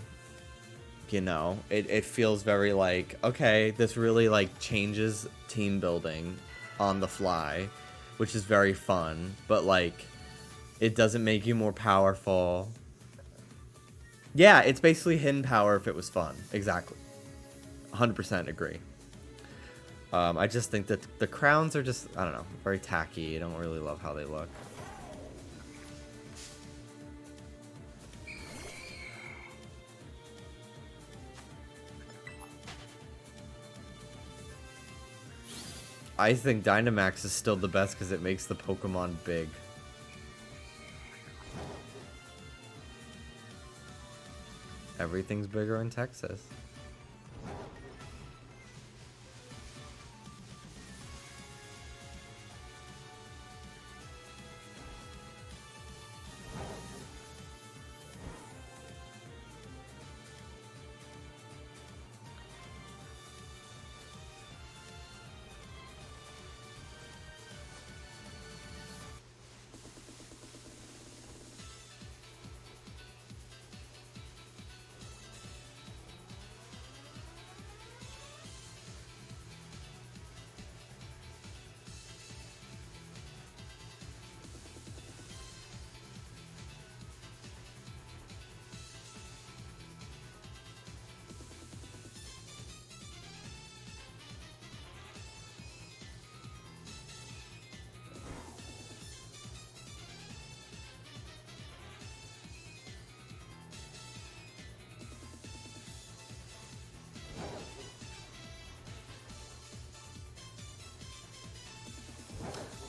You know, it feels very like, okay, this really like changes team building on the fly, which is very fun, but like it doesn't make you more powerful. Yeah, it's basically hidden power if it was fun. Exactly. 100% agree. I just think that the crowns are just, I don't know, very tacky. I don't really love how they look. I think Dynamax is still the best because it makes the Pokemon big. Everything's bigger in Texas.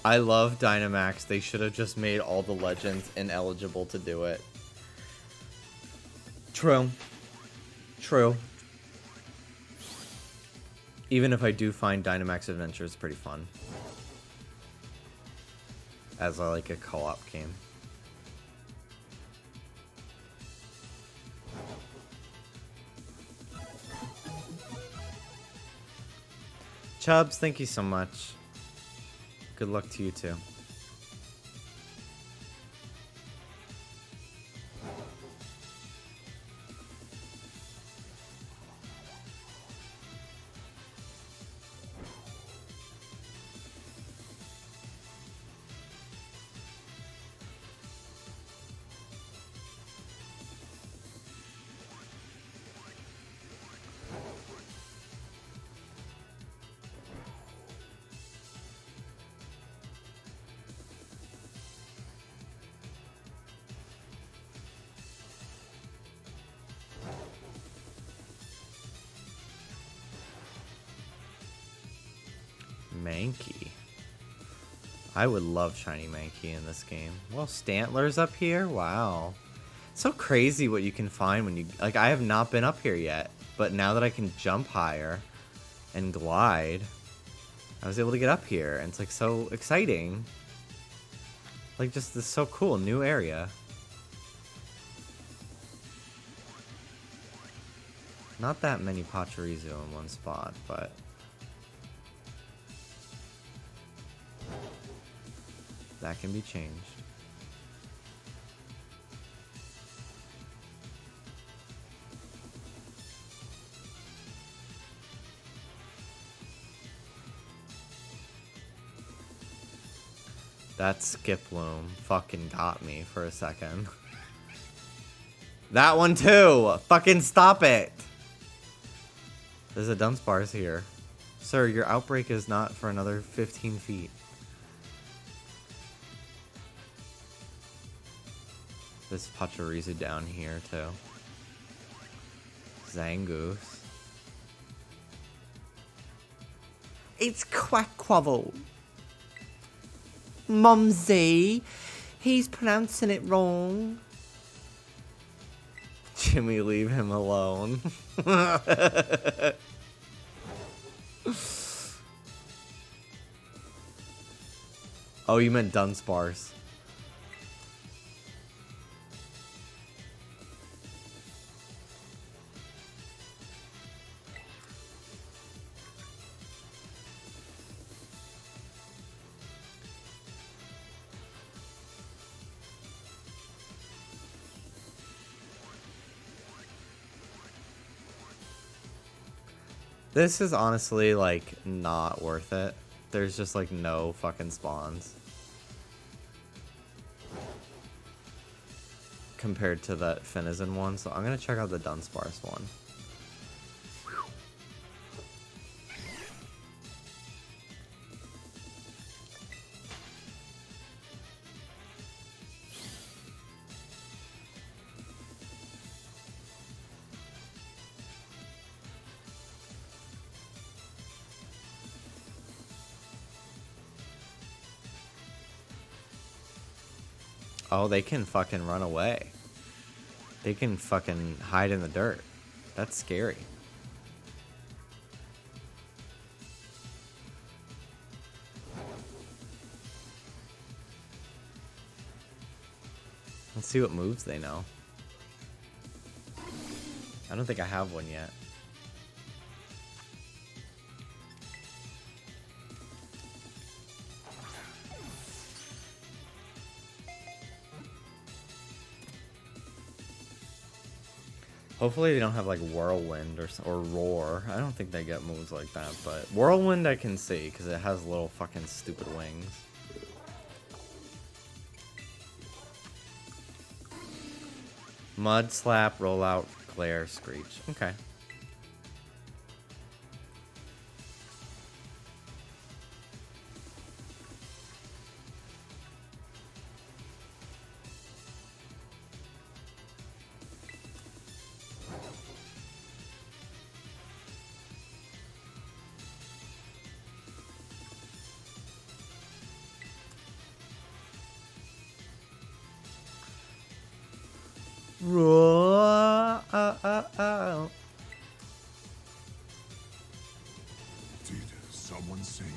I love Dynamax. They should have just made all the legends ineligible to do it. True. True. Even if I do find Dynamax Adventures pretty fun. As like a co-op game. Chubbs, thank you so much. Good luck to you too. Mankey. I would love shiny Mankey in this game. Well, Stantler's up here? Wow. So crazy what you can find when you... Like, I have not been up here yet. But now that I can jump higher and glide, I was able to get up here. And it's, like, so exciting. Like, just this so cool. New area. Not that many Pachirisu in one spot, but... that can be changed. That Skiploom fucking got me for a second. That one too! Fucking stop it! There's a Dunsparce here. Sir, your outbreak is not for another 15 feet. This Pachirisu down here too. Zangoose. It's Quackquavel. Mumsy, he's pronouncing it wrong. Jimmy, leave him alone. Oh, you meant Dunsparce. This is honestly, like, not worth it. There's just, like, no fucking spawns. Compared to that Finizen one, so I'm gonna check out the Dunsparce one. Oh, they can fucking run away. They can fucking hide in the dirt. That's scary. Let's see what moves they know. I don't think I have one yet. Hopefully they don't have like Whirlwind or Roar. I don't think they get moves like that, but Whirlwind I can see because it has little fucking stupid wings. Mud Slap, Rollout, Glare, Screech. Okay. Did someone save?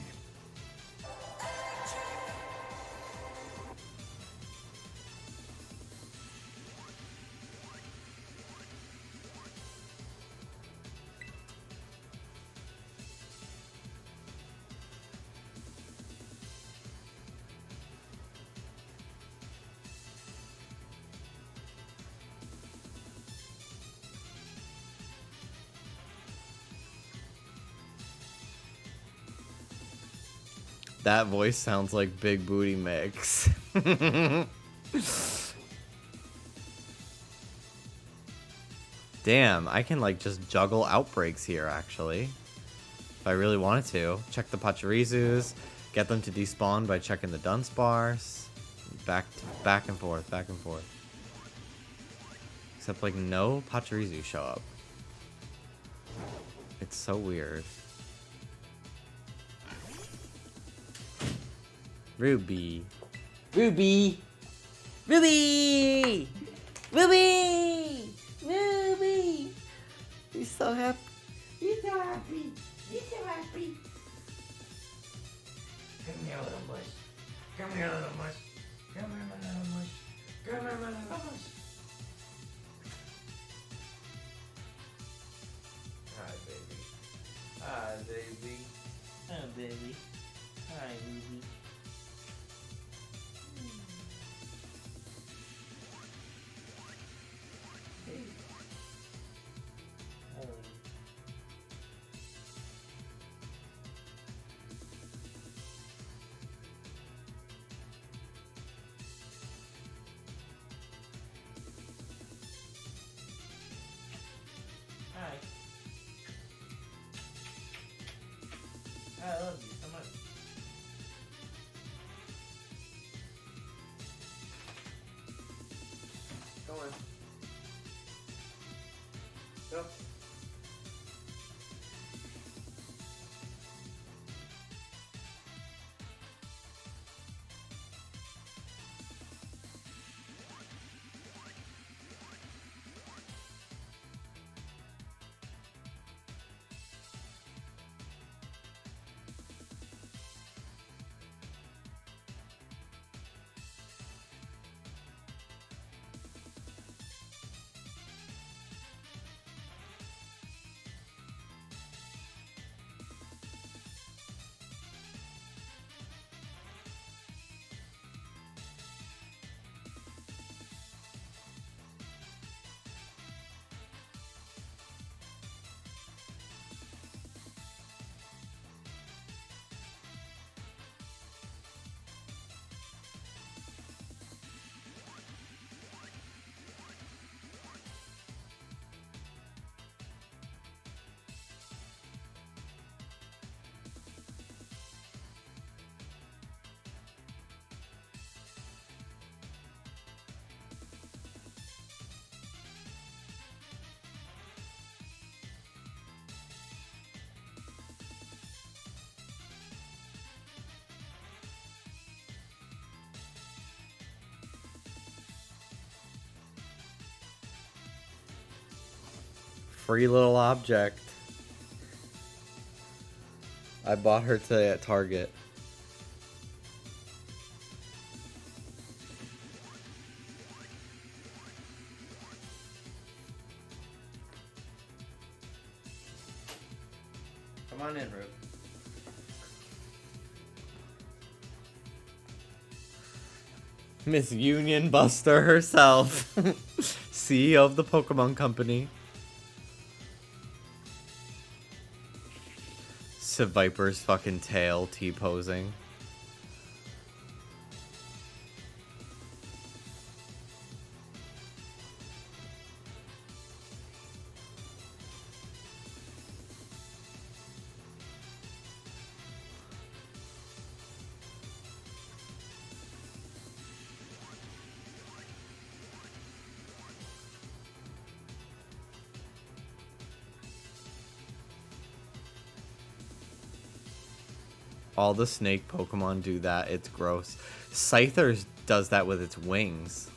That voice sounds like Big Booty Mix. Damn, I can like just juggle outbreaks here actually. If I really wanted to. Check the Pachirisus, get them to despawn by checking the Dunsparce. Back and forth, back and forth. Except like no Pachirisu show up. It's so weird. Ruby. Ruby! Ruby! Ruby! Ruby! He's so happy. He's so happy. He's so happy. Come here, little mush. Come here, little mush. Come here, my little mush. Come here, my little mush. Hi, baby. Hi, baby. Hi, baby. Hi, Ruby. Hi. I love you so much. Go on. Go. Free little object. I bought her today at Target. Come on in, Rube. Miss Union Buster herself. CEO of the Pokemon Company. Viper's fucking tail T-posing. All the snake Pokemon do that. It's gross. Scyther's does that with its wings.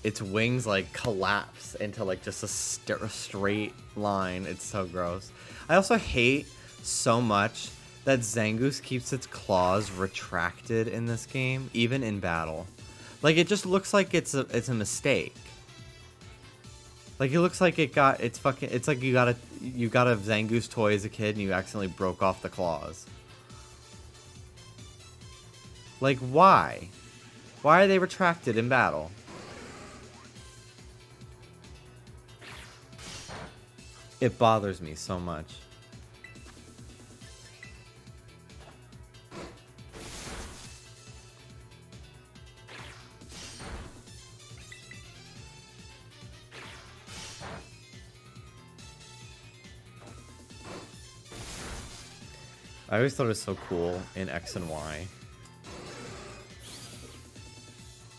Its wings like collapse into like just a straight line. It's so gross. I also hate so much that Zangoose keeps its claws retracted in this game, even in battle. Like it just looks like it's a mistake. Like it looks like it's like you got a Zangoose toy as a kid and you accidentally broke off the claws. Like, why? Why are they retracted in battle? It bothers me so much. I always thought it was so cool in X and Y.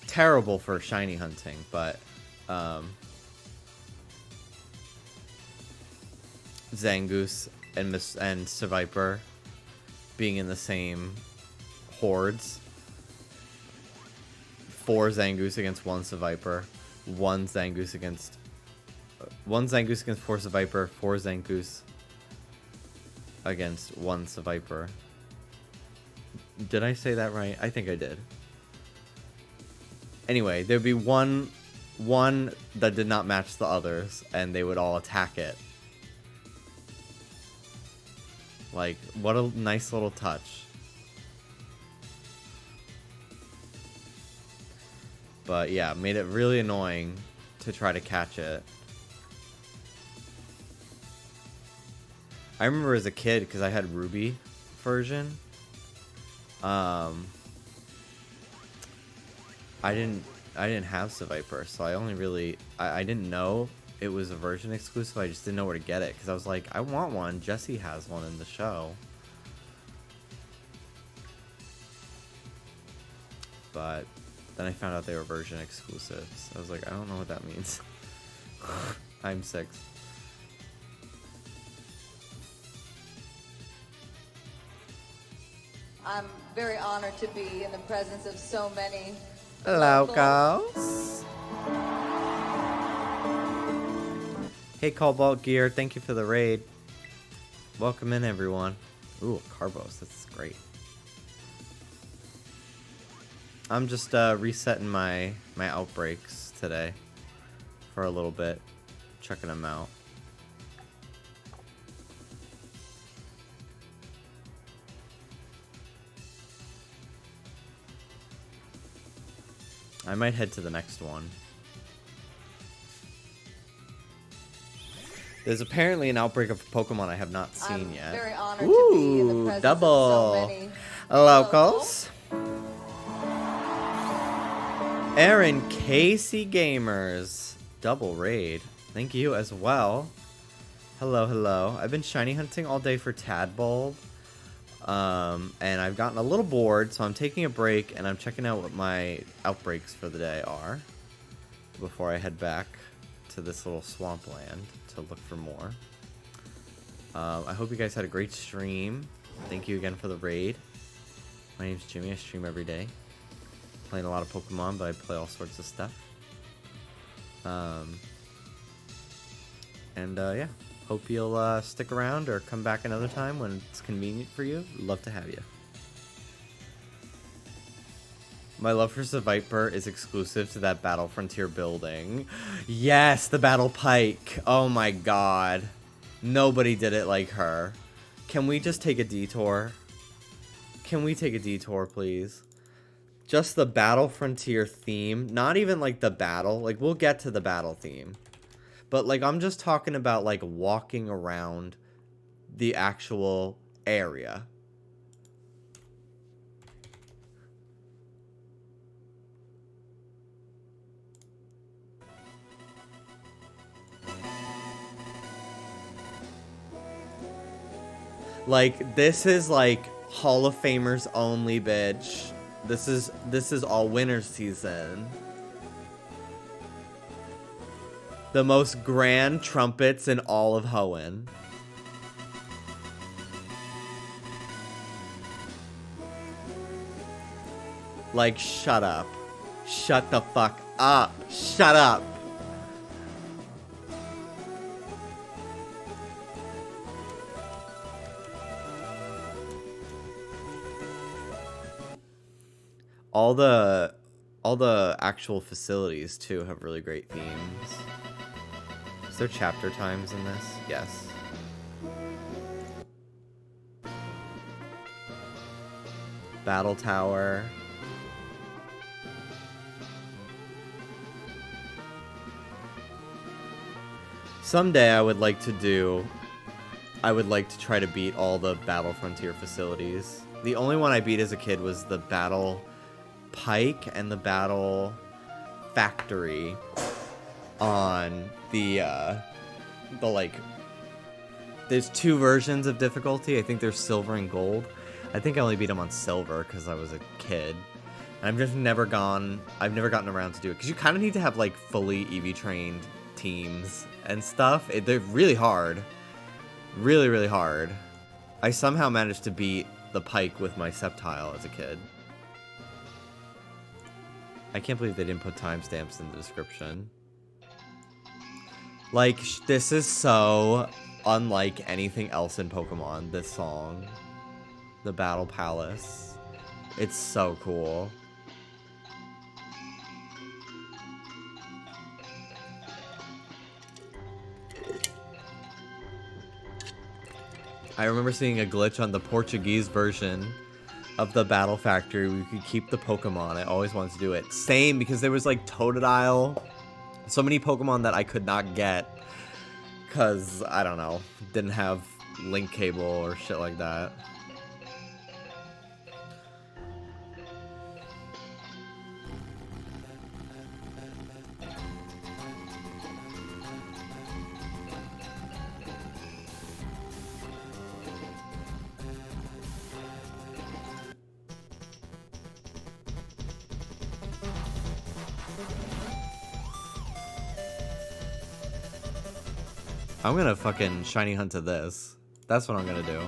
Terrible for shiny hunting, but Zangoose and Seviper being in the same hordes 4 Zangoose against 1 Seviper, 1 Zangoose against 4 Seviper, 4 Zangoose against 1 Seviper. Did I say that right? I think I did. Anyway, there'd be one that did not match the others, and they would all attack it. Like, what a nice little touch. But yeah, made it really annoying to try to catch it. I remember as a kid, because I had Ruby version. I didn't have Seviper, so I only really I didn't know it was a version exclusive. I just didn't know where to get it because I was like, I want one. Jesse has one in the show. But then I found out they were version exclusives. I was like, I don't know what that means. I'm 6. I'm very honored to be in the presence of so many locals. Hey, Cobalt Gear, thank you for the raid. Welcome in, everyone. Ooh, Carbos, that's great. I'm just resetting my outbreaks today for a little bit, checking them out. I might head to the next one. There's apparently an outbreak of Pokemon I have not seen yet. Very honored to be in the presence double of so many locals. Aaron Casey Gamers, double raid. Thank you as well. Hello, hello. I've been shiny hunting all day for Tadbulb. And I've gotten a little bored, so I'm taking a break and I'm checking out what my outbreaks for the day are before I head back to this little swampland to look for more. I hope you guys had a great stream. Thank you again for the raid. My name's Jimmy. I stream every day. Playing a lot of Pokemon, but I play all sorts of stuff. Yeah. Hope you'll stick around or come back another time when it's convenient for you. Love to have you. My love for Seviper is exclusive to that Battle Frontier building. Yes, the Battle Pike. Oh my god. Nobody did it like her. Can we just take a detour? Can we take a detour, please? Just the Battle Frontier theme. Not even like the battle. Like, we'll get to the battle theme. But, like, I'm just talking about, like, walking around the actual area. Like, this is, like, Hall of Famers only, bitch. This is all winter season. The most grand trumpets in all of Hoenn. Like, shut up. Shut the fuck up. Shut up. All the actual facilities too have really great themes. Is there chapter times in this? Yes. Battle Tower. Someday I would like to try to beat all the Battle Frontier facilities. The only one I beat as a kid was the Battle Pike and the Battle Factory on the like, there's 2 versions of difficulty. I think there's silver and gold. I think I only beat them on silver because I was a kid. And I've never gotten around to do it because you kind of need to have like fully EV trained teams and stuff. They're really hard. Really, really hard. I somehow managed to beat the Pike with my Sceptile as a kid. I can't believe they didn't put timestamps in the description. Like, this is so unlike anything else in Pokemon, this song. The Battle Palace. It's so cool. I remember seeing a glitch on the Portuguese version of the Battle Factory where you could keep the Pokemon. I always wanted to do it. Same, because there was like Totodile. So many Pokemon that I could not get because, I don't know, didn't have link cable or shit like that. I'm gonna fucking shiny hunt to this. That's what I'm gonna do.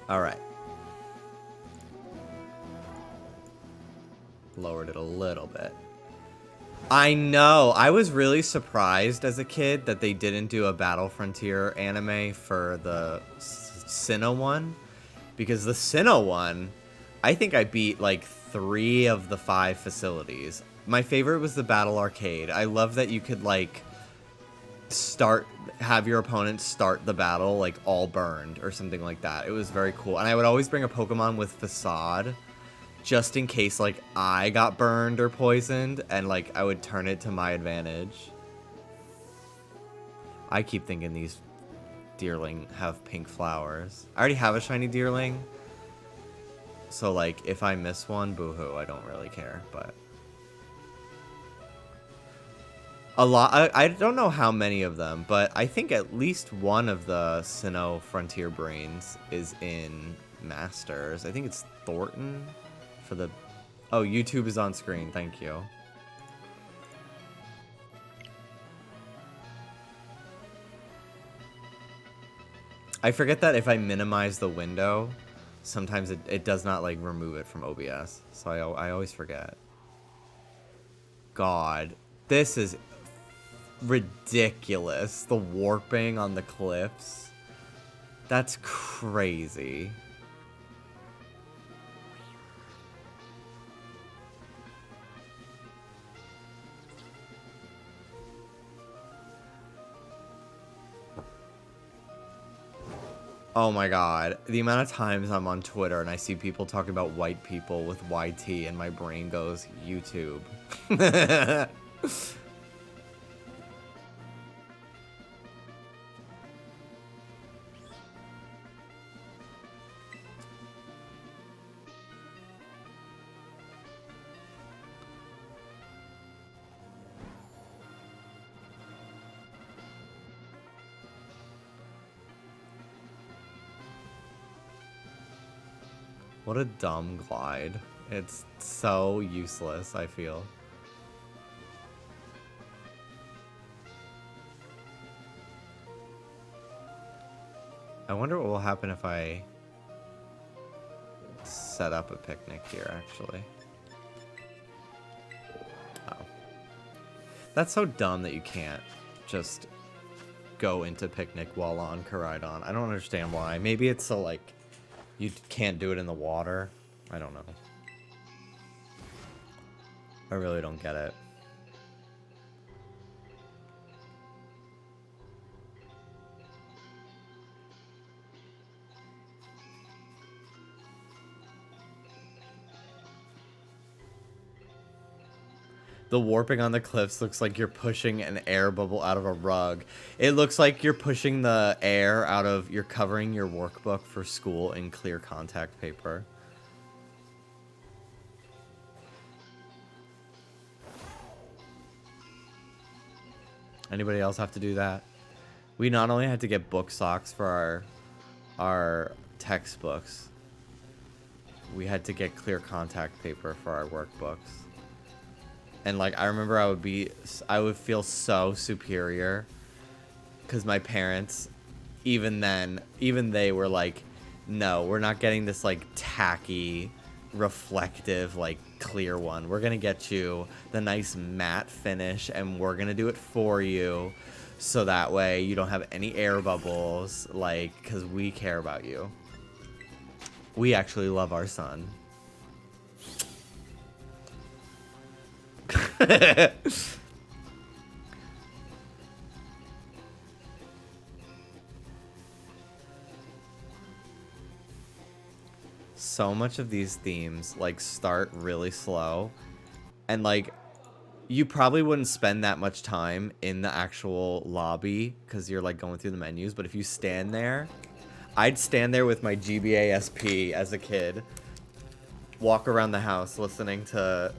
Alright. Lowered it a little bit. I know! I was really surprised as a kid that they didn't do a Battle Frontier anime for the Sinnoh one. Because the Sinnoh one, I think I beat like 3 of the 5 facilities. My favorite was the Battle Arcade. I love that you could like have your opponent start the battle like all burned or something like that. It was very cool. And I would always bring a Pokemon with Facade just in case like I got burned or poisoned, and like I would turn it to my advantage. I keep thinking these Deerling have pink flowers. I already have a shiny Deerling. So, like, if I miss one, boo-hoo, I don't really care, but... A lot... I don't know how many of them, but I think at least one of the Sinnoh Frontier Brains is in Masters. I think it's Thornton for the... Oh, YouTube is on screen. Thank you. I forget that if I minimize the window... Sometimes it does not, like, remove it from OBS. So I always forget. God. This is ridiculous. The warping on the cliffs. That's crazy. Oh my god. The amount of times I'm on Twitter and I see people talking about white people with YT and my brain goes, YouTube. What a dumb glide. It's so useless, I feel. I wonder what will happen if I set up a picnic here, actually. Oh. That's so dumb that you can't just go into picnic while on Koraidon. I don't understand why. Maybe it's so, like, you can't do it in the water. I don't know. I really don't get it. The warping on the cliffs looks like you're pushing an air bubble out of a rug. It looks like you're pushing the air out of... You're covering your workbook for school in clear contact paper. Anybody else have to do that? We not only had to get book socks for our textbooks, we had to get clear contact paper for our workbooks. And like I remember I would feel so superior because my parents, even they were like, no, we're not getting this like tacky, reflective, like clear one. We're gonna get you the nice matte finish, and we're gonna do it for you, so that way you don't have any air bubbles, like, because we care about you. We actually love our son. So much of these themes like start really slow, and like you probably wouldn't spend that much time in the actual lobby because you're like going through the menus, but if you stand there, I'd stand there with my GBA SP as a kid, walk around the house listening to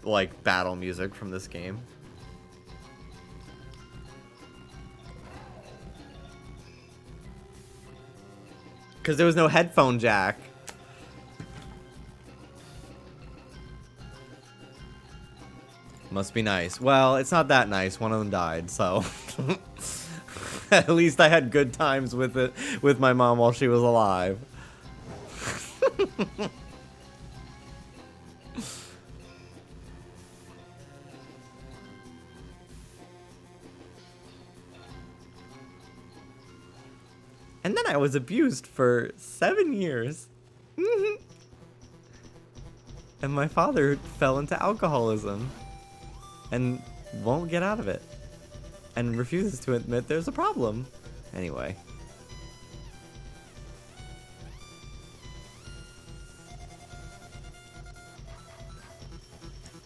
like battle music from this game. Because there was no headphone jack. Must be nice. Well, it's not that nice. One of them died, so at least I had good times with it with my mom while she was alive. And then I was abused for 7 years. And my father fell into alcoholism and won't get out of it and refuses to admit there's a problem. Anyway.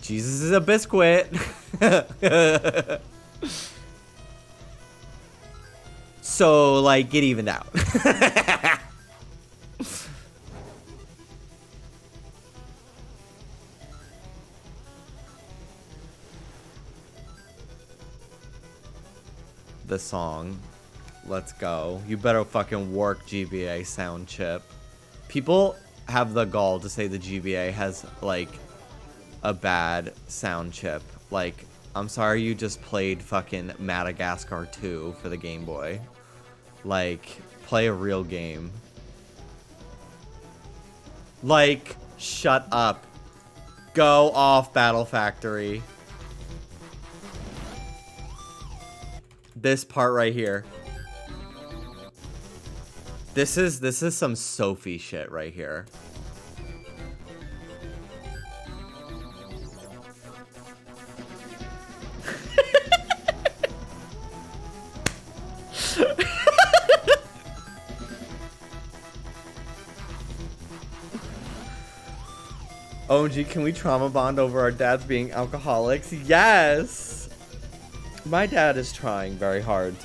Jesus is a biscuit. So, like, get evened out. The song. Let's go. You better fucking work, GBA sound chip. People have the gall to say the GBA has, like, a bad sound chip. Like, I'm sorry you just played fucking Madagascar 2 for the Game Boy. Like, play a real game. Like, shut up. Go off, Battle Factory. This part right here. This is some Sophie shit right here. OMG, can we trauma bond over our dads being alcoholics? Yes! My dad is trying very hard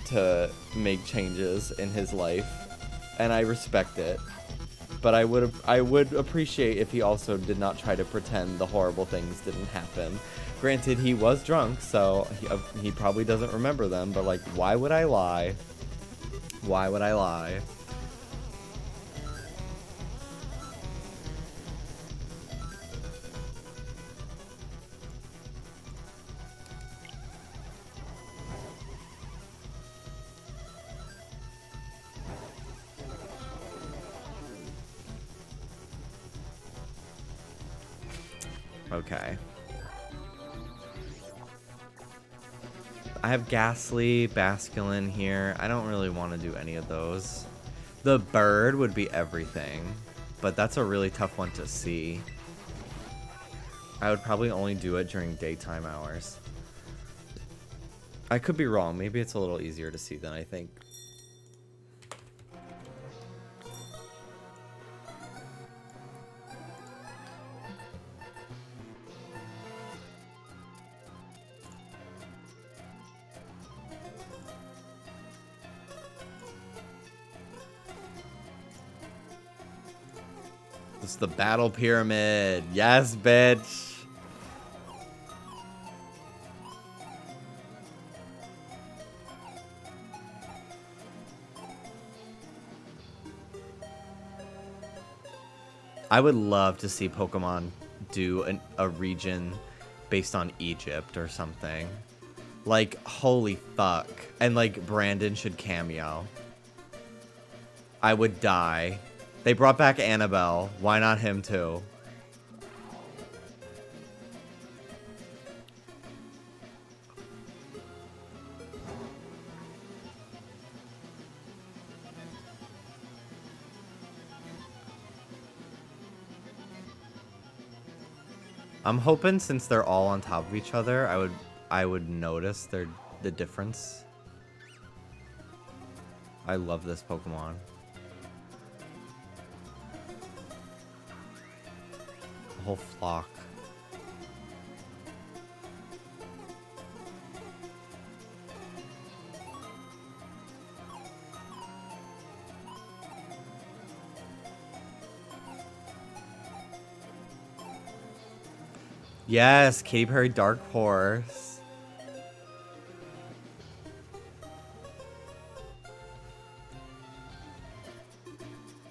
to make changes in his life, and I respect it. But I would appreciate if he also did not try to pretend the horrible things didn't happen. Granted, he was drunk, so he probably doesn't remember them, but like, why would I lie? Why would I lie? Okay. I have Ghastly, Basculin here. I don't really want to do any of those. The bird would be everything, but that's a really tough one to see. I would probably only do it during daytime hours. I could be wrong. Maybe it's a little easier to see than I think. This is the battle pyramid. Yes, bitch. I would love to see Pokemon do a region based on Egypt or something. Like, holy fuck. And like, Brandon should cameo. I would die. They brought back Annabelle. Why not him too? I'm hoping since they're all on top of each other, I would notice the difference. I love this Pokemon. The whole flock. Yes, Katy Perry Dark Horse.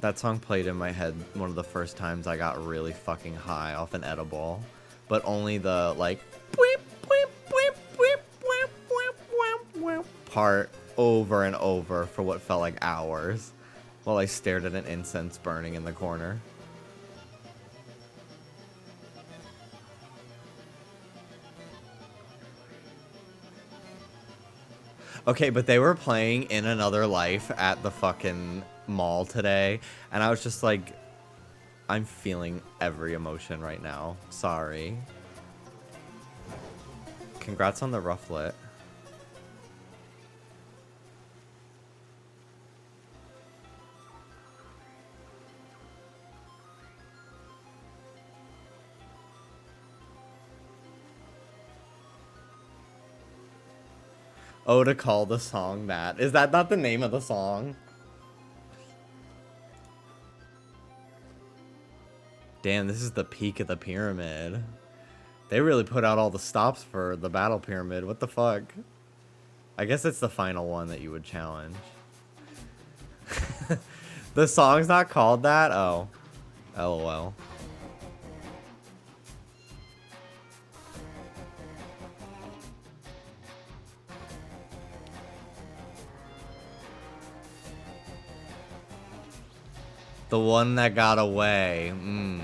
That song played in my head one of the first times I got really fucking high off an edible. But only the, like, part over and over for what felt like hours while I stared at an incense burning in the corner. Okay, but they were playing In Another Life at the fucking mall today, and I was just like, I'm feeling every emotion right now. Sorry. Congrats on the rufflet. Oh, to call the song that. Is that not the name of the song? Damn, this is the peak of the pyramid. They really put out all the stops for the battle pyramid. What the fuck? I guess it's the final one that you would challenge. The song's not called that? Oh. LOL. The one that got away. In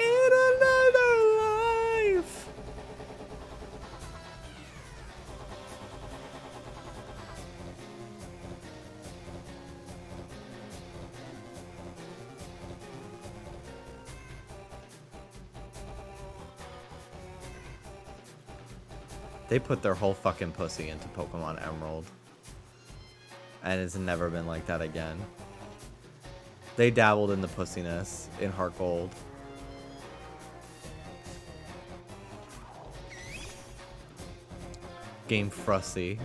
another life. They put their whole fucking pussy into Pokemon Emerald. And it's never been like that again. They dabbled in the pussiness in Heart Gold. Game Frosty.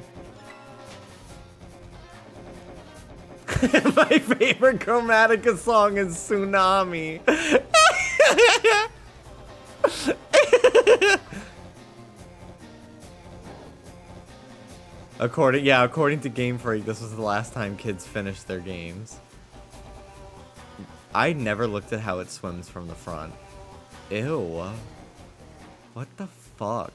My favorite Chromatica song is Tsunami. According to Game Freak, this was the last time kids finished their games. I never looked at how it swims from the front. Ew. What the fuck?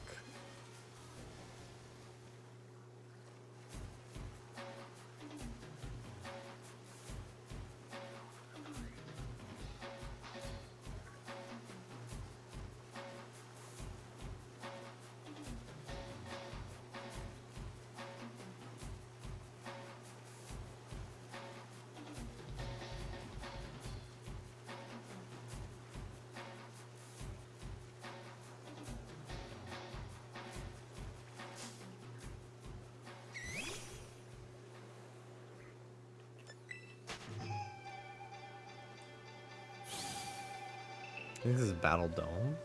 I think this is Battle Dome,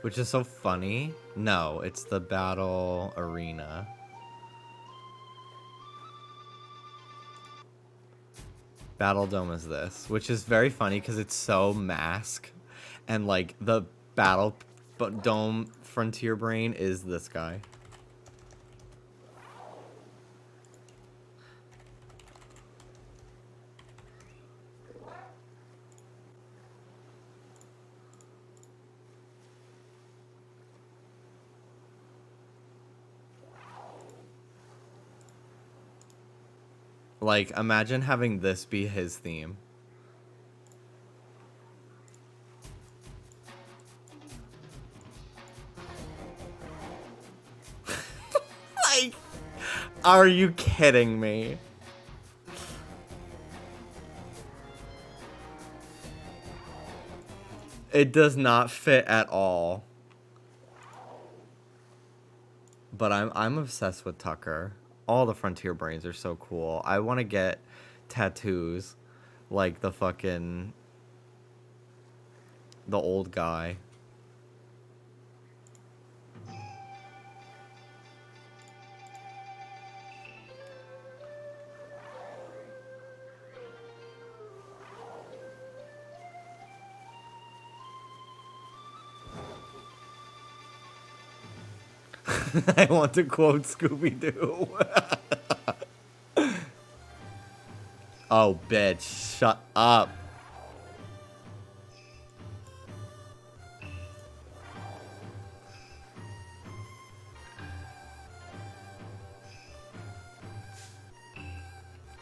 which is so funny. No, it's the Battle Arena. Battle Dome is this, which is very funny because it's so mask, and like the Battle Dome Frontier Brain is this guy. Like, imagine having this be his theme. Like, are you kidding me? It does not fit at all. But I'm obsessed with Tucker. All the Frontier Brains are so cool. I want to get tattoos like the old guy. I want to quote Scooby-Doo. Oh, bitch. Shut up.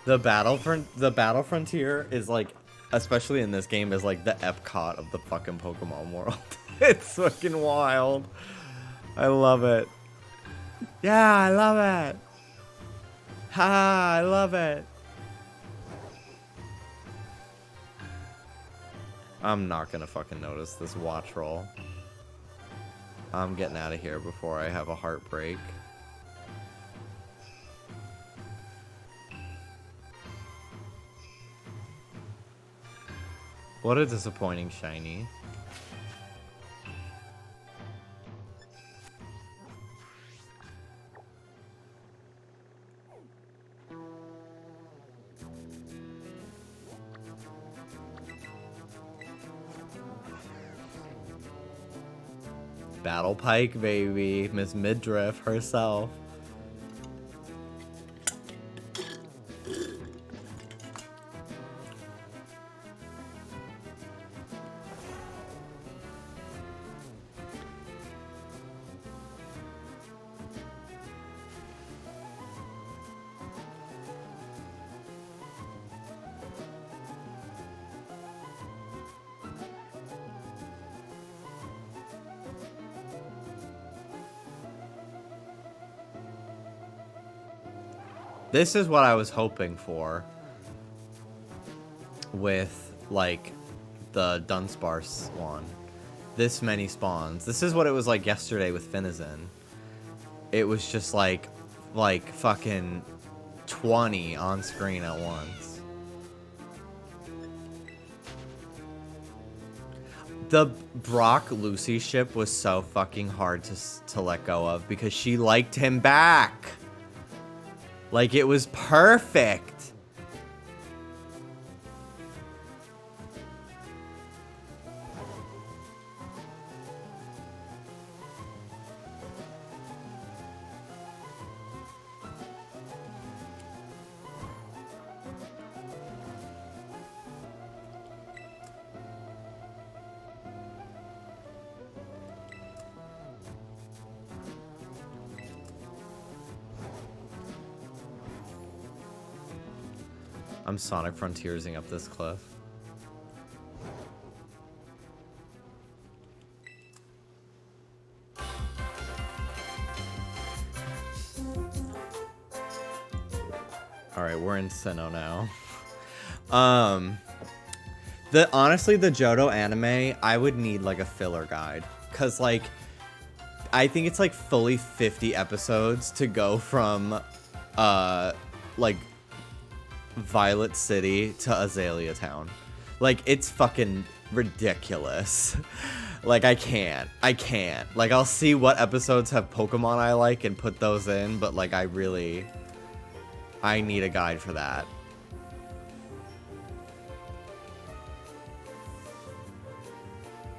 The battle frontier is like, especially in this game, is like the Epcot of the fucking Pokemon world. It's fucking wild. I love it. Yeah, I love it. Ha, I love it. I'm not gonna fucking notice this watch roll. I'm getting out of here before I have a heartbreak. What a disappointing shiny. Battle Pike, baby. Miss Midriff herself. This is what I was hoping for with, like, the Dunsparce one. This many spawns. This is what it was like yesterday with Finizen. It was just like fucking 20 on screen at once. The Brock Lucy ship was so fucking hard to let go of because she liked him back. Like, it was perfect. I'm Sonic Frontiersing up this cliff. Alright, we're in Sinnoh now. Honestly, the Johto anime, I would need like a filler guide. Cause like, I think it's like fully 50 episodes to go from, like, Violet City to Azalea Town. Like, it's fucking ridiculous. Like, I can't. Like, I'll see what episodes have Pokemon I like and put those in, but like, I need a guide for that.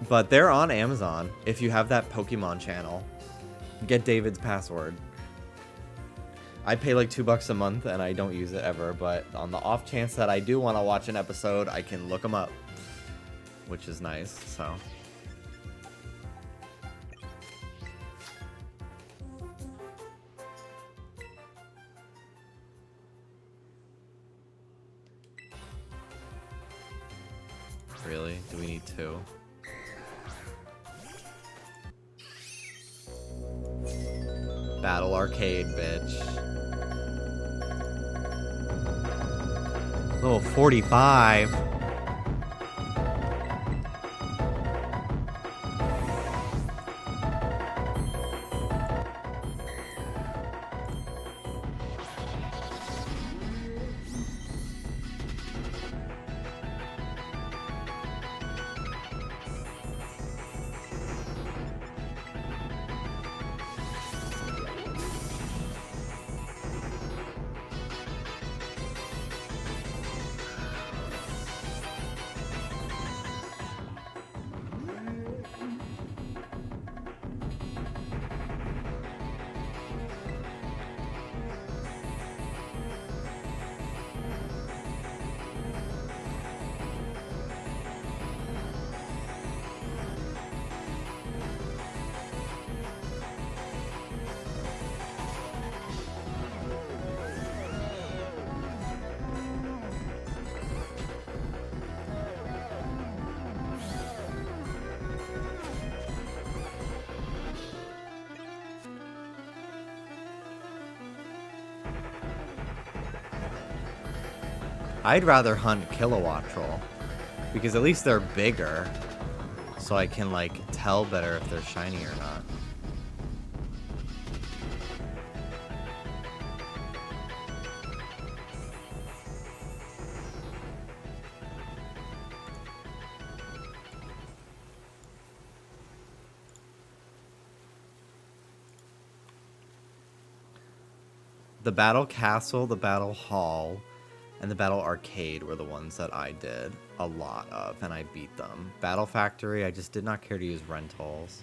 But they're on Amazon if you have that Pokemon channel. Get David's password. I pay like $2 a month and I don't use it ever, but on the off chance that I do want to watch an episode, I can look them up, which is nice, so. Really? Do we need 2? Battle Arcade, bitch. Level 45. I'd rather hunt Kilowatt Troll, because at least they're bigger, so I can, like, tell better if they're shiny or not. The Battle Castle, the Battle Hall, and the Battle Arcade were the ones that I did a lot of, and I beat them. Battle Factory, I just did not care to use rentals.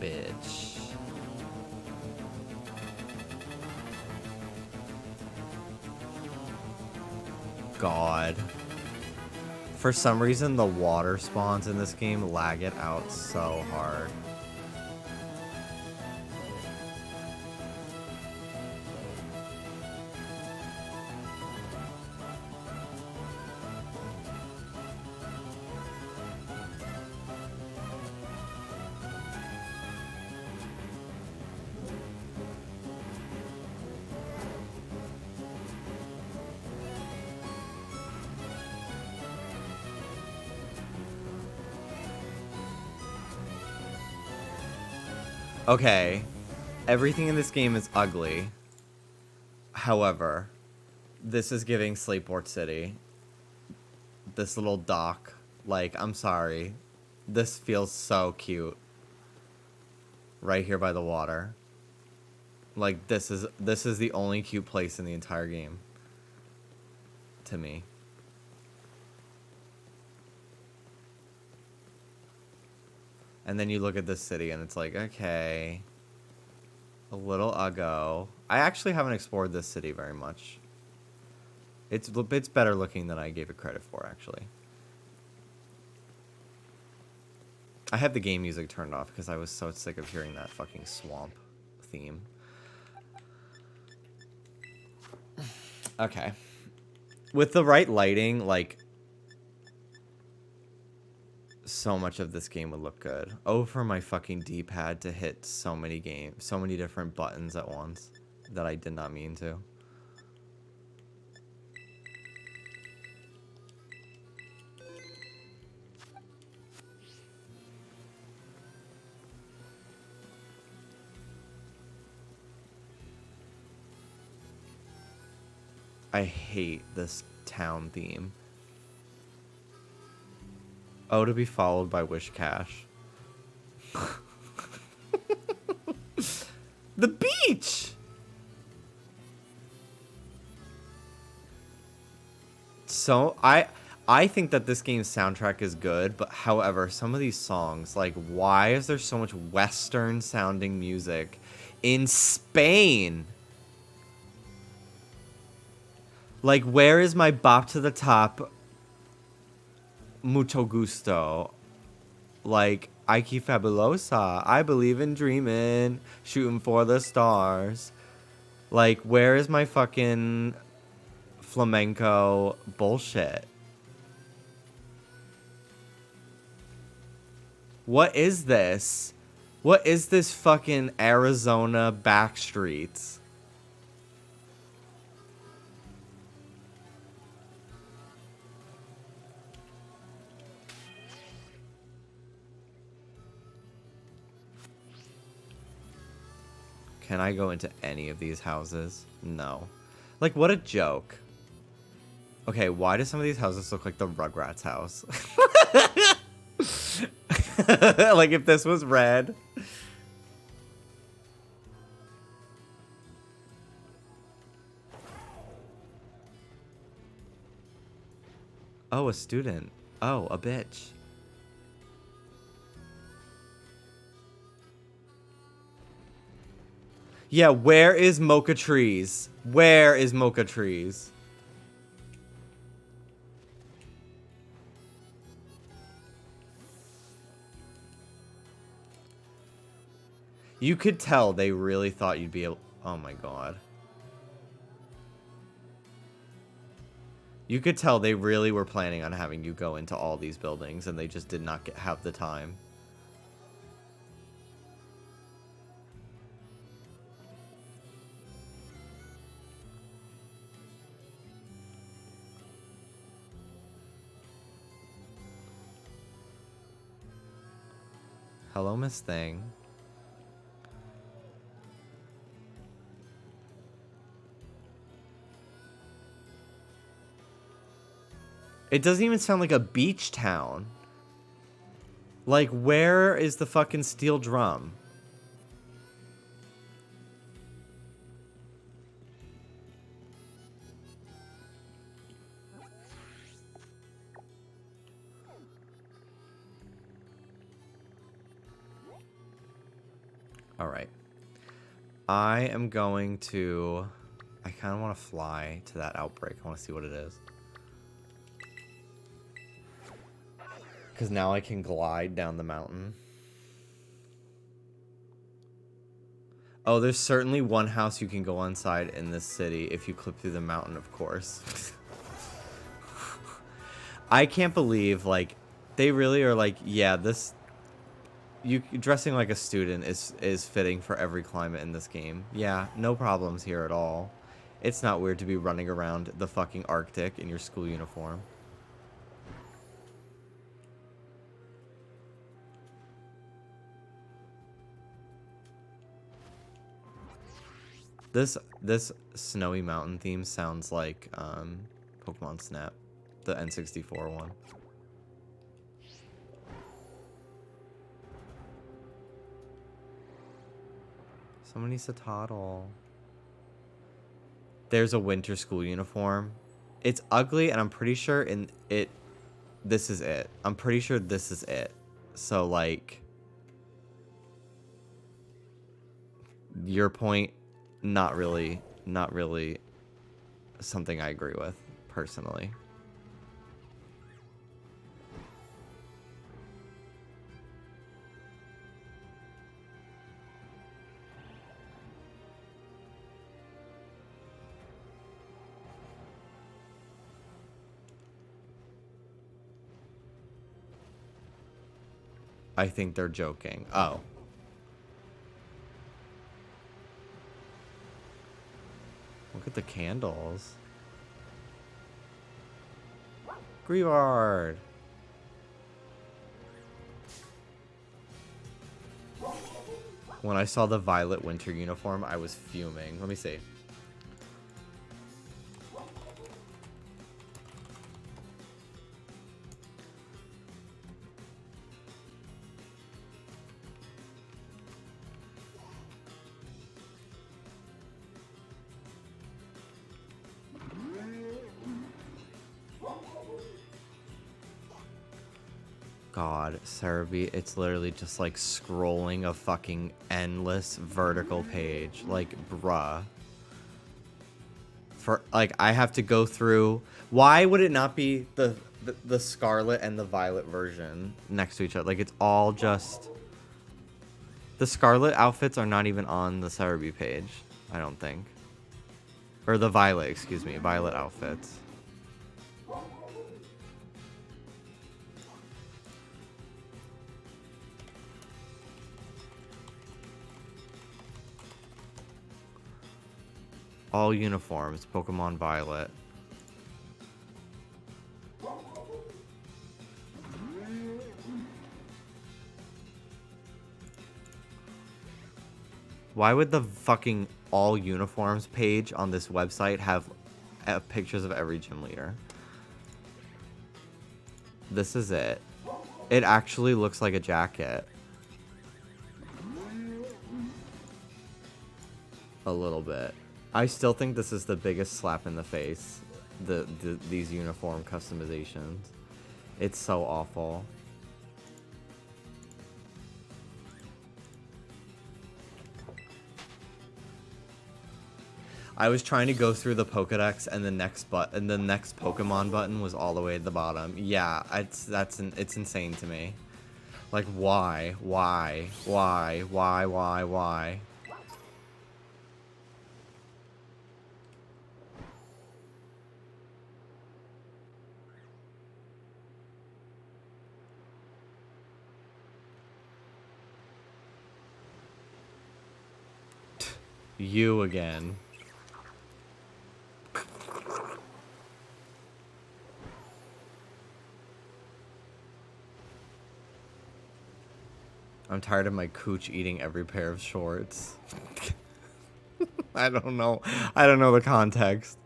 Bitch. God. For some reason, the water spawns in this game lag it out so hard. Okay, everything in this game is ugly. However, this is giving Sleeport City. This little dock, like, I'm sorry. This feels so cute. Right here by the water. Like, this is the only cute place in the entire game. To me. And then you look at this city and it's like, okay, a little uggo. I actually haven't explored this city very much. It's better looking than I gave it credit for, actually. I have the game music turned off because I was so sick of hearing that fucking swamp theme. Okay. With the right lighting, like, so much of this game would look good. Oh, for my fucking D-pad to hit so many different buttons at once that I did not mean to. I hate this town theme. Oh, to be followed by Wish Cash. The beach! So, I think that this game's soundtrack is good, but however, some of these songs, like, why is there so much Western sounding music in Spain? Like, where is my bop to the top? Mucho gusto. Like, Ike Fabulosa. I believe in dreaming. Shooting for the stars. Like, where is my fucking flamenco bullshit? What is this? What is this fucking Arizona backstreets? Can I go into any of these houses? No. Like, what a joke. Okay, why do some of these houses look like the Rugrats house? Like, if this was red. Oh, a student. Oh, a bitch. Yeah, where is Mocha Trees? Where is Mocha Trees? You could tell they really thought you'd be able... Oh my god. You could tell they really were planning on having you go into all these buildings, and they just did not have the time. Hello, Miss Thing. It doesn't even sound like a beach town. Like, where is the fucking steel drum? Alright. I am going to... I kind of want to fly to that outbreak. I want to see what it is. Because now I can glide down the mountain. Oh, there's certainly one house you can go inside in this city if you clip through the mountain, of course. I can't believe, like, they really are like, yeah, this... You dressing like a student is fitting for every climate in this game. Yeah, no problems here at all. It's not weird to be running around the fucking Arctic in your school uniform. This snowy mountain theme sounds like Pokemon Snap, the N64 one. Someone needs to toddle. There's a winter school uniform. It's ugly, and I'm pretty sure this is it. I'm pretty sure this is it. So, like, your point, not really something I agree with, personally. I think they're joking. Oh. Look at the candles. Grievard. When I saw the violet winter uniform, I was fuming. Let me see. God, Cerebi, it's literally just like scrolling a fucking endless vertical page. Like, bruh. for like I have to go through. Why would it not be the Scarlet and the Violet version next to each other? Like it's all just the Scarlet outfits are not even on the Cerebi page, I don't think. Or the Violet, excuse me, Violet outfits. All uniforms, Pokemon Violet. Why would the fucking all uniforms page on this website have pictures of every gym leader? This is it. It actually looks like a jacket. A little bit. I still think this is the biggest slap in the face. These uniform customizations. It's so awful. I was trying to go through the Pokédex and the next Pokemon button was all the way at the bottom. Yeah, it's insane to me. Like why? You again. I'm tired of my cooch eating every pair of shorts. I don't know. I don't know the context.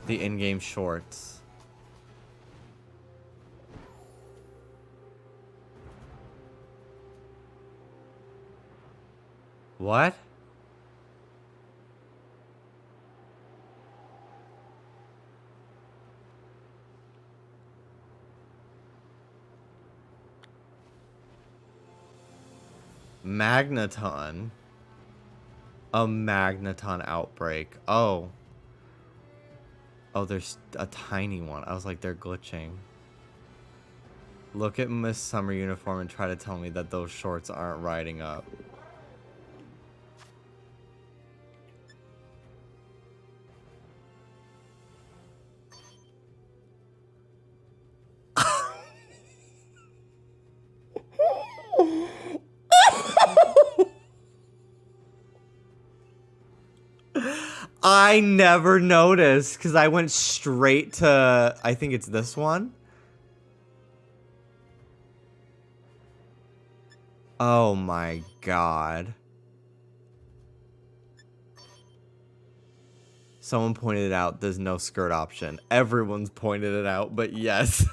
The in-game shorts. What? Magneton. A Magneton outbreak. Oh. Oh, there's a tiny one. I was like, they're glitching. Look at Miss Summer uniform and try to tell me that those shorts aren't riding up. I never noticed because I went straight to, I think it's this one. Oh my god. Someone pointed it out, there's no skirt option. Everyone's pointed it out, but yes,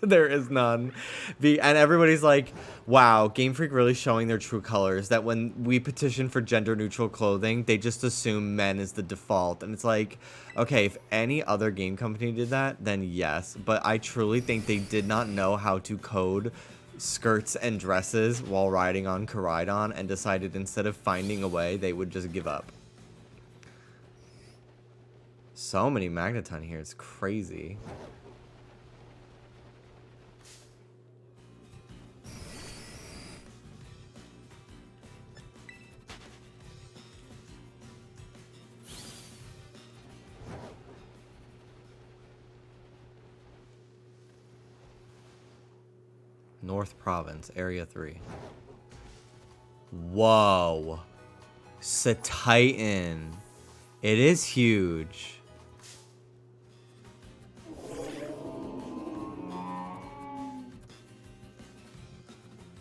there is none. And everybody's like, wow, Game Freak really showing their true colors, that when we petition for gender neutral clothing, they just assume men is the default. And it's like, okay, if any other game company did that, then yes. But I truly think they did not know how to code skirts and dresses while riding on Koraidon and decided instead of finding a way, they would just give up. So many Magneton here, it's crazy. North Province, Area 3. Whoa. Satitan. It is huge.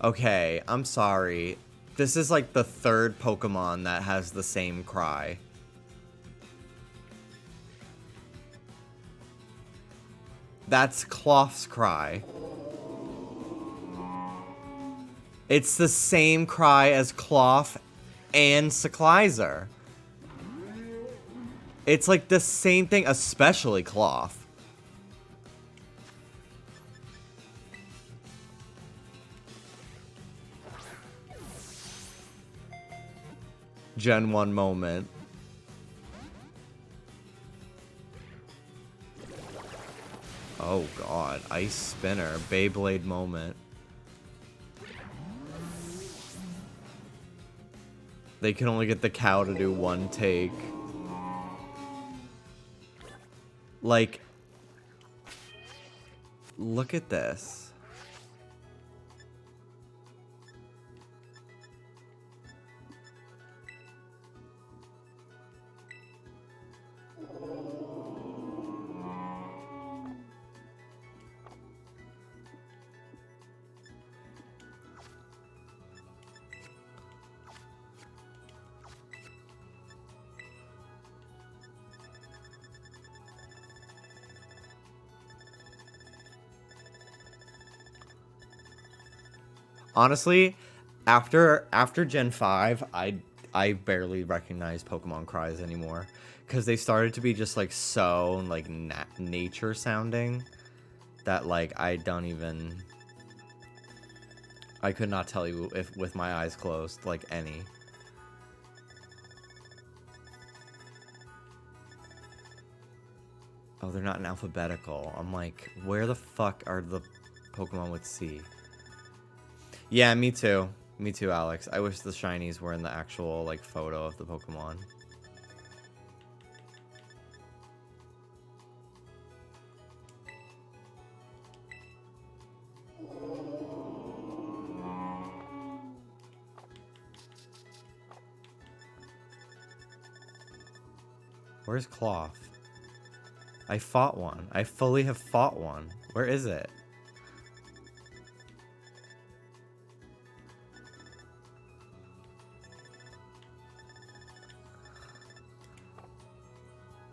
Okay, I'm sorry. This is like the third Pokemon that has the same cry. That's Cloth's cry. It's the same cry as Cloth and Cyclizer. It's like the same thing, especially Cloth. Gen 1 moment. Oh god, Ice Spinner, Beyblade moment. They can only get the cow to do one take. Like, look at this. Honestly, after Gen 5, I barely recognize Pokemon cries anymore, because they started to be just like so like nature sounding that like I could not tell you if with my eyes closed like any. Oh, they're not in alphabetical. I'm like, where the fuck are the Pokemon with C? Yeah, me too. Me too, Alex. I wish the shinies were in the actual, like, photo of the Pokemon. Where's Cloth? I fought one. I fully have fought one. Where is it?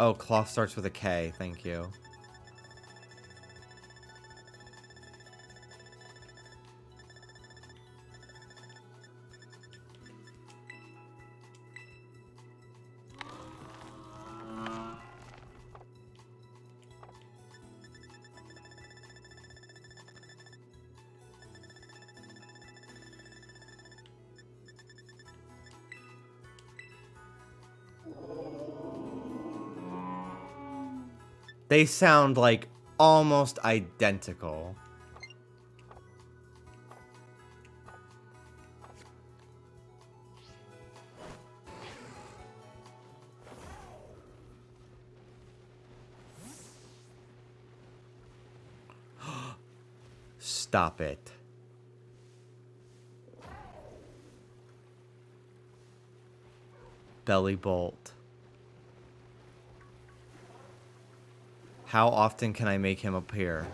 Oh, Cloth starts with a K. Thank you. They sound like almost identical. Stop it. Belly Bolt. How often can I make him appear?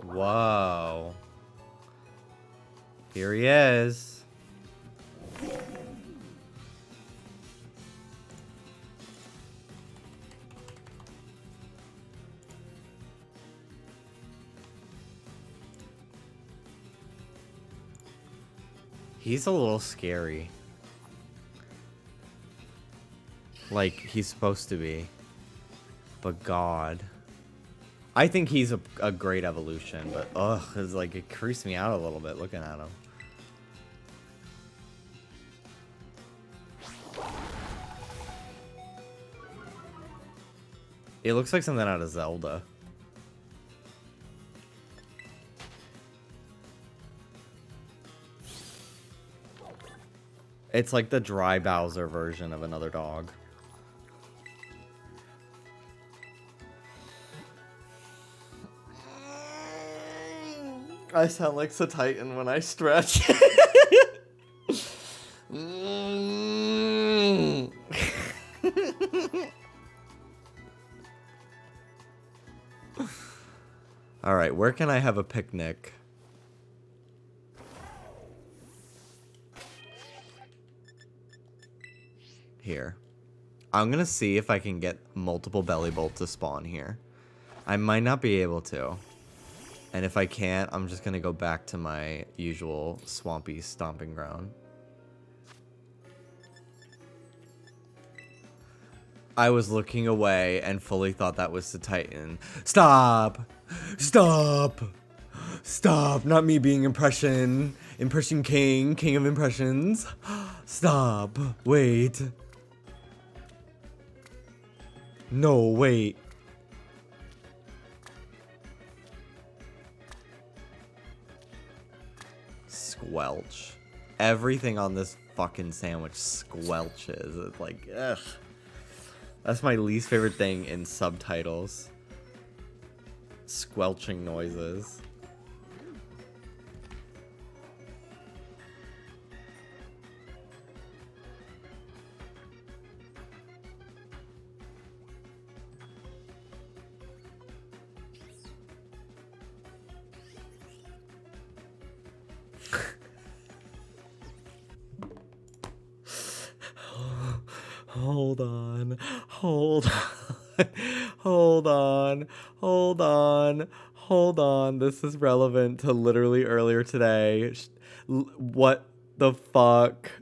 Whoa. Here he is. He's a little scary. like he's supposed to be. But God. I think he's a great evolution, but ugh, it's like it creeps me out a little bit looking at him. It looks like something out of Zelda. It's like the dry Bowser version of another dog. I sound like the Titan when I stretch. All right, where can I have a picnic? Here. I'm gonna see if I can get multiple belly bolts to spawn here. I might not be able to. And if I can't, I'm just gonna go back to my usual swampy stomping ground. I was looking away and fully thought that was the Titan. Stop! Stop! Stop! Not me being impression king, king of impressions. Stop! Wait. No, wait. Squelch. Everything on this fucking sandwich squelches. It's like, ugh. That's my least favorite thing in subtitles. Squelching noises. Hold on, hold on, hold on, hold on, hold on. This is relevant to literally earlier today. What the fuck?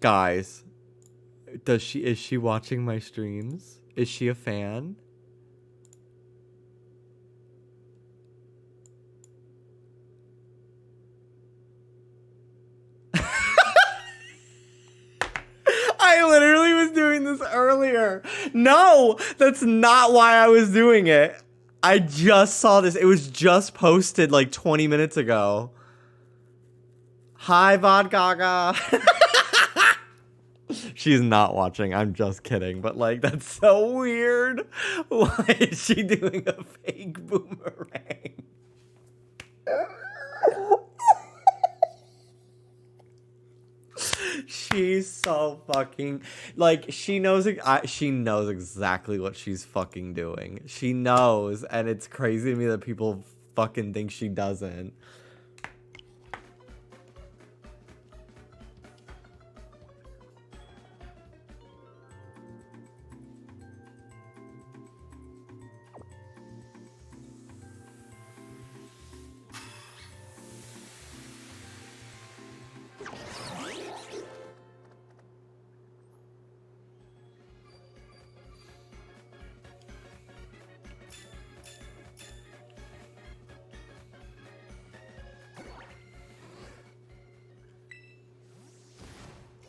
Guys, is she watching my streams? Is she a fan? I literally was doing this earlier. No, that's not why I was doing it. I just saw this. It was just posted like 20 minutes ago. Hi, Vod Gaga. She's not watching. I'm just kidding. But like, that's so weird. Why is she doing a fake boomerang? She's so fucking like she knows exactly what she's fucking doing. She knows, and it's crazy to me that people fucking think she doesn't.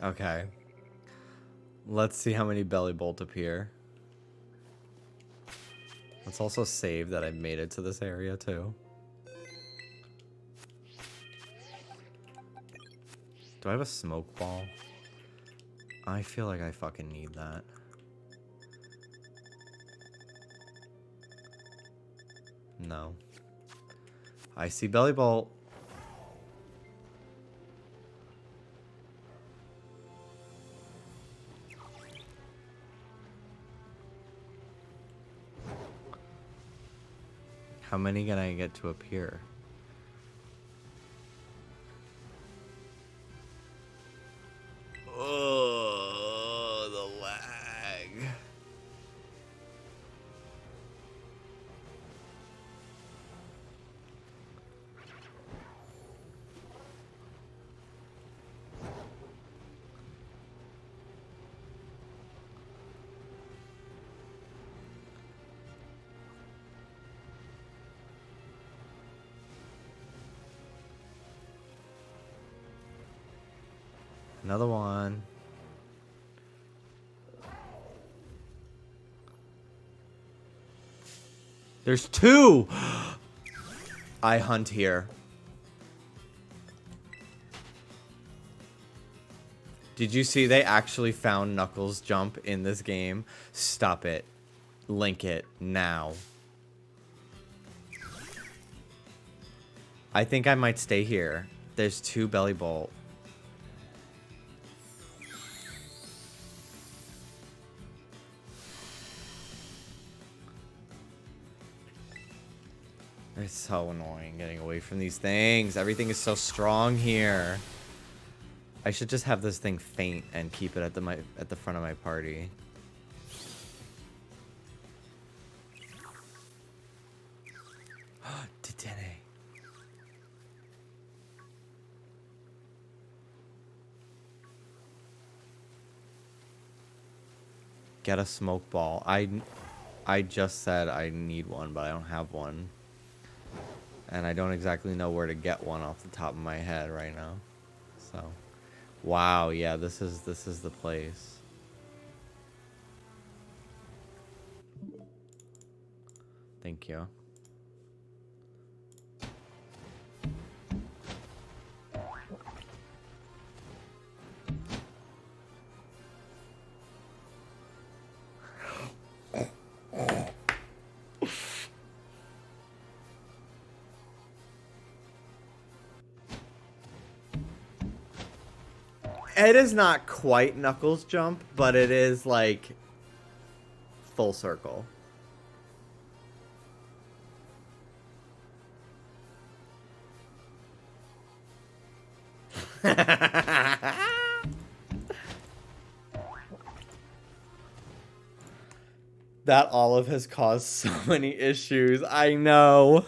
Okay. Let's see how many belly bolt appear. Let's also save that I've made it to this area too. Do I have a smoke ball? I feel like I fucking need that. No. I see belly bolt. How many can I get to appear? Oh, the lag. Another one. There's 2! I hunt here. Did you see they actually found Knuckles' jump in this game? Stop it. Link it now. I think I might stay here. There's 2 belly bolt. It's so annoying getting away from these things. Everything is so strong here. I should just have this thing faint and keep it at the front of my party. Detene. Get a smoke ball. I just said I need one, but I don't have one. And I don't exactly know where to get one off the top of my head right now. So, wow, yeah, this is the place. Thank you. It is not quite Knuckles jump, but it is like full circle. That olive has caused so many issues. I know.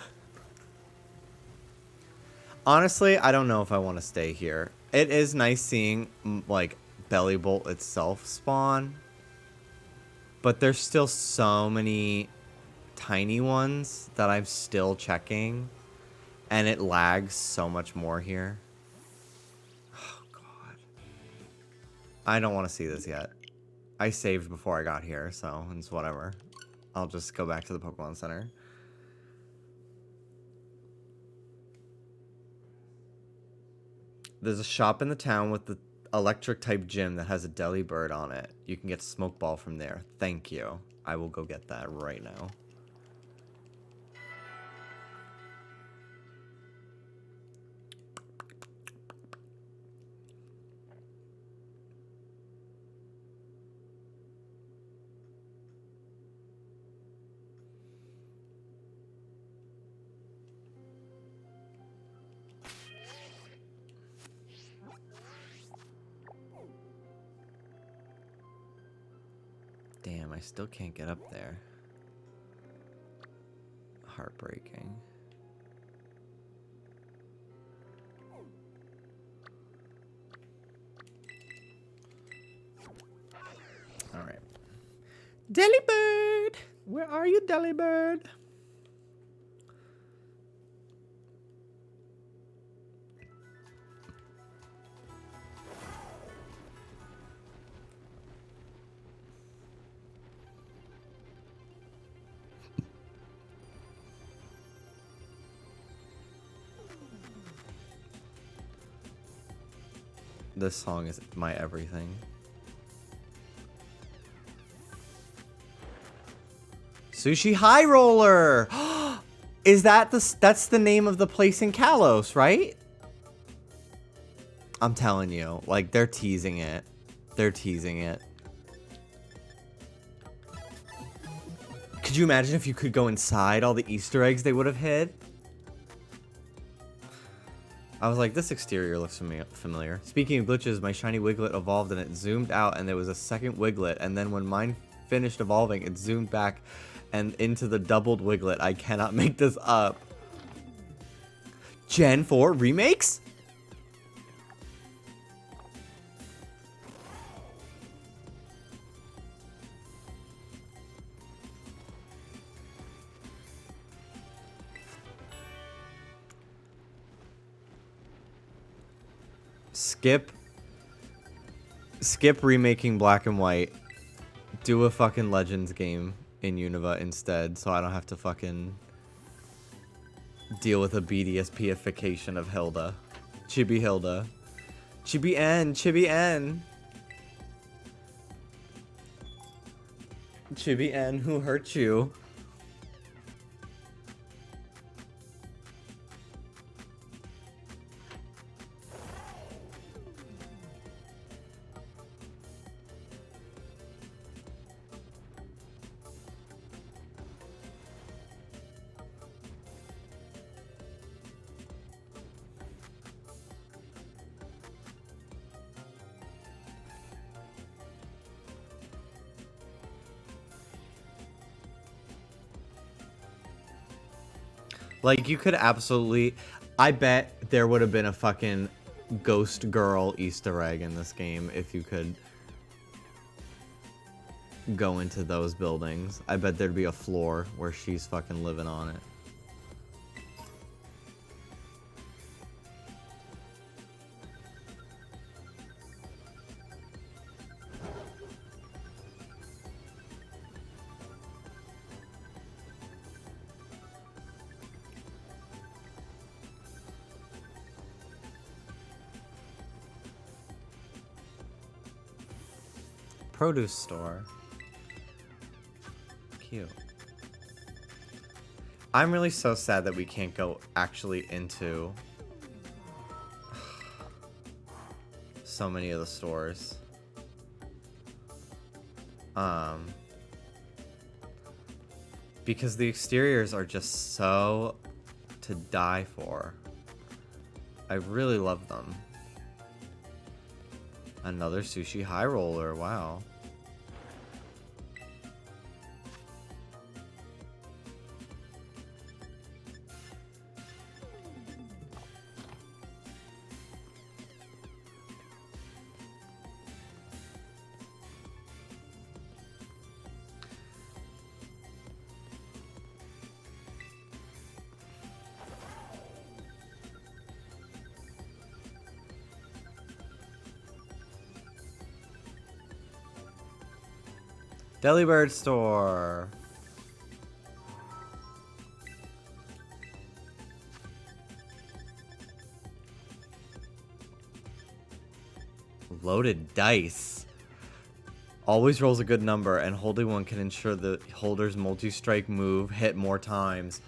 Honestly, I don't know if I want to stay here. It is nice seeing, like, Belly Bolt itself spawn. But there's still so many tiny ones that I'm still checking. And it lags so much more here. Oh, God. I don't want to see this yet. I saved before I got here, so it's whatever. I'll just go back to the Pokemon Center. There's a shop in the town with the electric type gym that has a deli bird on it. You can get a smoke ball from there. Thank you. I will go get that right now. Damn, I still can't get up there. Heartbreaking. All right. Delibird! Where are you, Delibird? This song is my everything. Sushi High Roller! Is that that's the name of the place in Kalos, right? I'm telling you, like, they're teasing it. They're teasing it. Could you imagine if you could go inside all the Easter eggs they would have hid? I was like, this exterior looks familiar. Speaking of glitches, my shiny Wiglet evolved and it zoomed out and there was a second Wiglet. And then when mine finished evolving, it zoomed back and into the doubled Wiglet. I cannot make this up. Gen 4 remakes? Skip Skip remaking Black and White. Do a fucking Legends game in Unova instead, so I don't have to fucking deal with a BDSPification of Hilda. Chibi Hilda. Chibi N. Chibi N. Chibi N, who hurt you? Like, you could absolutely... I bet there would have been a fucking Ghost Girl Easter egg in this game if you could go into those buildings. I bet there'd be a floor where she's fucking living on it. Produce store. Cute. I'm really so sad that we can't go actually into so many of the stores. Because the exteriors are just so to die for. I really love them. Another sushi high roller, wow. Delibird store. Loaded dice. Always rolls a good number, and holding one can ensure the holder's multi-strike move hit more times.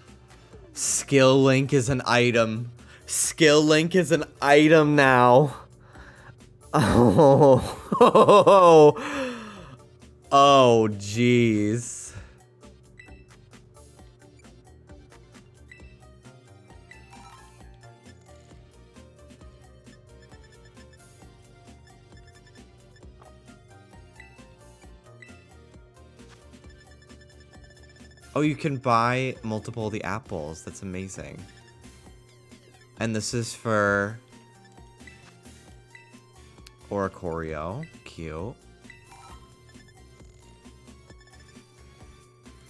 Skill link is an item. Skill link is an item now. Oh. Oh, jeez. Oh, you can buy multiple of the apples. That's amazing. And this is for Oricorio. Cute.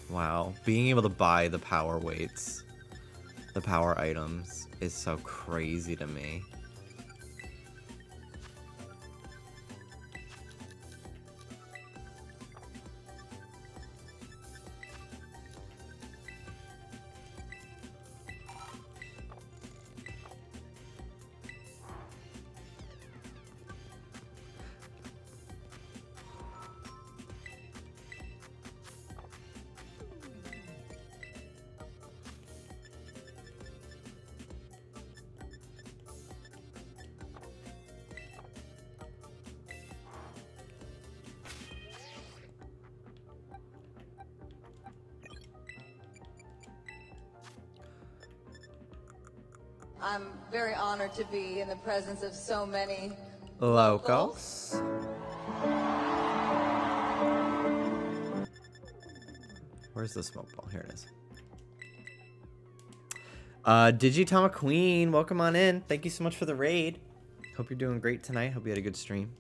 Wow, being able to buy the power weights, the power items, is so crazy to me. I'm very honored to be in the presence of so many Locals. Where's the smoke ball? Here it is. Digitama Queen, welcome on in. Thank you so much for the raid. Hope you're doing great tonight. Hope you had a good stream.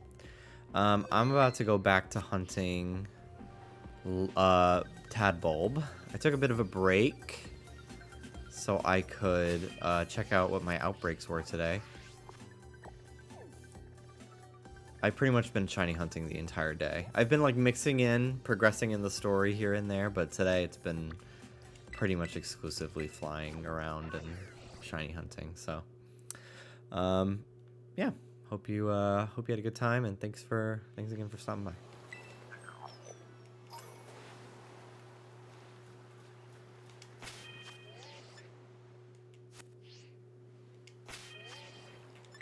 I'm about to go back to hunting Tadbulb. I took a bit of a break so I could check out what my outbreaks were today. I've pretty much been shiny hunting the entire day. I've been like mixing in, progressing in the story here and there, but today it's been pretty much exclusively flying around and shiny hunting. So, yeah. Hope you had a good time, and thanks again for stopping by.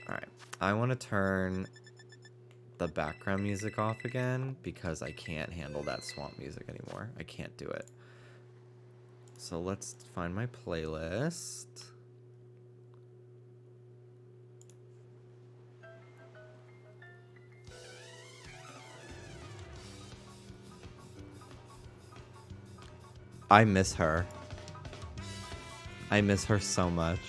All right, I want to turn the background music off again because I can't handle that swamp music anymore. I can't do it. So let's find my playlist. I miss her. I miss her so much.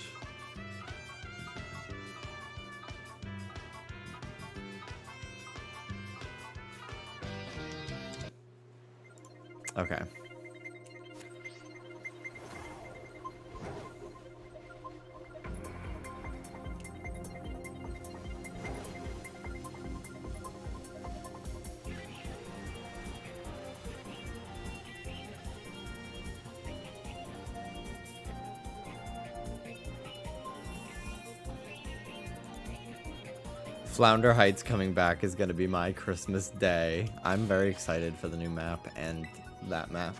Okay. Flounder Heights coming back is going to be my Christmas day. I'm very excited for the new map and that map.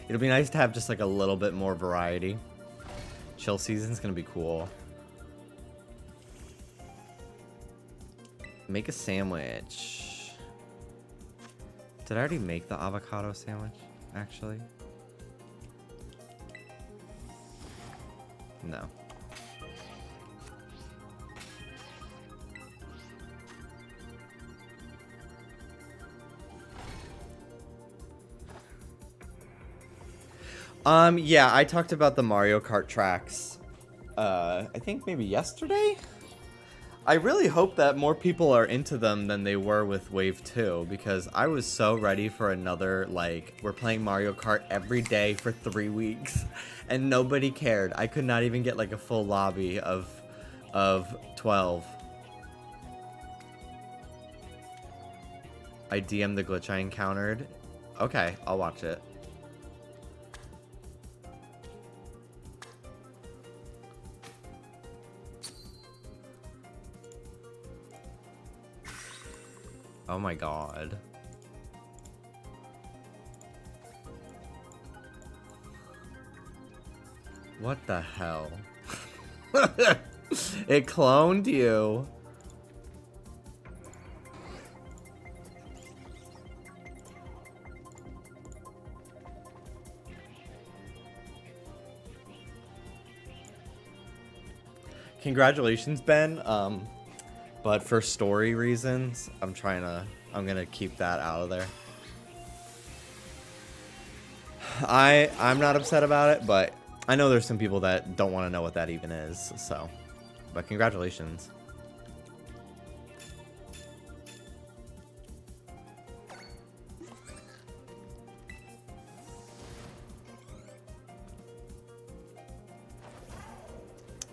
It'll be nice to have just like a little bit more variety. Chill season's going to be cool. Make a sandwich. Did I already make the avocado sandwich, actually? No. Yeah, I talked about the Mario Kart tracks, I think maybe yesterday? I really hope that more people are into them than they were with Wave 2, because I was so ready for another, like, we're playing Mario Kart every day for 3 weeks, and nobody cared. I could not even get, like, a full lobby of 12. I DM'd the glitch I encountered. Okay, I'll watch it. Oh my god. What the hell? It cloned you. Congratulations, Ben. But for story reasons, I'm gonna keep that out of there. I'm not upset about it, but I know there's some people that don't want to know what that even is, so. But congratulations.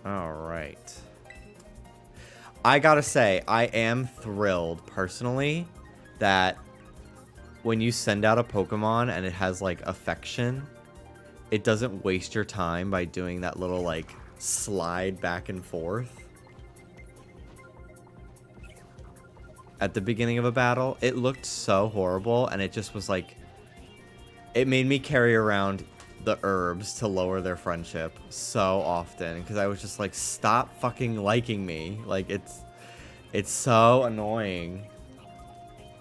All right. I gotta say, I am thrilled, personally, that when you send out a Pokemon and it has, like, affection, it doesn't waste your time by doing that little, like, slide back and forth at the beginning of a battle. It looked so horrible, and it just was, like, it made me carry around the herbs to lower their friendship so often, because I was just like, stop fucking liking me. Like, it's so annoying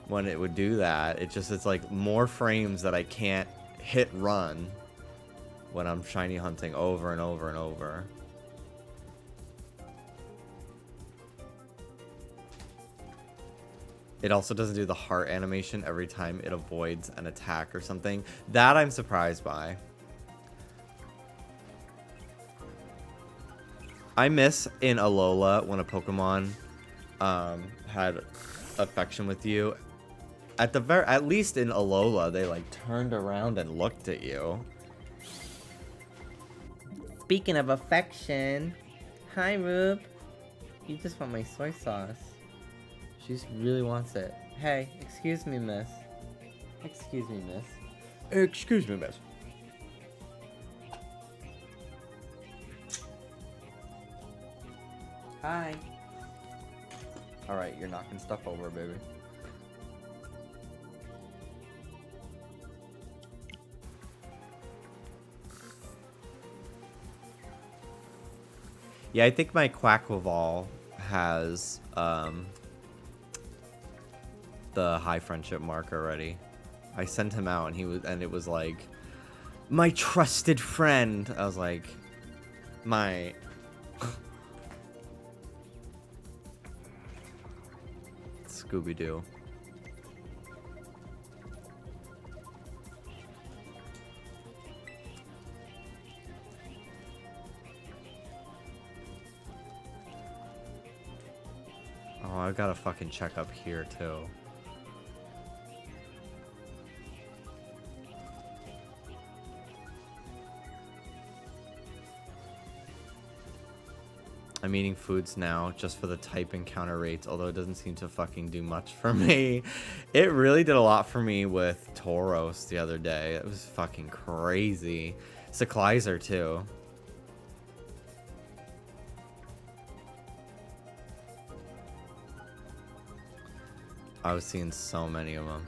when it would do that. It's like more frames that I can't hit run when I'm shiny hunting over and over and over. It also doesn't do the heart animation every time it avoids an attack or something. That I'm surprised by. I miss in Alola when a Pokemon had affection with you. At least in Alola, they like turned around and looked at you. Speaking of affection, hi Rube. You just want my soy sauce. She really wants it. Hey, excuse me, miss. Excuse me, miss. Excuse me, miss. Hi. Alright, you're knocking stuff over, baby. Yeah, I think my Quackleval has the high friendship mark already. I sent him out and it was like, my trusted friend. I was like, my Scooby-Doo. Oh, I gotta fucking check up here too. I'm eating foods now just for the type encounter rates, although it doesn't seem to fucking do much for me. It really did a lot for me with Tauros the other day. It was fucking crazy. Sekleizer too. I was seeing so many of them.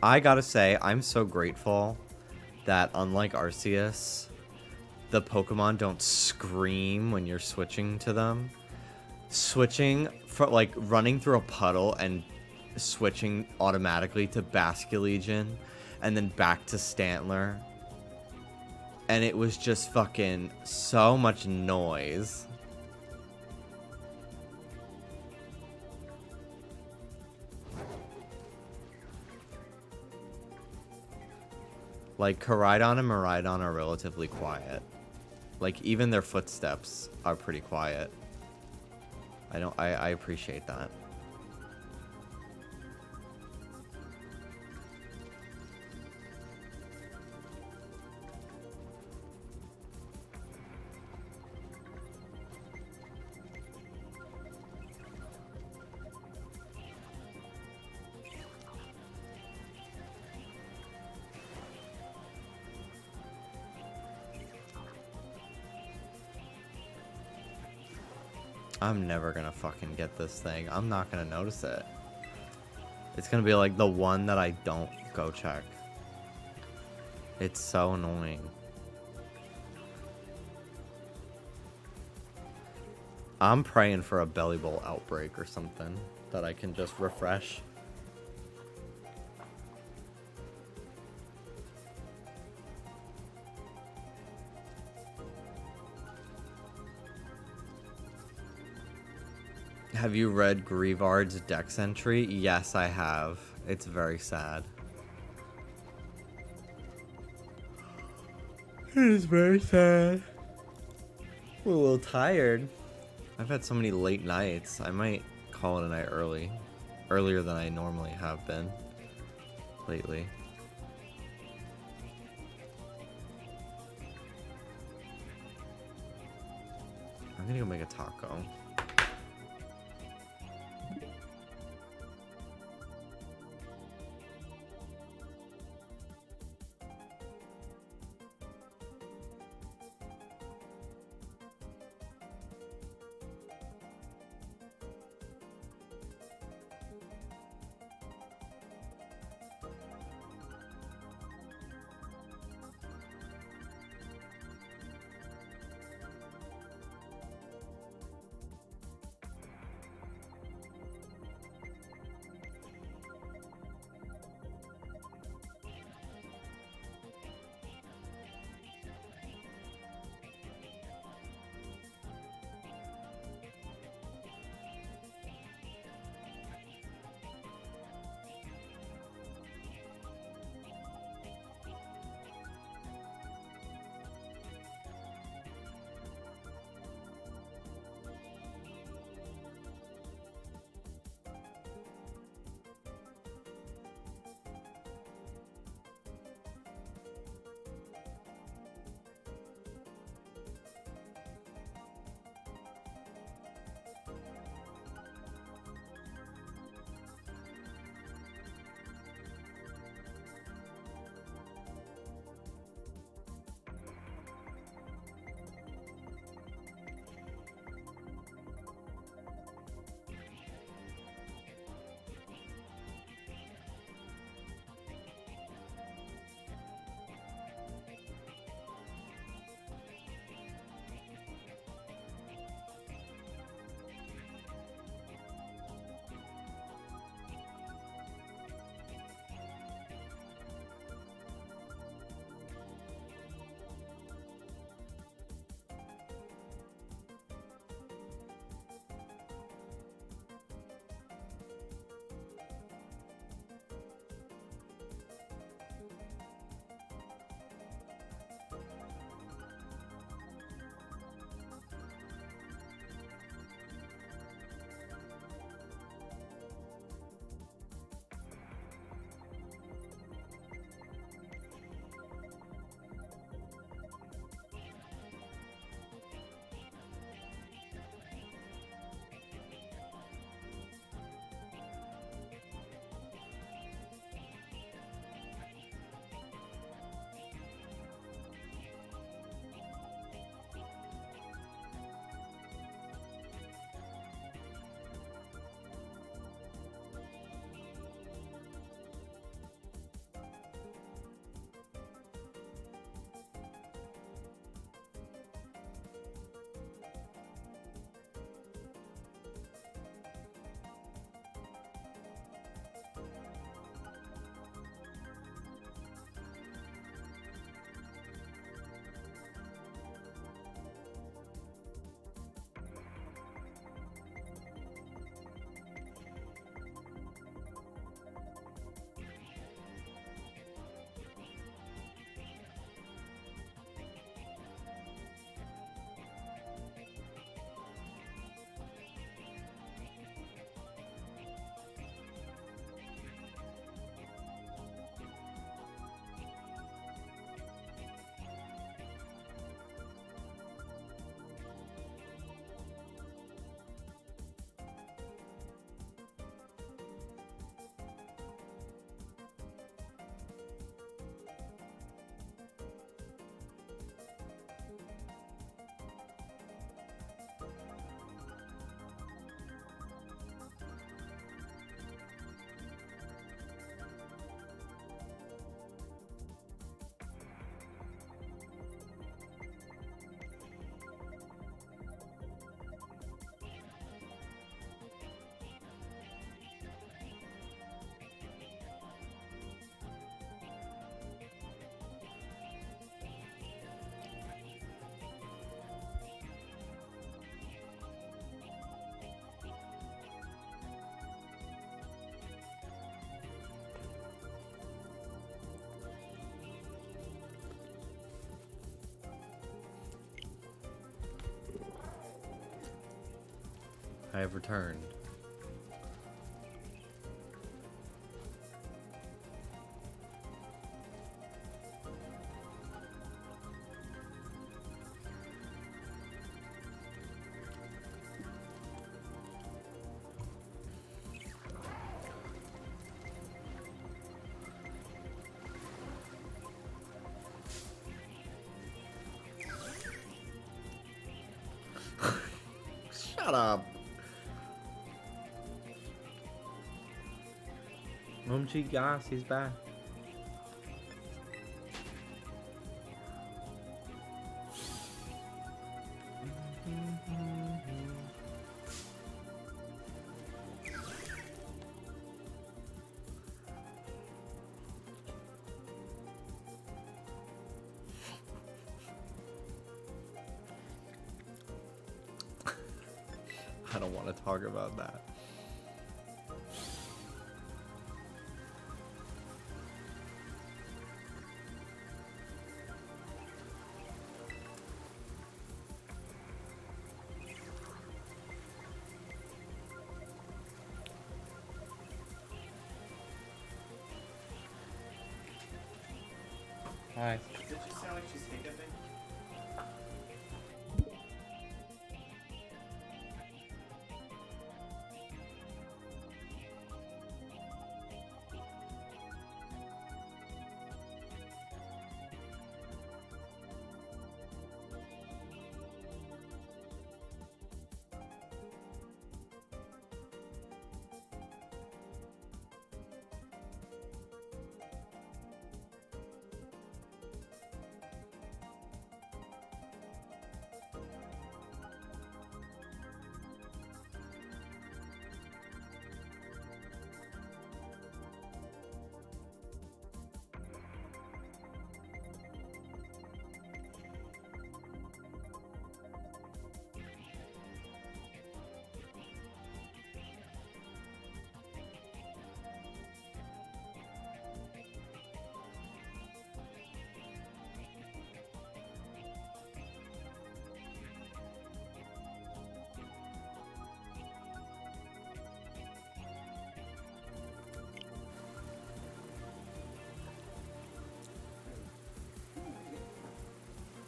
I gotta say, I'm so grateful that unlike Arceus, the Pokemon don't scream when you're switching to them. Switching, for like running through a puddle and switching automatically to Basculegion and then back to Stantler. And it was just fucking so much noise. Like, Koraidon and Miraidon are relatively quiet. Like, even their footsteps are pretty quiet. I appreciate that. I'm never gonna fucking get this thing. I'm not gonna notice it. It's gonna be like the one that I don't go check. It's so annoying. I'm praying for a belly bowl outbreak or something that I can just refresh. Have you read Grievard's Dex entry? Yes, I have. It's very sad. It is very sad. I'm a little tired. I've had so many late nights. I might call it a night early. Earlier than I normally have been lately. I'm gonna go make a taco. I have returned. Shut up. Gas, he's back. I don't want to talk about that. Hi. Did you sound like she's hiccuping?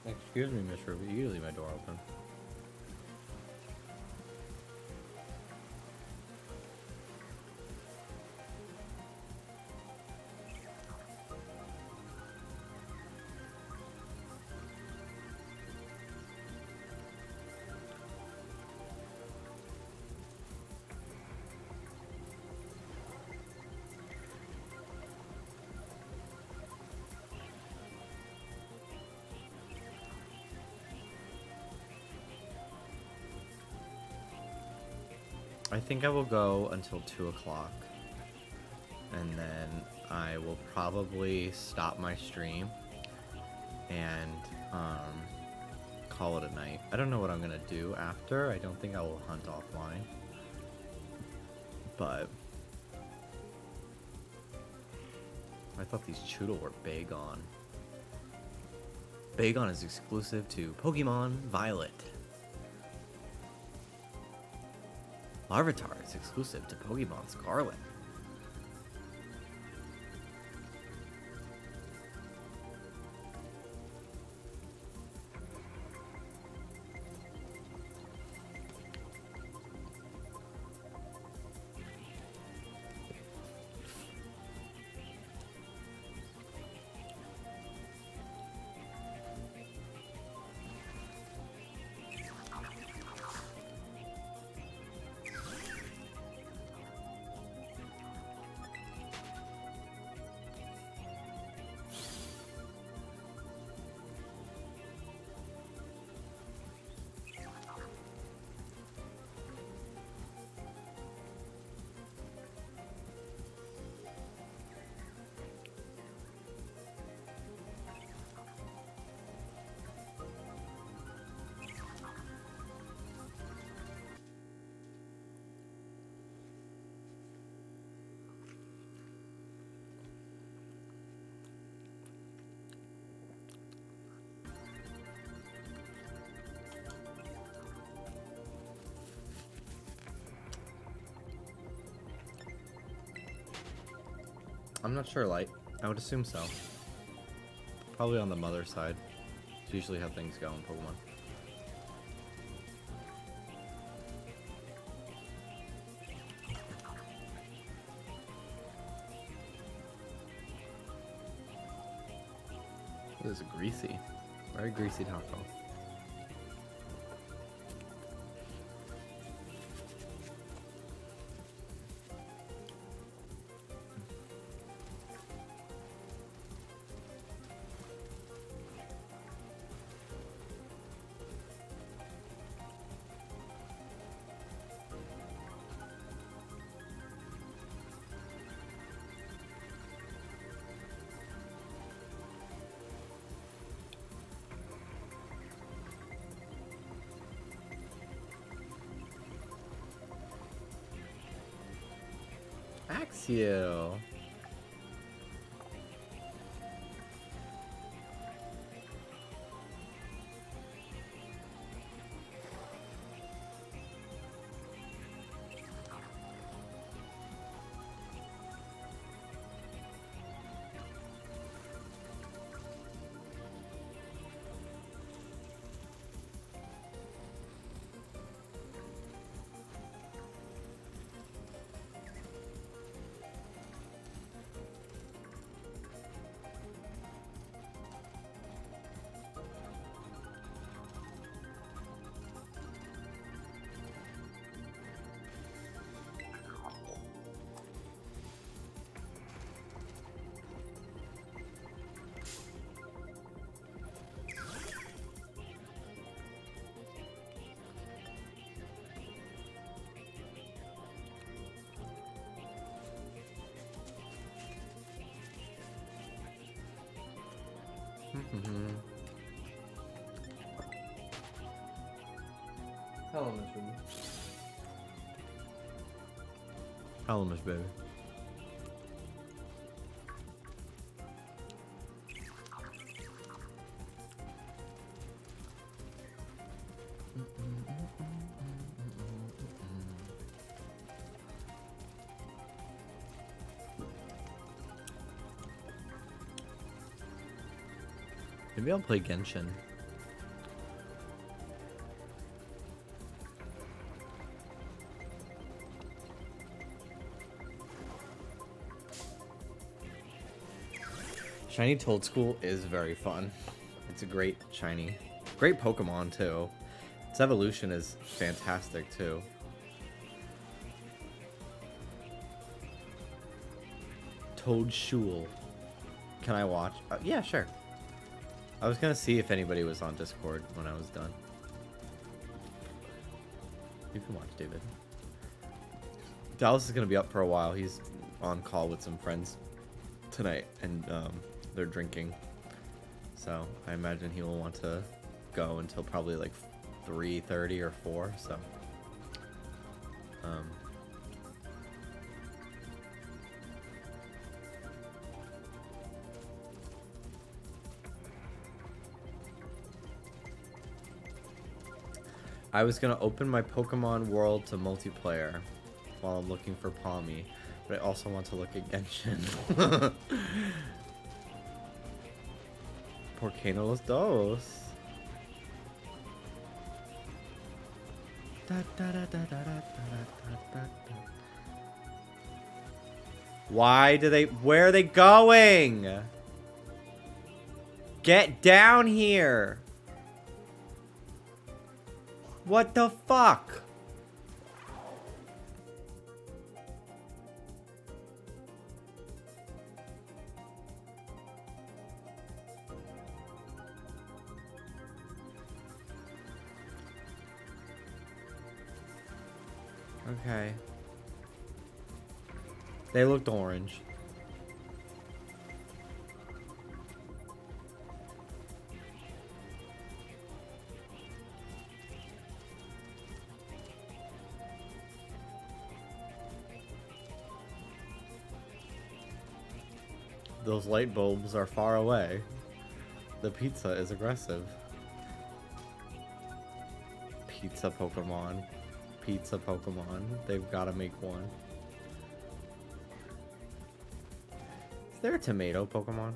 Excuse me, Miss Ruby. You leave my door open. I think I will go until 2 o'clock. And then I will probably stop my stream and call it a night. I don't know what I'm gonna do after. I don't think I will hunt offline. But I thought these Choodle were Bagon. Bagon is exclusive to Pokemon Violet. Larvitar is exclusive to Pokemon Scarlet. I'm not sure, Light. I would assume so. Probably on the mother side. It's usually how things go in Pokemon. This is greasy. Very greasy taco. Axio. Hello, Miss Ruby. Hello, Miss Baby. Maybe I'll play Genshin. Shiny Toadstool is very fun. It's a great shiny. Great Pokemon too. Its evolution is fantastic too. Toadstool. Can I watch? Yeah, sure. I was gonna see if anybody was on Discord when I was done. You can watch, David. Dallas is gonna be up for a while. He's on call with some friends tonight, and they're drinking. So I imagine he will want to go until probably like 3:30 or 4. So I was gonna open my Pokemon World to multiplayer while I'm looking for Palmy, but I also want to look at Genshin. ¿Por qué no los dos? Why do they... Where are they going? Get down here! What the fuck? Okay. They looked orange. Those light bulbs are far away. The pizza is aggressive. Pizza Pokemon. Pizza Pokemon. They've got to make one. Is there a tomato Pokemon?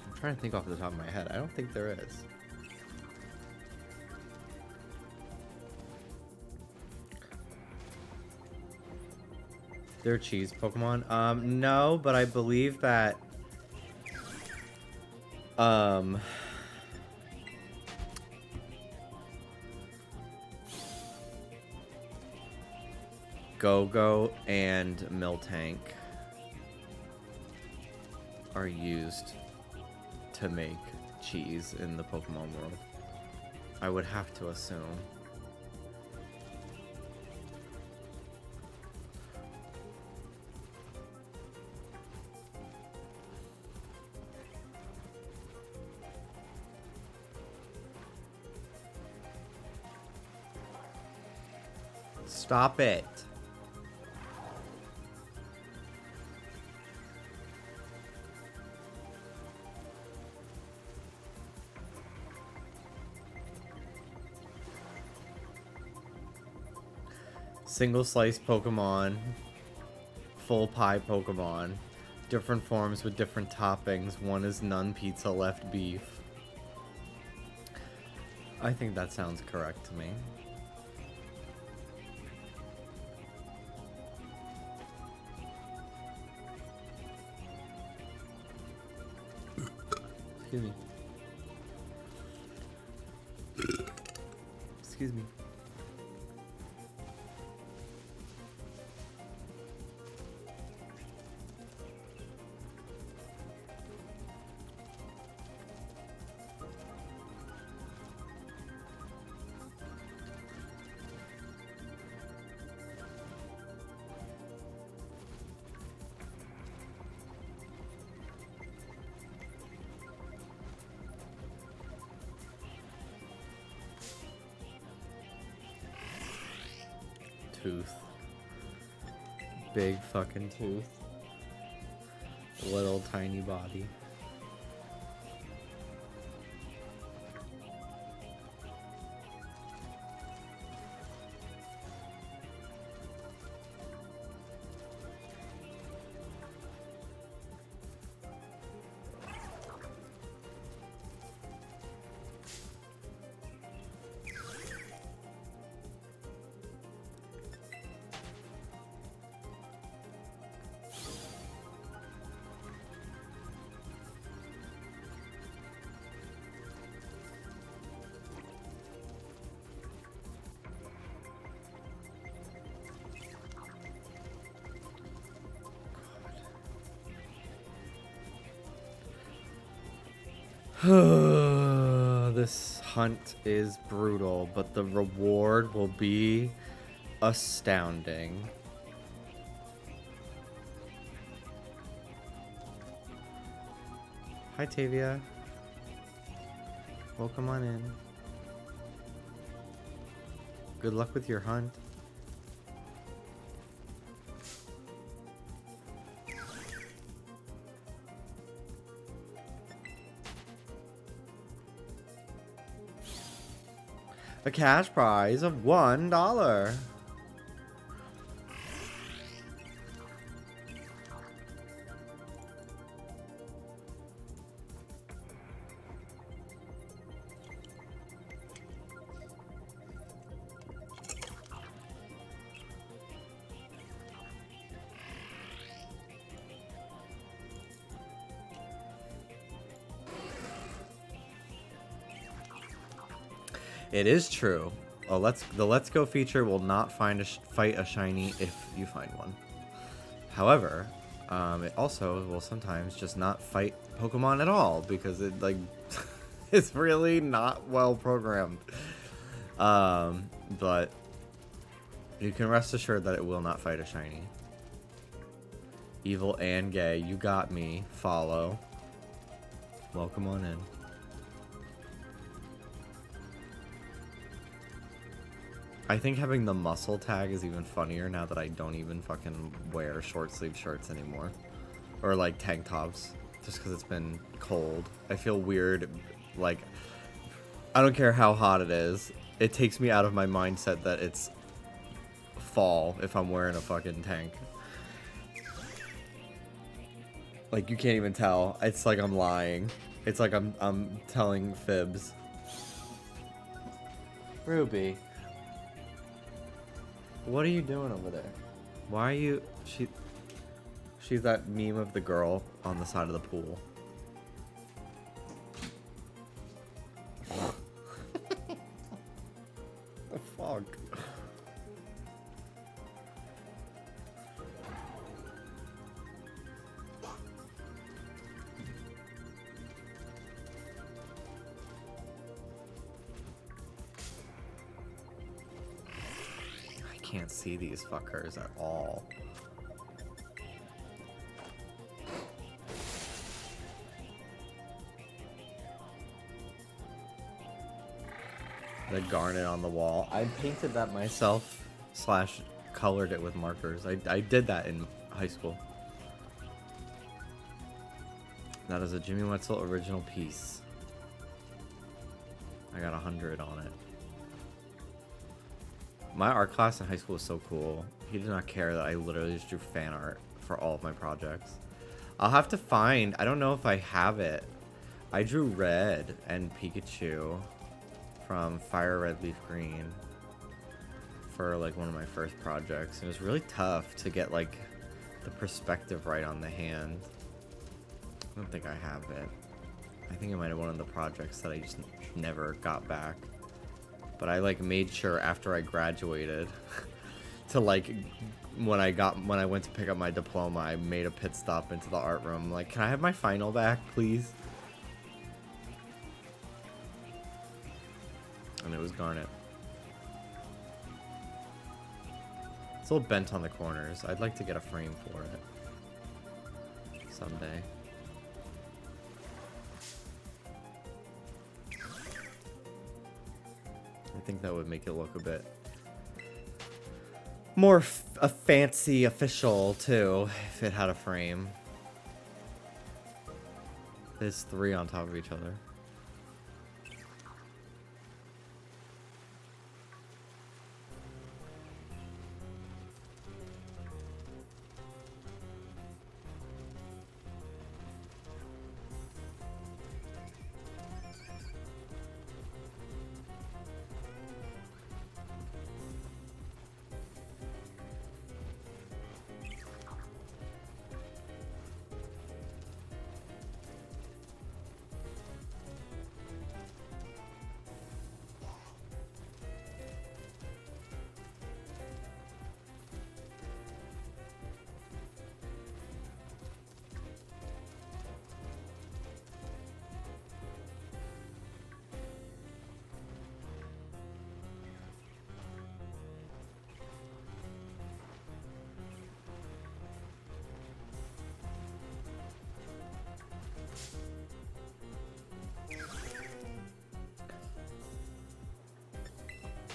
I'm trying to think off the top of my head. I don't think there is. They're cheese Pokemon? No, but I believe that Go-Go and Miltank are used to make cheese in the Pokemon world. I would have to assume. Stop it. Single slice Pokemon, full pie Pokemon, different forms with different toppings. One is none pizza, left beef. I think that sounds correct to me. Excuse me. Excuse me. Tooth. Big fucking tooth. Little tiny body. This hunt is brutal, but the reward will be astounding. Hi, Tavia. Welcome on in. Good luck with your hunt. A cash prize of $1. It is true. The Let's Go feature will not fight a shiny if you find one. However, it also will sometimes just not fight Pokemon at all because it it's really not well programmed. But you can rest assured that it will not fight a shiny. Evil and gay, you got me. Follow. Welcome on in. I think having the muscle tag is even funnier now that I don't even fucking wear short sleeve shirts anymore. Or like tank tops. just because it's been cold. I feel weird, like, I don't care how hot it is. It takes me out of my mindset that it's fall if I'm wearing a fucking tank. Like, you can't even tell. It's like I'm lying. It's like I'm telling fibs. Ruby. What are you doing over there? Why are you... She's that meme of the girl on the side of the pool. The fuck? I can't see these fuckers at all. The garnet on the wall. I painted that myself / colored it with markers. I did that in high school. That is a Jimmy Wetzel original piece. I got 100 on it. My art class in high school was so cool. He did not care that I literally just drew fan art for all of my projects. I'll have to find, I don't know if I have it. I drew Red and Pikachu from Fire Red Leaf Green for like one of my first projects. It was really tough to get like the perspective right on the hand. I don't think I have it. I think it might have one of the projects that I just never got back. But I like made sure after I graduated to like when I went to pick up my diploma, I made a pit stop into the art room. Like, can I have my final back, please? And it was garnet. It's a little bent on the corners. I'd like to get a frame for it someday. I think that would make it look a bit more a fancy official too if it had a frame. There's 3 on top of each other.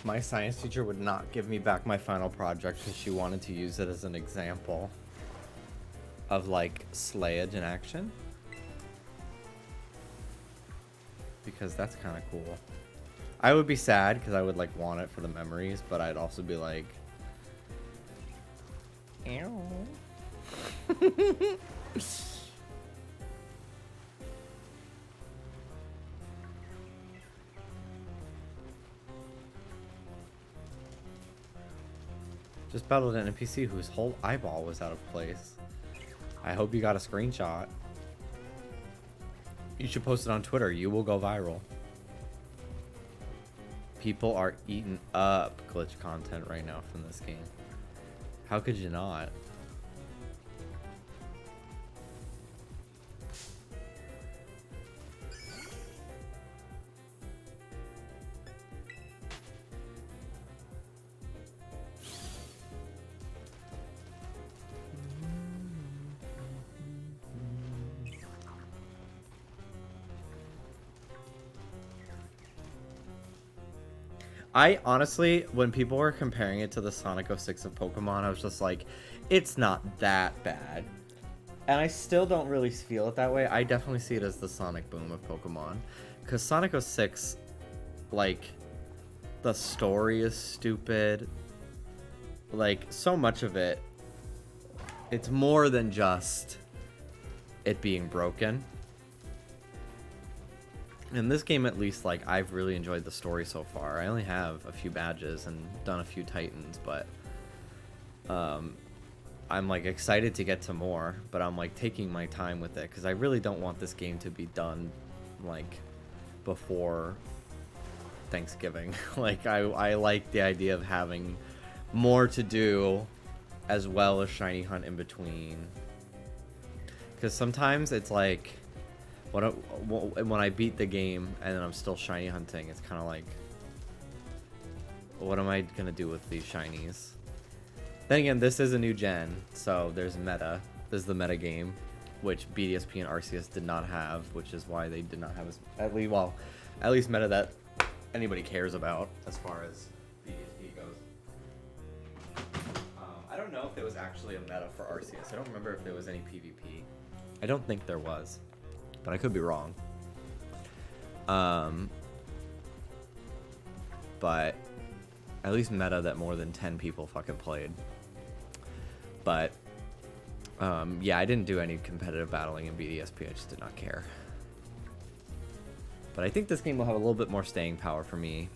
My science teacher would not give me back my final project because she wanted to use it as an example of like slayage in action. Because that's kind of cool. I would be sad because I would like want it for the memories, but I'd also be like, ew. Just battled an NPC whose whole eyeball was out of place. I hope you got a screenshot. You should post it on Twitter. You will go viral. People are eating up glitch content right now from this game. How could you not? I honestly, when people were comparing it to the Sonic 06 of Pokemon, I was just like, it's not that bad. And I still don't really feel it that way. I definitely see it as the Sonic boom of Pokemon. Because Sonic 06, like, the story is stupid. Like, so much of it, it's more than just it being broken. In this game, at least, like, I've really enjoyed the story so far. I only have a few badges and done a few Titans, but I'm, like, excited to get to more, but I'm, like, taking my time with it, because I really don't want this game to be done, like, before Thanksgiving. Like, I like the idea of having more to do, as well as shiny hunt in between. Because sometimes it's like, when I beat the game and then I'm still shiny hunting, it's kind of like, what am I going to do with these shinies? Then again, this is a new gen, so there's meta. This is the meta game, which BDSP and RCS did not have, which is why they did not have at least meta that anybody cares about as far as BDSP goes. I don't know if there was actually a meta for RCS. I don't remember if there was any PvP. I don't think there was, but I could be wrong. But at least meta that more than 10 people fucking played. But yeah, I didn't do any competitive battling in BDSP. I just did not care. But I think this game will have a little bit more staying power for me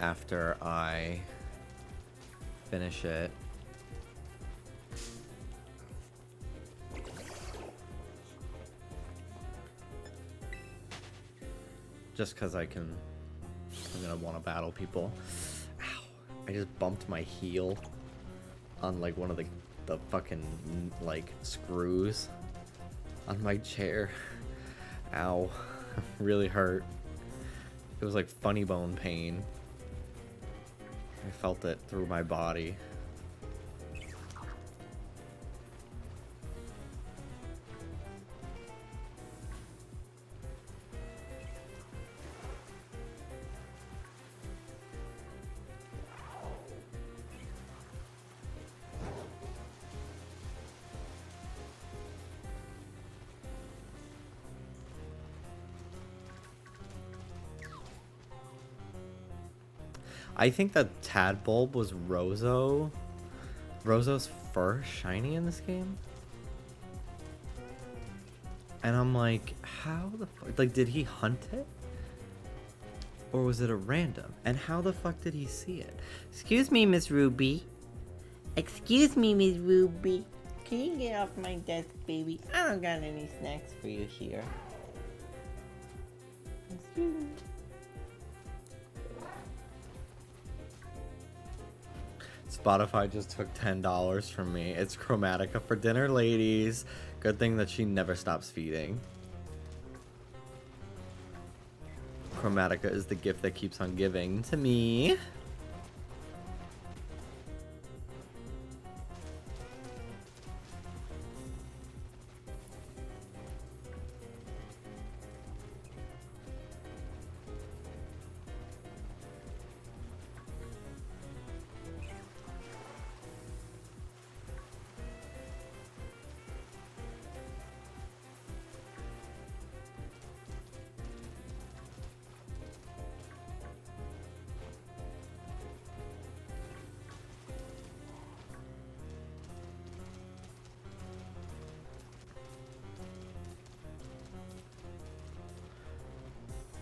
after I finish it. Just because I'm gonna want to battle people. Ow. I just bumped my heel on like one of the fucking like screws on my chair. Ow. Really hurt. It was like funny bone pain. I felt it through my body. I think that Tadbulb was Roso's first shiny in this game. And I'm like, how the fuck? Like, did he hunt it? Or was it a random? And how the fuck did he see it? Excuse me, Miss Ruby. Excuse me, Miss Ruby. Can you get off my desk, baby? I don't got any snacks for you here. Excuse me. Spotify just took $10 from me. It's Chromatica for dinner, ladies. Good thing that she never stops feeding. Chromatica is the gift that keeps on giving to me.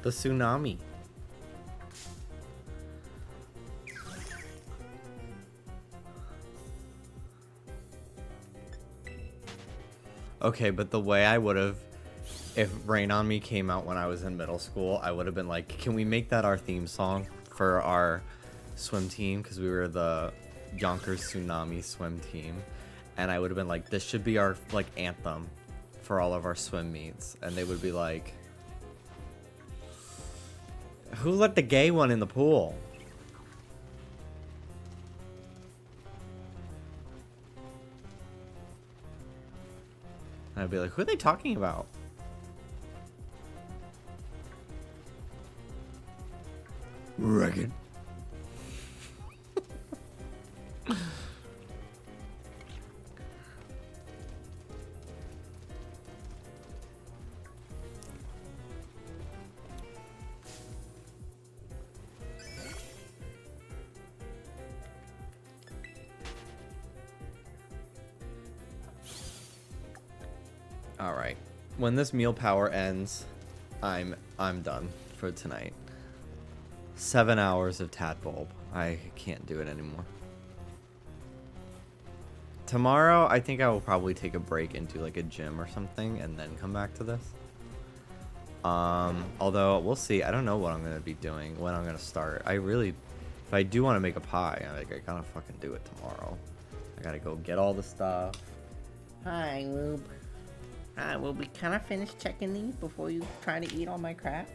The tsunami. Okay, but the way I would have, if Rain on Me came out when I was in middle school, I would have been like, can we make that our theme song for our swim team? Because we were the Yonkers Tsunami swim team. And I would have been like, this should be our like anthem for all of our swim meets. And they would be like, who let the gay one in the pool? And I'd be like, who are they talking about? Reckon. All right. When this meal power ends, I'm done for tonight. 7 hours of tadpole. I can't do it anymore. Tomorrow, I think I will probably take a break and do like a gym or something and then come back to this. Although we'll see. I don't know what I'm gonna be doing when I'm gonna start. If I do want to make a pie, I gotta fucking do it tomorrow. I gotta go get all the stuff. Hi, Whoop. Will we kind of finish checking these before you try to eat all my crap?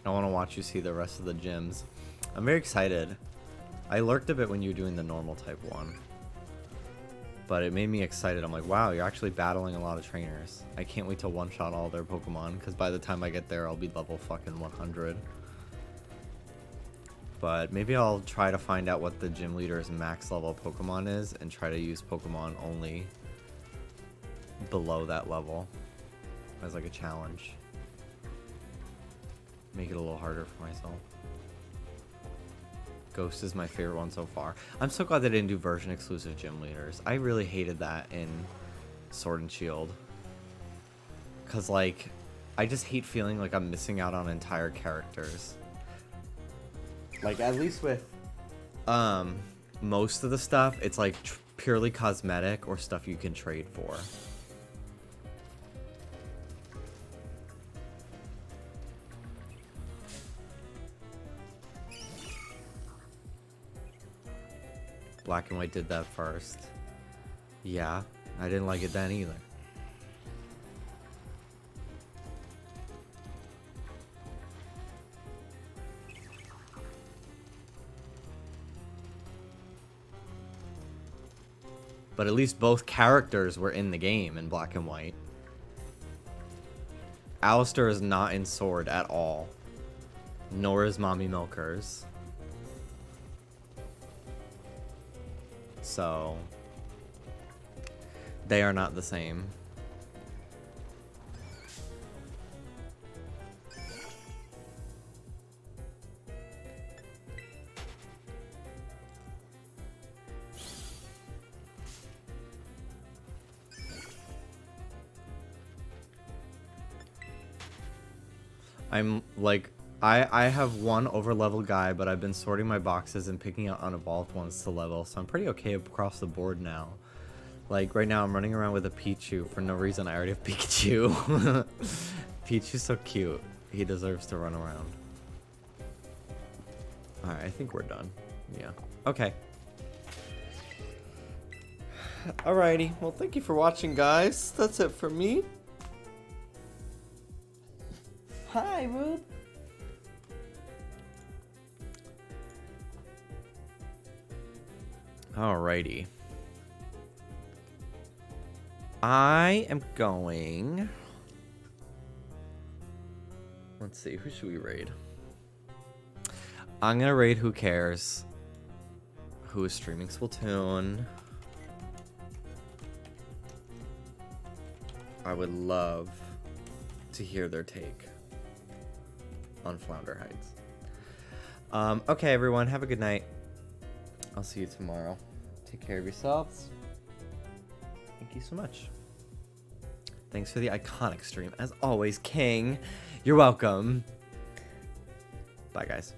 I want to watch you see the rest of the gyms. I'm very excited. I lurked a bit when you were doing the normal type one. But it made me excited. I'm like, wow, you're actually battling a lot of trainers. I can't wait to one-shot all their Pokemon, because by the time I get there, I'll be level fucking 100. But maybe I'll try to find out what the gym leader's max level Pokemon is, and try to use Pokemon only below that level as like a challenge. Make it a little harder for myself. Ghost is my favorite one so far. I'm so glad they didn't do version exclusive gym leaders. I really hated that in Sword and Shield. Cause like, I just hate feeling like I'm missing out on entire characters. Like at least with most of the stuff, it's like purely cosmetic or stuff you can trade for. Black and White did that first. Yeah, I didn't like it then either. But at least both characters were in the game in Black and White. Alistair is not in Sword at all. Nor is Mommy Milkers. So they are not the same. I'm like, I have one overleveled guy, but I've been sorting my boxes and picking out unevolved ones to level, so I'm pretty okay across the board now. Like, right now I'm running around with a Pichu for no reason. I already have Pikachu. Pichu's so cute. He deserves to run around. Alright, I think we're done. Yeah. Okay. Alrighty. Well, thank you for watching, guys. That's it for me. Hi, Whoop. Alrighty. I am going... Let's see, who should we raid? I'm gonna raid Who Cares, who is streaming Splatoon. I would love to hear their take on Flounder Heights. Okay, everyone, have a good night. I'll see you tomorrow. Take care of yourselves. Thank you so much. Thanks for the iconic stream. As always, King. You're welcome. Bye, guys.